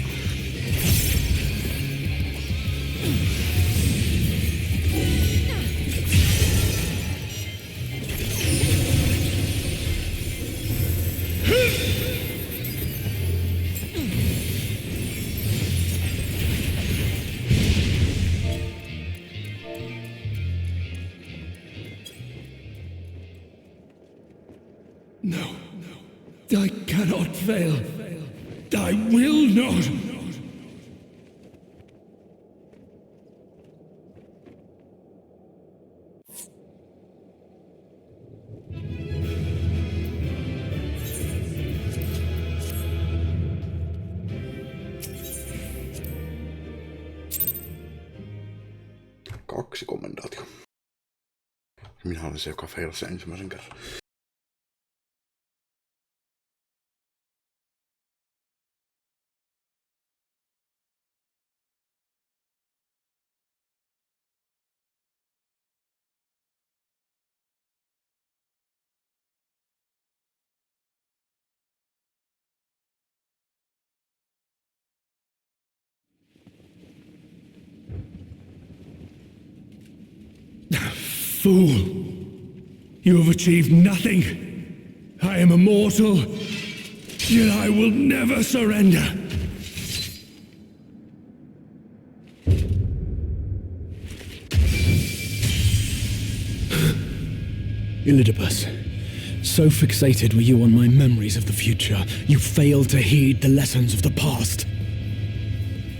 No, I cannot fail. I will not. Kaksi kommentaatio. Minä olen se, joka failasi ensimmäisen kerran. Fool! You have achieved nothing. I am immortal, yet I will never surrender. Elidibus, so fixated were you on my memories of the future, you failed to heed the lessons of the past.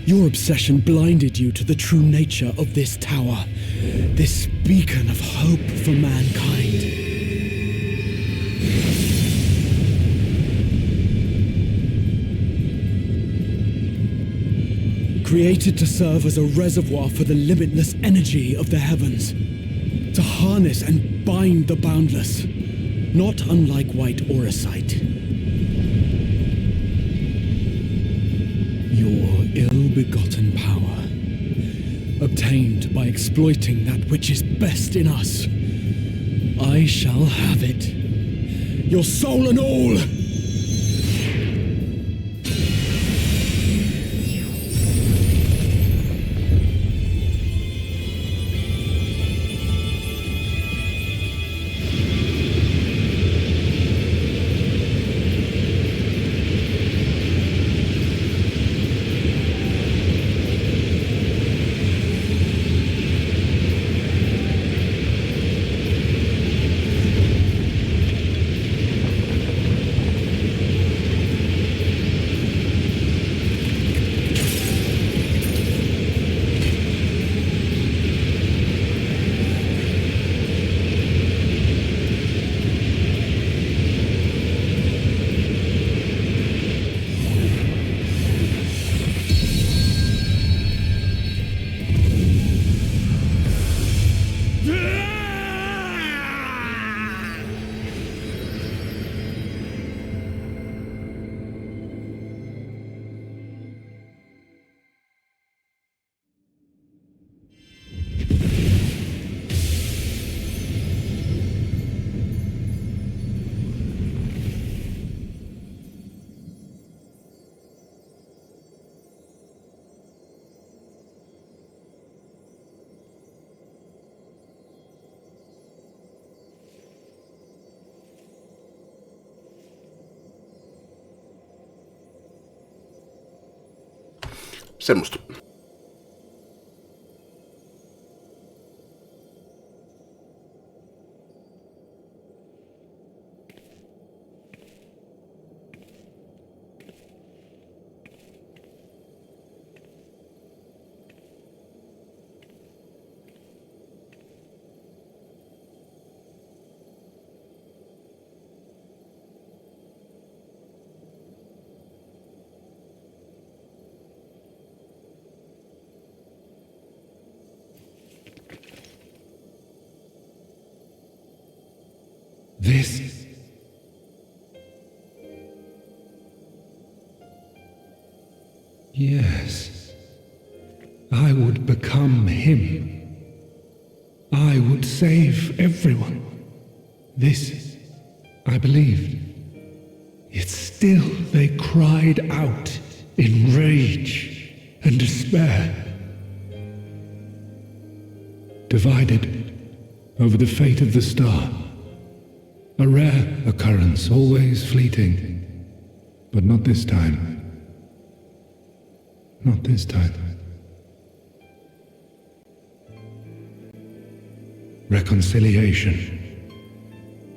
Your obsession blinded you to the true nature of this tower, this beacon of hope for mankind. Created to serve as a reservoir for the limitless energy of the heavens, to harness and bind the boundless, not unlike white auracite. Your ill-begotten power, obtained by exploiting that which is best in us. I shall have it. Your soul and all! Semmosta. This. Yes. I would become him. I would save everyone. This, I believed. Yet still they cried out in rage and despair. Divided over the fate of the star. A rare occurrence, always fleeting. But not this time. Not this time. Reconciliation.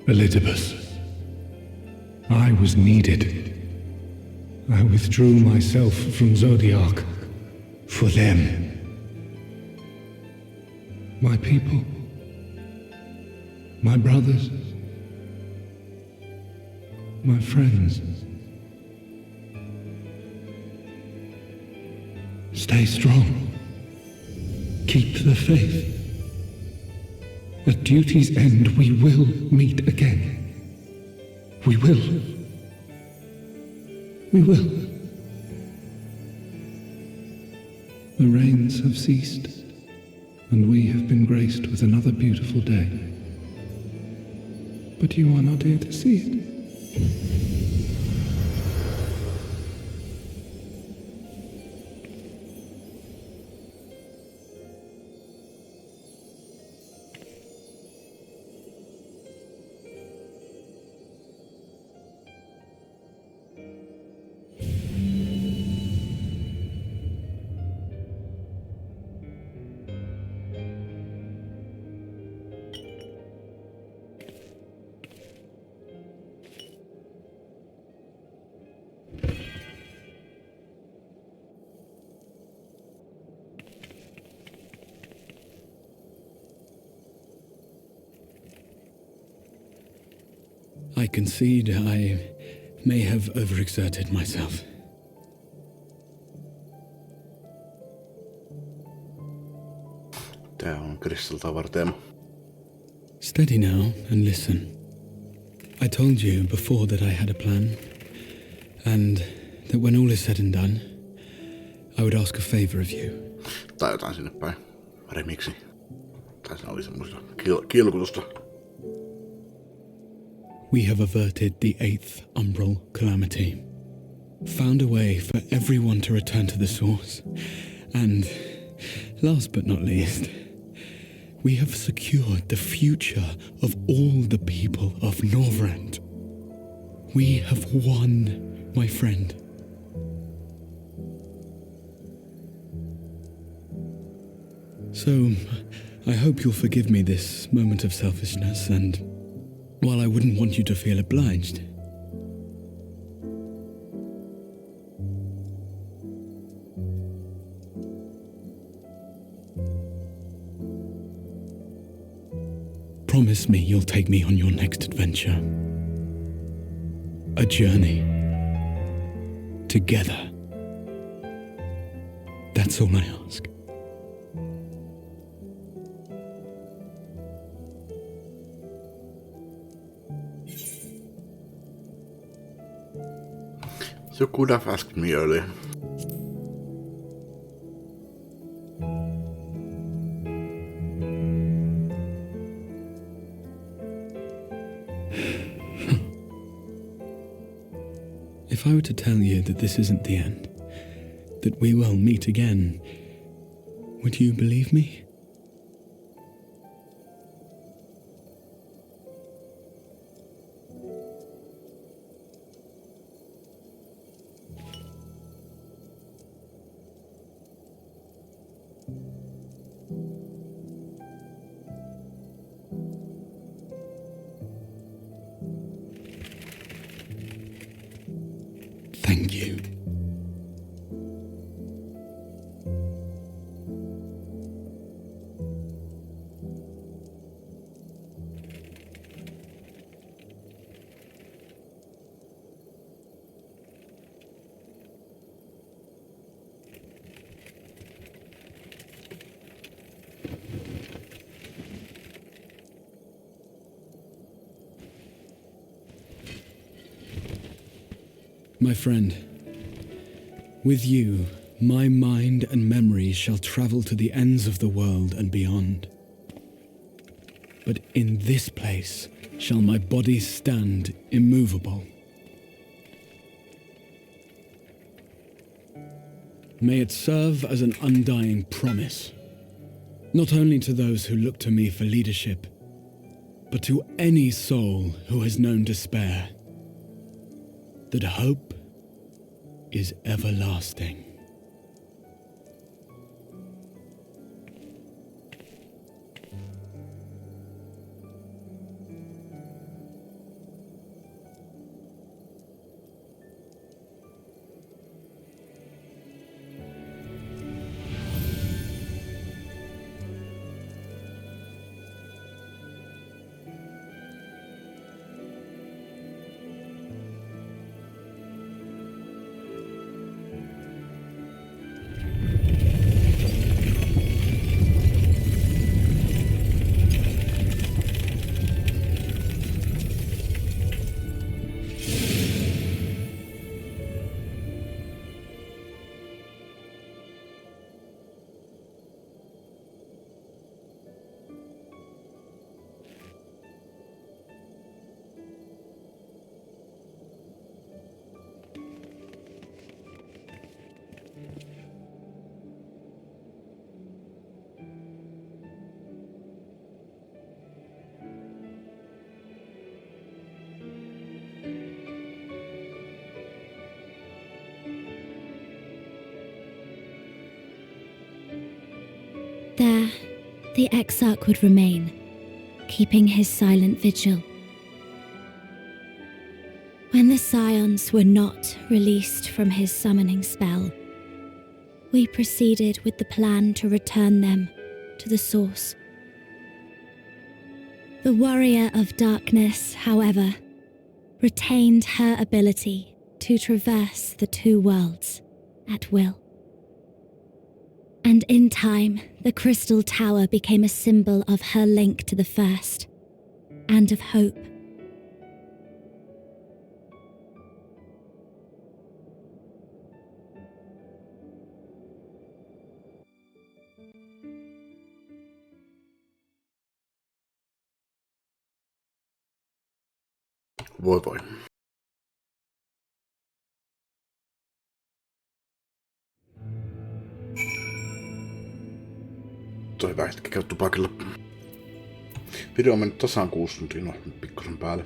Elidibus. I was needed. I withdrew myself from Zodiac. For them. My people. My brothers. My friends. Stay strong. Keep the faith. At duty's end, we will meet again. We will. We will. The rains have ceased, and we have been graced with another beautiful day. But you are not here to see it. I concede I may have overexerted myself. Tää on Crystal-teema. Steady now and listen. I told you before that I had a plan, and that when all is said and done, I would ask a favor of you. Tai jotain sinne päin. Remiksi. Tai se oli semmoista kilkutusta. We have averted the 8th umbral calamity, found a way for everyone to return to the source, and, last but not least, we have secured the future of all the people of Norvrend. We have won, my friend. So, I hope you'll forgive me this moment of selfishness, and while I wouldn't want you to feel obliged, promise me you'll take me on your next adventure. A journey. Together. That's all I ask. You could have asked me earlier. If I were to tell you that this isn't the end, that we will meet again, would you believe me? Thank you. My friend, with you, my mind and memory shall travel to the ends of the world and beyond. But in this place shall my body stand immovable. May it serve as an undying promise, not only to those who look to me for leadership, but to any soul who has known despair, that hope is everlasting. There, the Exarch would remain, keeping his silent vigil. When the Scions were not released from his summoning spell, we proceeded with the plan to return them to the source. The Warrior of Darkness, however, retained her ability to traverse the two worlds at will. And in time, the Crystal Tower became a symbol of her link to the First, and of hope. Voi voi. Hyvä hetki käy tupakilla. Video on mennyt tasan 6 tuntia, no pikkusen päälle.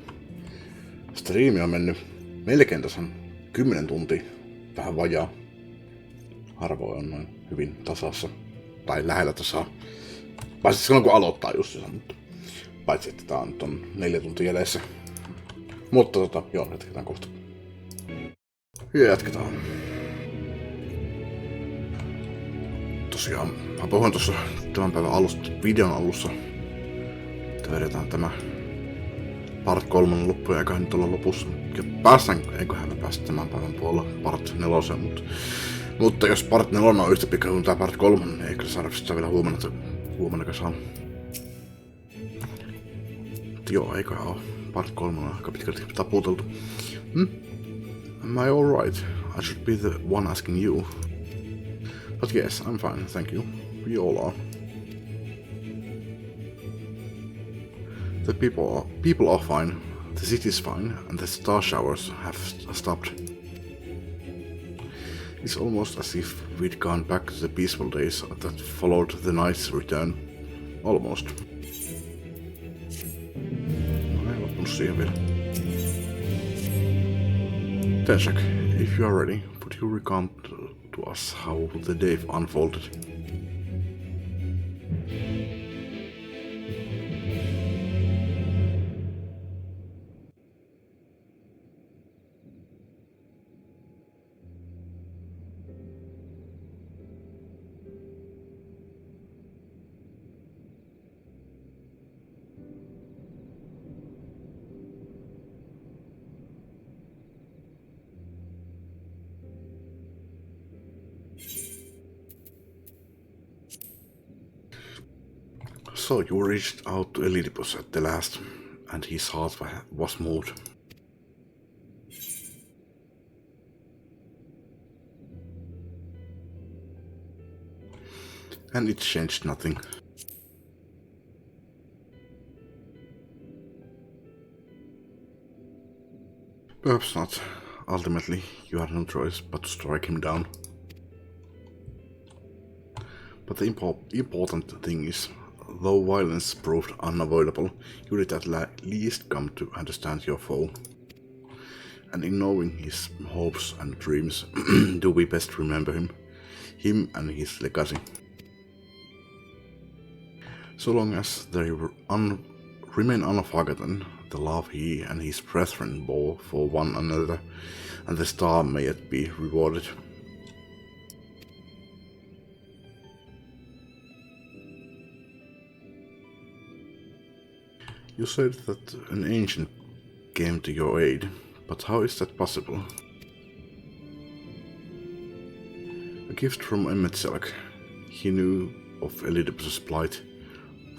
Striimi on mennyt melkein tasan 10 tuntia, vähän vajaa. Harvoin on noin hyvin tasassa, tai lähellä tasaa. Paitsi silloin kun aloittaa justiinsa, mutta paitsi että tää on nyt on 4 tuntia jäljessä. Mutta joo, jatketaan kohta. Ja jatketaan. Tosiaan, mä puhuin tuossa tämän päivän alusta, videon alussa, että vedetään tämä part 3 loppuun, eikä nyt olla lopussa. Ja päästään, eiköhän me päästä tämän päivän puolella part 4, mutta jos part 4 on yhtä pitkä kuin tämä part 3, niin ei kyllä saada sitä vielä huomenna saa. Joo, eiköhän oo. Part 3 on aika pitkälti taputeltu. Am I alright? I should be the one asking you. But yes, I'm fine, thank you. We all are. The people are fine, the city's fine, and the star showers have stopped. It's almost as if we'd gone back to the peaceful days that followed the night's return. Almost. No, ei loppunut siihen vielä. Tenshak, if you are ready, would you recount to us how the day unfolded? So you reached out to Elidipus at the last, and his heart was moved. And it changed nothing. Perhaps not. Ultimately, you had no choice but to strike him down. But the important thing is, though violence proved unavoidable, you did at least come to understand your foe. And in knowing his hopes and dreams, do we best remember him and his legacy. So long as they remain unforgotten, the love he and his brethren bore for one another, and the star may yet be rewarded. You said that an ancient came to your aid, but how is that possible? A gift from Emetzelk. He knew of Elidipus' plight.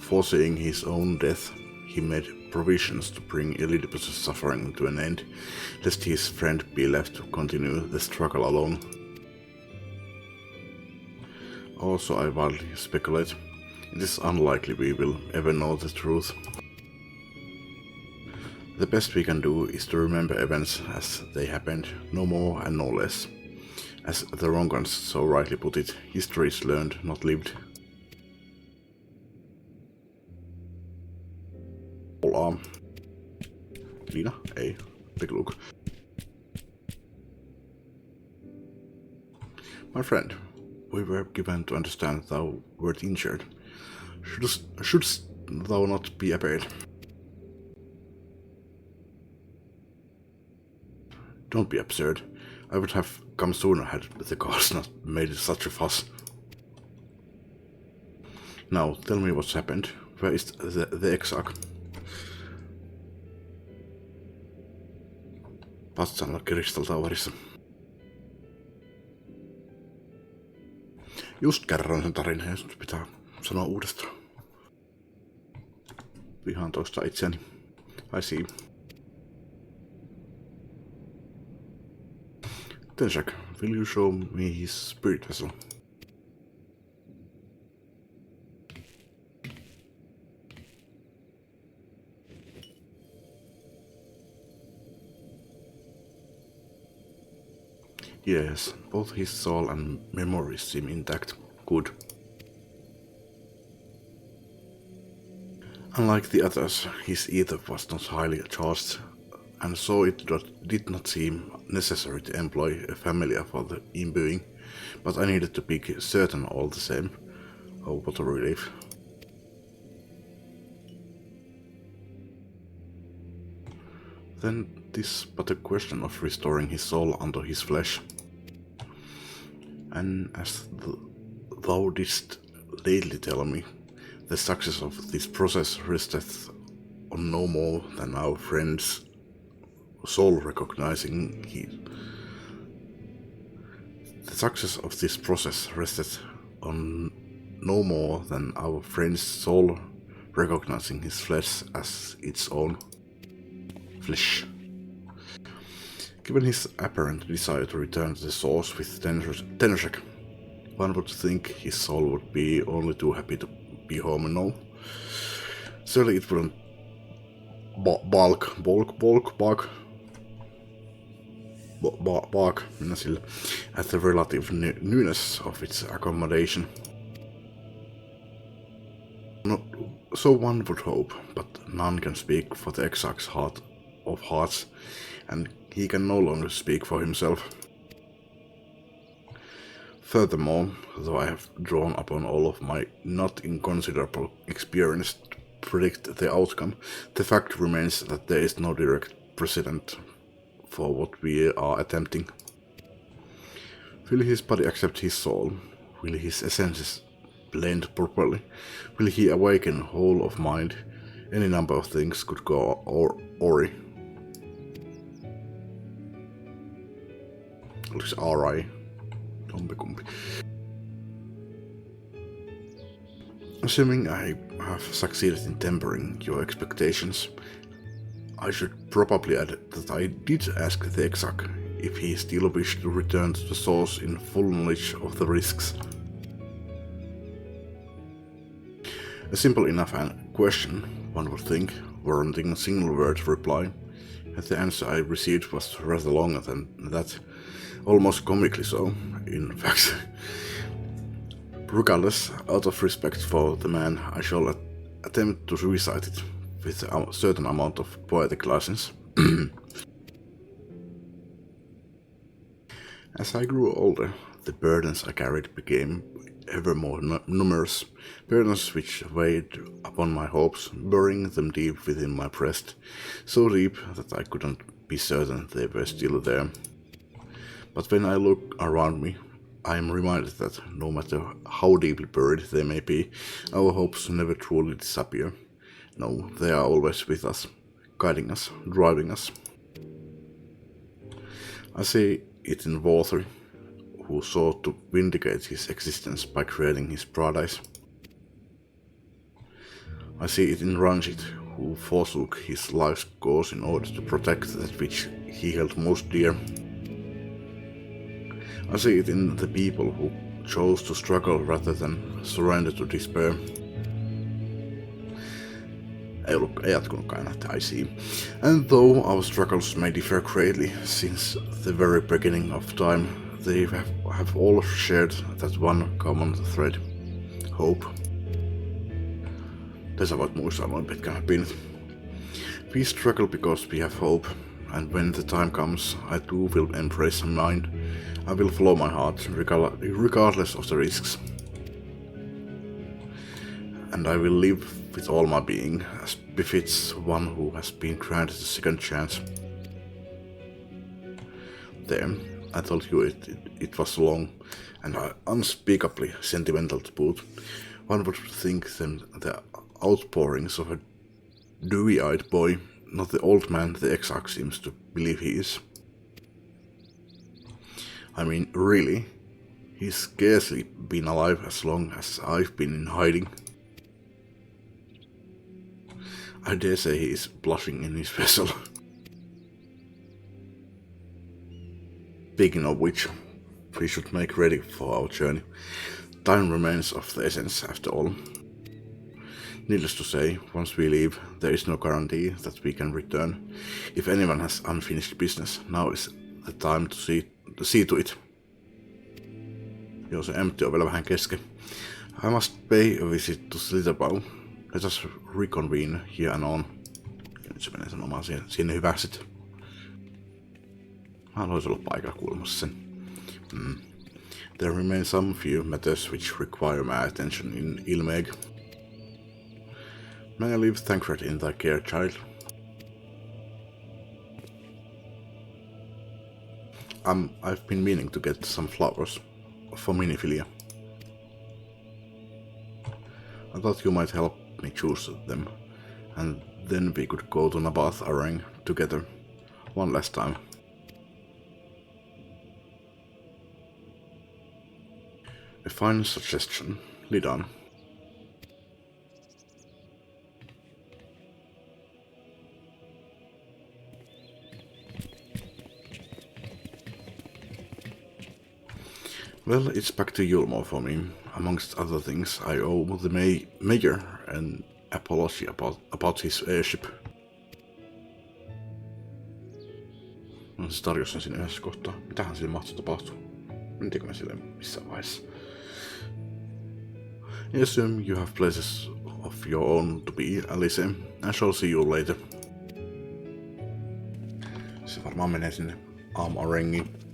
Foreseeing his own death, he made provisions to bring Elidipus' suffering to an end, lest his friend be left to continue the struggle alone. Also, I wildly speculate, it is unlikely we will ever know the truth. The best we can do is to remember events as they happened, no more and no less. As the Rongans so rightly put it, history is learned, not lived. Hola. Lina? Ei. Big Luke. My friend, we were given to understand thou wert injured. Shouldst thou not be afraid? Don't be absurd. I would have come sooner had the gods not made such a fuss. Now, tell me what's happened. Where is the exarch? patsalla Crystal Towerissa. Just kerroin sen tarinan, jos nyt pitää sanoa uudestaan. Vihaan toista itseäni. I see. Tenshak, will you show me his spirit vessel? Yes, both his soul and memories seem intact. Good. Unlike the others, his ether was not highly charged, and so it did not seem necessary to employ a familiar for the imbuing, but I needed to be certain all the same. Oh, what a relief. Then 'tis but a question of restoring his soul unto his flesh. And as thou didst lately tell me, the success of this process resteth on no more than our friend's soul recognizing The success of this process rested on no more than our friend's soul recognizing his flesh as its own flesh. Given his apparent desire to return to the source with Tenshak, one would think his soul would be only too happy to be home and all. Surely it wouldn't balk at the relative newness of its accommodation. Not so one would hope, but none can speak for the exact heart of hearts, and he can no longer speak for himself. Furthermore, though I have drawn upon all of my not inconsiderable experience to predict the outcome, the fact remains that there is no direct precedent for what we are attempting. Will his body accept his soul? Will his essences blend properly? Will he awaken whole of mind? Any number of things could go awry. Oliko se RI? Jompikumpi. Assuming I have succeeded in tempering your expectations, I should probably add that I did ask the Exarch if he still wished to return to the source in full knowledge of the risks. A simple enough question, one would think, warranting a single word reply, and the answer I received was rather longer than that, almost comically so, in fact. Regardless, out of respect for the man, I shall attempt to recite it with a certain amount of poetic license. As I grew older, the burdens I carried became ever more numerous, burdens which weighed upon my hopes, burying them deep within my breast, so deep that I couldn't be certain they were still there. But when I look around me, I am reminded that no matter how deeply buried they may be, our hopes never truly disappear. No, they are always with us, guiding us, driving us. I see it in Walther, who sought to vindicate his existence by creating his paradise. I see it in Ranjit, who forsook his life's cause in order to protect that which he held most dear. I see it in the people who chose to struggle rather than surrender to despair. Ei jatkunutkaan enää, I see. And though our struggles may differ greatly since the very beginning of time, they have all shared that one common thread: hope. Tässä voit muistaa noin pitkään pinnit. We struggle because we have hope, and when the time comes, I too will embrace mine. I will follow my heart, regardless of the risks. And I will live with all my being, as befits one who has been granted a second chance. There, I told you it was long and unspeakably sentimental to boot. One would think them the outpourings of a dewy-eyed boy, not the old man the Exarch seems to believe he is. I mean, really? He's scarcely been alive as long as I've been in hiding. I dare say he is blushing in his vessel. Speaking of which, we should make ready for our journey. Time remains of the essence after all. Needless to say, once we leave, there is no guarantee that we can return. If anyone has unfinished business, now is the time to see to it. Joo, se empty on vielä vähän kesken. I must pay a visit to Slitherbow. Let us reconvene here and on. Ja nyt se menee sanomaan sinne hyväksyt. Mä haluaisin olla paikalla kuulemassa sen. There remain some few matters which require my attention in Ilmeg. May I leave Thancred in thy care, child? I've been meaning to get some flowers for Miniphilia. I thought you might help me choose them, and then we could go to Nabath Arang together one last time. A fine suggestion. Lead on. Well, it's back to Yulmo for me. Amongst other things, I owe the Mayor an apology about his airship. No, se tarjosi sen siinä yhdessä kohtaa. Mitähän sille mahtoi tapahtua? Mentikö me sille missään vaiheessa? I assume you have places of your own to be, Alice. I shall see you later. Se varmaan menee sinne Am-Arengiin.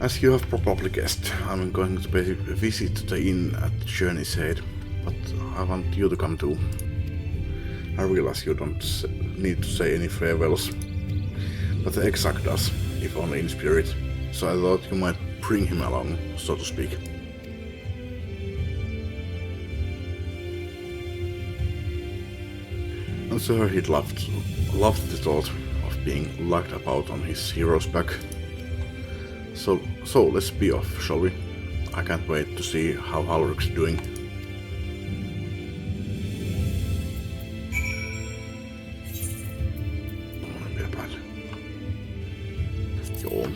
As you have probably guessed, I'm going to pay a visit to the inn at Journey's Head, but I want you to come too. I realize you don't need to say any farewells, but the XIV does, if only in spirit, so I thought you might bring him along, so to speak. I'm sure he'd loved the thought of being lugged about on his hero's back. So let's be off, shall we? I can't wait to see how Halric's doing. Vielä päälle. Joo.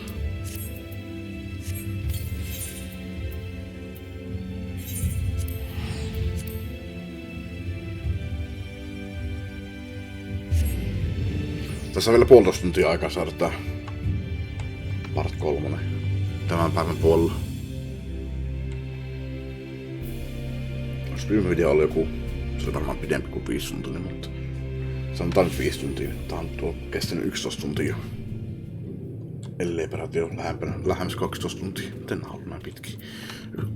Tässä on vielä 1,5 tuntia aikaa saada tää part 3 tämän päivän puolella. Jos viime video oli joku, se oli varmaan pidempi kuin 5 tuntia, mutta sanotaan nyt 5 tuntia. Tää on tuo kestänyt 11 tuntia. Ellei peräti jo lähemmäs 12 tuntia. Miten nää on ollut näin pitkiä?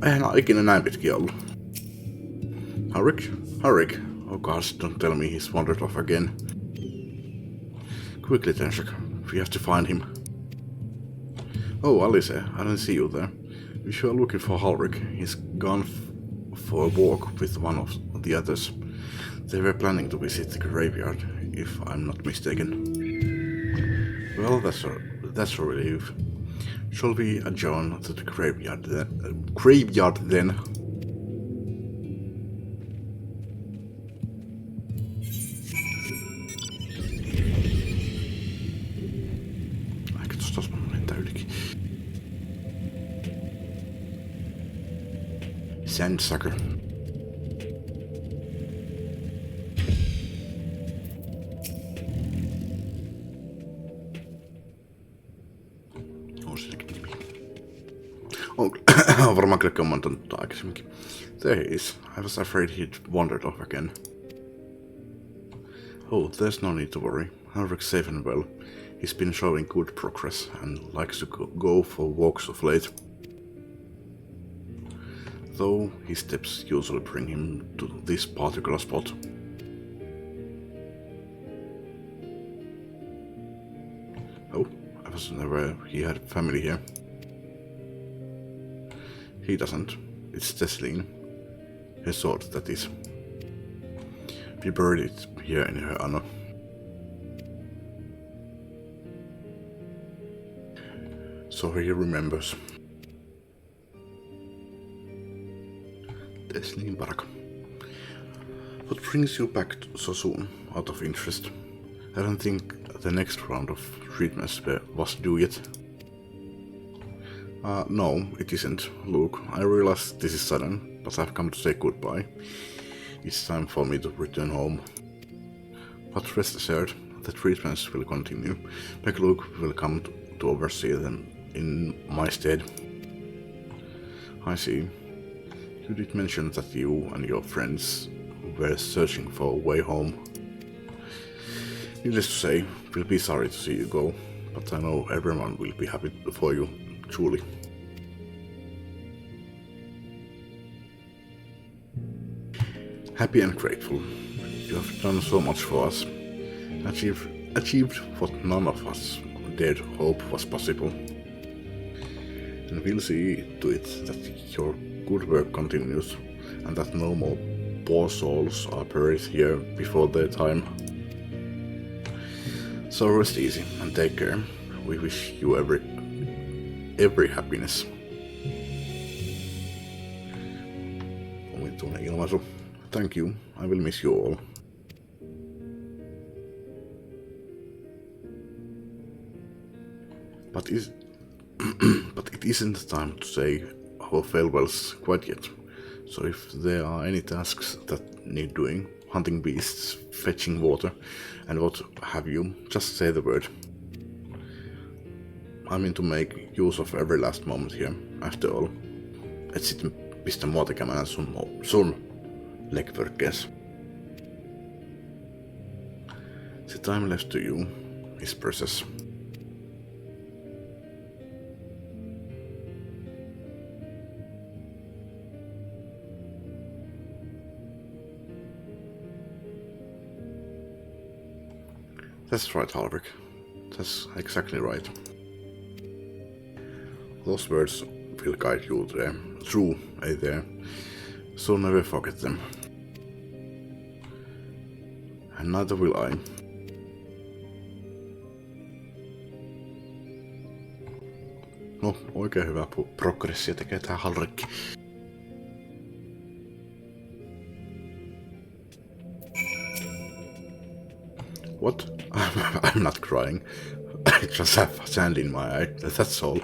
Eihän nää ikinä näin pitkiä ollut. Halric. Oh gosh, don't tell me he's wandered off again. Quickly, Tenshak. We have to find him. Oh, Alice, I didn't see you there. If you are looking for Halric, he's gone for a walk with one of the others. They were planning to visit the graveyard, if I'm not mistaken. Well, that's a relief. Shall we adjourn to the graveyard then? Sandsucker. Oh, varmaan kyllä kommentoinut aikaisemminkin. There he is. I was afraid he'd wandered off again. Oh, there's no need to worry. Halric's safe and well. He's been showing good progress and likes to go for walks of late. Though his steps usually bring him to this particular spot. Oh, I was never he had family here. He doesn't. It's Tesleen. His sword, that is. We buried it here in her honor. So he remembers. Tesleen Barak. What brings you back so soon, out of interest? I don't think the next round of treatments was due yet. No, it isn't, Luke. I realize this is sudden, but I've come to say goodbye. It's time for me to return home. But rest assured, the treatments will continue. Meg Luke will come to oversee them in my stead. I see. You did mention that you and your friends were searching for a way home. Needless to say, we'll be sorry to see you go, but I know everyone will be happy for you, truly. Happy and grateful. You have done so much for us. Achieved what none of us dared hope was possible. And we'll see to it that your good work continues, and that no more poor souls are buried here before their time. So rest easy and take care. We wish you every happiness. Omituinen ilmaisu. Thank you. I will miss you all. But it isn't time to say our farewells quite yet. So if there are any tasks that need doing, hunting beasts, fetching water, and what have you, just say the word. I mean to make use of every last moment here, after all. Et sitten pistä mua tekemään sun legworkes. The time left to you is precious. That's right, Halvik. That's exactly right. Those words will guide you through there, so never forget them. And neither will I. No, oikein hyvä progressia tekee tää Halrik. What? I'm not crying. I just have sand in my eye, that's all.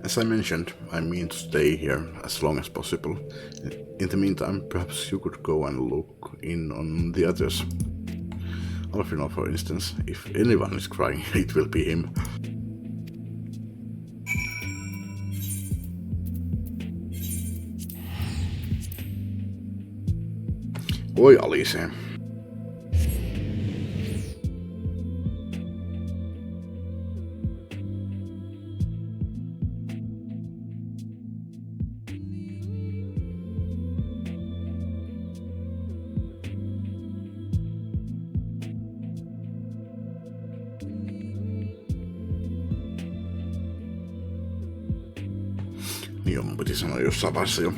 As I mentioned, I mean to stay here as long as possible. In the meantime, perhaps you could go and look in on the others. Alfino, for instance. If anyone is crying, it will be him. Oi, Alice. Joo, mun piti sanoa jossain vaiheessa jo.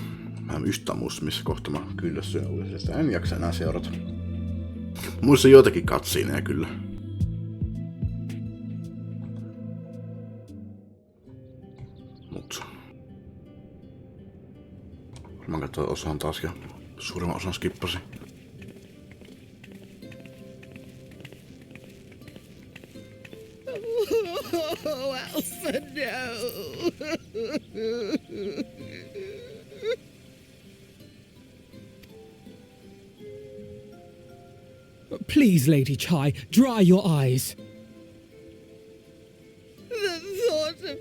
Vähän ystämus, missä kohta mä kyllästyin uudestaan. En jaksa enää seurata. Muissa joitakin katsiineja kyllä. Mut. Varmaan katsoin osaan taas ja suurimman osan skippasin. Oh, Alpha, no! Please, Lady Chai, dry your eyes. The thought of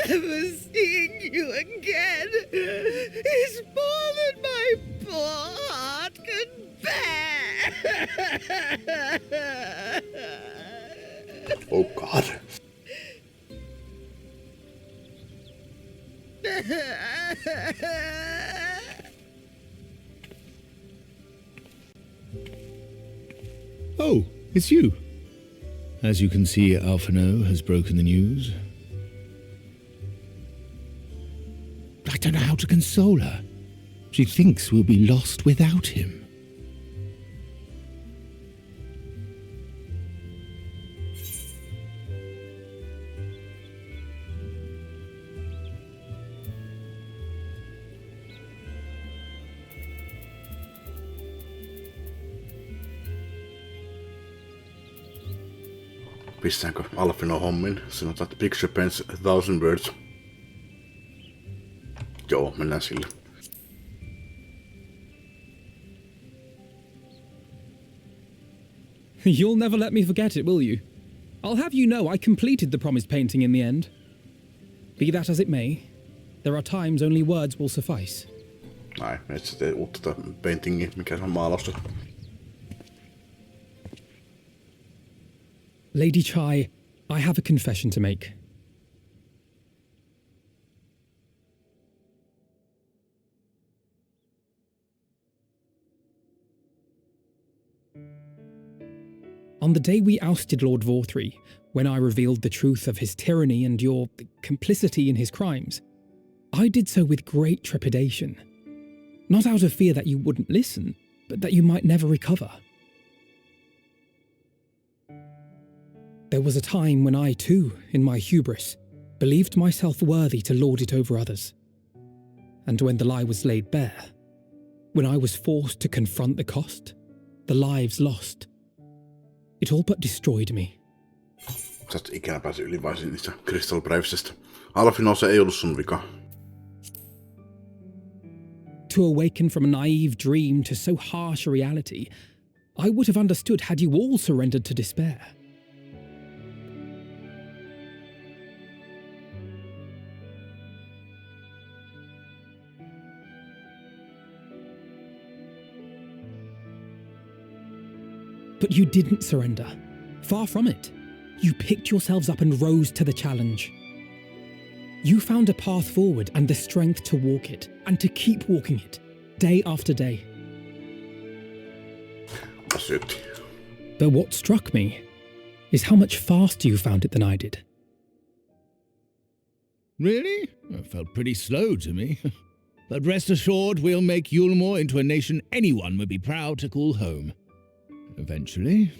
never seeing you again is more than my poor heart can bear. Oh God. Oh, it's you. As you can see, Alphino has broken the news. I don't know how to console her. She thinks we'll be lost without him. Pistäänkö Alphino hommin? Sanotaan, että picture paints 1,000 words. Joo, mennään sille. You'll never let me forget it, will you? I'll have you know I completed the promised painting in the end. Be that as it may, there are times only words will suffice. Ai, et sä tee uutta paintingia, mikä on maalausta. Lady Chai, I have a confession to make. On the day we ousted Lord Vorthree, when I revealed the truth of his tyranny and your complicity in his crimes, I did so with great trepidation. Not out of fear that you wouldn't listen, but that you might never recover. There was a time when I too, in my hubris, believed myself worthy to lord it over others. And when the lie was laid bare, when I was forced to confront the cost, the lives lost, it all but destroyed me. Sä et ikinä pääse yli vai niistä Crystal Bravesista. Alphino, se ei ollut sun vika. To awaken from a naive dream to so harsh a reality, I would have understood had you all surrendered to despair. But you didn't surrender. Far from it. You picked yourselves up and rose to the challenge. You found a path forward and the strength to walk it, and to keep walking it, day after day. But what struck me is how much faster you found it than I did. Really? That felt pretty slow to me. But rest assured, we'll make Yulmore into a nation anyone would be proud to call home. Eventually.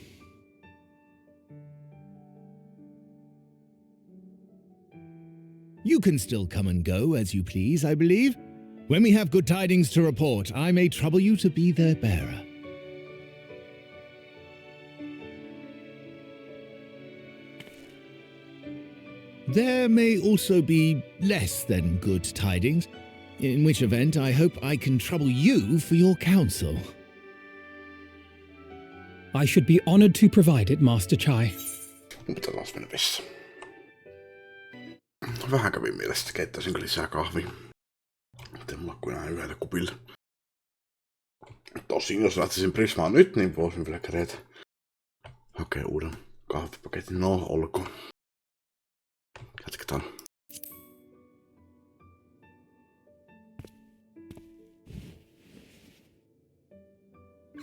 You can still come and go as you please, I believe. When we have good tidings to report, I may trouble you to be their bearer. There may also be less than good tidings, in which event I hope I can trouble you for your counsel. I should be honored to provide it, Master Chai. Mutta taas mennä vessa. Vähän kävin mielestä, keittäisinkö lisää kahvia. Ettei mulla kuin enää yhdellä kupilla. Tosin jos lähtisin Prismaan nyt, niin voisin vielä kerätä hakea uuden kahvipaketin. No, olkoon. Jatketaan.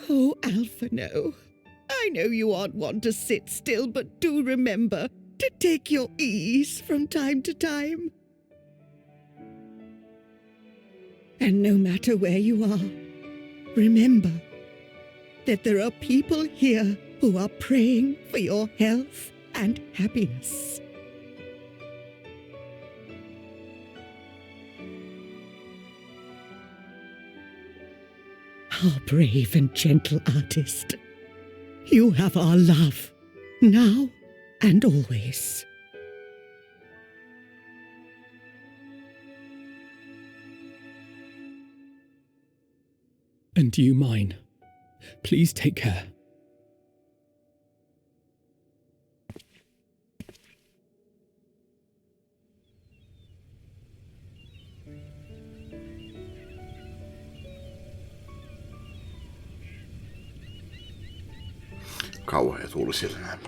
Oh, Alphino. I know you aren't one to sit still, but do remember to take your ease from time to time. And no matter where you are, remember that there are people here who are praying for your health and happiness. Our brave and gentle artist, you have our love, now and always. And you mine. Please take care. Kauhea tuuli siellä näin.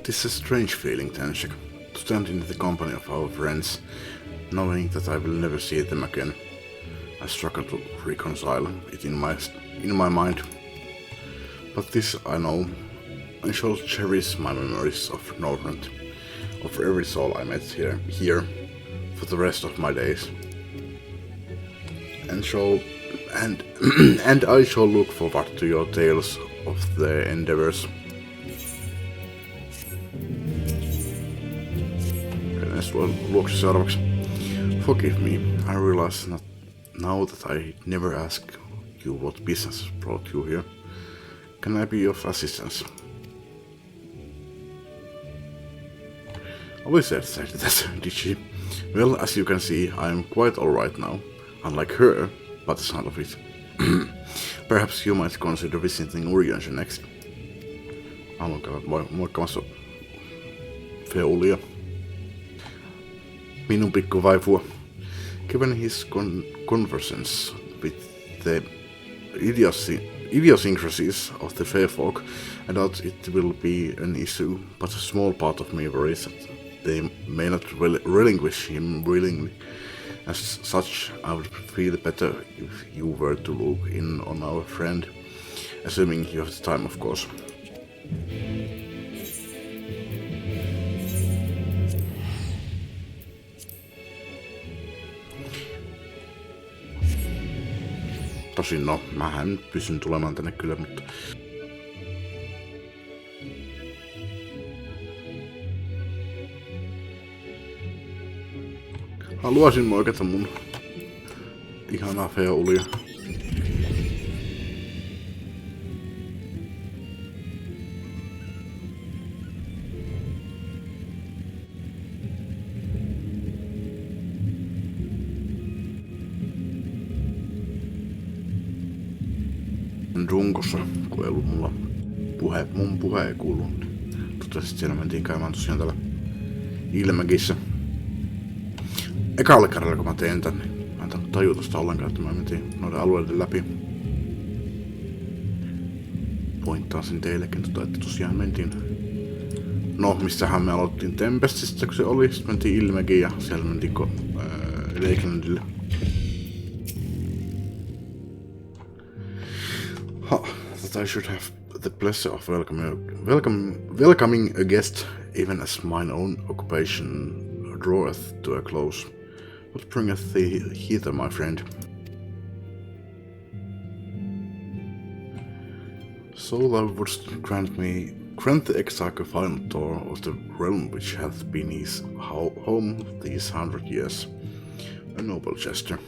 'Tis a strange feeling, Tenshik, to stand in the company of our friends, knowing that I will never see them again. I struggle to reconcile it in my mind. But this I know, I shall cherish my memories of Northrend, of every soul I met here for the rest of my days. And I shall look forward to your tales of their endeavors. Luoksi seuraavaksi. Forgive me, I realize now that I never asked you what business brought you here. Can I be of assistance? Alicia said that, did she? Well, as you can see, I am quite alright now. Unlike her, by the sound of it. Perhaps you might consider visiting Uriange next. Haluan käydä moikkaamassa Feulia. Minun pikkuvaivua. Given his conversations with the idiosyncrasies of the fair folk, I doubt it will be an issue, but a small part of me worries that they may not relinquish him willingly. As such, I would feel better if you were to look in on our friend, assuming you have the time, of course. Tosin no, mähän pystyn tulemaan tänne kyllä, mutta... Haluaisin moikata mun ihanaa Feulia. Runkossa, kun ei ollut mulla mun puhe ei kuulu. Toivottavasti siellä mentiin käymään tosiaan täällä Ilmäkissä. Ekalle kerralla kun mä tein tän, niin mä en tajuta sitä ollenkaan, että mä mentiin noiden alueiden läpi. Pointtaisin teillekin, että tosiaan mentiin. No, missähän me aloittiin Tempestistä, kun se oli. Sitten mentiin Ilmäkiin ja siellä mentiin Lakelandille. That I should have the pleasure of welcoming a guest, even as mine own occupation draweth to a close. What bringeth thee hither, my friend? So thou wouldst grant the exarch a final tour of the realm which hath been his home these 100 years. A noble gesture.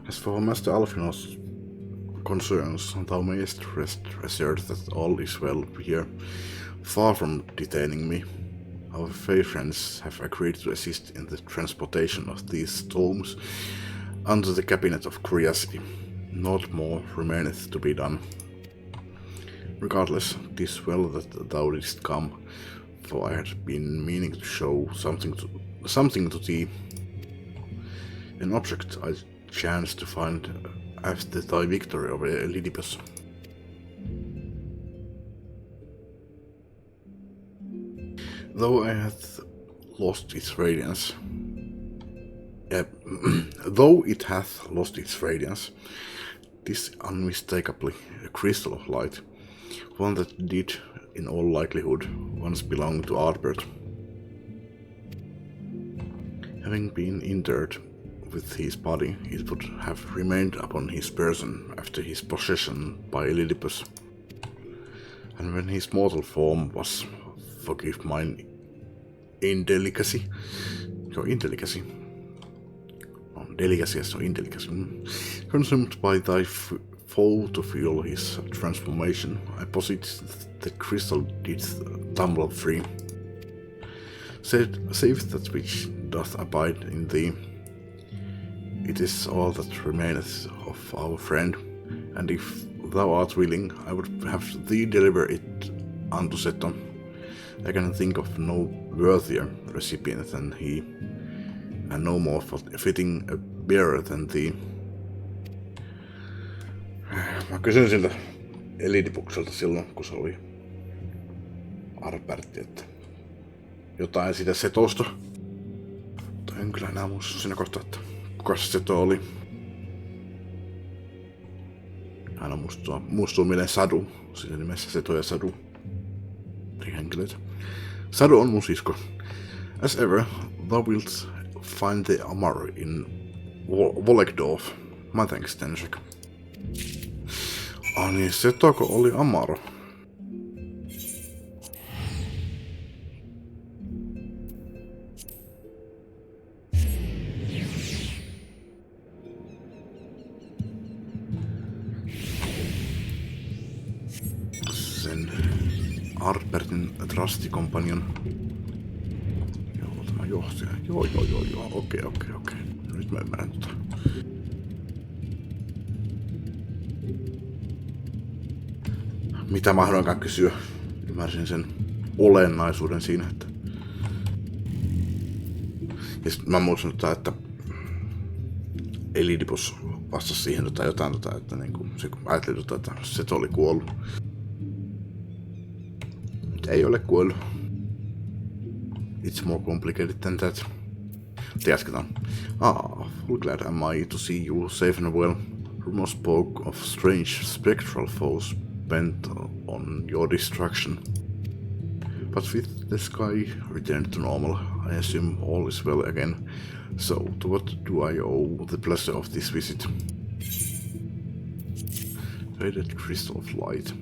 As for Master Alphinaud's concerns, thou mayest rest assured that all is well here, far from detaining me. Our fair friends have agreed to assist in the transportation of these tomes unto the cabinet of curiosity. Naught more remaineth to be done. Regardless, 'tis well that thou didst come, for I had been meaning to show something to thee. An object I chanced to find after thy victory over Elidibus. Though it hath lost its radiance, tis unmistakably a crystal of light, one that did, in all likelihood, once belong to Ardbert. Having been interred with his body, it would have remained upon his person after his possession by Elidibus. And when his mortal form was, forgive mine indelicacy, consumed by thy foe to fuel his transformation, I posit the crystal did tumble free. Save that which doth abide in thee. It is all that remaineth of our friend, and if thou art willing, I would have thee deliver it unto Seto. I can think of no worthier recipient than he, and no more fitting a bearer than thee. Mä kysyin siltä Elidibukselta silloin, kun se oli Arbertti, että jotain siitä setosta. Mutta en kyllä enää muista siinä kohtaa, että kuka se seto oli. Aina muistuu mieleen Sadu, siinä nimessä Seto ja Sadu. Eri henkilöitä. Sadu on mun sisko. As ever, thou wilt find the Amar in Volekdorf. My thanks, Tenshek. Niin, Setoko oli Amaro. Sen Arbertin Trusty Companion. Joo, tämä johtaja. Joo. Okei. Nyt mä ymmärrän tota. Mitä mä haluankaan kysyä? Ymmärsin sen olennaisuuden siinä, että... Ja sit mä muistan, että Elidipus vastasi siihen jotain, että niinku, se ajatteli, että se oli kuollut. Mutta ei ole kuollut. It's more complicated than that. Jatketaan. Full glad am I to see you safe and well. Rumor spoke of strange spectral foes bent on your destruction. But with the sky returned to normal, I assume all is well again. So, to what do I owe the pleasure of this visit? Faded crystal of light.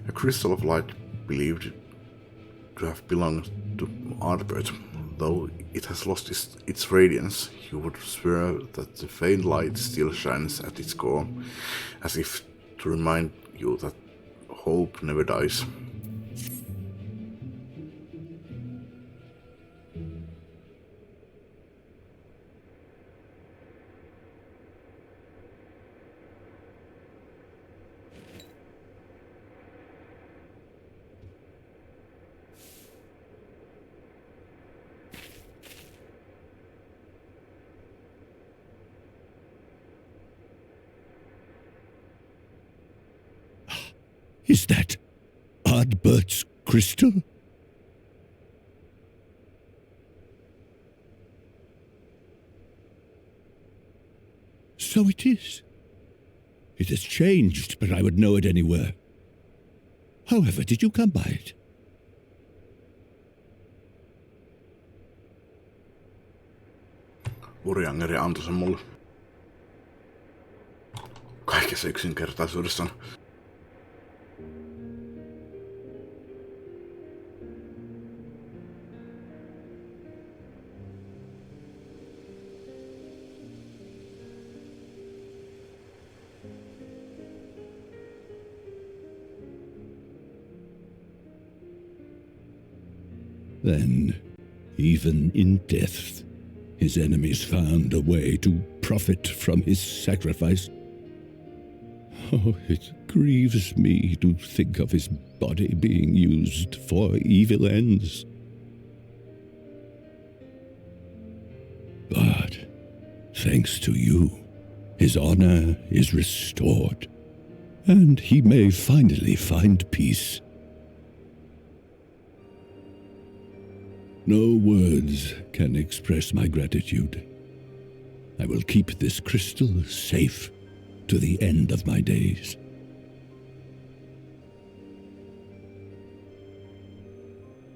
A crystal of light believed to have belonged to Ardbert. Though it has lost its radiance, you would swear that the faint light still shines at its core, as if to remind you that hope never dies. Is that Ardbert's crystal? So it is. It has changed, but I would know it anywhere. However, did you come by it? Urjangeri antoi sen mulle. Kaikessa yksinkertaisuudessaan. Then, even in death, his enemies found a way to profit from his sacrifice. Oh, it grieves me to think of his body being used for evil ends. But, thanks to you, his honor is restored, and he may finally find peace. No words can express my gratitude. I will keep this crystal safe to the end of my days.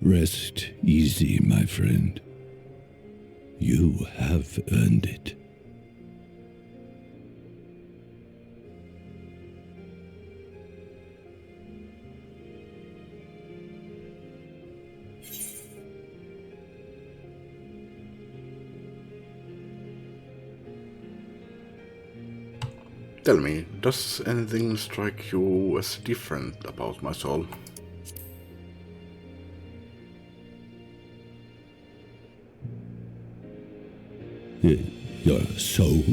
Rest easy, my friend. You have earned it. Tell me, does anything strike you as different about my soul? Your soul?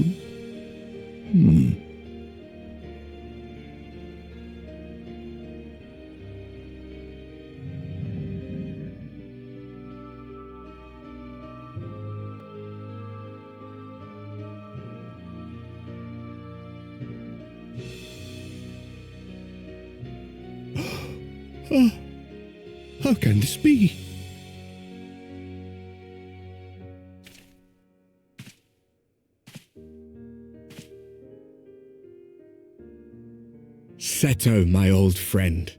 How can this be? Seto, my old friend.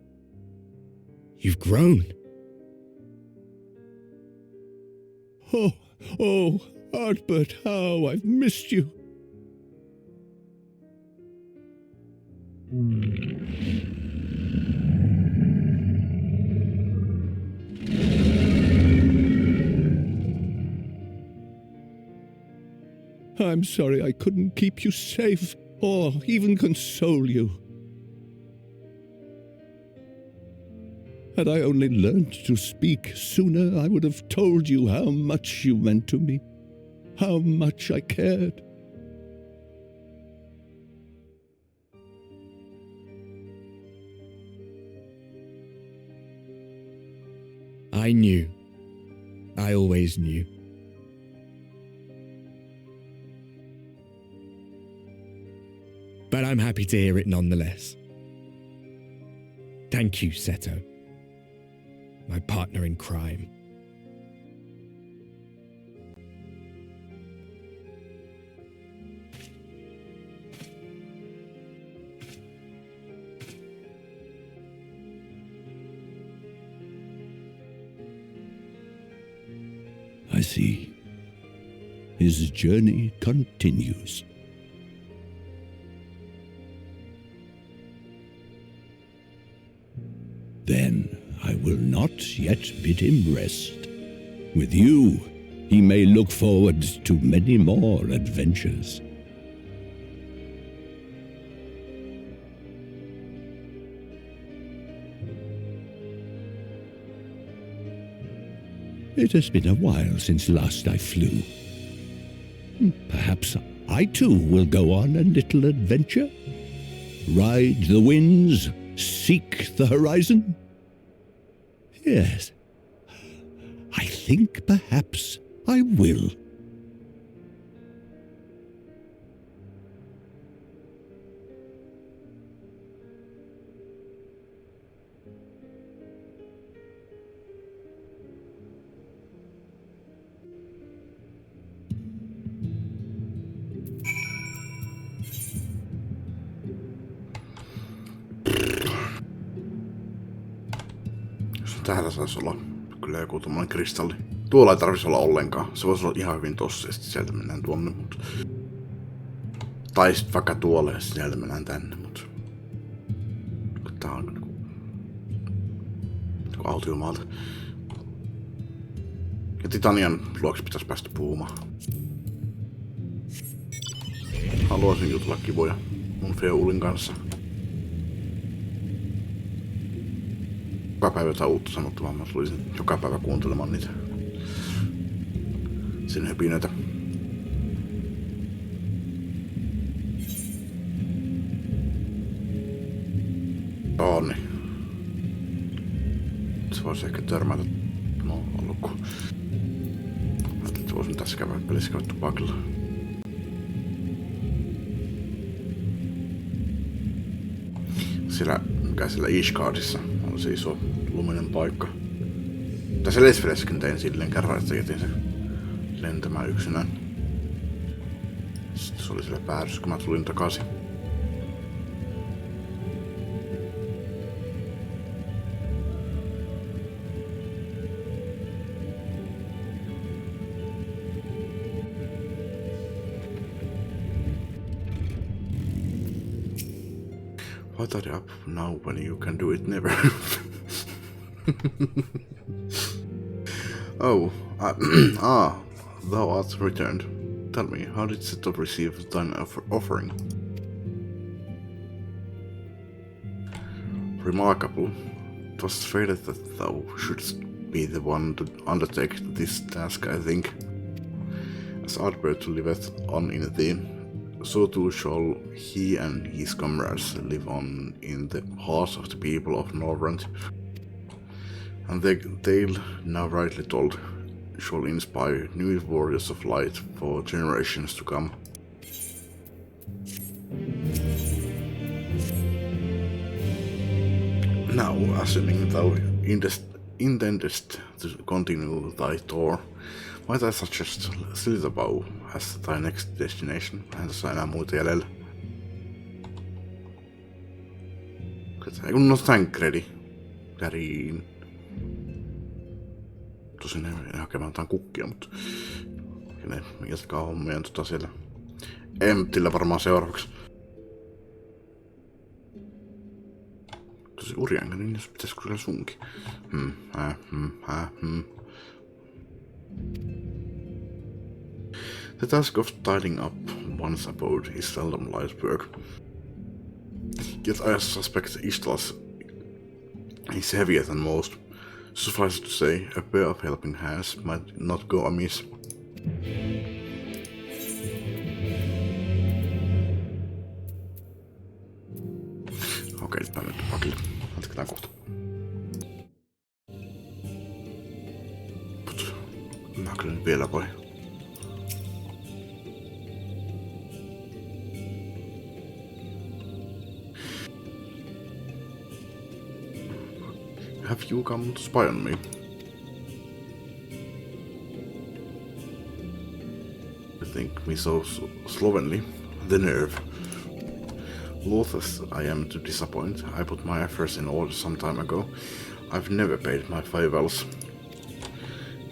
You've grown. Oh, Artbert, how I've missed you. I'm sorry I couldn't keep you safe or even console you. Had I only learned to speak sooner, I would have told you how much you meant to me, how much I cared. I knew. I always knew. But I'm happy to hear it nonetheless. Thank you, Seto. My partner in crime. I see. His journey continues. Then I will not yet bid him rest. With you, he may look forward to many more adventures. It has been a while since last I flew. Perhaps I too will go on a little adventure? Ride the winds, seek the horizon? Yes, I think perhaps I will. Täällä saisi olla kyllä joku tommonen kristalli. Tuolla ei tarvitsisi olla ollenkaan. Se voisi olla ihan hyvin tossa ja sitten sieltä mennään tuonne. Tai sitten vaikka tuolle ja sieltä mennään tänne. Tää on niinku autiomaalta. Ja Titanian luoksi pitäisi päästä puhumaan. Haluaisin jutella kivoja mun Feulin kanssa. Joka päivä jotain uutta sanottavaa, mä tulisin joka päivä kuuntelemaan niitä sen höpinöitä. Onni. Se voisi ehkä törmätä. No, ollutko. Ajattelin, että voisin tässä käydä pelissä käydä tupakilla. Siellä Ishgardissa on se iso luminen paikka. Tässä Lesfreskin tein silleen kerran, että jätin sen lentämään yksinään. Sitten se oli siellä päädyssä, kun mä tulin takaisin. What are you up now when you can do it never? Oh, thou art returned. Tell me, how did Seto receive thine offering? Remarkable. It was fated that thou shouldst be the one to undertake this task, I think. As Ardbert liveth on in thee, so too shall he and his comrades live on in the hearts of the people of Norvrent. And their tale, now rightly told, shall inspire new warriors of light for generations to come. Now, assuming thou intendest to continue thy tour, might I suggest Slitherbow as thy next destination? Eihän tässä enää muita jäljellä. No Thancredi. Käriin. Tosin ei hakemaan jotain kukkia, mutta ne jatkaa hommia siellä Emptillä varmaan seuraavaksi. Tosi urjanka, niin jos pitäisikö kyllä sunkin? The task of tidying up one's abode is seldom light work. Yet I suspect Ishtal's is heavier than most. Suffice to say, a pair of helping hands might not go amiss. Okei, nyt mä menen pakille. Jatketaan kohta. Mä kyllä nyt vielä voi. Have you come to spy on me? You think me so slovenly? The nerve. Loath as I am to disappoint, I put my affairs in order some time ago. I've never paid my farewells.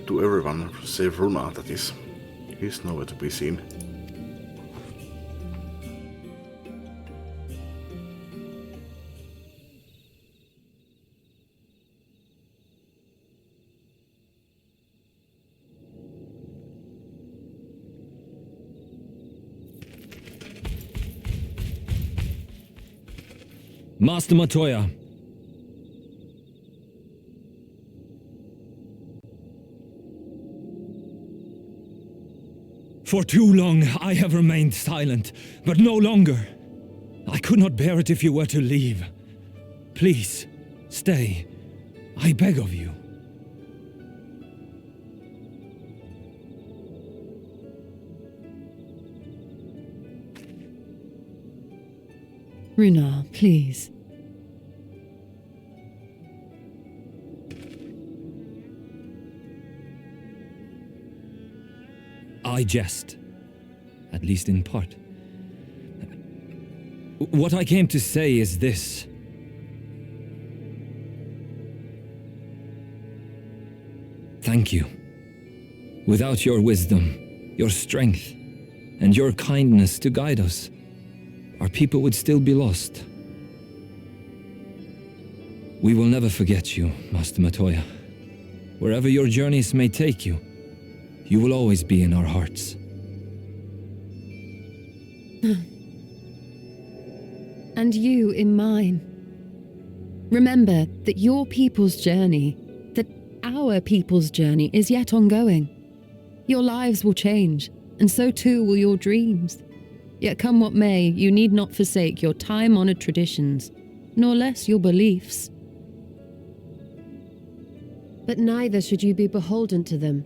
To everyone save Runa, that is. He's nowhere to be seen. Master Matoya. For too long I have remained silent, but no longer. I could not bear it if you were to leave. Please, stay. I beg of you. Runa, please. I jest, at least in part. What I came to say is this. Thank you. Without your wisdom, your strength, and your kindness to guide us, our people would still be lost. We will never forget you, Master Matoya. Wherever your journeys may take you, you will always be in our hearts. And you in mine. Remember that your people's journey, that our people's journey is yet ongoing. Your lives will change, and so too will your dreams. Yet come what may, you need not forsake your time-honored traditions, nor less your beliefs. But neither should you be beholden to them.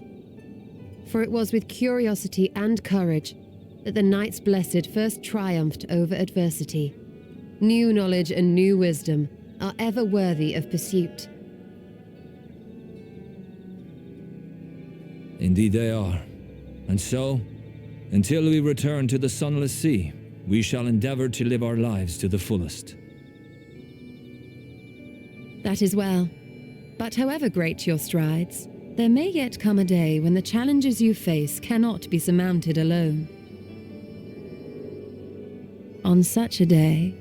For it was with curiosity and courage that the Knights Blessed first triumphed over adversity. New knowledge and new wisdom are ever worthy of pursuit. Indeed they are. And so, until we return to the Sunless Sea, we shall endeavor to live our lives to the fullest. That is well. But however great your strides, there may yet come a day when the challenges you face cannot be surmounted alone. On such a day...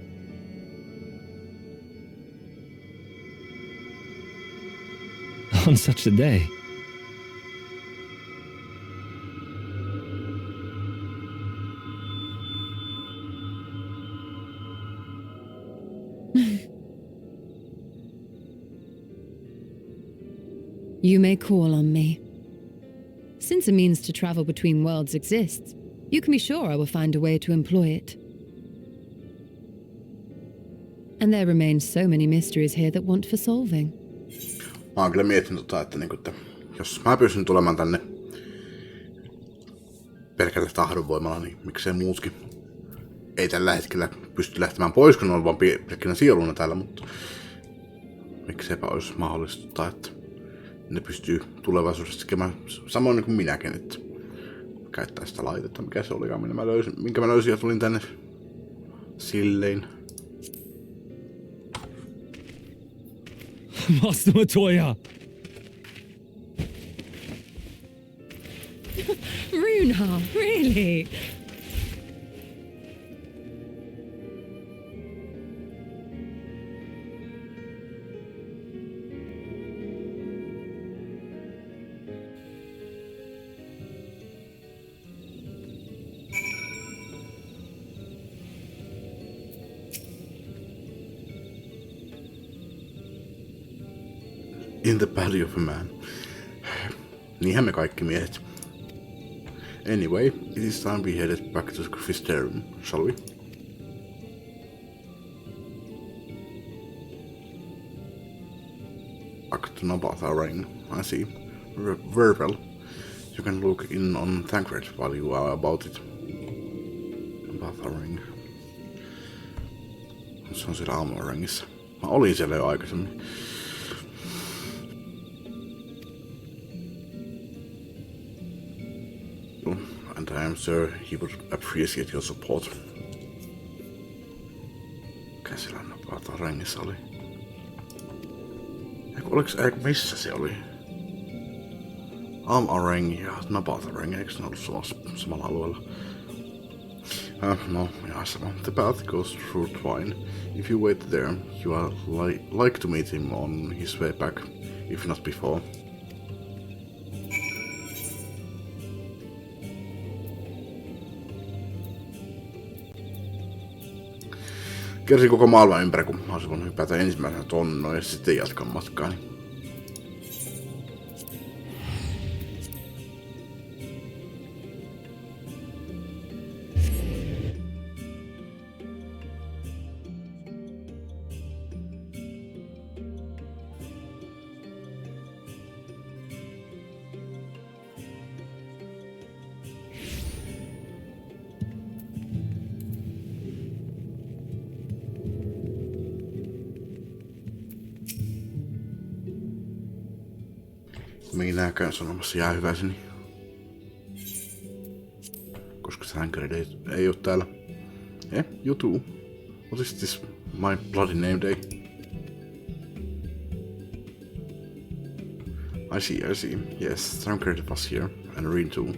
On such a day... You may call on me. Since a means to travel between worlds exists, you can be sure I will find a way to employ it. And there remain so many mysteries here that want for solving. Mä oon kyllä miettinyt että jos mä pystyn tulemaan tänne pelkällä tahdonvoimalla, niin miksei muutkin. Ei tällä hetkellä pysty lähtemään pois, kun on vaan pelkkinä sieluna täällä, mutta mikseipä olisi mahdollista, että ne pystyy tulevaisuudessa tekemään samoin kuin minäkin, että käyttää sitä laitetta. Mikä se olikaan, minkä mä löysin ja tulin tänne silleen. Mastuatoja! Runha, really? In the body of a man. Niinhän me kaikki miehet. Anyway, it is time we headed back to the Crysterium, shall we? Back to Nabatha Ring, I see. Very well. You can look in on Thancred while you are about it. Nabatha Ring. Se on siellä aamuringissä. Mä olin siellä jo aikaisemmin. And I am sure he would appreciate your support. Käsillä Nabatha Ringissä oli. Eikö missä se oli? Ring ja Nabatha Ring, eikö ne ollut samalla alueella? No, yeah, sama. The path goes through Twine. If you wait there, you are like to meet him on his way back, if not before. Kiersin koko maailman ympäri, kun mä olisin voinut hypätä ensimmäisenä tonne ja sitten jatkaa matkaani. Minäkään sanomassa jäähyväiseni. Koska Thancred ei oo täällä. You too. What is this? My bloody name day? I see. Yes, Thancred was here, and Reen too.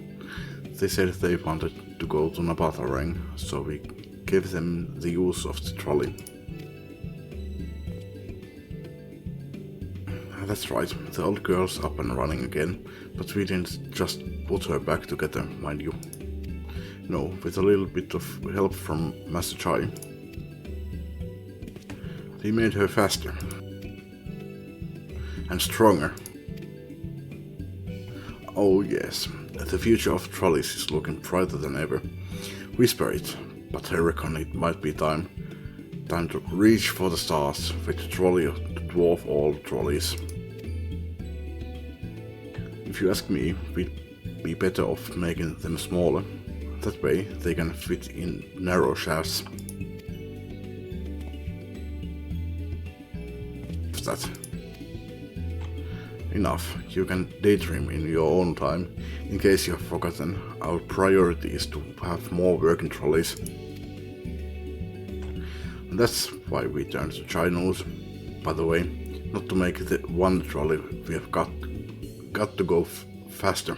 They said they wanted to go to Nabatha Ring, so we gave them the use of the trolley. That's right, the old girl's up and running again, but we didn't just put her back together, mind you. No, with a little bit of help from Master Chai. He made her faster. And stronger. Oh yes, the future of trolleys is looking brighter than ever. Whisper it, but I reckon it might be time to reach for the stars with the trolley to dwarf all trolleys. If you ask me, we'd be better off making them smaller. That way they can fit in narrow shafts. That. Enough, you can daydream in your own time. In case you have forgotten, our priority is to have more working trolleys. And that's why we turned to Chinos, by the way, not to make the one trolley we have got to go faster.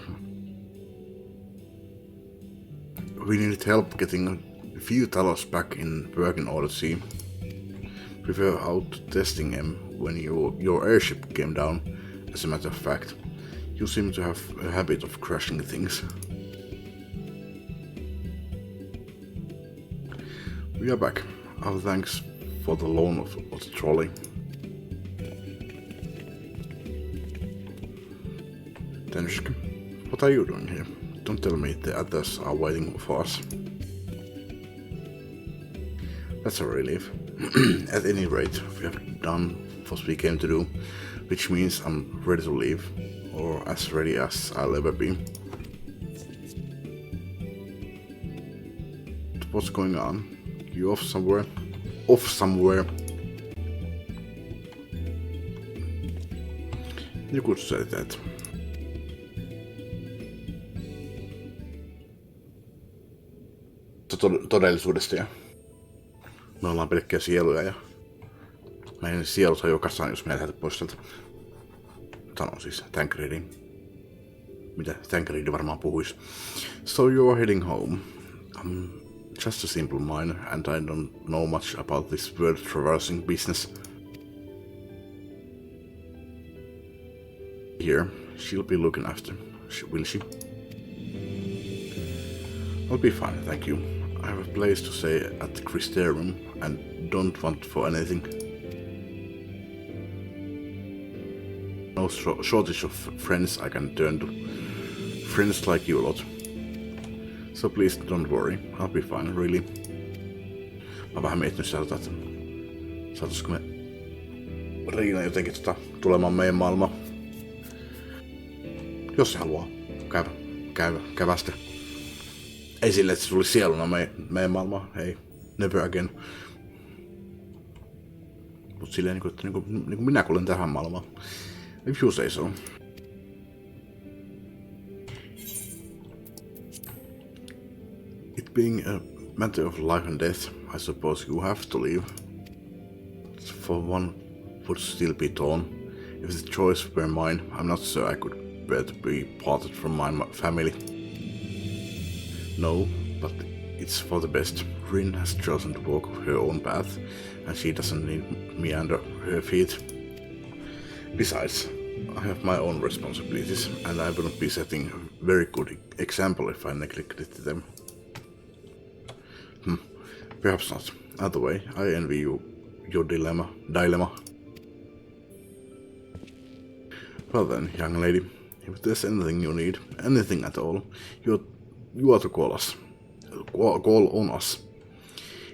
We needed help getting a few Talos back in working order, see. We were out testing them when your airship came down, as a matter of fact. You seem to have a habit of crashing things. We are back. Our thanks for the loan of the trolley. Tenshka, what are you doing here? Don't tell me the others are waiting for us. That's a relief. At any rate, we have done what we came to do, which means I'm ready to leave, or as ready as I'll ever be. What's going on? You off somewhere? You could say that. Todellisuudesta ja me ollaan pelkkiä sieluja ja meidän sielut on jo kasaan, jos me lähdetään pois sieltä. Sanon siis Tancredin. Mitä Tancred varmaan puhuis. So you are heading home. I'm just a simple miner and I don't know much about this world traversing business. Here, she'll be looking after, will she? I'll be fine, thank you. I have a place to stay at the Christerium and don't want for anything. No shortage of friends I can turn to. Friends like you a lot. So please don't worry, I'll be fine, really. Mä oon vähän miettinyt sieltä, että saataisiko me Riina jotenkin tulemaan meidän maailmaan. Jos se haluaa kävästä. Ei sille, että se tuli sieluna meidän maailmaan. Hei, never again. Mut silleen niinku, että niinku minä kuulen tähän maailmaan. If you say so. It being a matter of life and death, I suppose you have to leave. For one would still be torn. If the choice were mine, I'm not sure I could bear to be parted from my family. No, but it's for the best. Rin has chosen to walk her own path, and she doesn't need me under her feet. Besides, I have my own responsibilities, and I wouldn't be setting a very good example if I neglected them. Perhaps not. Either way, I envy you your dilemma. Well then, young lady, if there's anything you need, anything at all, you are to call us. Call on us.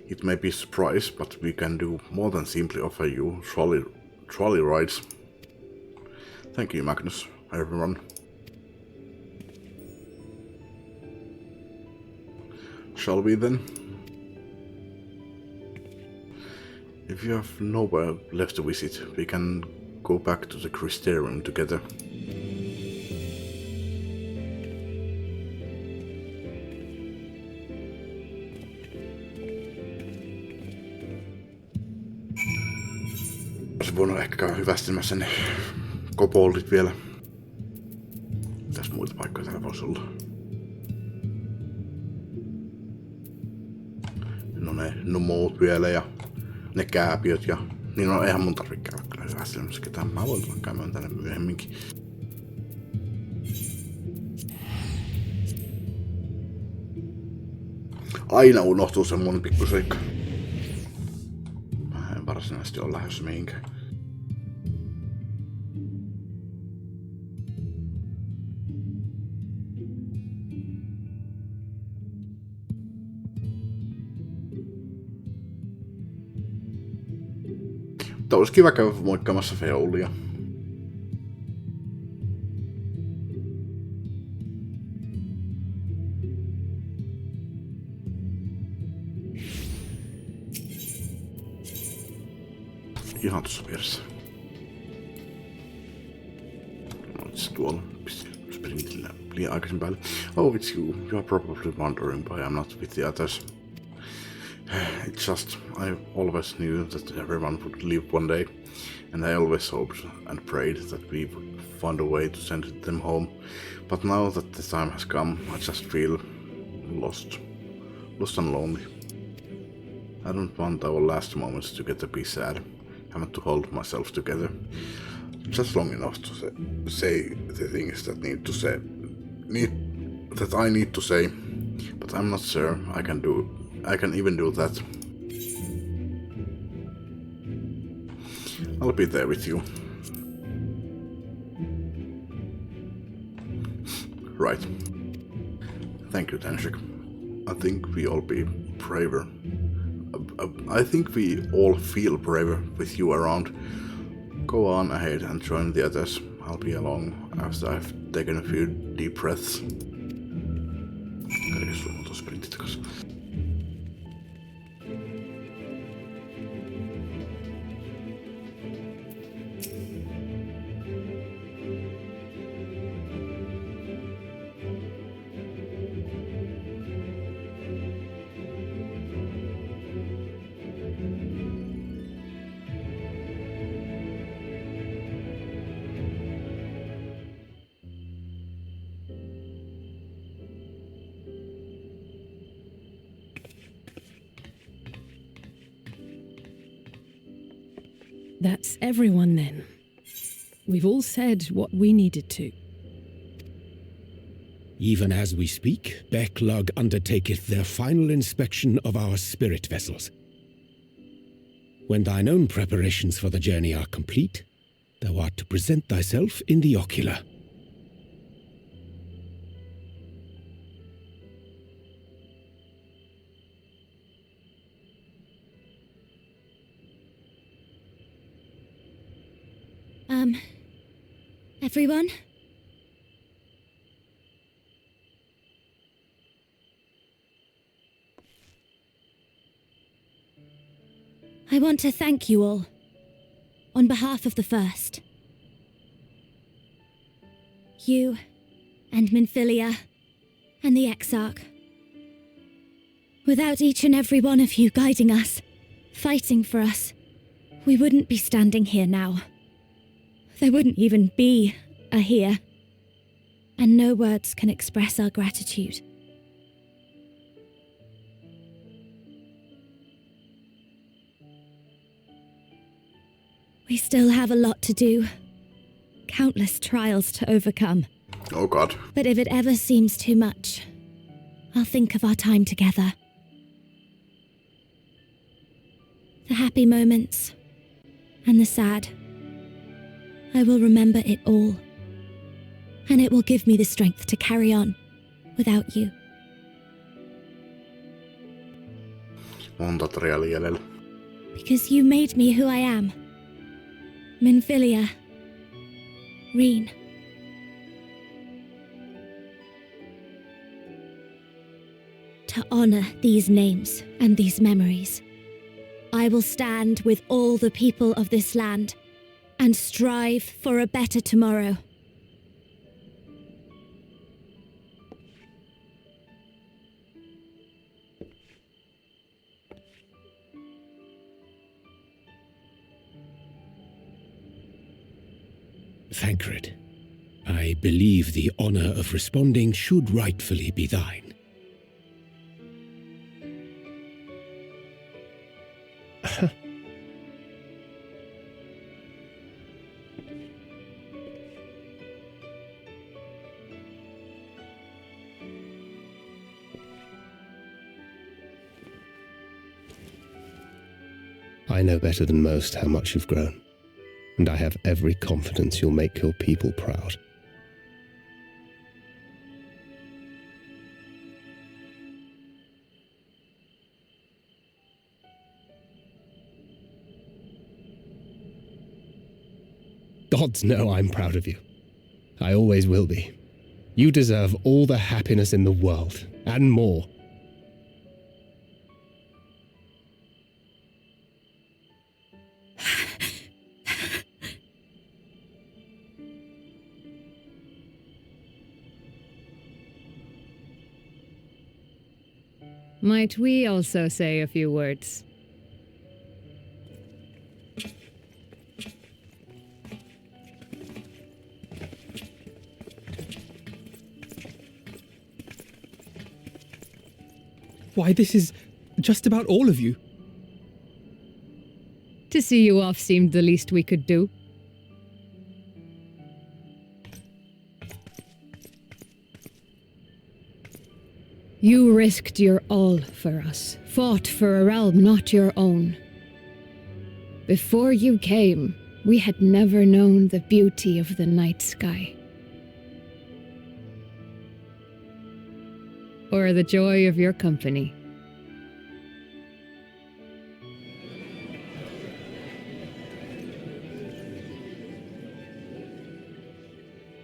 It may be a surprise, but we can do more than simply offer you trolley rides. Thank you, Magnus, everyone. Shall we then? If you have nowhere left to visit, we can go back to the Christerium together. Olisi voinut ehkä käydä hyvästämässä ne koboldit vielä. Mitäs muita paikkoja täällä voisi olla? No ne numot vielä ja ne kääpiöt ja... Niin no eihän mun tarvitse käydä kyllä hyvästämässä ketään. Mä voin tulla käymään tänne myöhemminkin. Aina unohtuu semmonen pikkuseikka. Mä en varsinaisesti ole lähdössä mihinkään. Mutta olisi kiva käydä moikkaamassa Feolia. Ihan tuossa vieressä. Oletko tuolla? Sprintillä liian aikaisin päälle. Oh, it's you. You are probably wondering why I'm not with the others. It's just, I always knew that everyone would leave one day, and I always hoped and prayed that we would find a way to send them home. But now that the time has come, I just feel lost and lonely. I don't want our last moments together to be sad. I want to hold myself together, just long enough to say the things that I need to say, but I'm not sure I can even do that. I'll be there with you. Right. Thank you, Tanshik. I think we all be braver. I think we all feel braver with you around. Go on ahead and join the others. I'll be along after I've taken a few deep breaths. That's everyone then. We've all said what we needed to. Even as we speak, Backlog undertaketh their final inspection of our spirit vessels. When thine own preparations for the journey are complete, thou art to present thyself in the ocular. Everyone? I want to thank you all, on behalf of the First. You, and Minfilia, and the Exarch. Without each and every one of you guiding us, fighting for us, we wouldn't be standing here now. There wouldn't even be a here. And no words can express our gratitude. We still have a lot to do. Countless trials to overcome. Oh God. But if it ever seems too much, I'll think of our time together. The happy moments and the sad. I will remember it all. And it will give me the strength to carry on without you. Monta trialia jäljellä. Because you made me who I am. Minfilia. Reen. To honor these names and these memories, I will stand with all the people of this land and strive for a better tomorrow. Thancred, I believe the honor of responding should rightfully be thine. I know better than most how much you've grown, and I have every confidence you'll make your people proud. Gods know I'm proud of you. I always will be. You deserve all the happiness in the world, and more. Might we also say a few words? Why, this is just about all of you. To see you off seemed the least we could do. You risked your all for us, fought for a realm not your own. Before you came, we had never known the beauty of the night sky. Or the joy of your company.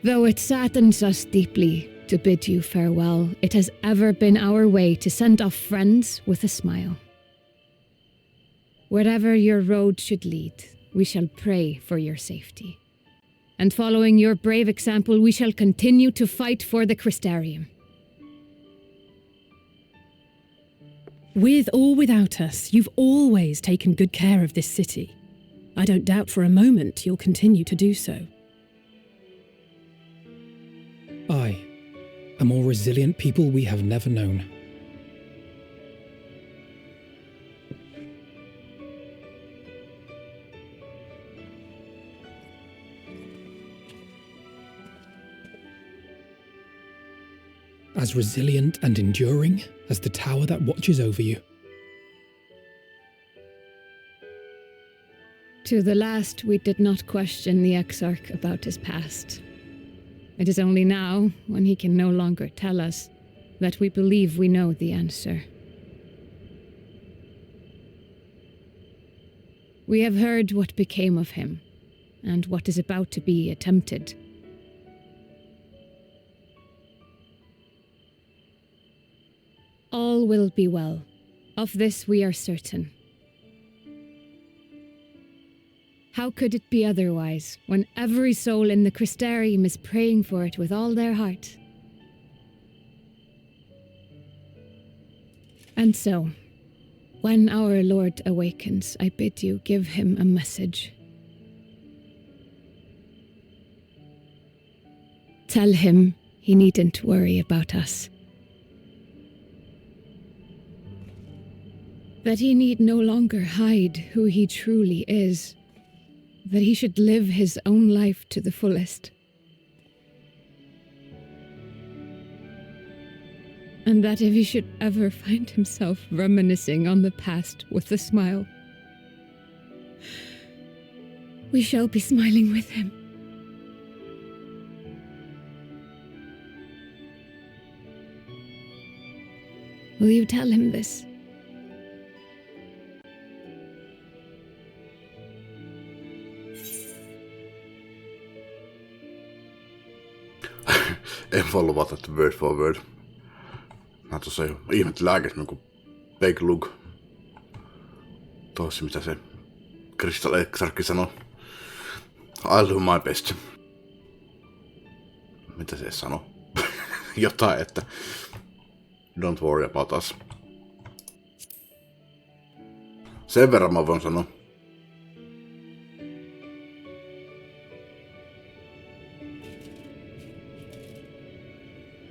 Though it saddens us deeply to bid you farewell, it has ever been our way to send off friends with a smile. Wherever your road should lead, we shall pray for your safety. And following your brave example, we shall continue to fight for the Crystarium. With or without us, you've always taken good care of this city. I don't doubt for a moment you'll continue to do so. I, a more resilient people we have never known. as resilient and enduring as the tower that watches over you. To the last, we did not question the Exarch about his past. It is only now, when he can no longer tell us, that we believe we know the answer. We have heard what became of him, and what is about to be attempted. All will be well. Of this we are certain. How could it be otherwise, when every soul in the Crystarium is praying for it with all their heart? And so, when our Lord awakens, I bid you give him a message. Tell him he needn't worry about us. That he need no longer hide who he truly is. That he should live his own life to the fullest. And that if he should ever find himself reminiscing on the past with a smile, we shall be smiling with him. Will you tell him this? En voi luvata, että word for word. Mä tuossa jo ihmettelin aikaisemmin, kun Big Lug tosi mitä se Crystal Exarch sanoi. I'll do my best. Mitä se sanoi? Jotain, että don't worry about us. Sen verran mä voin sanoa.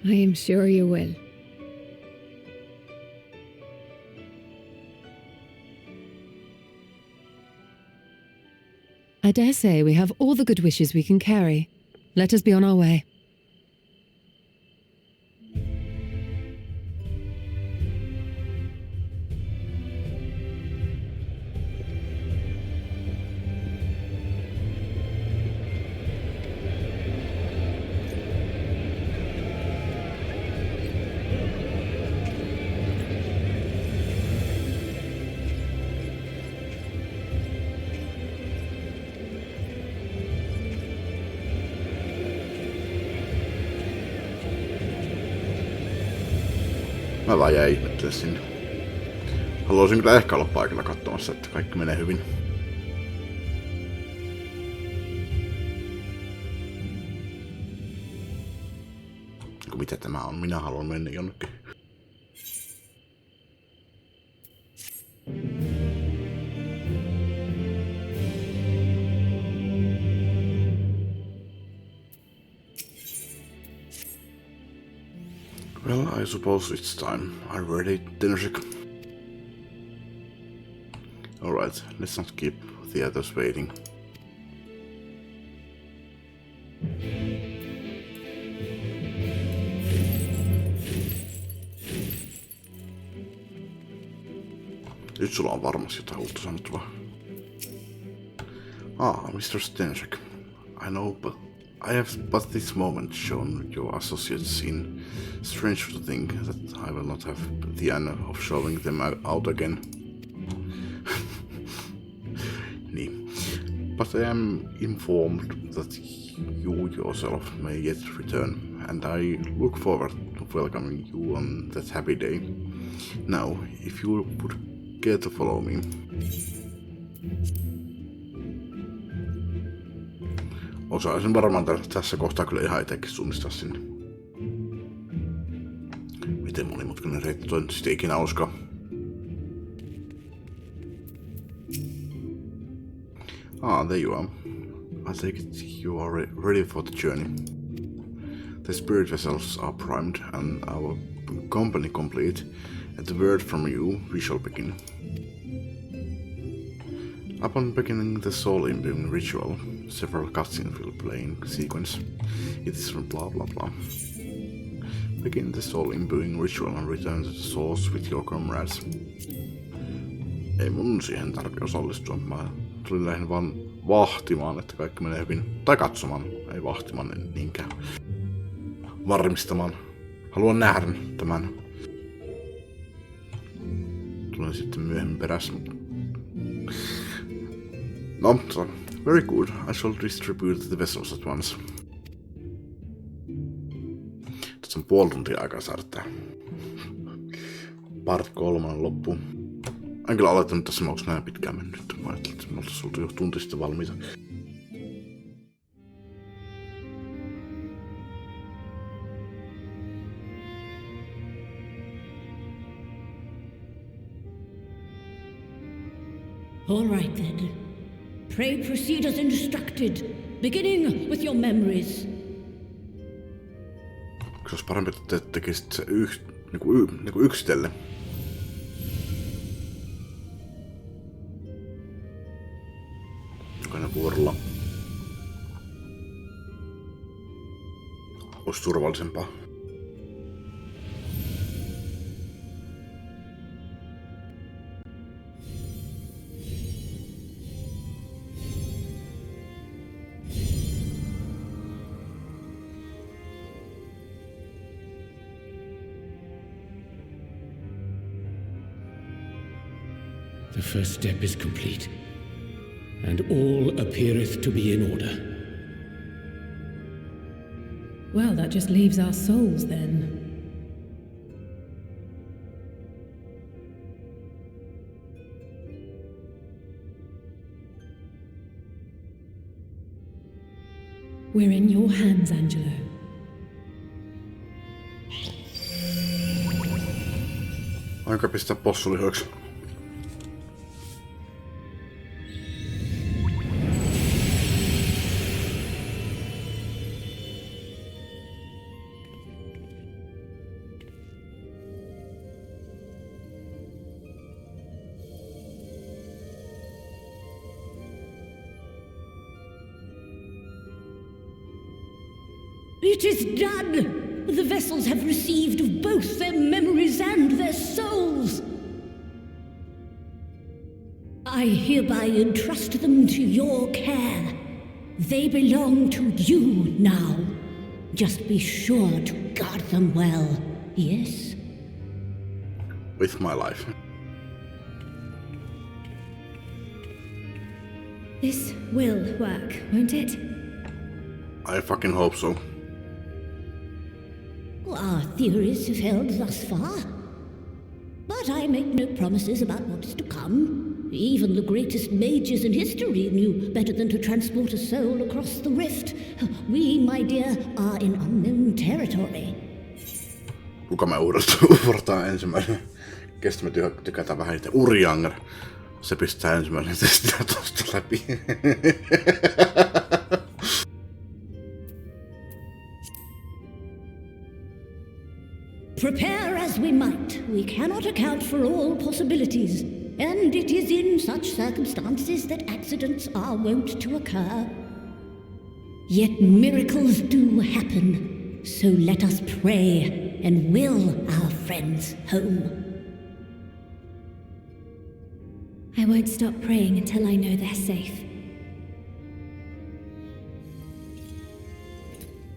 I am sure you will. I dare say we have all the good wishes we can carry. Let us be on our way. Mä vaan jäin ihmettele sinne. Haluaisin kyllä ehkä olla paikalla katsomassa, että kaikki menee hyvin. Mitä tämä on? Minä haluan mennä jonnekin. Well, I suppose it's time. Are you ready, Dinnersick? Alright, let's not keep the others waiting. Nyt sulla on varmasti jotain uutta sanottavaa. Mr. Stenchik. I know, but I have but this moment shown your associates in. Strange to think that I will not have the honor of showing them out again. Niin. But I am informed that you yourself may yet return, and I look forward to welcoming you on that happy day. Now, if you would care to follow me. Osaisin varmaan tässä kohtaa kyllä ihan etenkin suunnistaa sinne. Miten monimutkainen reitti toi nyt sitten ikinä olisikaan. There you are. I take it you are ready for the journey. The spirit vessels are primed and our company complete. At the word from you, we shall begin. Upon beginning the soul imbuing ritual, several cutscenes will play in sequence. It is from blah blah blah. Begin the soul imbuing ritual and return to the source with your comrades. Ei mun siihen tarvitse osallistua. Mä tulin lähinnä vaan vahtimaan, että kaikki menee hyvin. Tai katsomaan, ei vahtimaan niinkään. Varmistamaan. Haluan nähdä tämän. Tulen sitten myöhemmin perässä. No, so, very good. I shall distribute the vessels at once. Tässä on puoli tuntia aikaa saada tää. Part 3 loppuun. En kyllä olettanut tässä, onko näin pitkään mennyt. Mä ajattelin, että me oltais oltu jo tunti sitten valmiita. All right then. Pray proceed as instructed, beginning with your memories. Se olisi parempi, että tekisit se niinku yksitellen. Jokainen vuorolla. Olisi turvallisempaa. The first step is complete, and all appeareth to be in order. Well, that just leaves our souls then. We're in your hands, Angelo. Aika pistää possulihoiksi. It is done! The vessels have received of both their memories and their souls. I hereby entrust them to your care. They belong to you now. Just be sure to guard them well, yes? With my life. This will work, won't it? I fucking hope so. Our theories have held thus far. But I make no promises about what is to come. Even the greatest mages in history knew better than to transport a soul across the rift. We, my dear, are in unknown territory. Kuka me uurataan ensimmäinen? Kestä me tykätään vähän itse. Urianger. Se pistää ensimmäinen testiä tosta läpi. Prepare as we might, we cannot account for all possibilities, and it is in such circumstances that accidents are wont to occur. Yet miracles do happen, so let us pray and will our friends home. I won't stop praying until I know they're safe.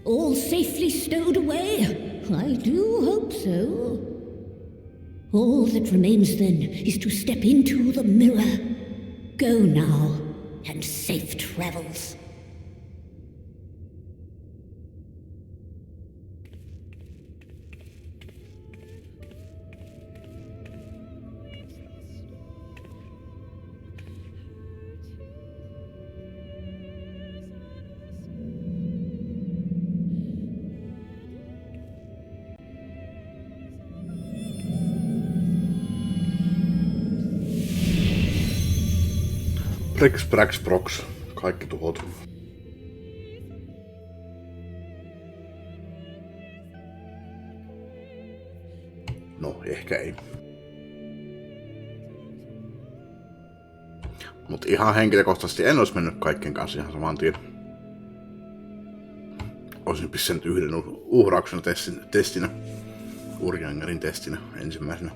All safely stowed away? I do hope so. All that remains then is to step into the mirror. Go now, and safe travels. Brix, Brax, Prox. Kaikki tuhoutuu. No, ehkä ei. Mut ihan henkilökohtaisesti en olisi mennyt kaikkien kanssa ihan saman tien. olisin pistänyt yhden uhrauksena testinä. Urjangarin testinä ensimmäisenä.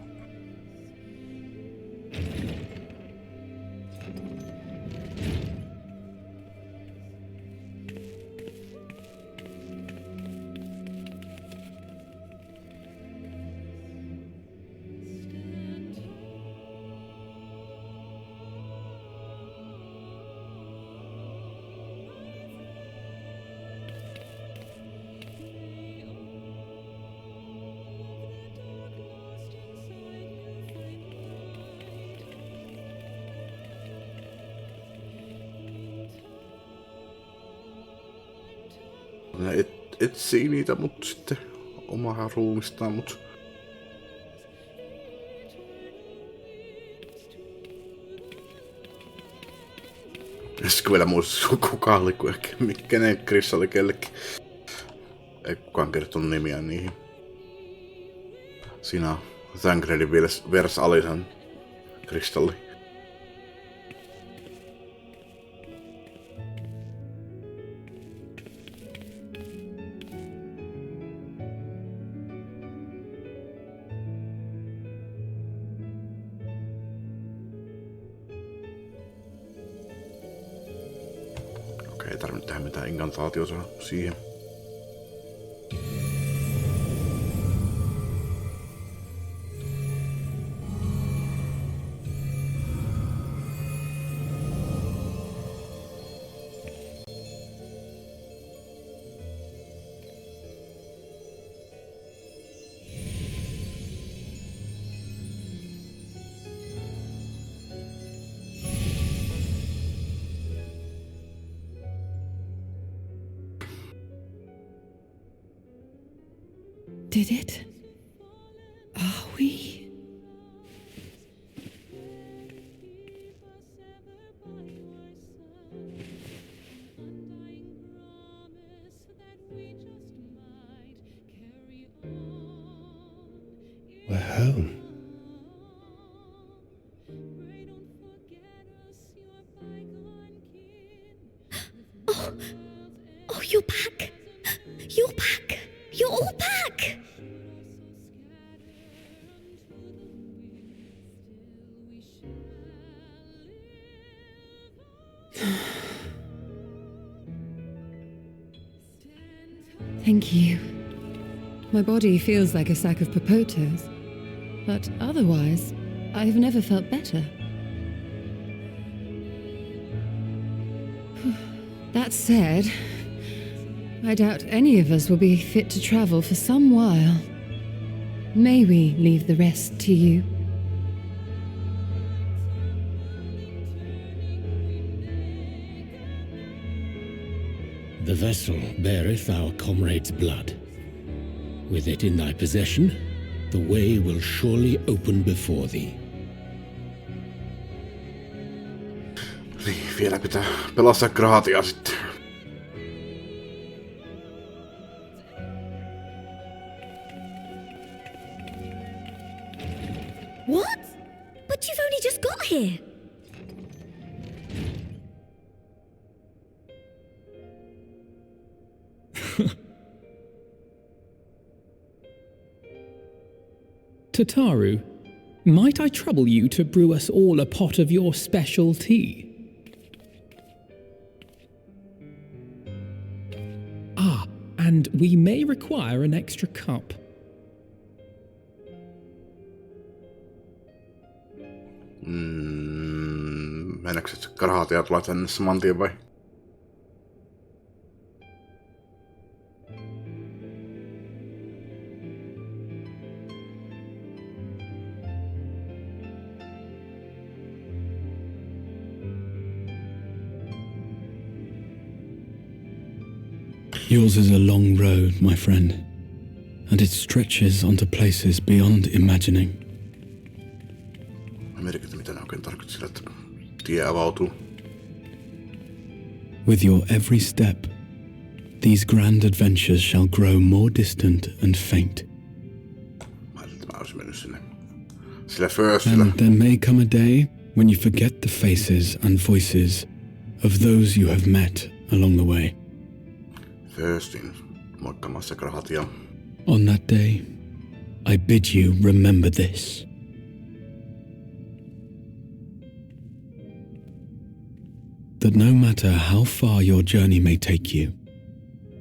Ne etsii niitä, mut sitten omaa ruumistaan, mut... Ja sitten kun vielä muistus kuka oli, kun kenen Chris oli kellekin. Ei kukaan kertonut nimiä niihin. Siinä on Thancredin vers Alisan kristalli. Ei tarvinnut tehdä mitään inkantaatiota siihen. Did it? Are we? We're home. Oh, you're back. You're back. You're all back. Thank you. My body feels like a sack of potatoes, but otherwise, I've never felt better. That said, I doubt any of us will be fit to travel for some while. May we leave the rest to you? The vessel beareth our comrade's blood. With it in thy possession, the way will surely open before thee. Niin, vielä pitää pelastaa Graatia sitten. What? But you've only just got here. Tataru, might I trouble you to brew us all a pot of your special tea? Ah, and we may require an extra cup. Mennäänkö se Graatia tulee tänne saman tien vai? Yours is a long road, my friend, and it stretches onto places beyond imagining. Mä mietin, mitä ne oikein tarkoitti sillä, että tie avautuu. With your every step, these grand adventures shall grow more distant and faint. Mä olisin mennyt sinne. Sillä firstillä. And there may come a day when you forget the faces and voices of those you have met along the way. Firstin. moikkaamassa Grahatia. On that day, I bid you remember this. That no matter how far your journey may take you,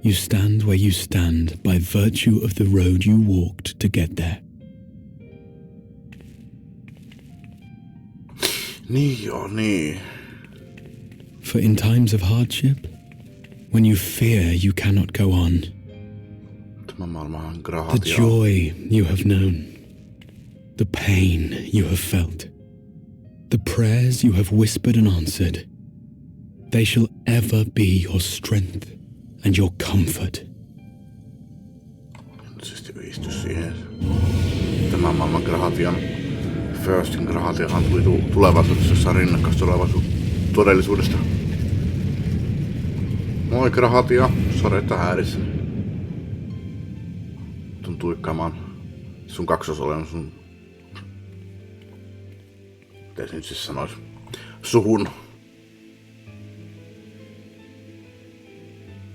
you stand where you stand by virtue of the road you walked to get there. Niin. For in times of hardship, when you fear you cannot go on, the joy you have known, the pain you have felt, the prayers you have whispered and answered, they shall ever be your strength and your comfort. Tämä maailman Grahatian Firstin Grahatiahan tuli tulevaisuudessa, jossa rinnakkais todellisuudesta. Moi Grahatia, sori että häirissä. Tun tuikkaamaan sun kaksosolen sun... Miten se nyt siis sanois? Suhun.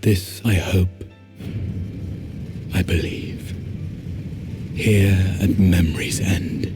This I hope, I believe, here at memory's end.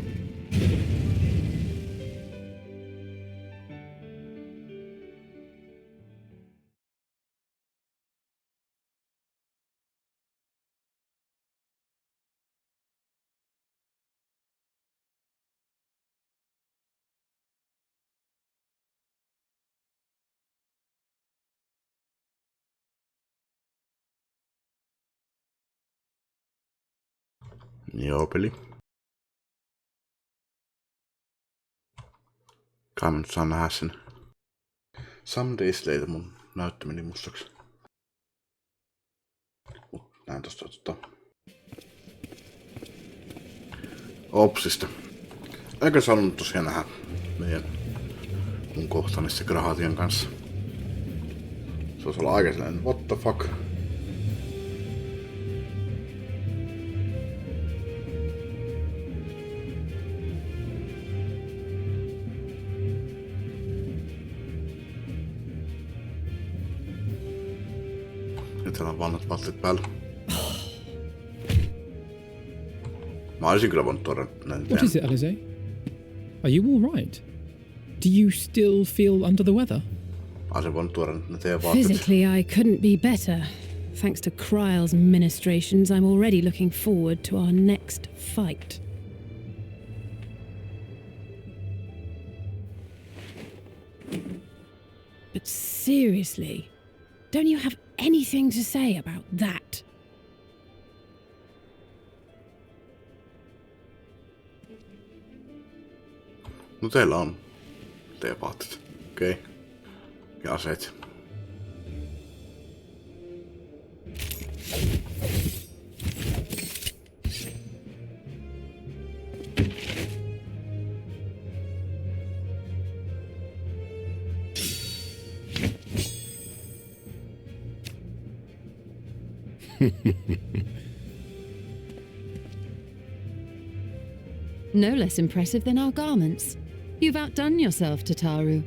Joo, peli. Kai mä nyt saan nähdä sen. Some days later mun näyttö meni mustaksi. Näin tosta Opsista. Eikä saanut tosiaan nähdä mun kohtaamista Grahatian kanssa. Se olisi olla aika sellainen, what the fuck. Nyt on vanhat valtit päällä. Mä olisin kyllä voinut tuoda näin. What is it, Alize? Are you all right? Do you still feel under the weather? Mä olisin voinut tuoda ne teidän vaatteet. Physically, I couldn't be better. Thanks to Kryle's ministrations, I'm already looking forward to our next fight. But seriously, don't you have anything to say about that? No teillä on teidän vaatteet. Okei. Okay. Ja aseet. No less impressive than our garments. You've outdone yourself, Tataru.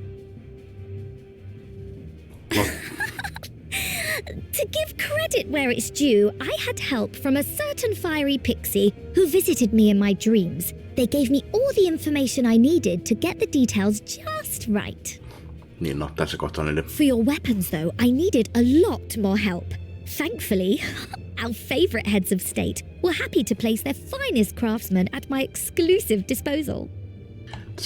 To give credit where it's due, I had help from a certain fiery pixie who visited me in my dreams. They gave me all the information I needed to get the details just right. Niin no, tässä kohtaa niille. For your weapons though, I needed a lot more help. Thankfully, our favourite heads of state were happy to place their finest craftsmen at my exclusive disposal. And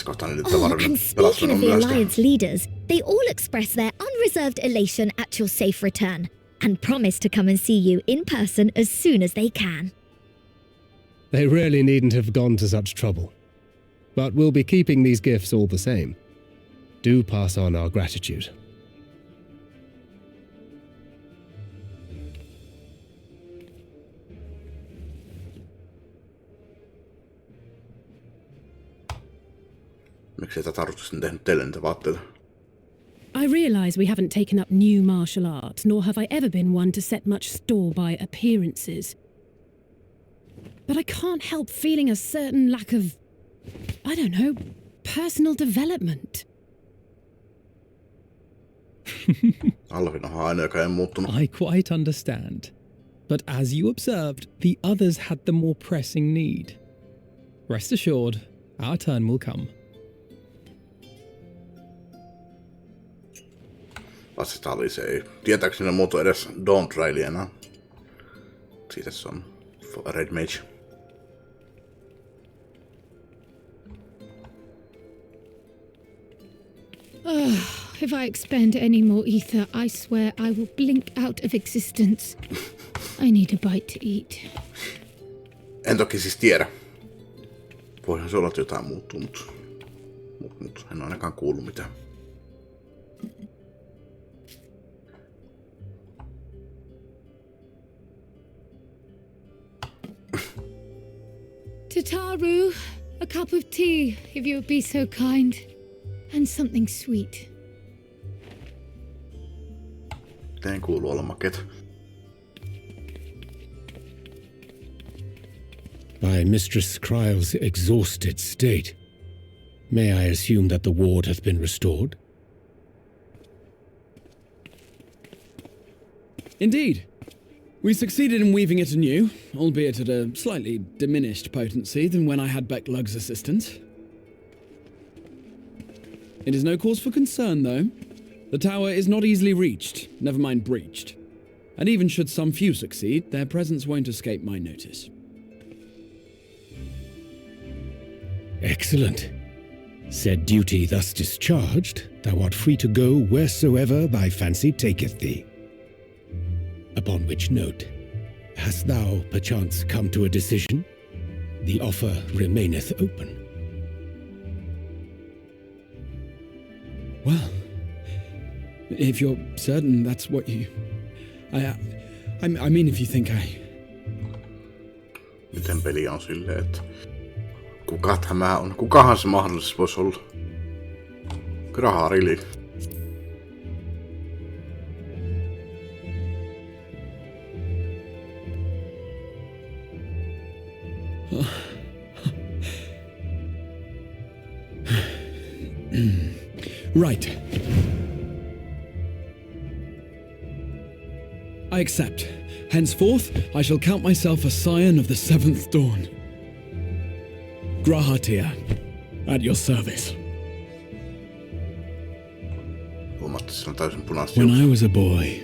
speaking of the Alliance leaders, they all expressed their unreserved elation at your safe return, and promise to come and see you in person as soon as they can. They really needn't have gone to such trouble. But we'll be keeping these gifts all the same. Do pass on our gratitude. Miksi tätä tarvitsen tehnyt teille niitä vaatteita? I realise we haven't taken up new martial arts, nor have I ever been one to set much store by appearances. But I can't help feeling a certain lack of, I don't know, personal development. I quite understand. But as you observed, the others had the more pressing need. Rest assured, our turn will come. Vastataan se ei. Tietääkseni ne muutu edes Don't Raili enää. Siitä se on Red Mage. If I expend any more ether, I swear I will blink out of existence. I need a bite to eat. En toki siis tiedä. Voihan se olla, että jotain muuttuu, mutta en ole ainakaan kuullut mitään. Tataru, a cup of tea, if you would be so kind. And something sweet. Teen kuuluu olla makeeta. By Mistress Kryle's exhausted state, may I assume that the ward hath been restored? Indeed. We succeeded in weaving it anew, albeit at a slightly diminished potency than when I had Becklug's assistance. It is no cause for concern, though. The tower is not easily reached, never mind breached. And even should some few succeed, their presence won't escape my notice. Excellent. Said duty thus discharged, thou art free to go wheresoever thy fancy taketh thee. Upon which note, hast thou perchance come to a decision? The offer remaineth open. Well, if you're certain that's what you... I mean if you think I... Miten peli on silleen, että... Kuka tämä on? Kukahan se mahdollisesti voisi olla? Graharili. Right. I accept. Henceforth, I shall count myself a scion of the seventh dawn. Grahatia, at your service. When I was a boy,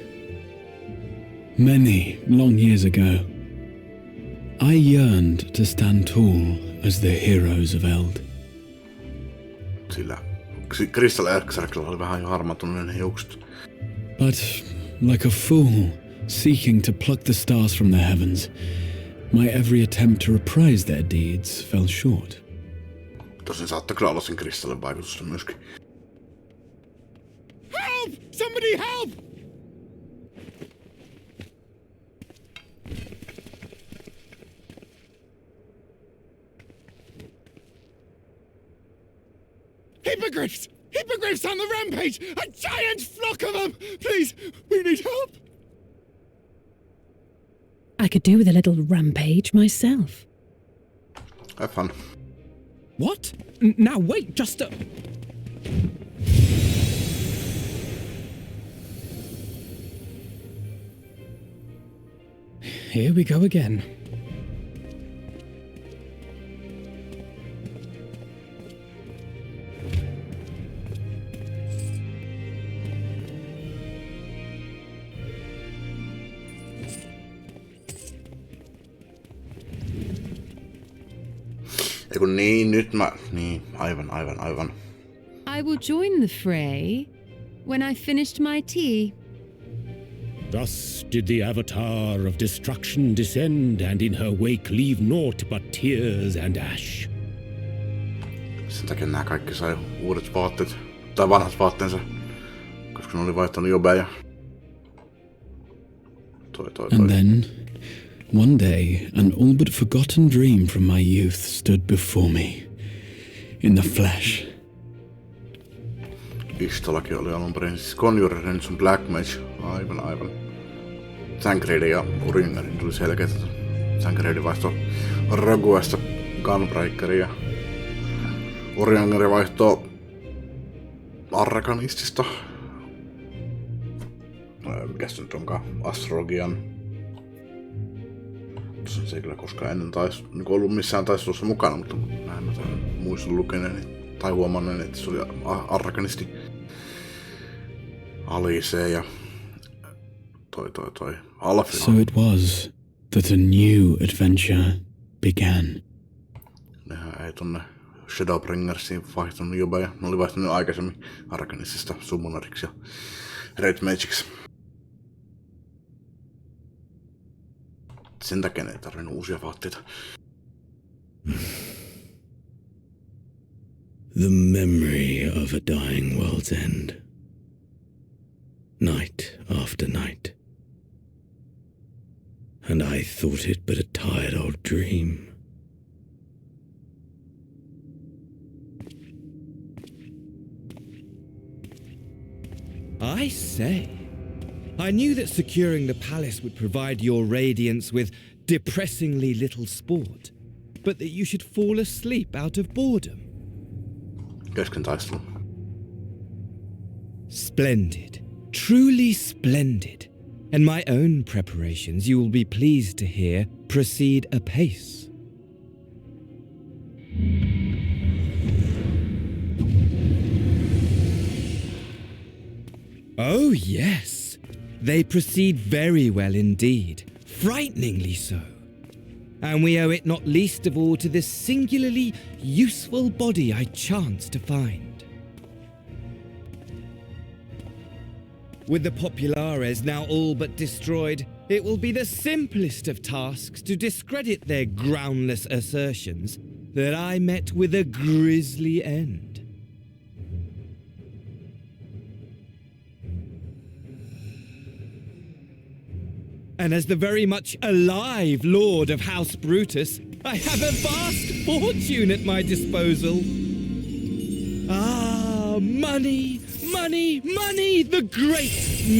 many long years ago, I yearned to stand tall as the heroes of Eld. Sillä Crystal Exarchilla oli vähän jo harmaantunut ne hiukset. But, like a fool, seeking to pluck the stars from the heavens, my every attempt to reprise their deeds fell short. Tosin saattaa kyllä olla sen kristallin vaikutusta myöskin. Help! Somebody help! Hippogriffs! Hippogriffs on the rampage! A giant flock of them! Please, we need help! I could do with a little rampage myself. Have fun. What? Now wait, just a... Here we go again. Eiku niin, nyt mä... Niin, aivan. I will join the fray when I finished my tea. Thus did the avatar of destruction descend, and in her wake leave naught but tears and ash. Sen takia nää kaikki sai uudet vaatteet, tai vanhat vaatteensa, koska ne oli vaihtanut jobeja. And then, one day, an all but forgotten dream from my youth stood before me, in the flesh. Istolakin oli alun perin siis Conjurer, nyt sun Black Mage. Aivan. Thancred ja Uringarin tuli selkeät. Thancred vaihtoi Roguesta Gunbreakeria. Uringari vaihtoi Arkanistista. Mikäs nyt onkaan? Astrologian. Se ei kyllä koskaan ennen niin ollut missään taistelussa mukana, mutta näin mä muistan lukeneeni tai huomanneeni, että se oli Arkanisti. Alice ja toi Alfina. So it was that a new adventure began. Nehän ei tonne Shadowbringersiin vaihtunut jobeja. Ne oli vaihtunut aikaisemmin Arkanisista Summoneriksi ja Red Magiciksi. Sen takia ei tarvinnut uusia vaatteita. The memory of a dying world's end. Night after night. And I thought it but a tired old dream. I say, I knew that securing the palace would provide your radiance with depressingly little sport, but that you should fall asleep out of boredom. Kesken Splendid. Truly splendid. And my own preparations, you will be pleased to hear, proceed apace. Oh, yes. They proceed very well indeed. Frighteningly so. And we owe it not least of all to this singularly useful body I chanced to find. With the populares now all but destroyed, it will be the simplest of tasks to discredit their groundless assertions that I met with a grisly end. And as the very much alive Lord of House Brutus, I have a vast fortune at my disposal. Ah, money, money, money, the great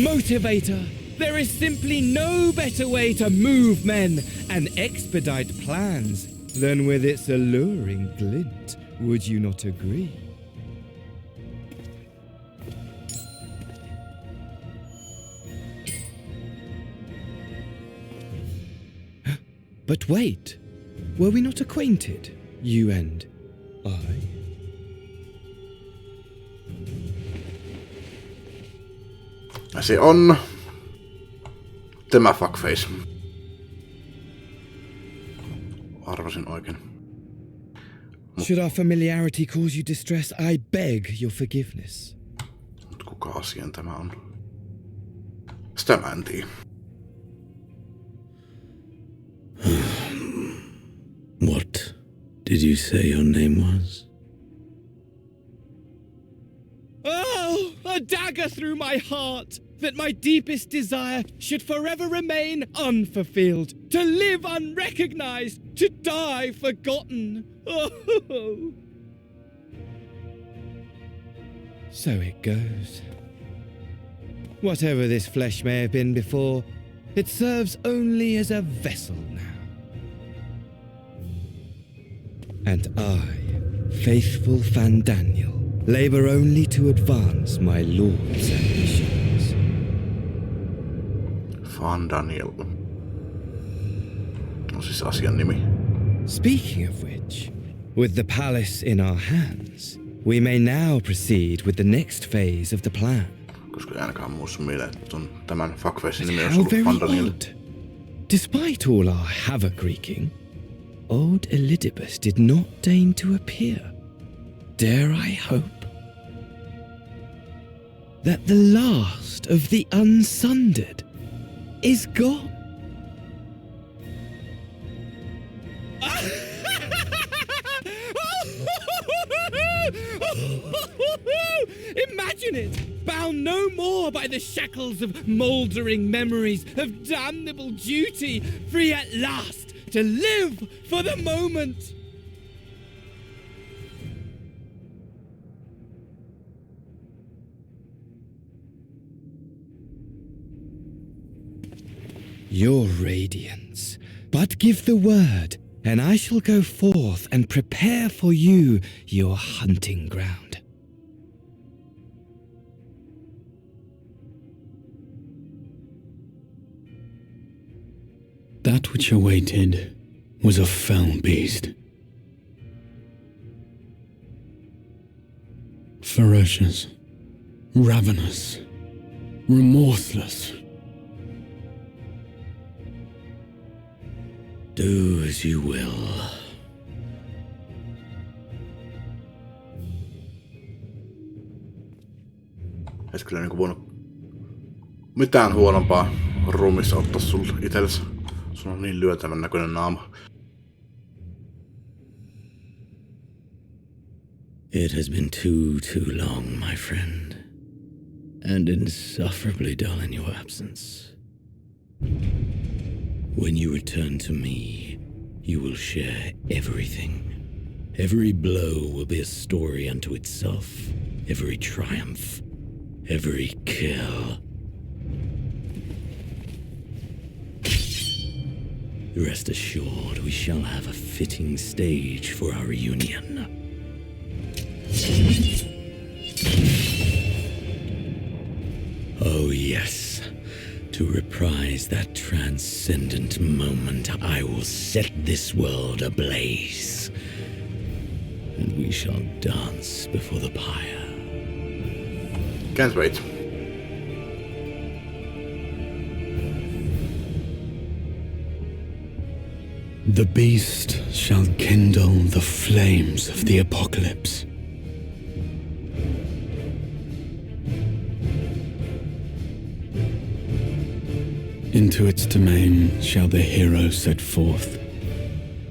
motivator. There is simply no better way to move men and expedite plans than with its alluring glint. Would you not agree? But wait, were we not acquainted, you and I? Se on tämä fuckface. Arvasin oikein. Should our familiarity cause you distress, I beg your forgiveness. Mut kuka asian tämä on? Sitä mä en tiedä. What did you say your name was? Oh, a dagger through my heart, that my deepest desire should forever remain unfulfilled, to live unrecognized, to die forgotten. Oh. So it goes. Whatever this flesh may have been before, it serves only as a vessel now. And I, faithful Fandaniel, labour only to advance my lord's ambitions. Fandaniel. No siis asian nimi. Speaking of which, with the palace in our hands, we may now proceed with the next phase of the plan. Koska ei ainakaan muista mieleen, että on tämän fuckfacein nimi on How ollut very Fandaniel. odd. Despite all our havoc-wreaking, old Elidibus did not deign to appear. Dare I hope that the last of the Unsundered is gone? Imagine it! Bound no more by the shackles of mouldering memories of damnable duty, free at last to live for the moment! Your radiance, but give the word, and I shall go forth and prepare for you your hunting ground. That which awaited was a fell beast. Ferocious, ravenous, remorseless. Do as you will. Eis kyllä niinku voinut mitään huonompaa ruumissa ottaa sulle itsellesi. Sulla on niin lyötävän näköinen naama. It has been too long, my friend, and insufferably dull in your absence. When you return to me, you will share everything. Every blow will be a story unto itself. Every triumph, every kill. Rest assured, we shall have a fitting stage for our reunion. Oh yes, to reprise that transcendent moment, I will set this world ablaze, and we shall dance before the pyre. Can't wait. The beast shall kindle the flames of the apocalypse. Into its domain shall the hero set forth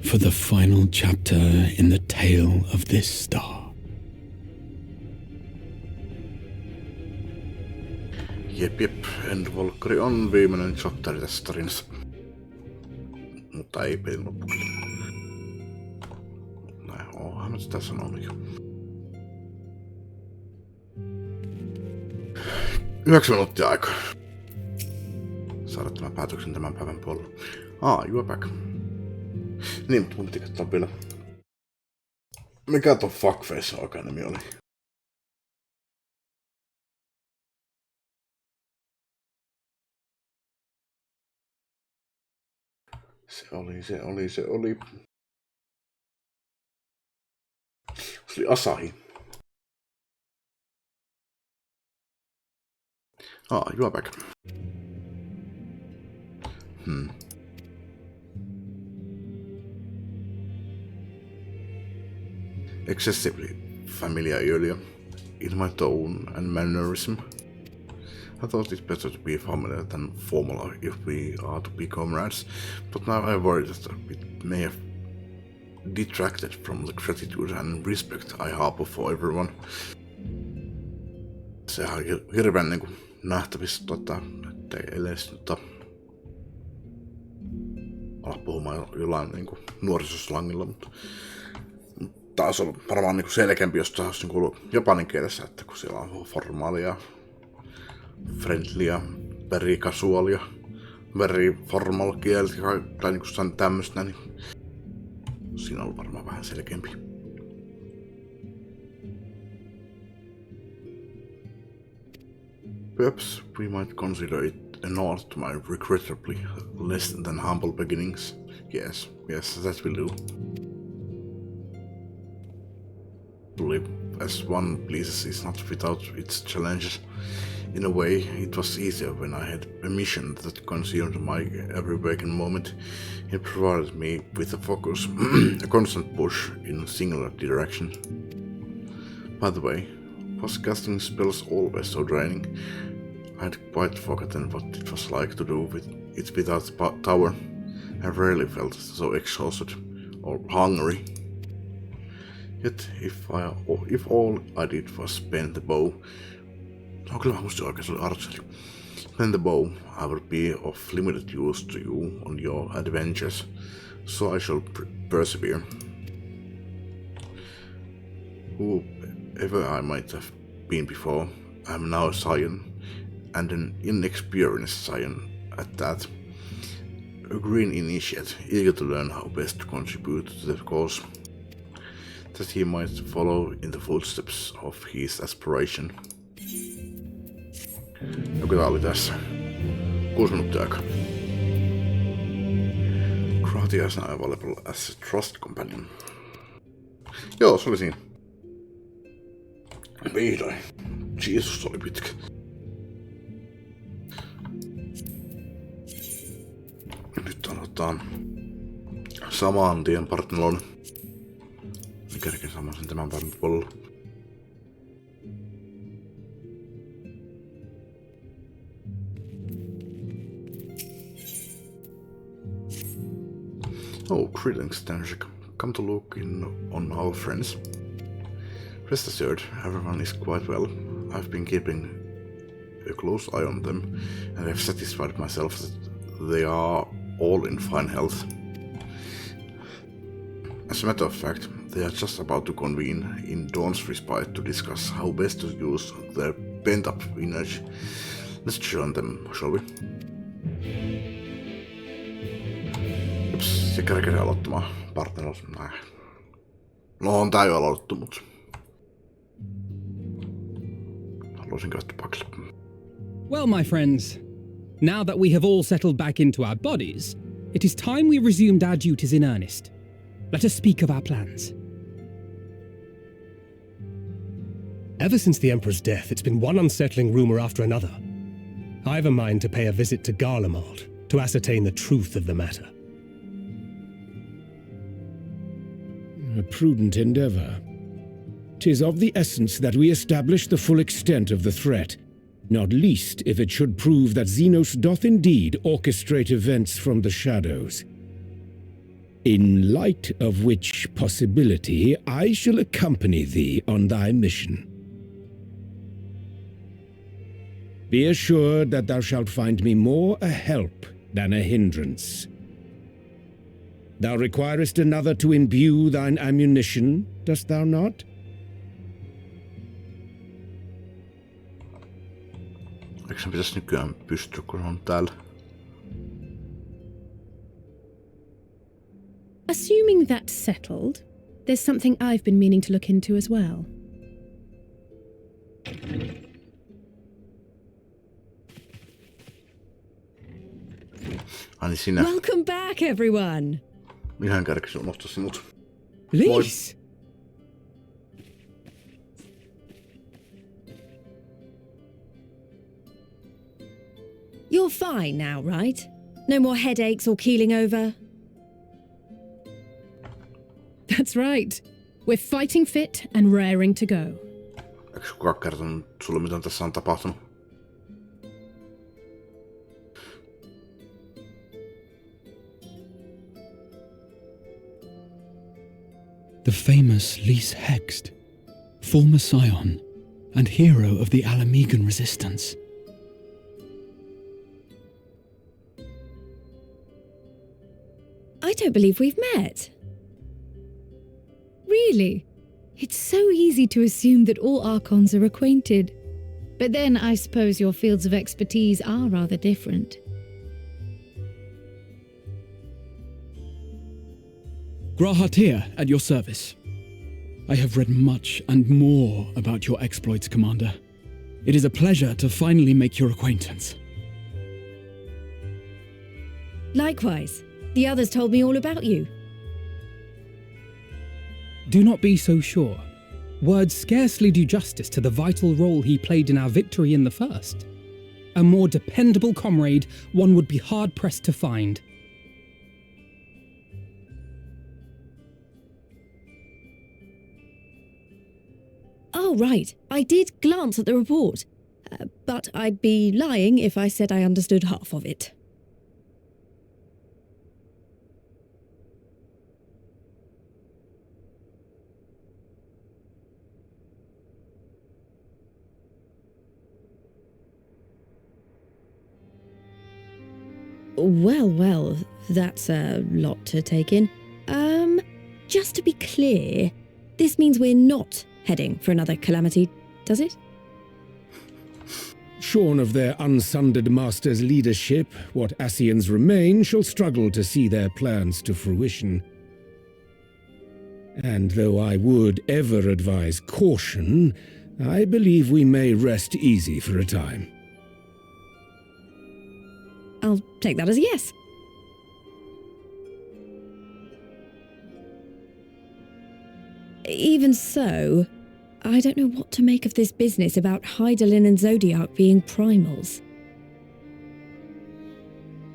for the final chapter in the tale of this star. Jep, Endvolkari on viimeinen chapteri tässä tarinassa. Mutta ei pelin lopuksi. Näin, onhan mä sitä sanonut jo. 9 minuuttia aikaa. Saada tämän päätöksen tämän päivän puolella. You are back. Niin, mutta mun piti katsoa vielä. Mikä ton fuckface oikein nimi oli? Se oli. Se oli Asahi. You are back. Excessively familiar earlier, in my tone and mannerism. I thought it better to be familiar than formal if we are to be comrades, but now I worry that it may have detracted from the gratitude and respect I harbor for everyone. Sehän on hirveän niinku nähtävissä, ettei edes ala puhumaan jollain niinku nuorisoslangilla, mutta taas on varmaan niinku selkeämpi, jos taas on kuullut japanin kielessä, että kun siellä on formaalia, friendlyä, very casualia, very formal kieltä tai niinku tämmöistä, niin siinä on varmaan vähän selkeämpi. Perhaps we might consider it a nod to my regrettably less than humble beginnings. Yes, that will do. To live as one pleases is not without its challenges. In a way, it was easier when I had a mission that consumed my every waking moment. It provided me with a focus, a constant push in a singular direction. By the way, was casting spells always so draining? I had quite forgotten what it was like to do it without the tower. I rarely felt so exhausted or hungry. Yet, if all I did was bend the bow, kyllä mä muistin oikein, se oli archeri. Bend the bow, I would be of limited use to you on your adventures, so I shall persevere. Whoever I might have been before, I am now a scion, and an inexperienced scion at that. A green initiate, eager to learn how best to contribute to the cause, that he might follow in the footsteps of his aspiration. Joku tää oli tässä. 6 minuuttia aikaa. Grahatia is now available as a trust companion. Joo, se oli siinä. Vihdoin. Jeesus, oli pitkä. Nyt aloitetaan saman tien Partnelon. Mikärikin saman sen tämän päivän puolella. Oh, greetings, Stanjik. Come to look in on our friends. Rest assured, everyone is quite well. I've been keeping a close eye on them, and I've satisfied myself that they are all in fine health. As a matter of fact, they are just about to convene in Dawn's Respite to discuss how best to use their pent-up energy. Let's join them, shall we? Ups, se kerkee aloittamaan partneros. No on tää jo aloitettu, mut haluaisin käyttää pakille. Well, my friends, now that we have all settled back into our bodies, it is time we resumed our duties in earnest. Let us speak of our plans. Ever since the Emperor's death, it's been one unsettling rumor after another. I have a mind to pay a visit to Garlemald to ascertain the truth of the matter. A prudent endeavor. 'Tis of the essence that we establish the full extent of the threat, not least if it should prove that Xenos doth indeed orchestrate events from the shadows. In light of which possibility, I shall accompany thee on thy mission. Be assured that thou shalt find me more a help than a hindrance. Thou requirest another to imbue thine ammunition, dost thou not? Eikö sen pitäisi nykyään pystyä, kun on täällä? Assuming that's settled, there's something I've been meaning to look into as well. Ai niin sinä. Welcome back, everyone! Ihan kärkisi unohtaa sinut. Please! You're fine now, right? No more headaches or keeling over? That's right. We're fighting fit and raring to go. Eikö kukaan kertonut sulle, mitä tässä on tapahtunut? The famous Lys Hext, former scion and hero of the Alamegan resistance. I don't believe we've met. Really? It's so easy to assume that all Archons are acquainted. But then I suppose your fields of expertise are rather different. Grahatia at your service. I have read much and more about your exploits, Commander. It is a pleasure to finally make your acquaintance. Likewise. The others told me all about you. Do not be so sure. Words scarcely do justice to the vital role he played in our victory in the first. A more dependable comrade one would be hard-pressed to find. Oh, right. I did glance at the report. But I'd be lying if I said I understood half of it. Well, that's a lot to take in. Just to be clear, this means we're not heading for another calamity, does it? Shorn of their unsundered master's leadership, what Ascians remain shall struggle to see their plans to fruition. And though I would ever advise caution, I believe we may rest easy for a time. I'll take that as a yes. Even so, I don't know what to make of this business about Hydaelyn and Zodiac being primals.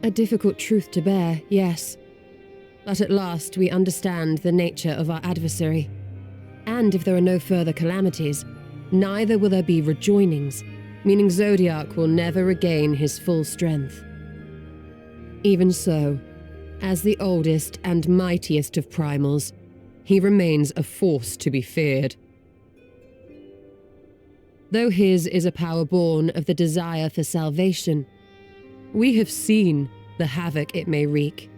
A difficult truth to bear, yes. But at last we understand the nature of our adversary. And if there are no further calamities, neither will there be rejoinings, meaning Zodiac will never regain his full strength. Even so, as the oldest and mightiest of primals, he remains a force to be feared. Though his is a power born of the desire for salvation, we have seen the havoc it may wreak,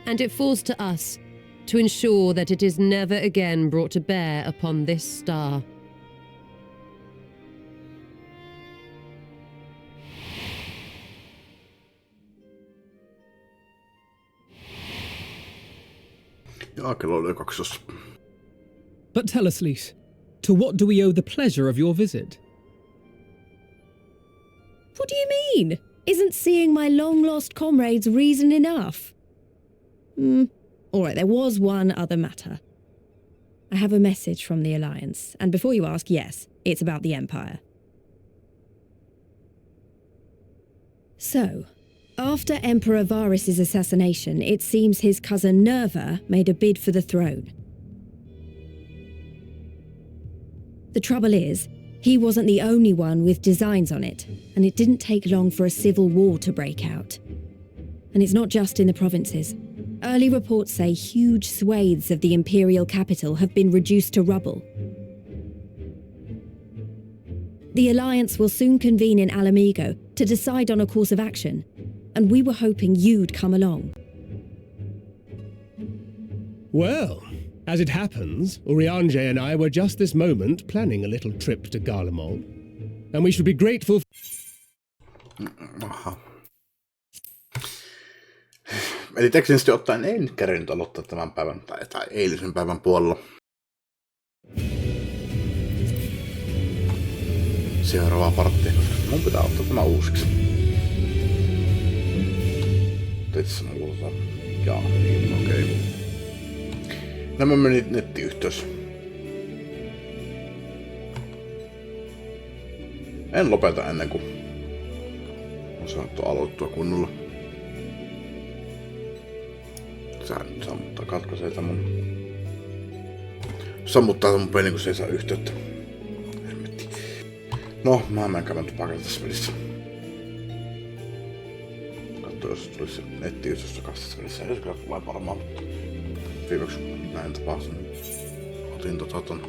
and it falls to us to ensure that it is never again brought to bear upon this star. Ja, kello oli 12. But tell us, Lys, to what do we owe the pleasure of your visit? What do you mean? Isn't seeing my long-lost comrades reason enough? All right, there was one other matter. I have a message from the Alliance, and before you ask, yes, it's about the Empire. So, after Emperor Varys' assassination, it seems his cousin Nerva made a bid for the throne. The trouble is, he wasn't the only one with designs on it, and it didn't take long for a civil war to break out. And it's not just in the provinces. Early reports say huge swathes of the imperial capital have been reduced to rubble. The Alliance will soon convene in Alamigo to decide on a course of action, and we were hoping you'd come along. Well, as it happens, Urianger and I were just this moment planning a little trip to Garlemald, and we should be grateful. Aha. Eli teknisesti ottaen en kerinyt aloittaa tämän päivän tai eilisen päivän puolella. Seuraavaa parttia, koska mun pitää ottaa tämä uusiksi. Itse muuta. Jaa, niin, okei. Nämä meni nettiyhteys. En lopeta ennen kuin on saanut aloittua kunnolla. Sammuttaa katkaisee tämän mun... Sammuttaa mun pelin, kun se ei saa yhteyttä. Helvetti. No, mä menen käymään tupakalla tässä pelissä. Katso, jos tulisi nettiyhteys takaisin tässä pelissä. Jos kyllä tulee varmaan, mutta... Viimeksi näin tapahtunut. Otin ton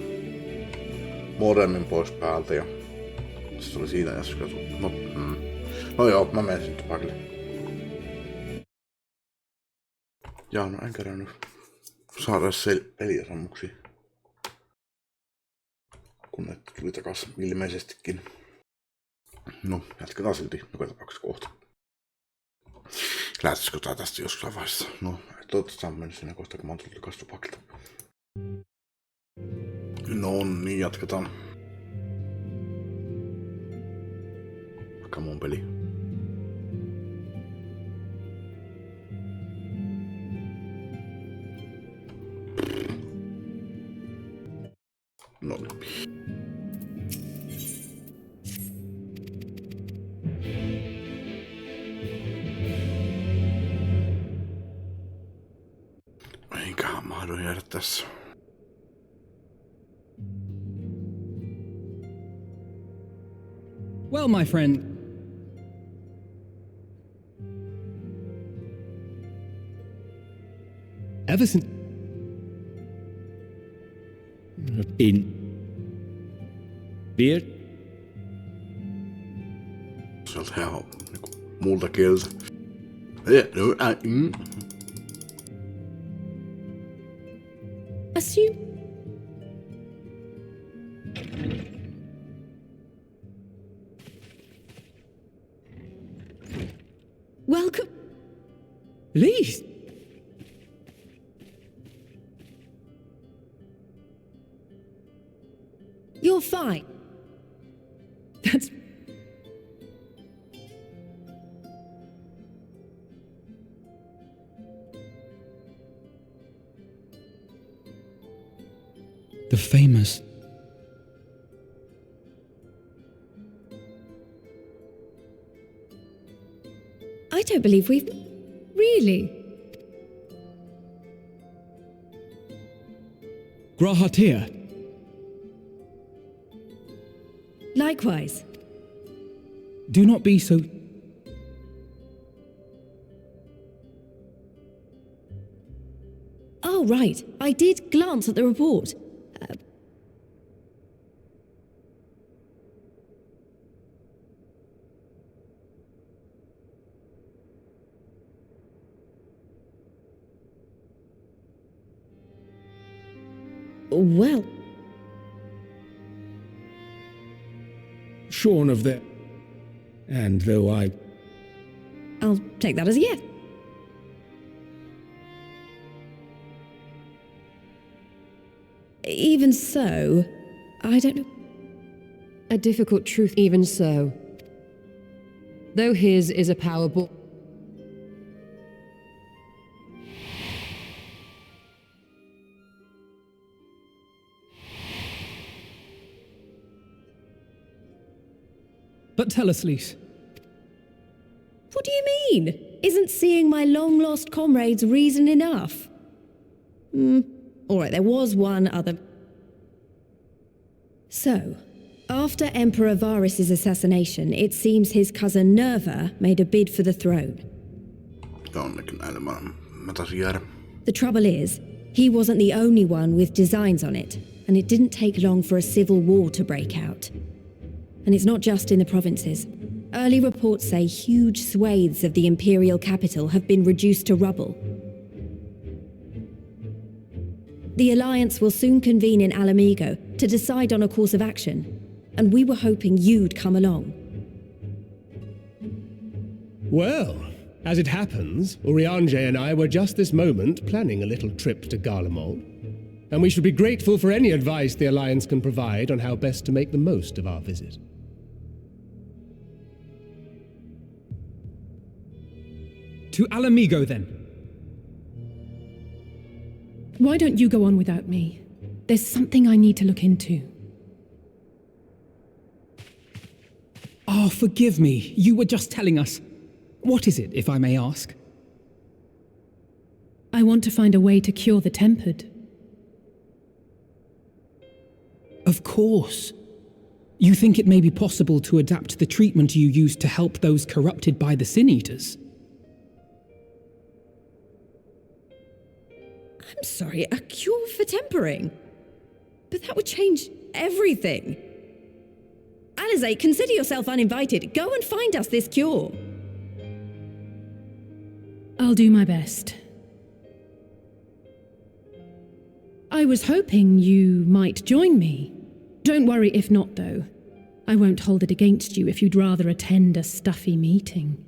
modemin pois päältä ja... Se tuli siinä ja se No joo, mä menen sinne tupakille. Jaa, no en kerännyt saada peliasammuksia. Kun ne tuli takas ilmeisestikin. No, jatketaan silti joka tapauksessa kohta. Lähtisikö tää tästä jossain vaiheessa? No, toivottavasti on mennyt siinä kohtaa, kun mä oon tullut takas tupakilta. No niin, jatketaan. Vaikka mun peli. No niin. Eiköhän mahdu jäädä tässä. Well, my friend... Ever since... Beard? Sieltä ihan niinku muulta kieltä. Assume... Welcome... Lys! You're fine. That's... The famous... I don't believe we've... Really? Grahatir. Likewise. Do not be so... Oh, right. I did glance at the report. Well... Shorn of their... And though I'll take that as a yes. Even so, I don't know. A difficult truth, even so. Though his is a power born. But tell us, Lys. What do you mean? Isn't seeing my long-lost comrades reason enough? Alright, there was one other... So, after Emperor Varys' assassination, it seems his cousin Nerva made a bid for the throne. The trouble is, he wasn't the only one with designs on it, and it didn't take long for a civil war to break out. And it's not just in the provinces. Early reports say huge swathes of the imperial capital have been reduced to rubble. The Alliance will soon convene in Alamigo to decide on a course of action, and we were hoping you'd come along. Well, as it happens, Urianger and I were just this moment planning a little trip to Garlemald, and we should be grateful for any advice the Alliance can provide on how best to make the most of our visit. To Alamigo, then. Why don't you go on without me? There's something I need to look into. Oh, forgive me. You were just telling us. What is it, if I may ask? I want to find a way to cure the tempered. Of course. You think it may be possible to adapt the treatment you used to help those corrupted by the Sin Eaters? I'm sorry, a cure for tempering? But that would change everything. Alizé, consider yourself uninvited. Go and find us this cure. I'll do my best. I was hoping you might join me. Don't worry if not, though. I won't hold it against you if you'd rather attend a stuffy meeting.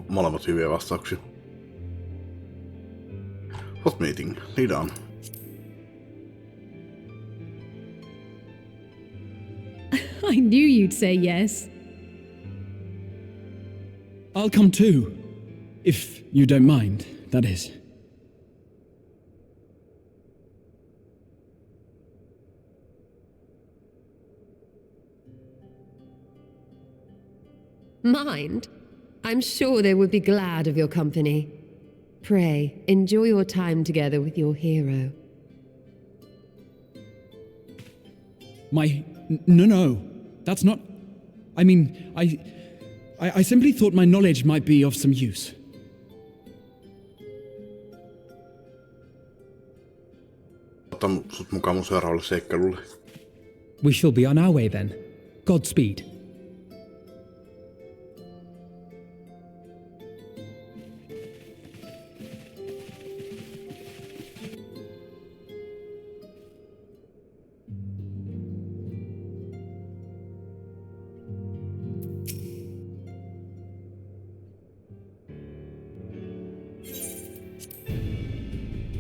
Molemmat hyviä vastauksia. What meeting? Lead on. I knew you'd say yes. I'll come too. If you don't mind, that is. Mind? I'm sure they would be glad of your company. Pray, enjoy your time together with your hero. No. That's not... I mean, I simply thought my knowledge might be of some use. Otan sut mukaan mun seuraavalle seikkailulle. We shall be on our way then. Godspeed.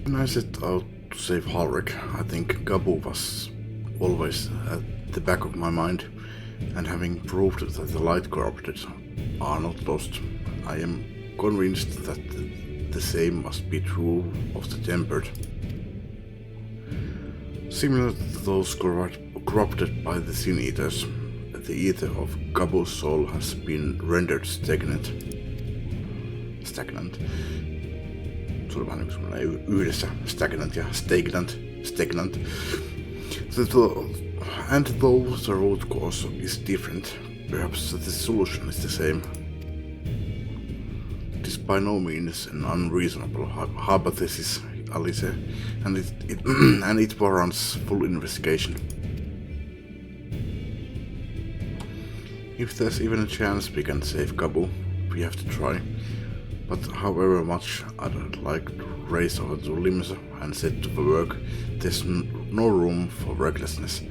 When I set out to save Halric, I think Gabu was always at the back of my mind, and having proved that the light corrupted are not lost, I am convinced that the same must be true of the tempered. Similar to those corrupted by the Sin Eaters, the ether of Gabu's soul has been rendered stagnant. Se oli vähän niin kuin yhdessä stagnant ja stagnant. And though the root cause is different, perhaps the solution is the same. It is by no means an unreasonable hypothesis, Alice, and it warrants full investigation. If there's even a chance we can save Gabu, we have to try. But however much I'd like to race over to limbs and set to work, there's no room for recklessness.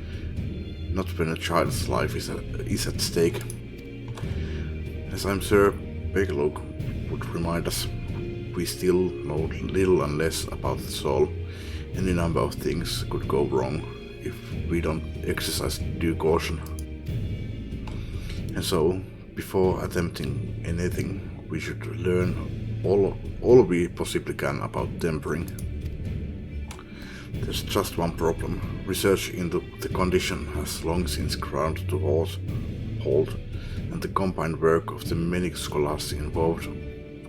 Not when a child's life is at stake. As I'm sure Bigelow would remind us, we still know little and less about the soul. Any number of things could go wrong if we don't exercise due caution. And so, before attempting anything, we should learn all we possibly can about tempering. There's just one problem. Research into the condition has long since ground to halt, and the combined work of the many scholars involved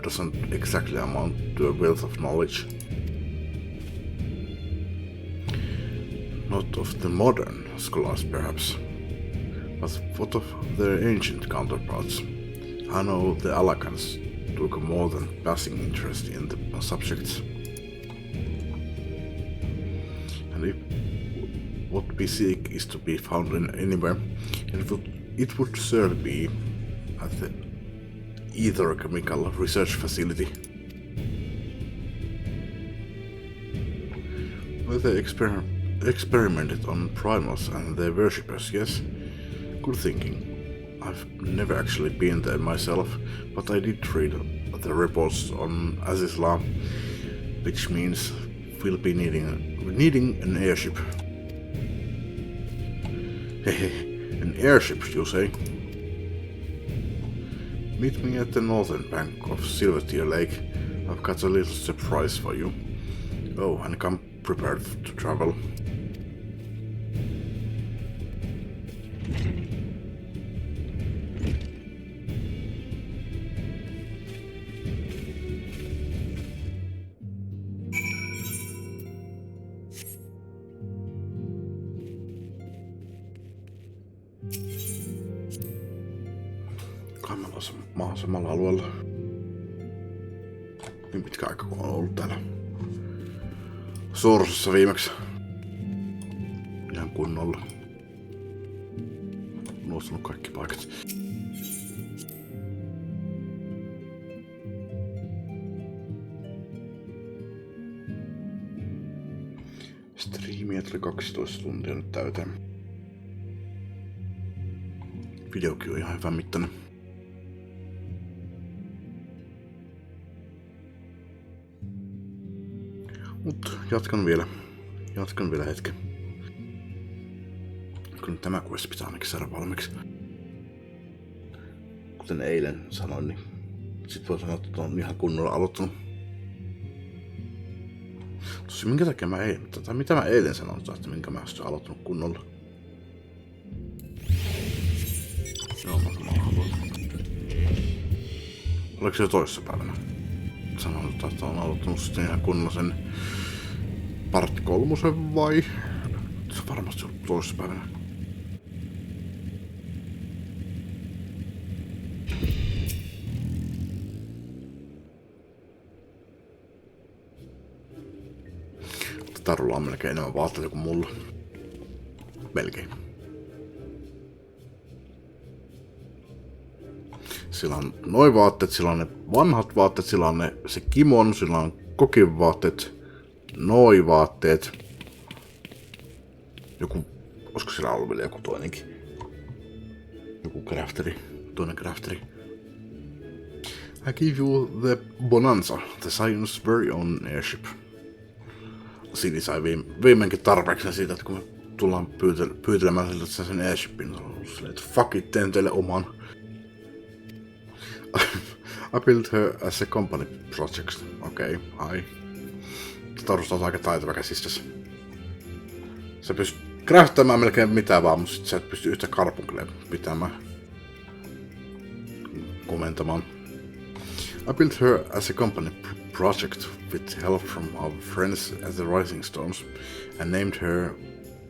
doesn't exactly amount to a wealth of knowledge. Not of the modern scholars, perhaps, but what of their ancient counterparts? I know the Alakans took a more than passing interest in the subjects. And if what we seek is to be found anywhere, it would certainly be at the Ether Chemical Research Facility. Where they experimented on primals and their worshippers, yes? Good thinking. I've never actually been there myself, but I did read the reports on Azizla, which means we'll be needing an airship. Hehe, an airship, you say? Meet me at the northern bank of Silvertear Lake. I've got a little surprise for you. Oh, and come prepared to travel. Mä oon samalla alueella. Niin pitkä aika kun on ollut täällä Sorsassa viimeksi. Ihan kunnolla. Unohtanut kaikki paikat. Striimiä tuli 12 tuntia nyt täyteen. Videokin on ihan hyvän mittainen. Mut jatkan vielä hetken. Kun tämä quest pitää ainakin saada valmiiksi. Kuten eilen sanoin, niin sit voi sanoa, että on ihan kunnolla aloittanut. Tosi minkä takia mitä mä eilen sanoin, että minkä mä oon aloittanut kunnolla. Joo, mä samalla haluan. Oliko se jo toissapäivänä? Sanoin, että on aloittanut sitten ihan kunnolla sen part 3 vai? Se on varmasti ollut toissapäivänä. Tarulla on melkein enemmän vaatteita kuin mulla. Melkein. Sillä on noi vaatteet, sillä on ne vanhat vaatteet, sillä on se kimon, sillä on kokin vaatteet, noi vaatteet. Joku, olisiko sillä ollut vielä joku toinenkin? Joku crafteri, toinen crafteri. I give you the Bonanza, the Zion's very own airship. Sini sai viimeinkin tarpeeksi siitä, että kun me tullaan pyytelemään siltä sen airshipin, niin on silleen, että fuck it, teen teille oman. I built her as a company project. Okei, ai. Tarusta on aika taitava käsistössä. Sä pystyt craftamaan melkein mitä vaan, mutta sit sä et pysty yhtä karpunkelia pitämään. Komentamaan. I built her as a company project with help from our friends at the Rising Stones and named her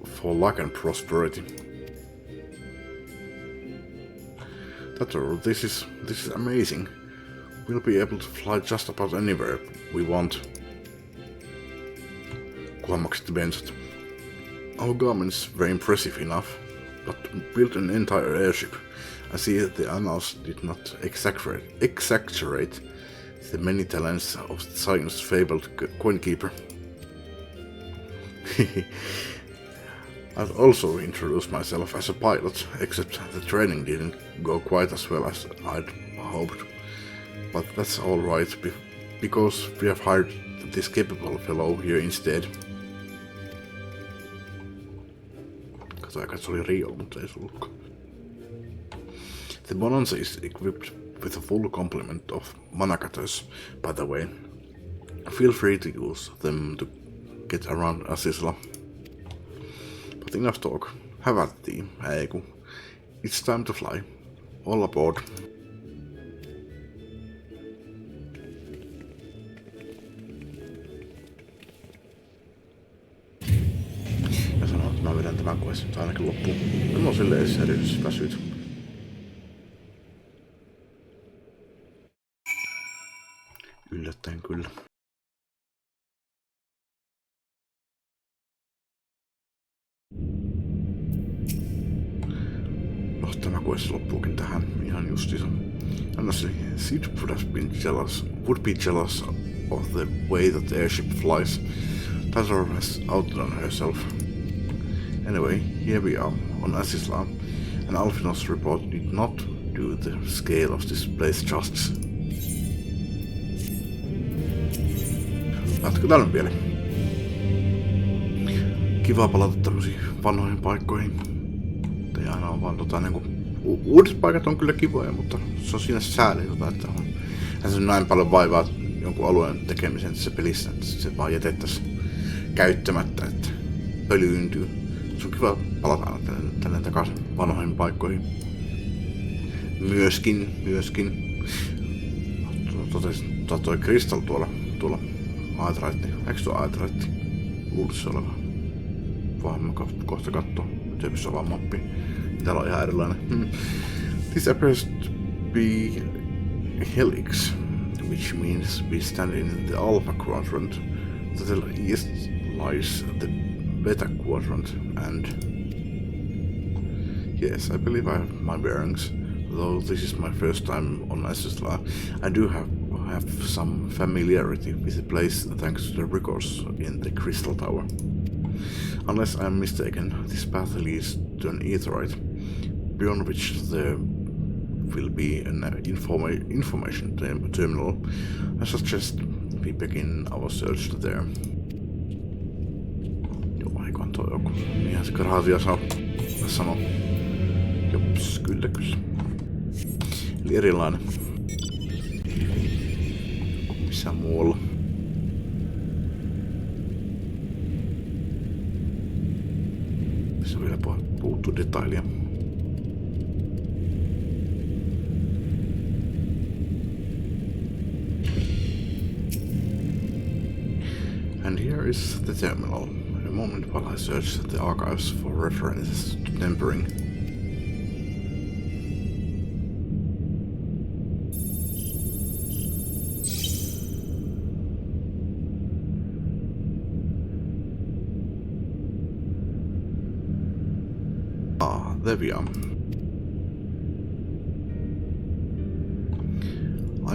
for luck and prosperity. This is amazing. We'll be able to fly just about anywhere we want. Kunhan maksettiin bensat. Our garment is very impressive enough, but to build an entire airship, I see that the annals did not exaggerate the many talents of Zion's fabled coinkeeper. I'd also introduced myself as a pilot, except the training didn't go quite as well as I'd hoped. But that's alright, because we have hired this capable fellow here instead. Katsotaan, että se oli Rio, mutta ei se ollutkaan. The Bonanza is equipped with a full complement of mana cutters, by the way. Feel free to use them to get around Azizla. But enough talk. Have at thee, Eiku. It's time to fly. All aboard. Ja sanoin, että mä vedän tämän quest nyt ainakin loppuun. Mä oon silleen erityisesti väsyt. Yllättäen kyllä. No, tämä quest loppuukin tähän ihan justiinsa. Honestly, Sid would be jealous of the way that the airship flies. Tazor has outdone herself. Anyway, here we are on Azizla, and Alphinaud's report did not do the scale of this place justice. Lähtikö tälle vielä? Kiva palata tämmösiin vanhoihin paikkoihin. Ei aina on vaan niinku... Uudet paikat on kyllä kivoja, mutta se on siinä sääli että on... Se on näin paljon vaivaa jonkun alueen tekemisen tässä pelissä, että se vaan jätettäisiin käyttämättä, että pölyyntyy. Se on kiva palata aina tänne takaisin vanhoihin paikkoihin. Myöskin. Toi Crystal tuolla Aetrite. Eikö tuo Aetrite? Luulisi se oleva. Vaan mä kohta kattoo. Nyt ei pysty avaamaan mappiin. Täällä on ihan erilainen. This appears to be Helix, which means we stand in the Alpha Quadrant. To the east lies the Beta Quadrant, and yes, I believe I have my bearings. Though this is my first time on Azizla, I do have some familiarity with the place thanks to the records in the Crystal Tower. Unless I am mistaken, this path leads to an aetheryte, beyond which there will be an information terminal. I suggest we begin our search there. Joo, eikon toi joku. Niinhän se Karhatia sanoo. Jops, kyllä. Eli erilainen. Missä muualla. Missä vielä puuttuu detailia. And here is the terminal. A moment while I search the archives for references to tempering. There we are.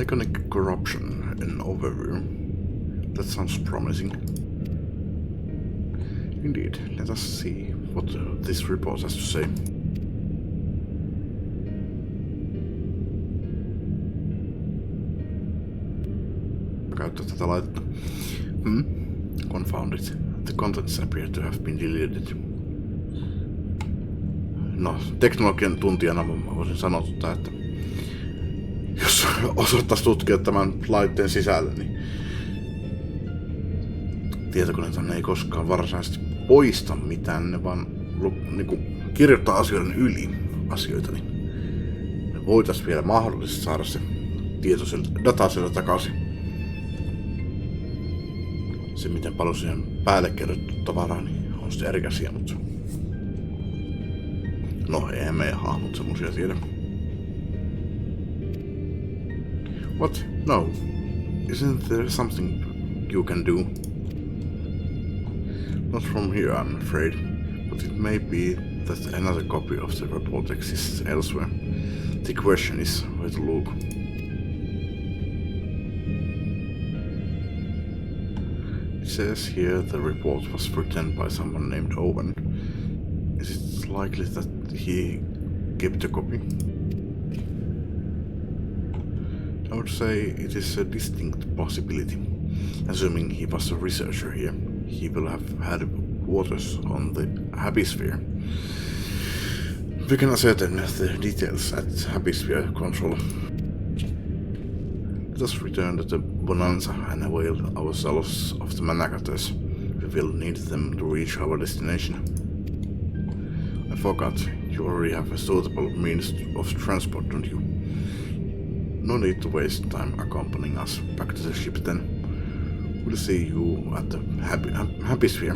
Iconic corruption, an overview. That sounds promising. Indeed, let us see what this report has to say. Käyttää tätä laitetta. Confound it. The contents appear to have been deleted. No, teknologian tuntijana mä voisin sanoa, että jos osattaisi tutkia tämän laitteen sisällä, niin tietokoneethan ei koskaan varsinaisesti poista mitään, ne vaan niinku kirjoittaa asioiden yli asioita, niin me voitaisiin vielä mahdollisesti saada se tieto data sieltä takaisin. Se miten paljon siihen päälle kerrottu tavaraa, niin on sitten eri asia, mutta no eihän meidän hahmot semmosia tiedä. What? No. Isn't there something you can do? Not from here, I'm afraid, but it may be that another copy of the report exists elsewhere. The question is where to look. It says here the report was written by someone named Owen. Is it likely that he kept a copy? I would say it is a distinct possibility. Assuming he was a researcher here, he will have had quarters on the Happy Sphere. We can ascertain the details at Happy Sphere Control. Let us return to the Bonanza and avail ourselves of the Managators. We will need them to reach our destination. I forgot, you already have a suitable means of transport, don't you? No need to waste time accompanying us back to the ship then. We'll see you at the Happy Sphere.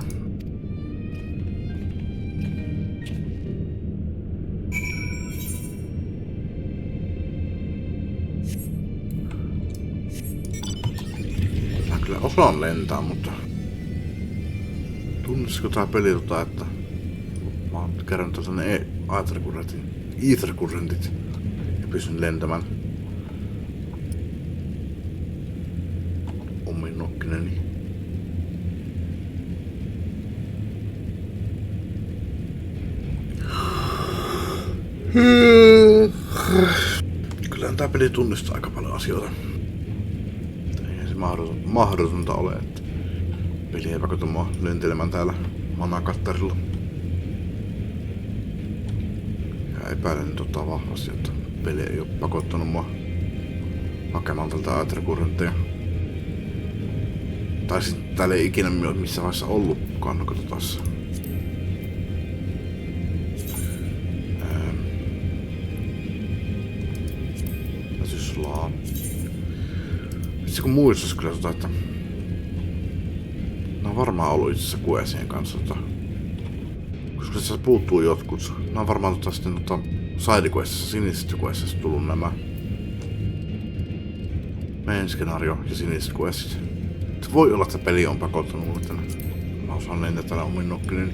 Mä kyllä osaan lentää, mutta tunnisiko tää peli että mä oon kerännyt tänne Ether-kurrentit ja pystyn lentämään omin nokkineni. Kyllähän tää peli tunnistaa aika paljon asioita. Eihän se mahdotonta ole, että peli ei pakota mua lentelemään täällä manakattarilla. Ja epäilen vahvasti, että peli ei ole pakottanut mua hakemaan tältä Aether-kurrentteja. Tai sitten täällä ei ikinä missä vaiheessa ollutkaan, no katsotaas. Syslaa. Vitsi kun muistais kyllä että nää on varmaan ollut itse asiassa Quesien kanssa koska tässä puuttuu jotkut. Nää on varmaan sitten sidequestissa, sinisistä questissa tullut nämä main skenaario ja siniset questit. Se voi olla, että peli on pakottanut mulle tänne. Mä osaan lentää täällä omin nokkineni.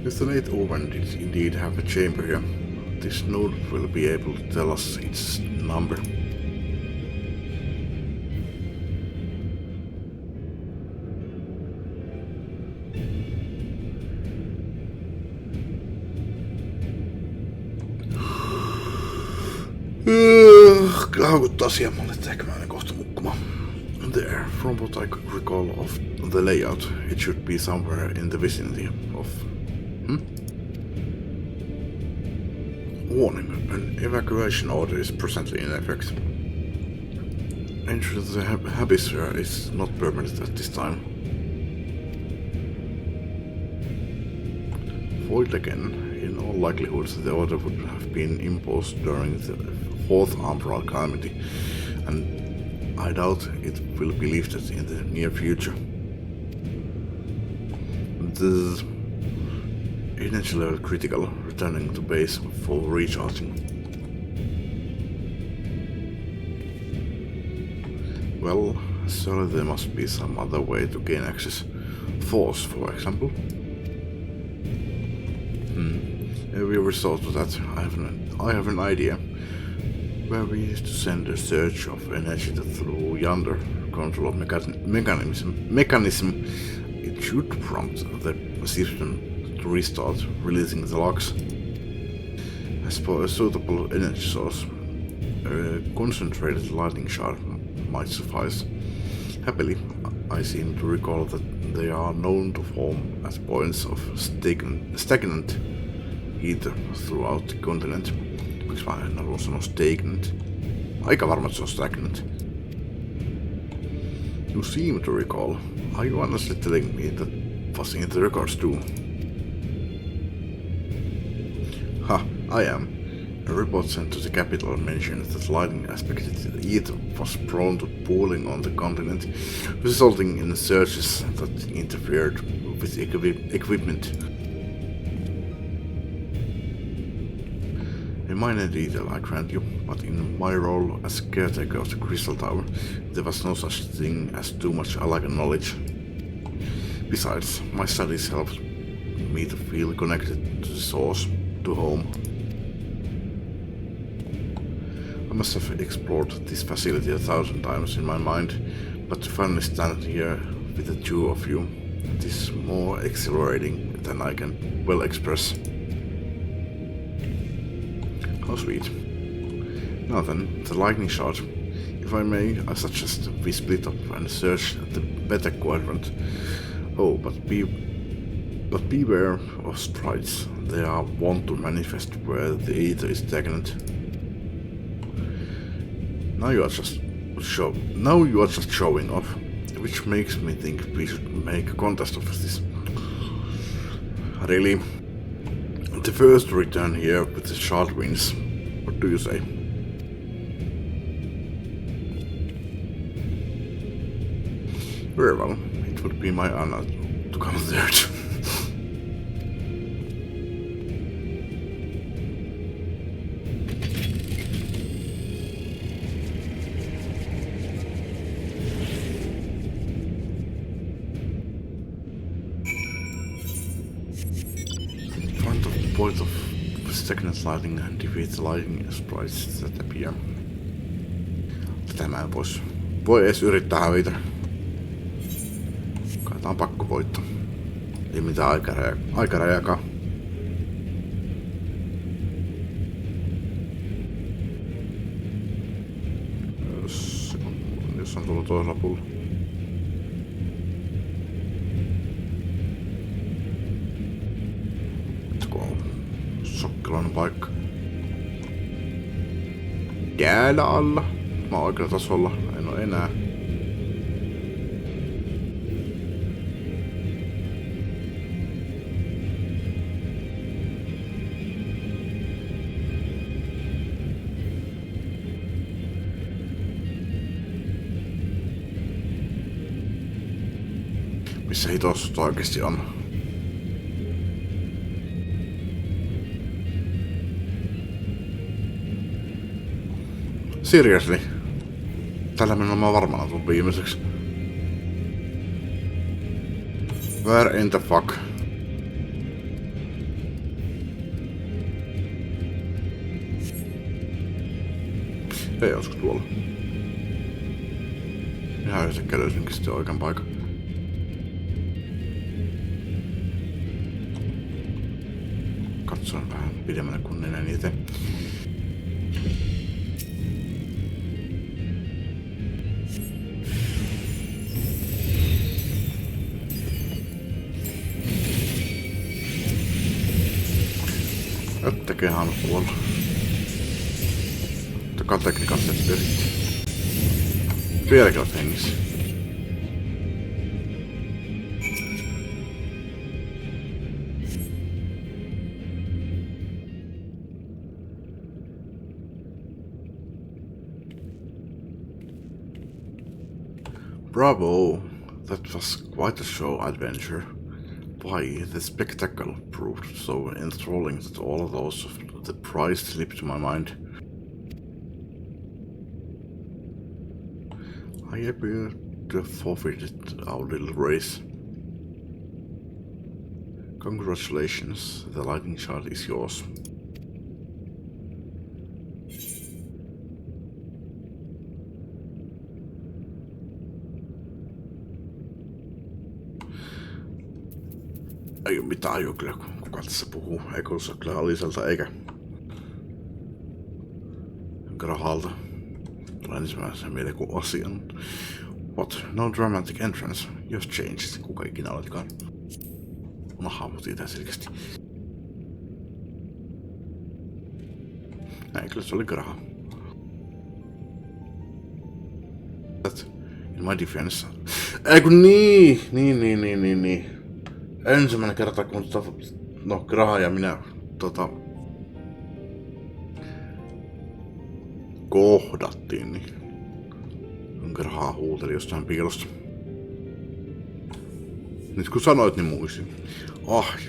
If the late Owen did indeed have a chamber here, this node will be able to tell us its number. Kyllä haukuttaa siemmalle, että ehkä mä menen kohta nukkumaan. There, from what I could recall of the layout, it should be somewhere in the vicinity of... Warning, an evacuation order is presently in effect. Entry to the Happy Sphere is not permitted at this time. Void again. In all likelihood, the order would have been imposed during the fourth Umbral Calamity, and I doubt it will be lifted in the near future. This is energy level critical, returning to base for recharging. Well, surely there must be some other way to gain access. Force, for example. We resort to that. I have an idea. Where we used to send a surge of energy through yonder control mechanism, it should prompt the system to restart, releasing the locks. As for a suitable energy source, a concentrated lightning shard might suffice. Happily, I seem to recall that they are known to form at points of stagnant ether throughout the continent. Miksi mä en halua sanoa stagnant? Aika varma, että se on stagnant. You seem to recall. Are you honestly telling me that fussing in the records too? Ha, I am. A report sent to the capital mentioned that lightning aspected ether was prone to pooling on the continent, resulting in surges that interfered with equipment. A minor detail, I grant you, but in my role as caretaker of the Crystal Tower, there was no such thing as too much alike knowledge. Besides, my studies helped me to feel connected to the source, to home. I must have explored this facility 1,000 times in my mind, but to finally stand here with the two of you, it is more exhilarating than I can well express. How sweet. Now then, the lightning shot. If I may, I suggest we split up and search the better quadrant. Oh, but beware of sprites. They are wont to manifest where the ether is stagnant. Now you are just showing off, which makes me think we should make a contest of this. Really? The first to return here with the shard wins. What do you say? Very well. It would be my honor to come third. Point of stagnant lighting and defeat the lighting sprites that appear. Tätä mä en voi edes yrittää hävitä. Kai tää on pakko voittaa. Ei mitään aikarajaakaan. Jos on tullut toisella puolella. Sokkeloinen paikka. Täällä alla. Mä oon oikealla tasolla. En oo enää. Missä hitossa toi oikeesti on? Seriously? Tällä minä mä varmana tuun viimeiseksi. Where in the fuck? Ei olisiko tuolla? Ihan yhtäkkiä löysinkin sitten oikean paikan. Katsoin vähän pidemmälle kuin nenäni eteen. Öttekehän on kuolla. Takatekniikan settiä sitten. Vieläkin olet hengissä. Bravo! That was quite a show adventure. Why, the spectacle proved so enthralling that all of those of the prize slipped my mind. I appear to have forfeited our little race. Congratulations, the lightning shot is yours. Ei oo mitään ajua kyllä, kuka tässä puhuu. Ei kuulosta kyllä Aliselta eikä Grahalta. Tulee ensimmäisenä mieleen kuin asian. What? No dramatic entrance. You've changed. Kuka ikinä oletkaan? Mun hahmo tietää selkeästi. Ei, kyllä se oli graha. In my defense. Kun niin. Ensimmäinen kerta kun graha ja minä kohdattiin, niin graha huuteli jostain piilosta. Nyt kun sanoit, niin muistin.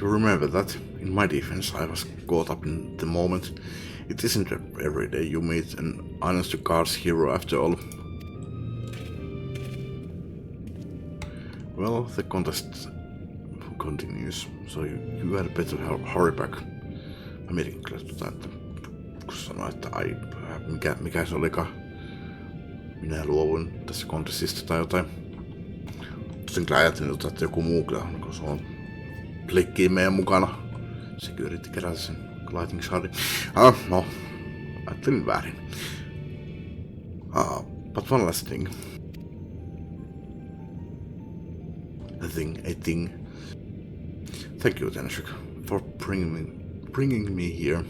You remember that? In my defense, I was caught up in the moment. It isn't every day you meet an honest-to-God's hero after all. Well, the contest continues, so you had better hurry back. Mä mietin kyllä että kun sanoin, että mikä se olikaan. Minä luovuin tässä contestista tai jotain. Sitten kyllä ajattelin, että joku muu kyllä, kun se on plikkiin meidän mukana. Sekin yritti kerätä sen Lightning Shardin. No, ajattelin väärin. But one last thing. A thing. Thank you, Tenshik, for bringing me here.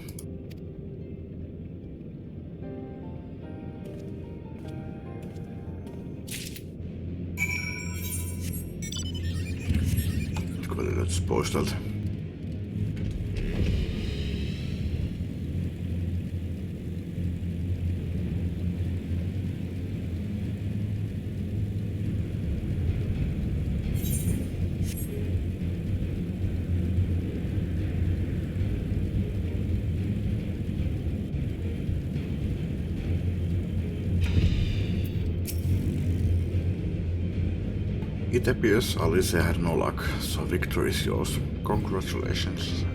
Nyt kun välillä löytyisi pois tältä. It appears Alice had no luck, so victory is yours. Congratulations.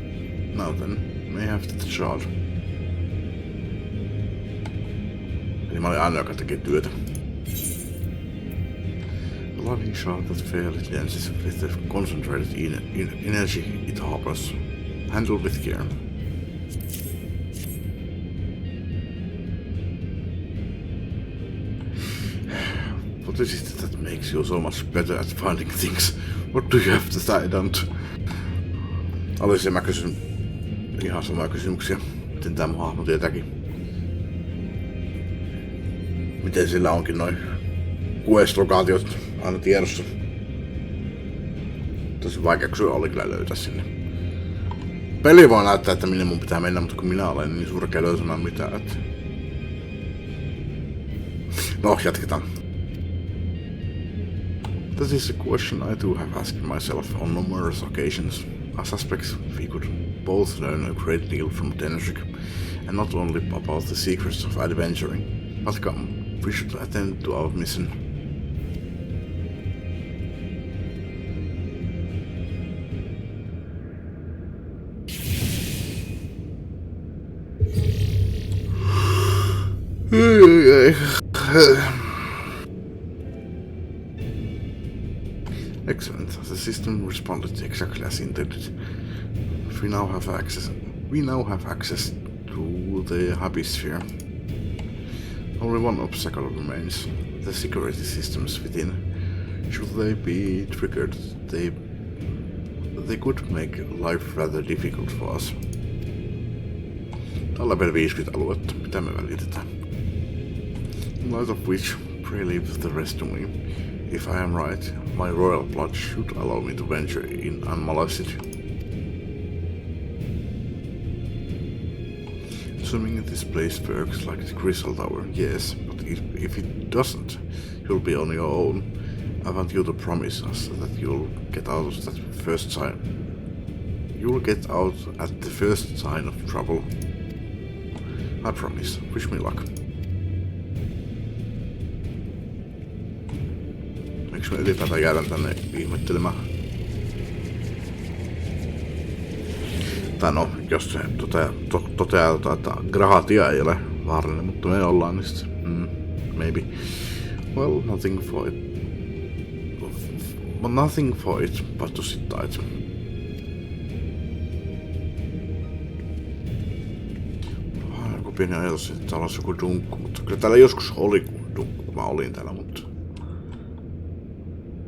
Now then, may I have the shard? Eli mä olin aina, joka teki työtä. A lightning shard that fairly dances with the concentrated energy it harbors. Handled with care. What is it that makes you so much better at finding things? What do you have that I don't? Alice, mä kysyn ihan samaa kysymyksiä. Miten tää mun hahmo tietääkin? Miten sillä onkin noin quest-lokaatiot aina tiedossa? Tosi vaikeuksia oli kyllä löytää sinne. Peli voi näyttää, että minne mun pitää mennä, mutta kun minä olen niin surkea löytämään mitään, että... No, jatketaan. That is a question I do have asked myself on numerous occasions. I suspect we could both learn a great deal from Tenshik, and not only about the secrets of adventuring, but come, we should attend to our mission. Excellent. The system responded exactly as intended. We now have access to the Hubsphere. Only one obstacle remains: the security systems within. Should they be triggered, they could make life rather difficult for us. Täällä on vielä 50 aluetta, mitä me välitetään. In light of which, pray leave the rest to me. If I am right, my royal blood should allow me to venture in unmolested. Assuming this place works like the Crystal Tower, yes, but if it doesn't, you'll be on your own. I want you to promise us that you'll get out of that first sign. You'll get out at the first sign of trouble. I promise. Wish me luck. Miksi me ylipäätään jäädään tänne ihmettelemään? Tai no, jos se toteaa, että Grahatia ei ole vaarallinen, mutta me ollaan, niin sitten, maybe. Well, nothing for it, but to sit tight. Joku pieni ajatus, että täällä olisi joku dunkku, mutta kyllä täällä joskus oli dunkku, kun mä olin täällä, mutta...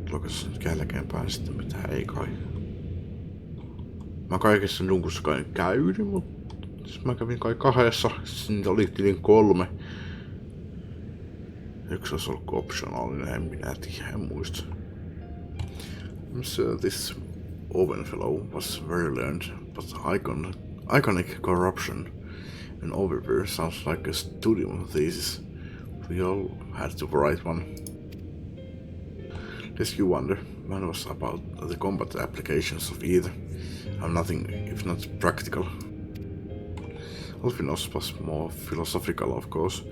Tuleeko nyt jälkeenpäin sitten mitään? Ei kai. Mä kaikessa dunkussa kai käynyt, mutta Siis mä kävin kai 2, niitä oli tilin 3. Yksi olisi ollut optionaalinen, en minä tiedä, en muista. So this Owen fellow was very learned, but iconic corruption and overbear sounds like a studium thesis. We all had to write one. Lest you wonder, mine was about the combat applications of either. I'm nothing if not practical. Alfinos was more philosophical, of course.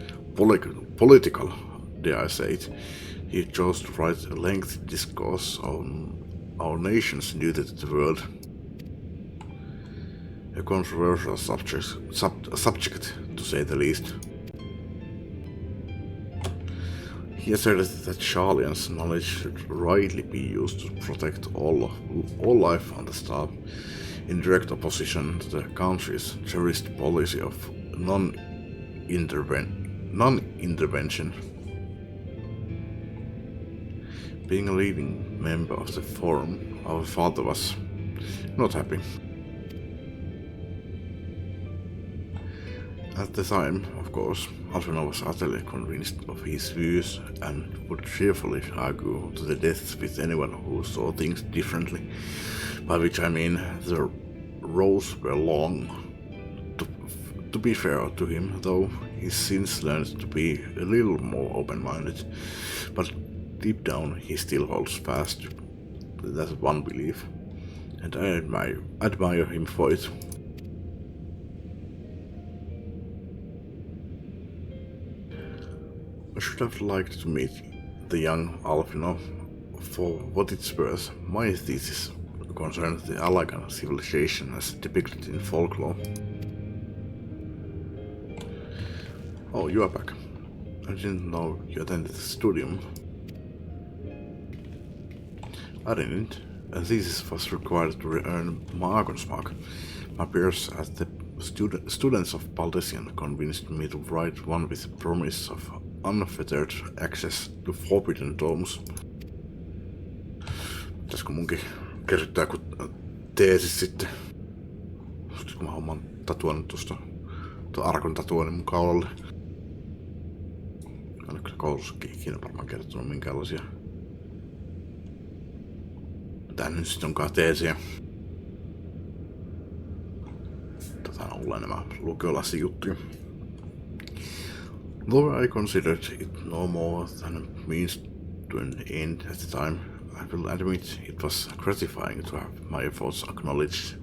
Political, dare I say it. He chose to write a lengthy discourse on our nation's duty to the world. A controversial subject, to say the least. He asserted that Sharlayan's knowledge should rightly be used to protect all life on the star, in direct opposition to the country's cherished policy of non-intervention. Being a leading member of the forum, our father was not happy. At the time, of course, Alfino was utterly convinced of his views and would cheerfully argue to the death with anyone who saw things differently, by which I mean the rows were long. To be fair to him, though, he's since learned to be a little more open-minded, but deep down he still holds fast to that one belief, and I admire him for it. I should have liked to meet the young Alfino. For what it's worth, my thesis concerned the Alagan civilization as depicted in folklore. Oh, you are back. I didn't know you attended the studium. I didn't. A thesis was required to earn Maagons mark. My peers at the students of Baldessian convinced me to write one with the promise of unfettered access to forbidden domes. Pitäisikö munkin kerryttää kun teesis sitten? Sitten kun mä homman tatuoinut tuosta Arkon tatuoinnin mun kaulalle. En ole kyllä koulussakin ikinä varmaan kertonut minkäänlaisia. Tää nyt sit onkaan teesiä. Tätä on ollut nämä lukiolasijuttuja. Though I considered it no more than a means to an end at the time, I will admit it was gratifying to have my efforts acknowledged.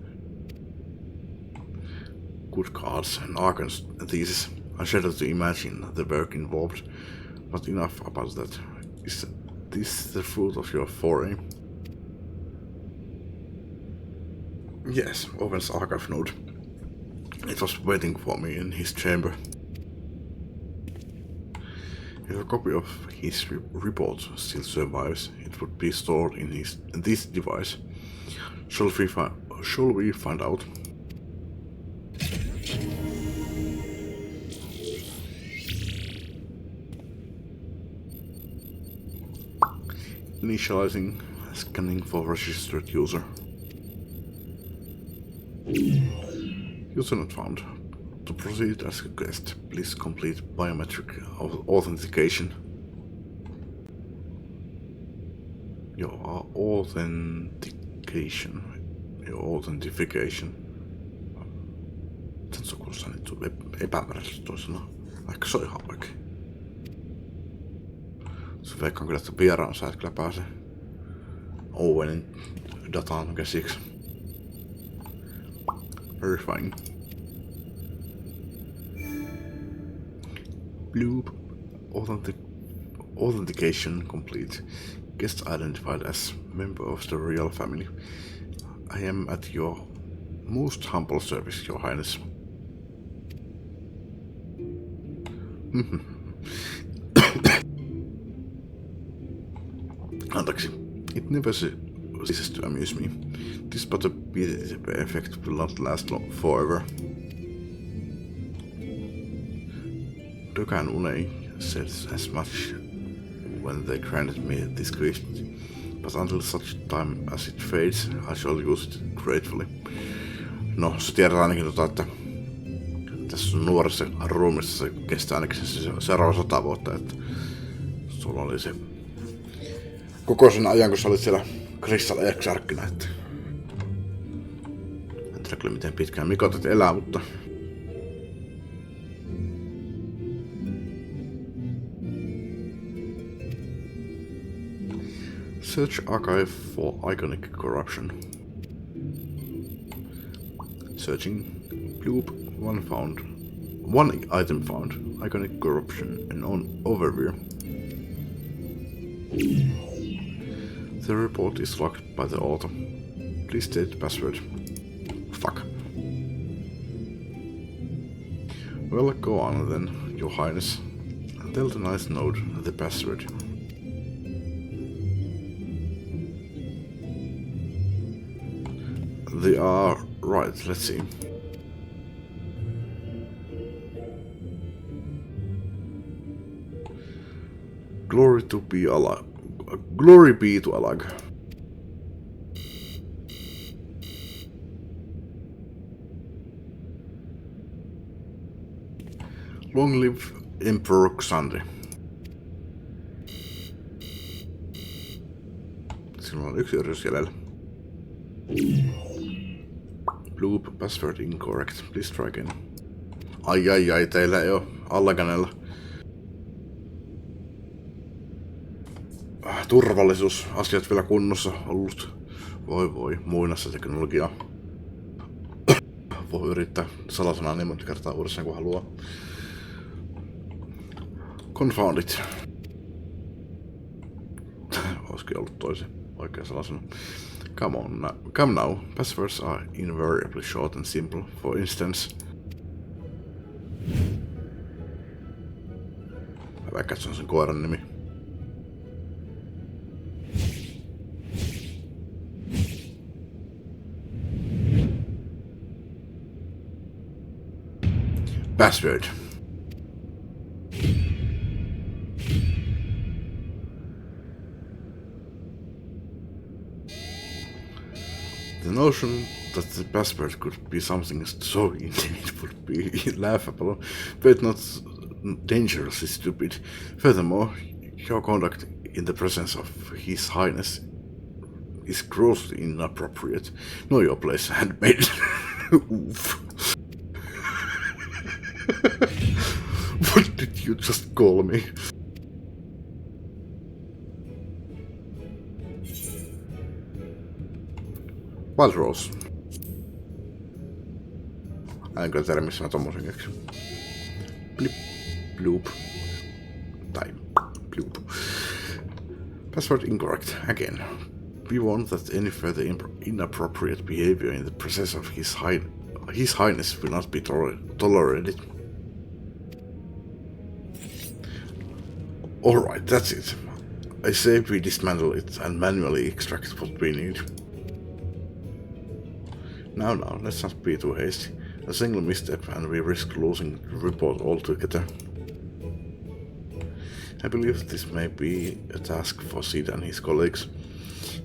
Good cards, and Arkan's thesis. I shudder to imagine the work involved, but enough about that. Is this the fruit of your foray? Yes, Owen's archive node. It was waiting for me in his chamber. If a copy of his report still survives, it would be stored in this device. Shall we find out? Initializing, scanning for registered user. User not found. To proceed as a guest, please complete biometric authentication. Your authentication. Sen sukussa nyt tuli epämääräisesti toisena. Vaikka se on ihan oikein. Se veikkaan kyllä, että vieraan sä et kyllä pääse Owenin dataan käsiksi. Verifying. Bloop. Authentication complete. Guest identified as member of the royal family. I am at your most humble service, Your Highness. Anteeksi. It never ceases to amuse me. This but a pity effect will not last long forever. Dokan Unei said as much when they granted me this gift, but until such time as it fades, I shall use it gratefully. No, se tiedetään ainakin että tässä sun nuorissa ruumissa se kestää ainakin se seuraava 100 vuotta, että sulla oli se koko sen ajan, kun sä olit siellä Crystal XIV:nä, että en tiedä kyllä miten pitkään mikotit elää, mutta search archive for iconic corruption. Searching. Bloop. One item found. Iconic corruption and overview. The report is locked by the author. Please state password. Fuck. Well, go on then, Your Highness. Tell the nice node the password. They are right, let's see. Glory be to Allah. Long live Emperor XIV. Sinulla on yksi yritys jäljellä. Bloop, password incorrect. Please try again. Ai, teillä ei oo Allaganella turvallisuusasiat vielä kunnossa ollut. Voi, muinassa teknologiaa. Voi yrittää salasanaa niin monta kertaa uudessaan kuin haluaa. Confound it. Olisikin ollut toisi oikea salasana. Come now. Passwords are invariably short and simple. For instance, vaikka se on sen koiran nimi. Password. The notion that the password could be something so indeed would be laughable, but not dangerously stupid. Furthermore, your conduct in the presence of His Highness is grossly inappropriate. Know your place, handmaid. Oof. What did you just call me? Wild Rose. En kyllä tiedä missä mä tommosen keksin. Blip, bloop. Tai bloop. Password incorrect. Again. We want that any further inappropriate behavior in the presence of His Highness will not be tolerated. Alright, that's it. I say we dismantle it and manually extract what we need. Now, let's not be too hasty. A single misstep and we risk losing the report altogether. I believe this may be a task for Sid and his colleagues.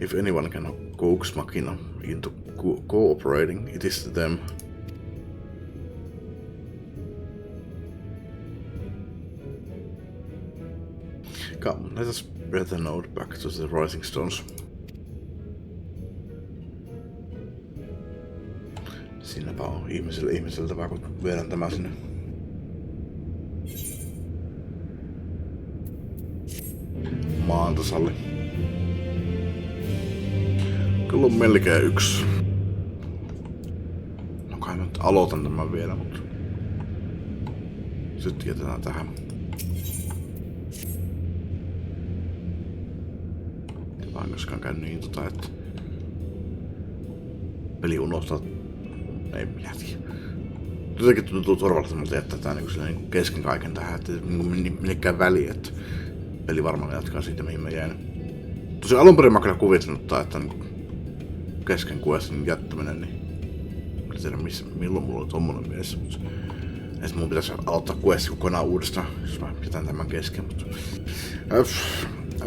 If anyone can coax Machina into cooperating, it is them. Come, let us spread the node back to the Rising Stones. Siinäpä on ihmiseltä vaan kun viedään tämä sinne. Maantasalle. Kyllä on melkein yksi. No kai mä nyt aloitan tämän vielä, mutta sitten jätetään tähän. Tämä on koskaan käynyt niin että peli unohtaa. Ei minä tiedä. Jotenkin tuntuu turvallisemmalta jättää tää niin kesken kaiken tähän, että minnekään väliin, että peli varmaan jatkaa siitä mihin mä jäin. Tosi alun perin mä kyllä kuvittanut, että niin kesken questin jättäminen, niin en tiedä milloin mulla oli tommonen mielessä, mutta että mun pitäisi aloittaa questi kokonaan uudestaan, jos mä jätän tämän kesken, mutta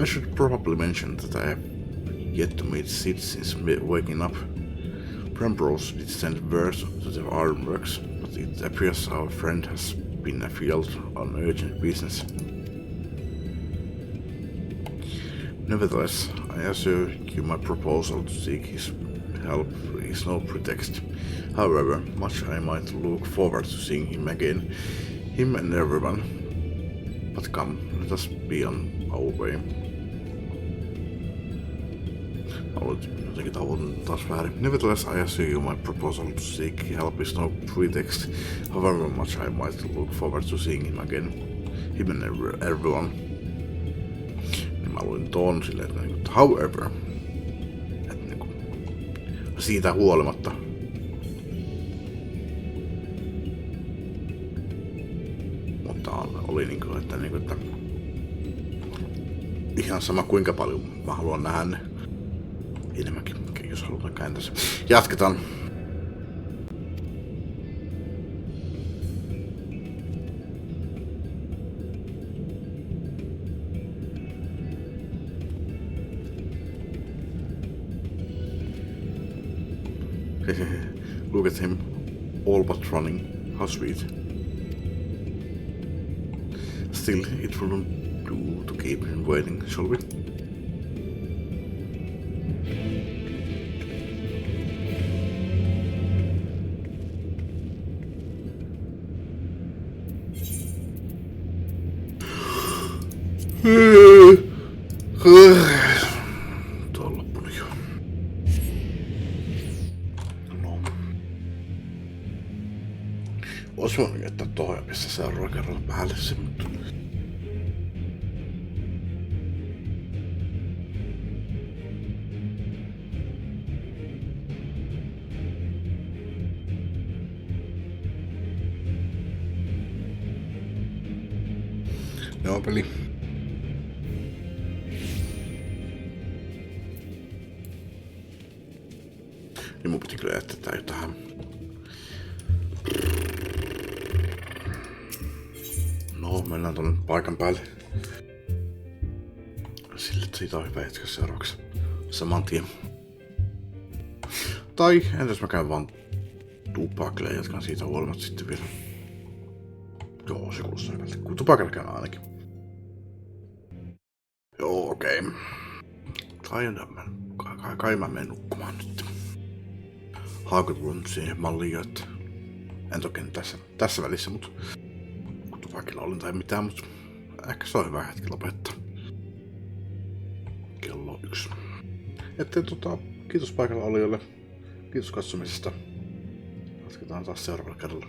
I should probably mention that I have yet to meet Sid since waking up. Primrose did send word to the ironworks, but but it appears our friend has been afield on urgent business. Nevertheless, I assure you my proposal to seek his help is no pretext. However, much I might look forward to seeing him again, him and everyone. But come, let us be on our way. Nevertheless, I assure you my proposal to seek help is no pretext. However much I might look forward to seeing him again, him and everyone. Niin mä luin ton silleen, että niinku, however, että niinku, siitä huolimatta. Mutta oli niinku, että ihan sama kuinka paljon mä haluan nähdä ne. Enemmänkin, jos halutaan kääntää se. Jatketaan. Look at him, all but running. How sweet. Still, it wouldn't do to keep him waiting, shall we? Tuo on loppunut jo. No. Ois voinut jättää tuohon ja pistää seuraavalla kerralla päälle se, mutta... Joo, peli. Niin mun piti kyllä jättää tää jo tähän. No, mennään tonne paikan päälle. Sille siitä on hyvä hetkä seuraavaksi. Saman tien. Tai entäs mä käyn vaan tupakille ja jatkan siitä huolimatta sitten vielä. Joo, se kuulostaa hyvältä. Kun tupakilla käyn ainakin. Joo, okei. Kai mä menen nukkumaan nyt. Haakut siihen malliin jo, että en toki tässä välissä, mutta kun tupakilla olin tai mitään, mutta ehkä se on hyvä hetki lopettaa. Kello 1. Että kiitos paikalla olijoille. Kiitos katsomisesta. Jatketaan taas seuraavalla kerralla.